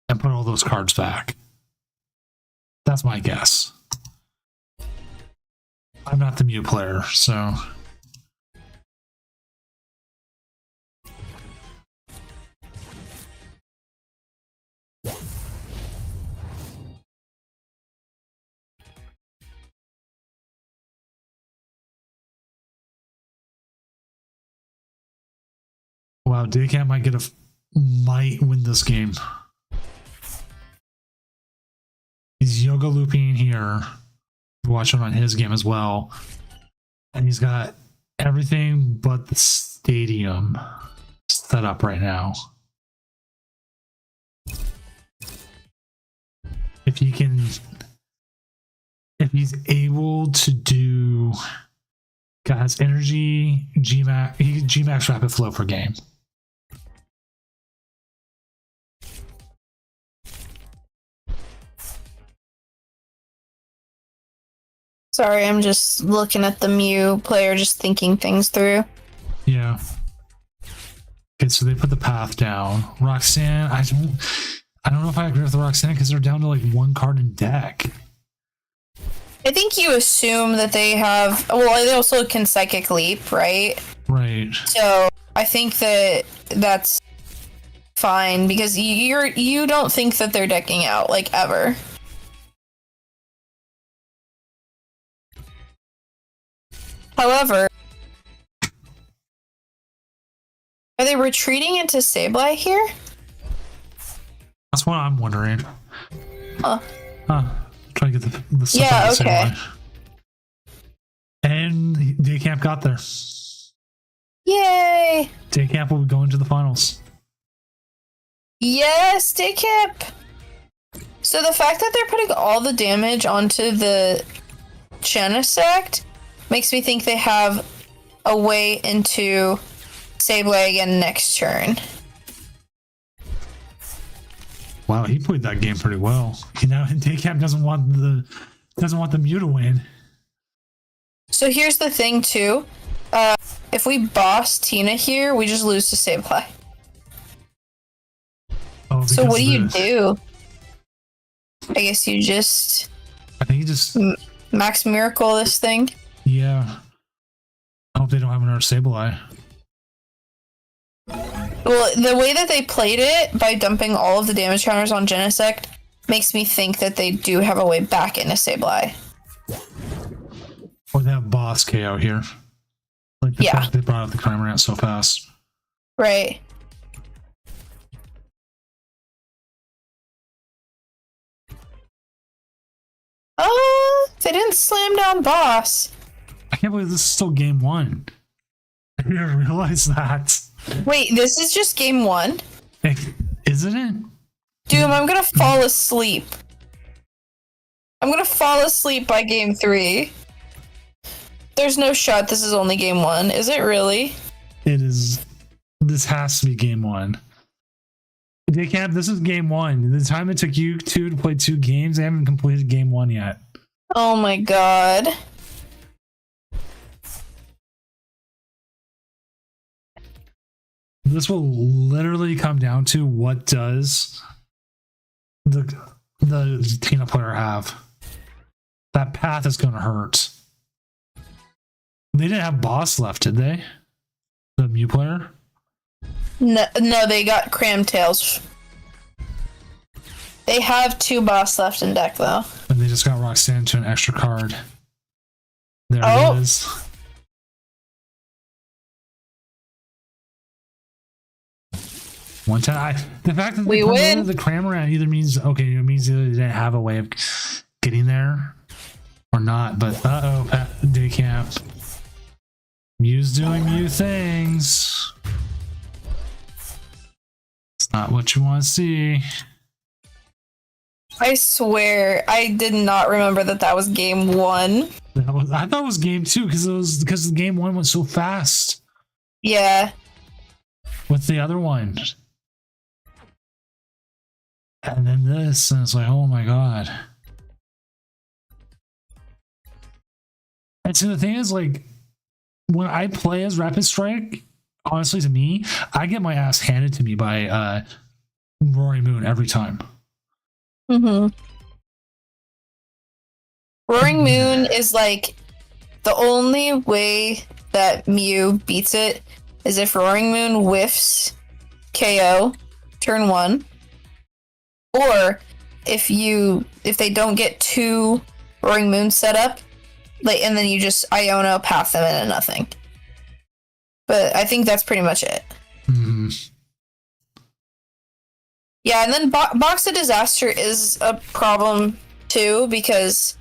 and put all those cards back. That's my guess. I'm not the Mew player, so. Wow, Daycamp might win this game. He's yoga looping here. Watch him on his game as well. And he's got everything but the stadium set up right now. If he's able to do, has energy, Gmax rapid flow per game. Sorry, I'm just looking at the Mew player, just thinking things through. Yeah. Okay, so they put the path down. Roxanne, I don't know if I agree with Roxanne because they're down to like one card in deck. I think you assume that they have. Well, they also can Psychic Leap, right? Right. So I think that's fine because you don't think that they're decking out like ever. However, are they retreating into Sableye here? That's what I'm wondering. Huh. Try to get the stuff Yeah, out of the okay. Sableye. And Daycamp got there. Yay! Daycamp will be going to the finals. Yes, Daycamp! So the fact that they're putting all the damage onto the Genesect makes me think they have a way into Sableye again next turn. Wow, he played that game pretty well. You know, and Daycamp doesn't want the Mew to win. So here's the thing too. If we boss Tina here, we just lose to Sableye. Oh, So what do you this. do? I guess you just I think he just Max Miracle this thing. yeah. I hope they don't have another Sableye. Well, the way that they played it by dumping all of the damage counters on Genesect makes me think that they do have a way back into Sableye. Or they have boss KO here. Like the fact they brought out the Crimorant so fast. Right. Oh, they didn't slam down boss. I can't believe this is still game one. I didn't realize that. Wait, this is just game one? Isn't it? Doom, I'm gonna fall asleep. I'm gonna fall asleep by game 3. There's no shot this is only game 1. Is it really? It is. This has to be game one. Daycamp, this is game one. The time it took you two to play 2 games, they haven't completed game 1 yet. Oh my god. This will literally come down to what does the Tina player have. That path is going to hurt. They didn't have boss left, did they? The Mew player? No, they got Cramtails. They have 2 boss left in deck, though. And they just got Roxanne to an extra card. There Oh. it is. One time, the fact that We they put win. the Cramorant either means okay, it means either they didn't have a way of getting there or not. But Daycamp, Mew's doing Mew things. It's not what you want to see. I swear, I did not remember that was game 1. I thought it was game 2 because game 1 went so fast. Yeah. What's the other one? And then this, and it's like, oh my god. And so the thing is, like, when I play as Rapid Strike, honestly, to me, I get my ass handed to me by Roaring Moon every time. Mm-hmm. Roaring Moon is like the only way that Mew beats it is if Roaring Moon whiffs KO turn 1, or if they don't get 2 Roaring Moons set up, like, and then you just Iono path them into nothing. But I think that's pretty much it. Mm-hmm. Yeah, and then Box of Disaster is a problem too, because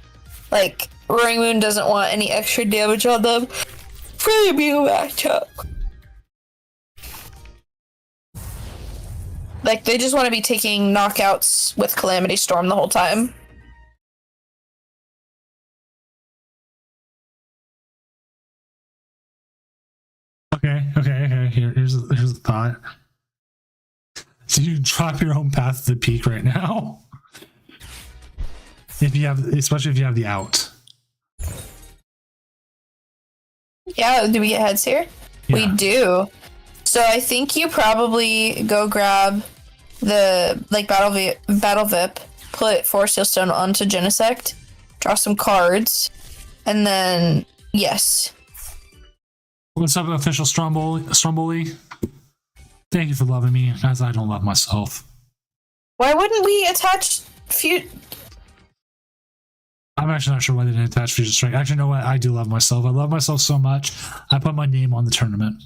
like Roaring Moon doesn't want any extra damage on them for the Mew matchup. Like, they just want to be taking knockouts with Calamity Storm the whole time. Okay. Here's a thought. So you drop your own path to the peak right now, especially if you have the out. Yeah, do we get heads here? Yeah. We do. So I think you probably go grab the Battle Vip, put Force Seal Stone onto Genesect, draw some cards, and then yes. What's up, official Stromboli? Thank you for loving me, as I don't love myself. Why wouldn't we attach I'm actually not sure why they didn't attach Fusion Strike. Actually, you know what? I do love myself. I love myself so much. I put my name on the tournament.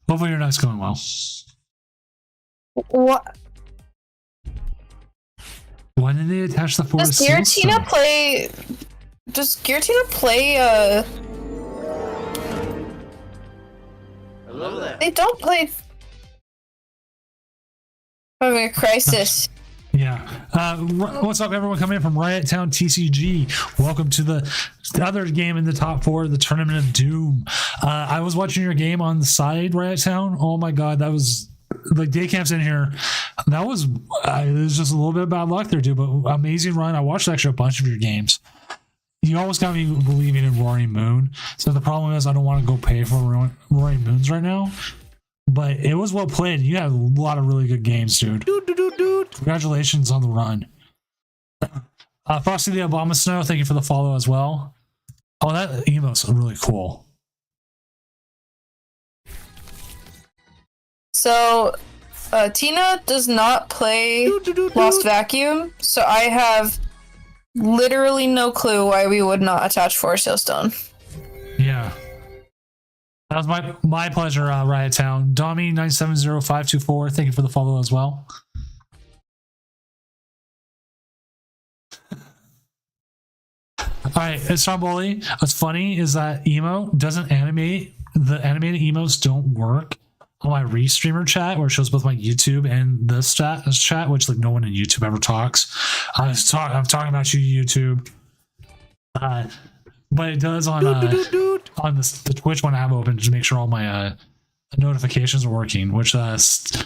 Hopefully your night's going well. What? Why did they attach the Forest Seal Stone? Does Giratina play Hello there. They don't play Having a Crisis. Yeah. What's up, everyone coming in from Riot Town TCG? Welcome to the other game in the top 4, the Tournament of Doom. I was watching your game on the side, Riot Town. Oh my god, that was like day camps in here. That was it was just a little bit of bad luck there, dude. But amazing run. I watched actually a bunch of your games. You always got me believing in Roaring Moon. So the problem is I don't want to go pay for Roaring Moons right now. But it was well played. You had a lot of really good games, dude. Congratulations on the run. Frosty the Obama Snow, thank you for the follow as well. Oh, that emote's really cool. So, Tina does not play Lost Vacuum, so I have literally no clue why we would not attach Force Seal Stone. Yeah. That was my pleasure, Riot Town. Domi970524, thank you for the follow as well. Alright, it's Stromboli. What's funny is that emote doesn't animate. The animated emotes don't work on my restreamer chat, where it shows both my YouTube and this chat, which like no one in YouTube ever talks. I'm talking about you, YouTube. But it does on the Twitch one I have open to make sure all my notifications are working. Which Stefan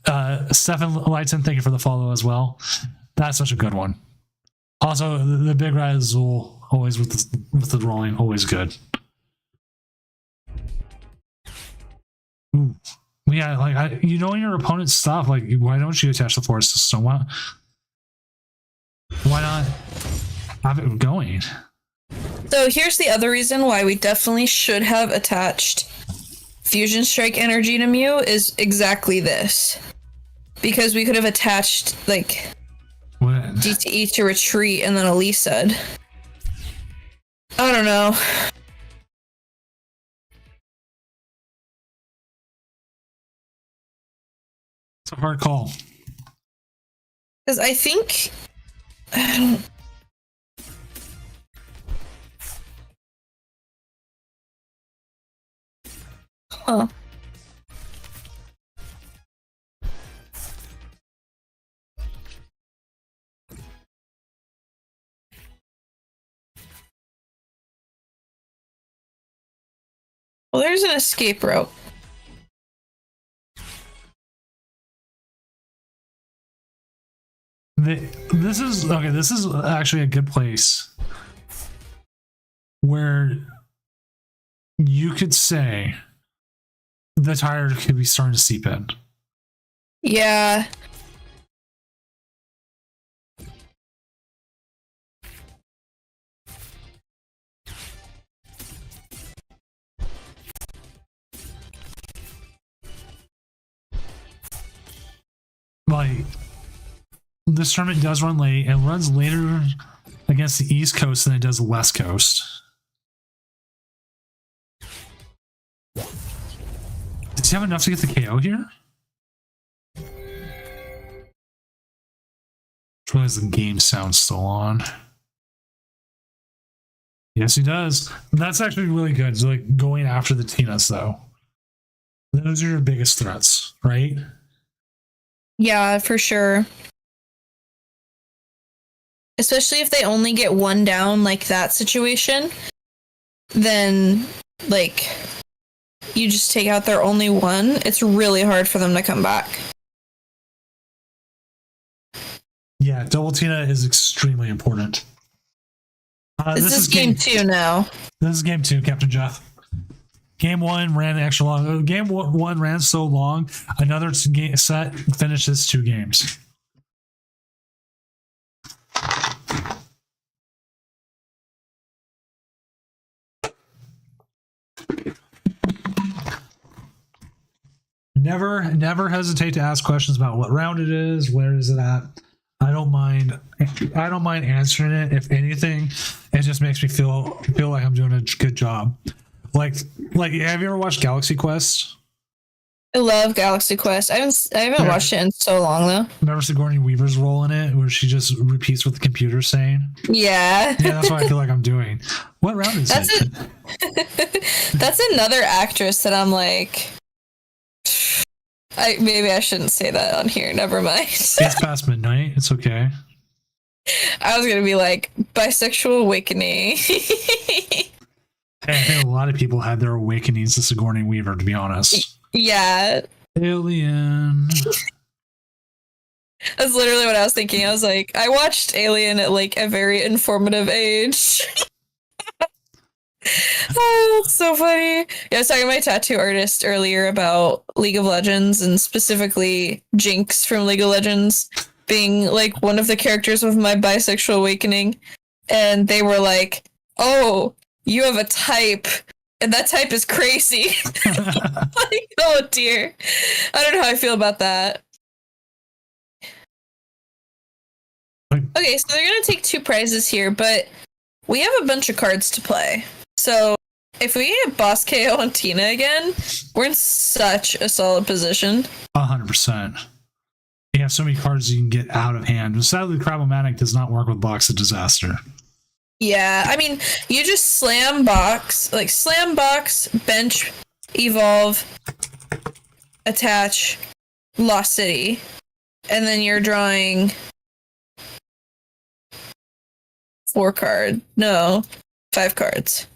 Lighton, thank you for the follow as well. That's such a good one. Also, the Big Red Azul, always with the rolling, always good. Ooh. Yeah, like you know your opponent's stuff. Like, why don't you attach the Force System? Why not have it going? So here's the other reason why we definitely should have attached Fusion Strike Energy to Mew is exactly this. Because we could have attached, like, What? DTE to retreat and then Elise said. I don't know. It's a hard call. Because I think... Huh. Well, there's an escape route. This is okay. This is actually a good place where you could say the tire could be starting to seep in. Yeah. Like, this tournament does run late. It runs later against the East Coast than it does the West Coast. Does he have enough to get the KO here? I realize the game sound's still on. Yes, he does. That's actually really good. So, like, going after the Tinas, though. Those are your biggest threats, right? Yeah, for sure. Especially if they only get one down, like that situation, then, like, you just take out their only one. It's really hard for them to come back. Yeah, double Tina is extremely important. This is game 2 now. This is game 2, Captain Jeff. Game 1 ran extra long. Game 1 ran so long, another set finishes 2 games. Never hesitate to ask questions about what round it is, where is it at. I don't mind answering it. If anything, it just makes me feel like I'm doing a good job. Like, have you ever watched Galaxy Quest? I love Galaxy Quest. I haven't watched it in so long though. Remember Sigourney Weaver's role in it, where she just repeats what the computer's saying? Yeah. Yeah, that's what I feel like I'm doing. What round is it? That's another actress that I'm like, maybe I shouldn't say that on here. Never mind. It's past midnight. It's okay. I was gonna be like, bisexual awakening. I think a lot of people had their awakenings to Sigourney Weaver, to be honest. Yeah. Alien. That's literally what I was thinking. I was like, I watched Alien at like a very informative age. Oh, that's so funny. Yeah, I was talking to my tattoo artist earlier about League of Legends and specifically Jinx from League of Legends being like one of the characters of my bisexual awakening. And they were like, oh, you have a type, and that type is crazy. Like, oh dear. I don't know how I feel about that. Okay, so they're going to take 2 prizes here, but we have a bunch of cards to play. So if we get boss KO on Tina again, we're in such a solid position. 100%. You have so many cards you can get out of hand. Sadly, Crabomatic does not work with Box of Disaster. Yeah, I mean, you just slam box, bench, evolve, attach, Lost City, and then you're drawing 5 cards.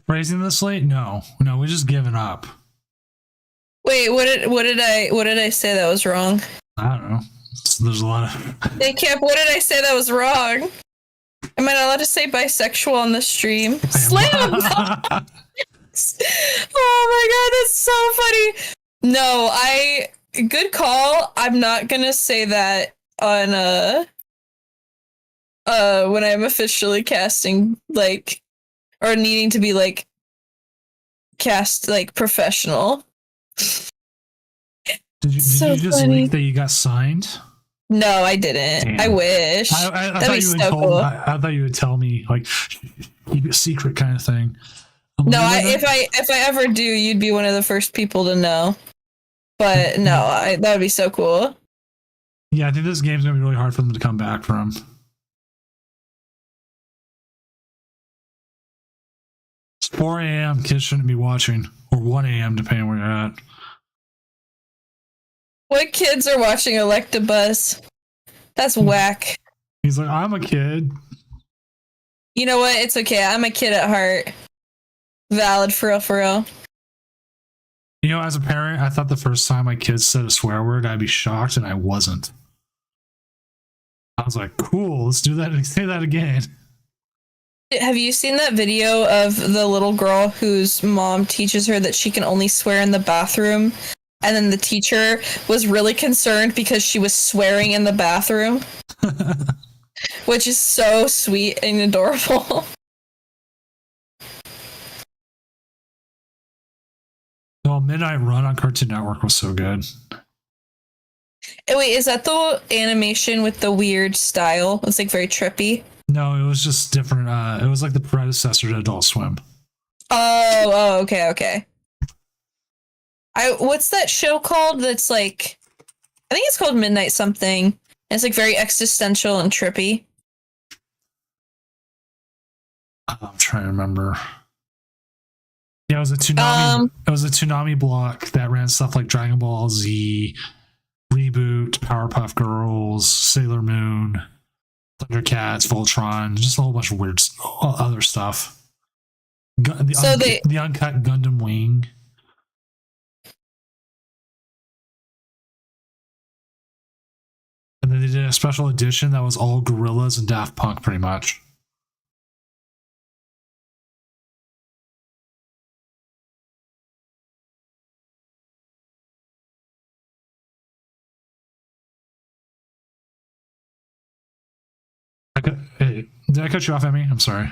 Praising this late? No, we're just giving up. Wait, what did I say that was wrong? I don't know. There's a lot of. Hey, Cap, what did I say that was wrong? Am I not allowed to say bisexual on the stream? Slam! Oh my god, that's so funny. No, good call. I'm not gonna say that on when I'm officially casting, like, or needing to be like cast like professional. Did you just leak that you got signed? No, I didn't. Damn. I wish. I thought you would cool. I thought you would tell me, like, keep it secret kind of thing. No, if I ever do, you'd be one of the first people to know. But no, that would be so cool. Yeah, I think this game's gonna be really hard for them to come back from. It's 4 a.m. Kids shouldn't be watching, or 1 a.m. depending where you're at. What kids are watching Electabuzz? That's whack. He's like, I'm a kid. You know what? It's okay. I'm a kid at heart. Valid, for real, for real. You know, as a parent, I thought the first time my kids said a swear word, I'd be shocked, and I wasn't. I was like, cool, let's do that and say that again. Have you seen that video of the little girl whose mom teaches her that she can only swear in the bathroom? And then the teacher was really concerned because she was swearing in the bathroom. Which is so sweet and adorable. Well, Midnight Run on Cartoon Network was so good. Wait, is that the animation with the weird style? It's like very trippy. No, it was just different. It was like the predecessor to Adult Swim. Oh, okay. What's that show called? That's like, I think it's called Midnight something. And it's like very existential and trippy. I'm trying to remember. Yeah, it was a Toonami. It was a Toonami block that ran stuff like Dragon Ball Z, Reboot, Powerpuff Girls, Sailor Moon, Thundercats, Voltron, just a whole bunch of weird other stuff. The uncut Gundam Wing. And then they did a special edition that was all Gorillaz and Daft Punk, pretty much. Hey, did I cut you off, Emmy? I'm sorry.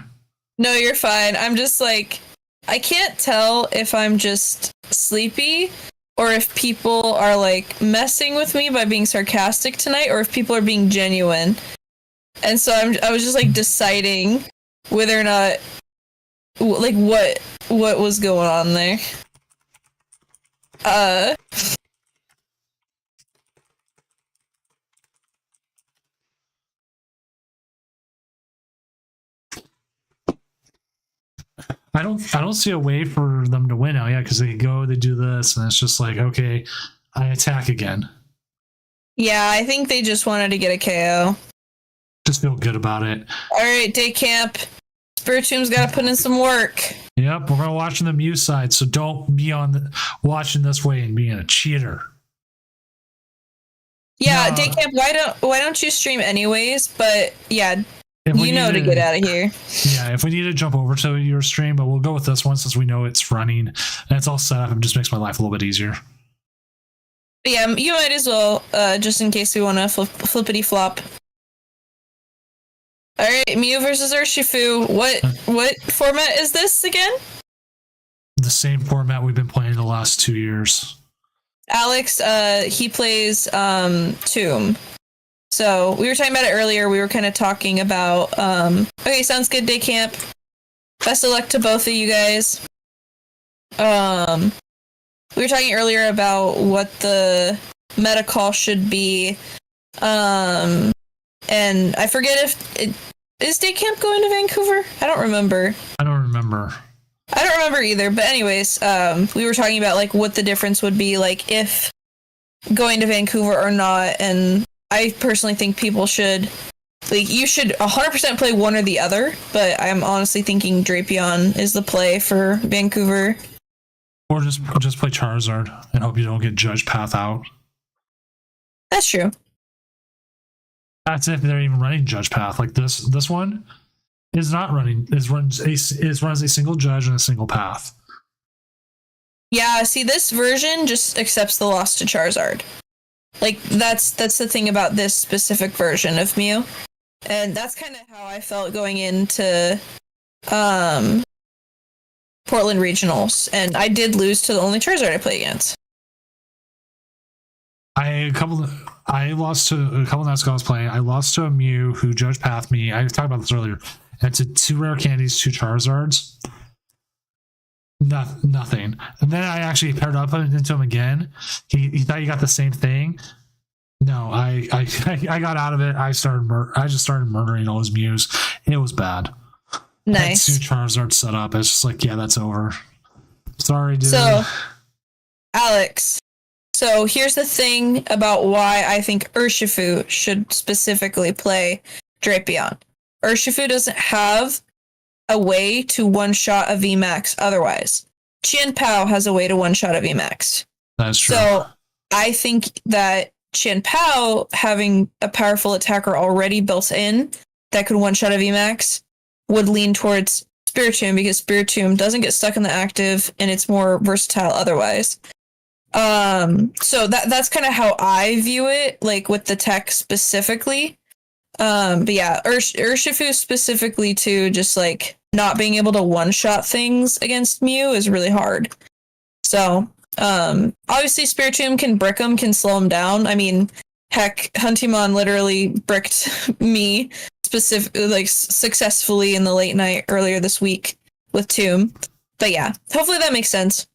No, you're fine. I'm just like, I can't tell if I'm just sleepy or if people are like messing with me by being sarcastic tonight, or if people are being genuine. And so I was just like deciding whether or not, like what was going on there. I don't see a way for them to win now yet, because they do this, and it's just like, okay, I attack again. Yeah, I think they just wanted to get a KO. Just feel good about it. All right, day camp. Spiritom's got to put in some work. Yep, we're gonna watch on the Mew side, so don't be watching this way and being a cheater. Yeah, day camp. Why don't you stream anyways? But yeah. You know to get out of here. Yeah, if we need to jump over to your stream, but we'll go with this one since we know it's running and it's all set up. It just makes my life a little bit easier. But yeah, you might as well, just in case we want to flippity flop. All right, Mew versus Urshifu. What format is this again? The same format we've been playing the last 2 years. Alex, he plays Tomb. So we were talking about it earlier. We were kind of talking about, okay, sounds good, day camp. Best of luck to both of you guys. We were talking earlier about what the meta call should be. And I forget is day camp going to Vancouver? I don't remember. I don't remember either. But anyways, we were talking about like what the difference would be, like if going to Vancouver or not. And I personally think people should, like, you should 100% play one or the other, but I'm honestly thinking Drapion is the play for Vancouver. Or just play Charizard and hope you don't get Judge Path out. That's true. That's if they're even running Judge Path. Like this one is not running. It runs a single Judge and a single Path. Yeah, see, this version just accepts the loss to Charizard. Like, that's the thing about this specific version of Mew. And that's kind of how I felt going into Portland Regionals. And I did lose to the only Charizard I play against. I lost to a couple nights ago I was playing. I lost to a Mew who Judge Pathed me. I talked about this earlier. And to 2 rare candies, 2 Charizards. Nothing. And then I actually paired up into him again. He thought he got the same thing. No, I got out of it. I just started murdering all his Mews. It was bad. Nice. 2 Charizards set up. It's just like, yeah, that's over. Sorry, dude. So, Alex. So here's the thing about why I think Urshifu should specifically play Drapion. Urshifu doesn't have a way to one-shot a VMAX otherwise. Qian Pao has a way to one-shot a VMAX. That's true. So I think that Qian Pao, having a powerful attacker already built in that could one-shot a VMAX, would lean towards Spiritomb, because Spiritomb doesn't get stuck in the active and it's more versatile otherwise. So that's kind of how I view it, like with the tech specifically. But yeah, Urshifu specifically too, just like not being able to one-shot things against Mew is really hard. So, obviously Spiritomb can brick him, can slow him down. I mean, heck, Huntimon literally bricked me successfully in the late night earlier this week with Tomb. But yeah, hopefully that makes sense.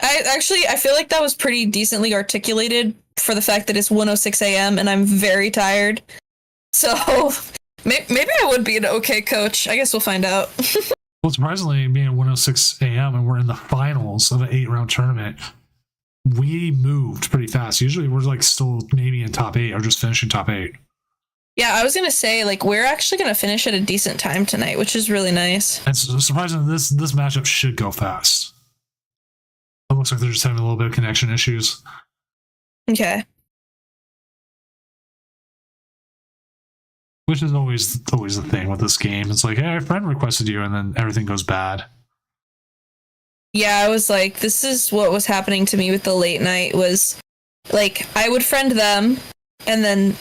I feel like that was pretty decently articulated for the fact that it's 1:06 a.m. and I'm very tired. So maybe I would be an okay coach. I guess we'll find out. Well, surprisingly, being at 1:06 a.m. and we're in the finals of an 8-round tournament, we moved pretty fast. Usually we're like still maybe in top 8 or just finishing top 8. Yeah, I was going to say, like, we're actually going to finish at a decent time tonight, which is really nice. And so, surprisingly, this matchup should go fast. It looks like they're just having a little bit of connection issues. Okay. Which is always the thing with this game. It's like, hey, a friend requested you, and then everything goes bad. Yeah, I was like, this is what was happening to me with the late night was, like, I would friend them, and then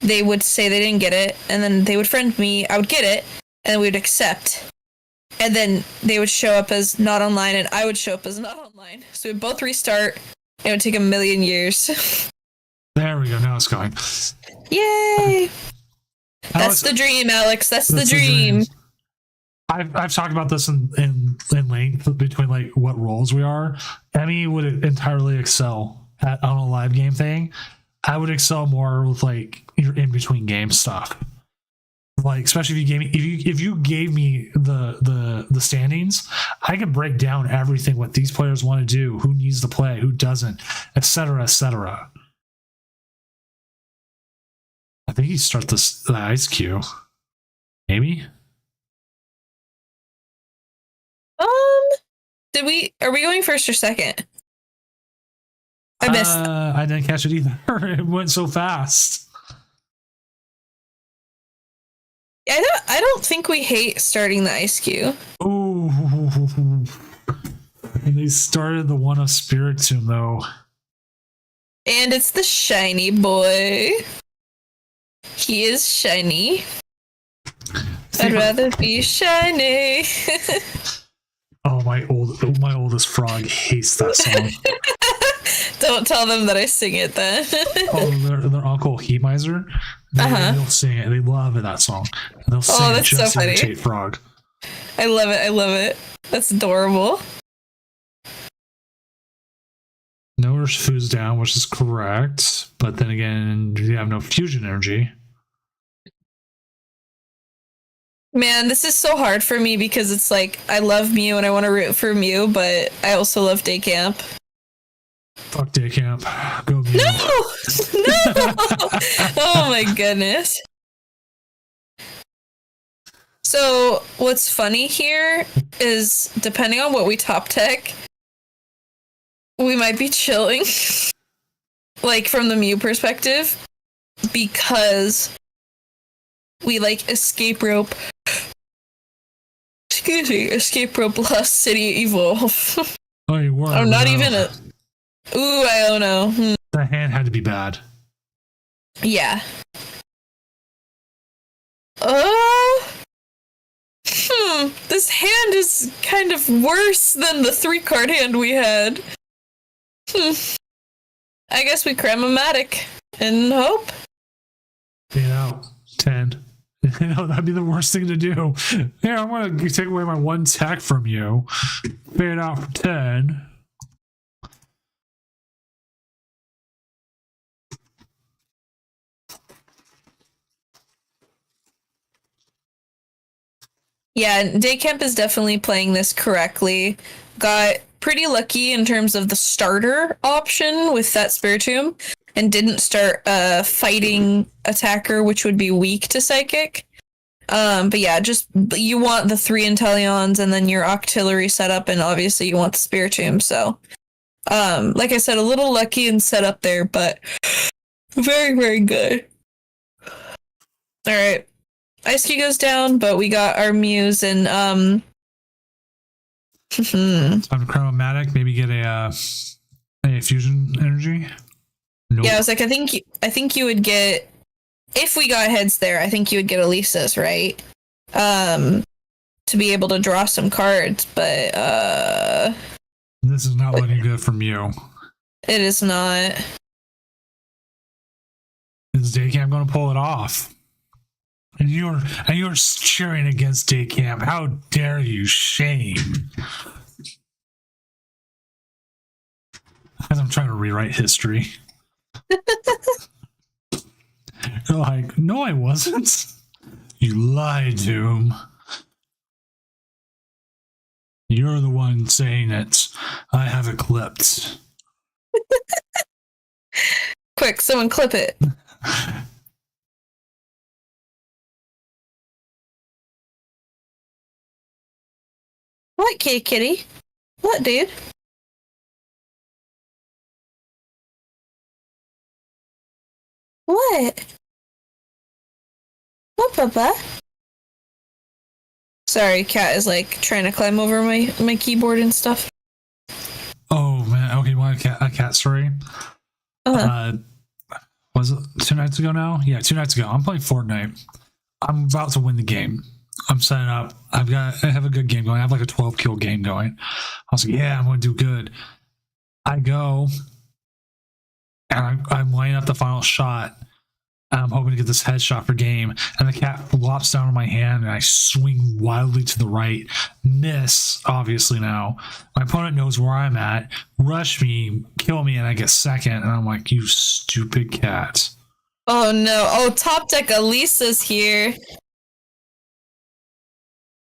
they would say they didn't get it, and then they would friend me, I would get it, and we would accept. And then they would show up as not online, and I would show up as not online. So we'd both restart, and it would take a million years. There we go, now it's going. Yay! That's the dream, Alex. That's the dream. I've talked about this in length between like what roles we are. Emmy would entirely excel on a live game thing. I would excel more with like your in between game stuff. Like especially if you gave me the standings, I could break down everything what these players want to do, who needs to play, who doesn't, etc., etc. I think you start the ice queue. Maybe. Are we going first or second? I missed. I didn't catch it either. It went so fast. I don't think we hate starting the ice queue. Oh, and they started the one of Spiritomb though. And it's the shiny boy. He is shiny. I'd rather be shiny. Oh, my oldest frog hates that song. Don't tell them that I sing it then. Oh, their uncle Heat Miser. They'll sing it. They love it, that song. And they'll sing it just to imitate Frog. I love it. I love it. That's adorable. No Urshifu's down, which is correct. But then again, you have no fusion energy. Man, this is so hard for me because it's like I love Mew and I want to root for Mew, but I also love Day Camp. Fuck Day Camp. Go Mew. No! No! Oh my goodness. So, what's funny here is depending on what we top tech, we might be chilling. Like from the Mew perspective, because we like escape rope. Excuse me, escape rope Lost City Evolve. Oh, you were. I'm not even a. Ooh, I don't know. The hand had to be bad. Yeah. This hand is kind of worse than the 3-card hand we had. I guess we Cram-O-Matic and hope. Fade out. 10. You know, that'd be the worst thing to do. Here, I'm going to take away my 1 tech from you. Fade out for 10. Yeah, Daycamp is definitely playing this correctly. Got pretty lucky in terms of the starter option with that Spiritomb, and didn't start a fighting attacker, which would be weak to Psychic. But yeah, just you want the 3 Intellions and then your Octillery setup, and obviously you want the Spiritomb. So, like I said, a little lucky in setup there, but very, very good. All right, Ice Key goes down, but we got our Muse and Time to Chromatic, maybe get a fusion energy. Nope. Yeah, I was like, I think you would get, if we got heads there, I think you would get Elisa's, right? To be able to draw some cards, but This is not looking good from you. it is not. Is Daycamp going to pull it off? And you're cheering against Daycamp. How dare you? Shame. As I'm trying to rewrite history. You're like, no, I wasn't. You lied, Doom. You're the one saying it. I have it clipped. Quick, someone clip it. What, kitty? What, dude? What? What, Papa? Sorry, cat is like trying to climb over my keyboard and stuff. Oh man, okay, you want a cat story? Was it 2 nights ago now? Yeah, 2 nights ago. I'm playing Fortnite. I'm about to win the game. I'm setting up. I have a good game going. I have like a 12 kill game going. I was like, yeah, I'm going to do good. I go, and I'm lining up the final shot. And I'm hoping to get this headshot for game. And the cat flops down on my hand, and I swing wildly to the right. Miss, obviously now. My opponent knows where I'm at. Rush me, kill me, and I get second. And I'm like, you stupid cat. Oh no. Oh, top deck Elisa's here.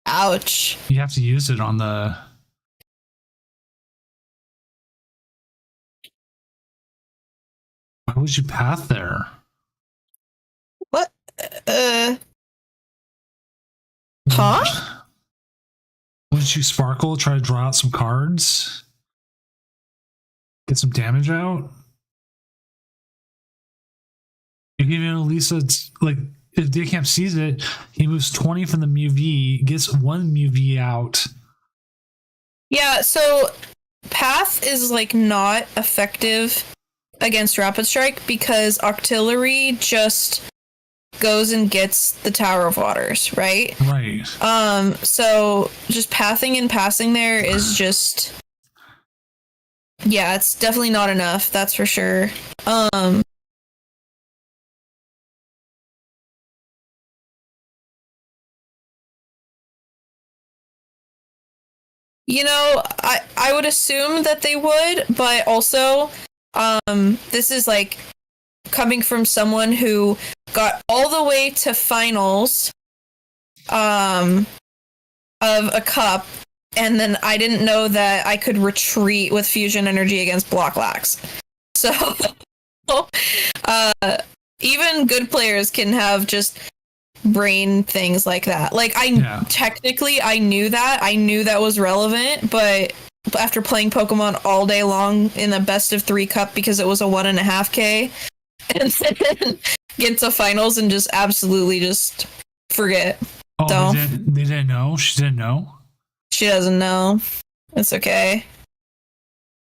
Ouch. You have to use it on the... Why would you path there? What? Huh? Wouldn't you sparkle, try to draw out some cards? Get some damage out? You're giving Elisa, like, if Daycamp sees it, he moves 20 from the MUV, gets 1 MUV out. Yeah, so Path is like not effective against Rapid Strike because Octillery just goes and gets the Tower of Waters, right? Right. So just pathing and passing there is just, yeah, it's definitely not enough, that's for sure. You know, I would assume that they would, but also, this is like coming from someone who got all the way to finals, of a cup, and then I didn't know that I could retreat with fusion energy against Block Lax. So, even good players can have just brain things like that. Like technically I knew that was relevant, but after playing Pokemon all day long in the best of 3 cup because it was a 1.5K and then get to finals and just absolutely just forget. Oh, So they didn't know? She didn't know? she doesn't know. It's okay.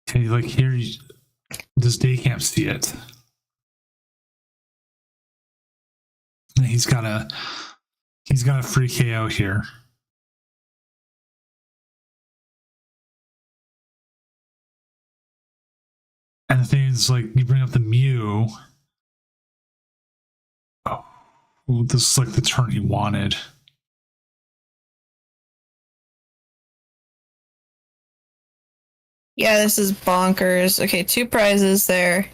Okay, like here, does Daycamp see it? He's got a free KO here. And the thing is, like, you bring up the Mew. Oh, this is like the turn he wanted. Yeah, this is bonkers. Okay, 2 prizes there.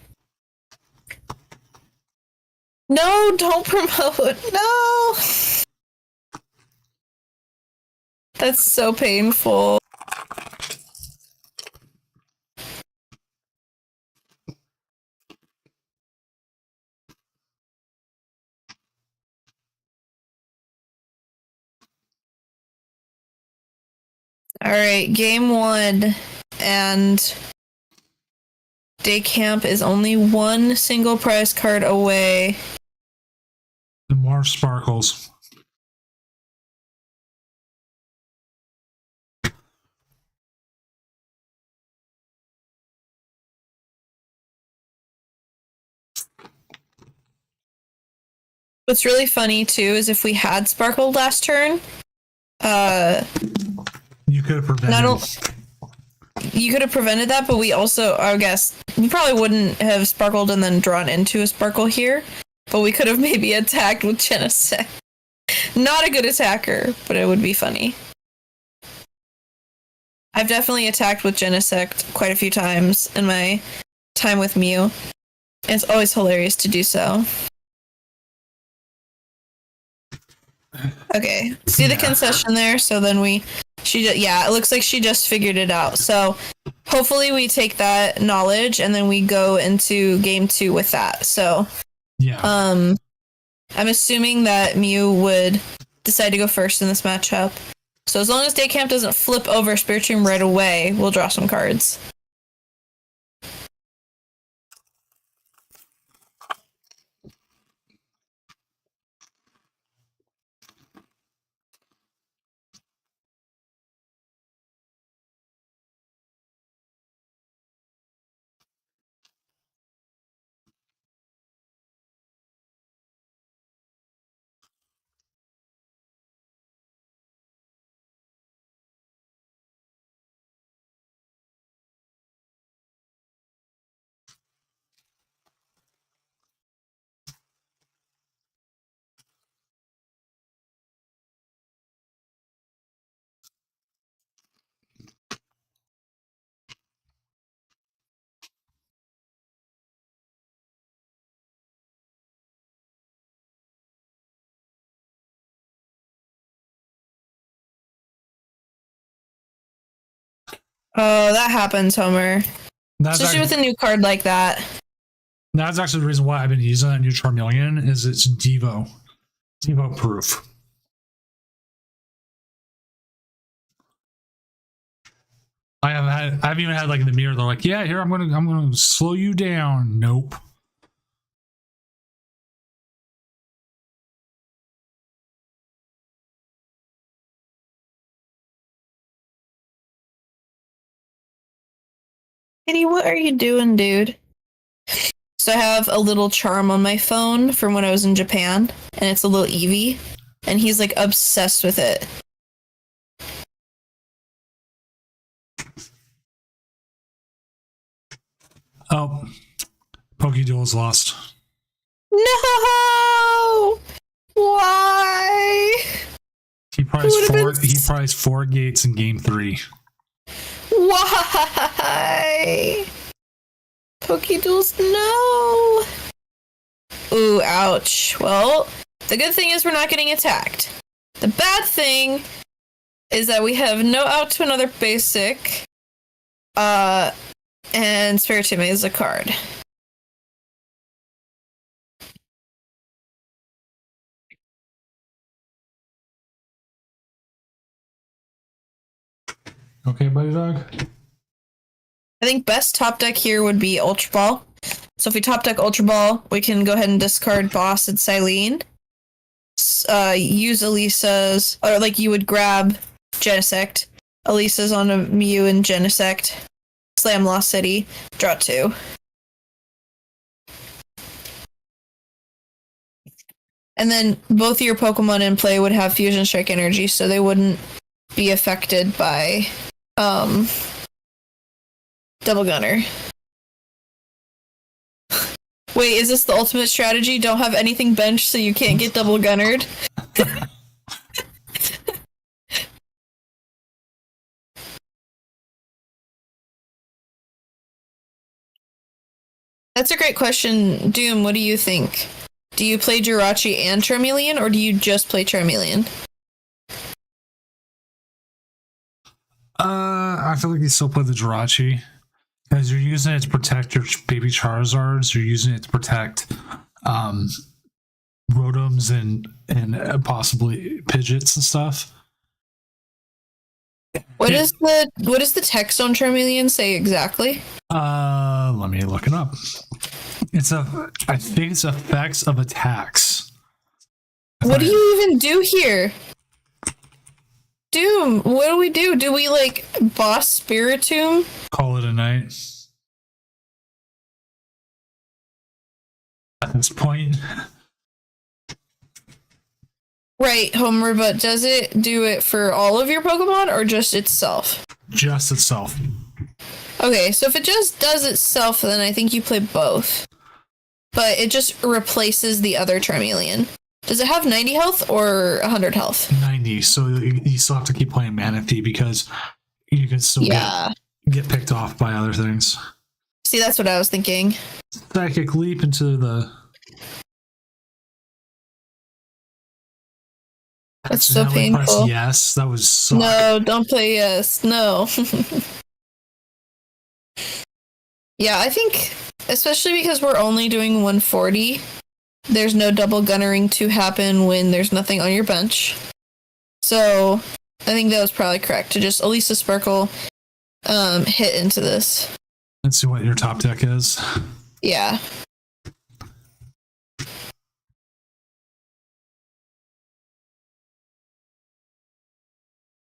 No, don't promote. No. That's so painful. All right, game 1, and day camp is only one single prize card away. The more sparkles. What's really funny too is if we had sparkled last turn, You could have prevented. you could have prevented that, but we also, I guess, we probably wouldn't have sparkled and then drawn into a sparkle here, but we could have maybe attacked with Genesect. Not a good attacker, but it would be funny. I've definitely attacked with Genesect quite a few times in my time with Mew. It's always hilarious to do so. Okay, see the concession there? So then it looks like she just figured it out. So hopefully we take that knowledge and then we go into game 2 with that. So Yeah. I'm assuming that Mew would decide to go first in this matchup. So as long as Day Camp doesn't flip over Spiritomb right away, we'll draw some cards. Oh, that happens, Homer. Especially with a new card like that. That's actually the reason why I've been using that new Charmeleon, is it's Devo proof. I've even had like in the mirror, they're like, yeah, here I'm gonna slow you down. Nope. Kitty, what are you doing, dude? So I have a little charm on my phone from when I was in Japan, and it's a little Eevee, and he's like obsessed with it. Oh, Pokéduel is lost. No! Why? He priced 4 gates in game 3. Why? Pokéduels, no! Ooh, ouch. Well, the good thing is we're not getting attacked. The bad thing is that we have no out to another basic. And Spiritomb is a card. Okay, buddy dog. I think best top deck here would be Ultra Ball. So if we top deck Ultra Ball, we can go ahead and discard Boss and Silene. Use Elisa's, or like you would grab Genesect. Elisa's on a Mew and Genesect. Slam Lost City. Draw 2. And then both of your Pokemon in play would have Fusion Strike energy, so they wouldn't be affected by Double Gunner. Wait, is this the ultimate strategy? Don't have anything benched so you can't get double gunnered? That's a great question. Doom, what do you think? Do you play Jirachi and Charmeleon, or do you just play Charmeleon? I feel like you still play the Jirachi, because you're using it to protect your baby Charizards. You're using it to protect Rotoms and possibly Pidgeots and stuff. What is the text on Charmeleon say exactly? Let me look it up. I think it's effects of attacks. What do you even do here? Doom, what do we do? Do we like boss Spiritomb? Call it a night. At this point. Right, Homer, but does it do it for all of your Pokemon or just itself? Just itself. Okay, so if it just does itself, then I think you play both. But it just replaces the other Charmeleon. Does it have 90 health or 100 health? 90, so you still have to keep playing Manatee because you can still get picked off by other things. See, that's what I was thinking. Psychic Leap into the... That's so painful. Yes, that was so... No, don't play yes. No. Yeah, I think, especially because we're only doing 140, there's no double gunnering to happen when there's nothing on your bench. So, I think that was probably correct to just Elisa Sparkle hit into this. Let's see what your top deck is. Yeah.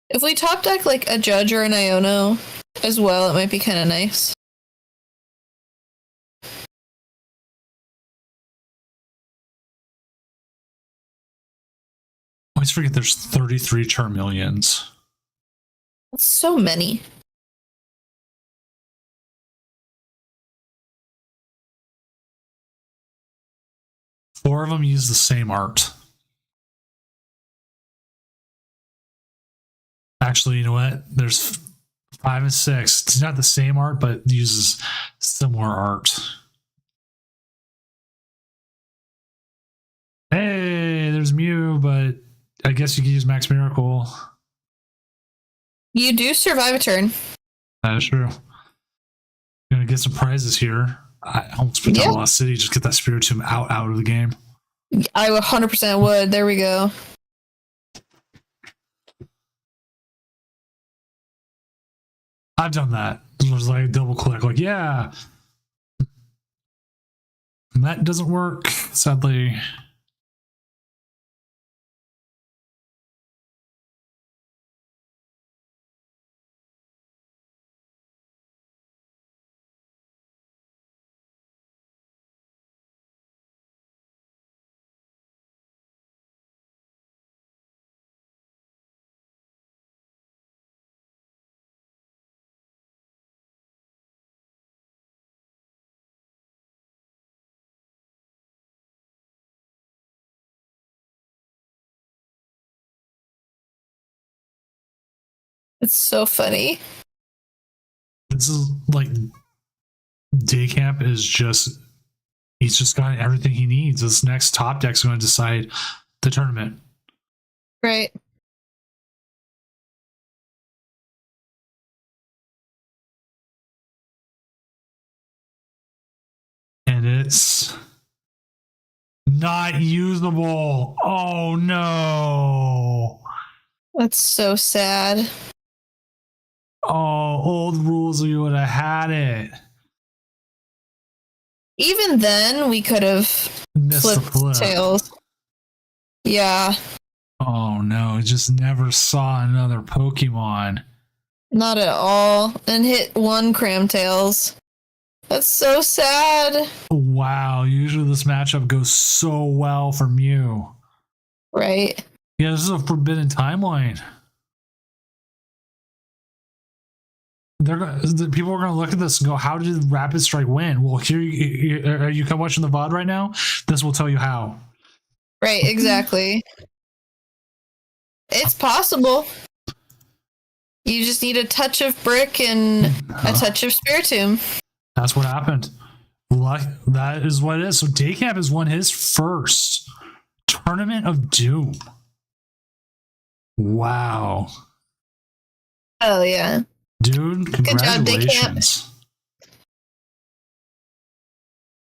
If we top deck like a Judge or an Iono as well, it might be kind of nice. I always forget there's 33 Charmeleons. That's so many. Four of them use the same art. Actually, you know what? There's 5 and 6. It's not the same art, but it uses similar art. Hey, there's Mew, but I guess you could use Max Miracle. You do survive a turn. That is true. Gonna get some prizes here. I almost put down Lost City. Just get that Spiritomb out of the game. I 100% would. There we go. I've done that. It was like double click, like, yeah. And that doesn't work, sadly. It's so funny. This is like Day Camp is just he's just got everything he needs. This next top deck's going to decide the tournament. Right. And it's not usable. Oh no. That's so sad. Oh, old rules, you would have had it. Even then, we could have flipped tails. Yeah. Oh no, just never saw another Pokemon. Not at all. And hit one Cramtails. That's so sad. Wow, usually this matchup goes so well for Mew. Right. Yeah, this is a forbidden timeline. People are going to look at this and go, how did Rapid Strike win? Well, here, are you watching the VOD right now? This will tell you how. Right, exactly. It's possible. You just need a touch of Brick and a touch of Spiritomb. That's what happened. That is what it is. So Daycap has won his first Tournament of Doom. Wow. Oh, yeah. Dude, congratulations.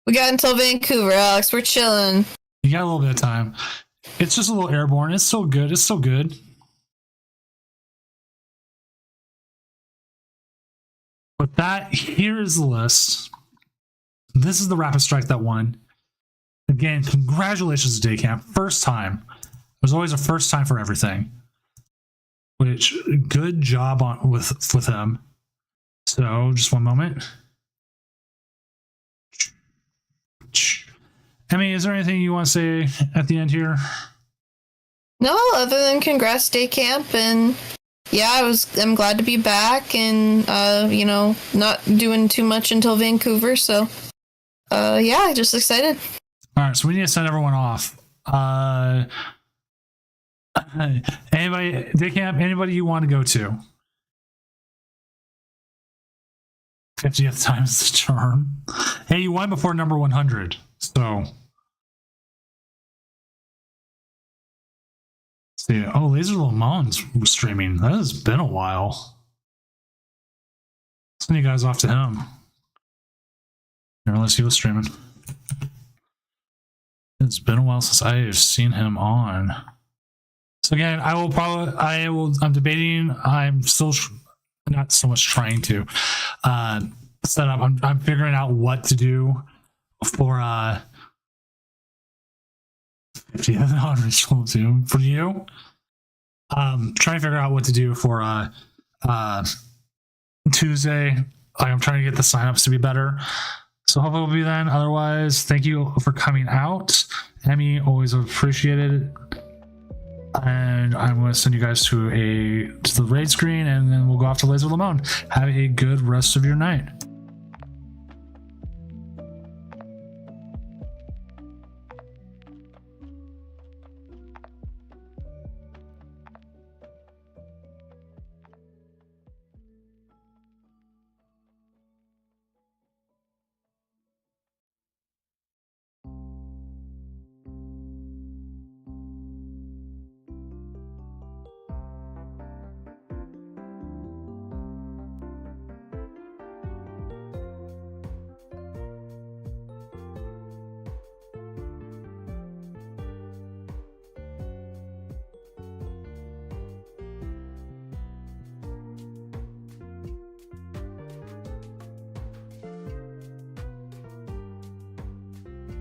We got until Vancouver, Alex. We're chilling. You got a little bit of time. It's just a little airborne. It's so good. It's so good. But that, here is the list. This is the Rapid Strike that won. Again, congratulations to Day Camp. First time. There's always a first time for everything. Which, good job on with him. So, just one moment. Emmy, is there anything you want to say at the end here? No, other than congrats Day Camp, and yeah, I'm glad to be back, and not doing too much until Vancouver, so yeah, just excited. Alright, so we need to send everyone off. Anybody, Day Camp, anybody you want to go to? 50th time's the charm. Hey, you won before number 100, so. See, oh, Laser Lamon's streaming. That has been a while. Send you guys off to him. Unless he was streaming. It's been a while since I have seen him on. So again, I'm debating, I'm still not so much trying to set up. I'm figuring out what to do for 50th unreachable Doom for you. Trying to figure out what to do for Tuesday. I'm trying to get the signups to be better. So hopefully we'll be then. Otherwise, thank you for coming out. Emmy, always appreciated. And I'm going to send you guys to the raid screen, and then we'll go off to Laser Lamone. Have a good rest of your night.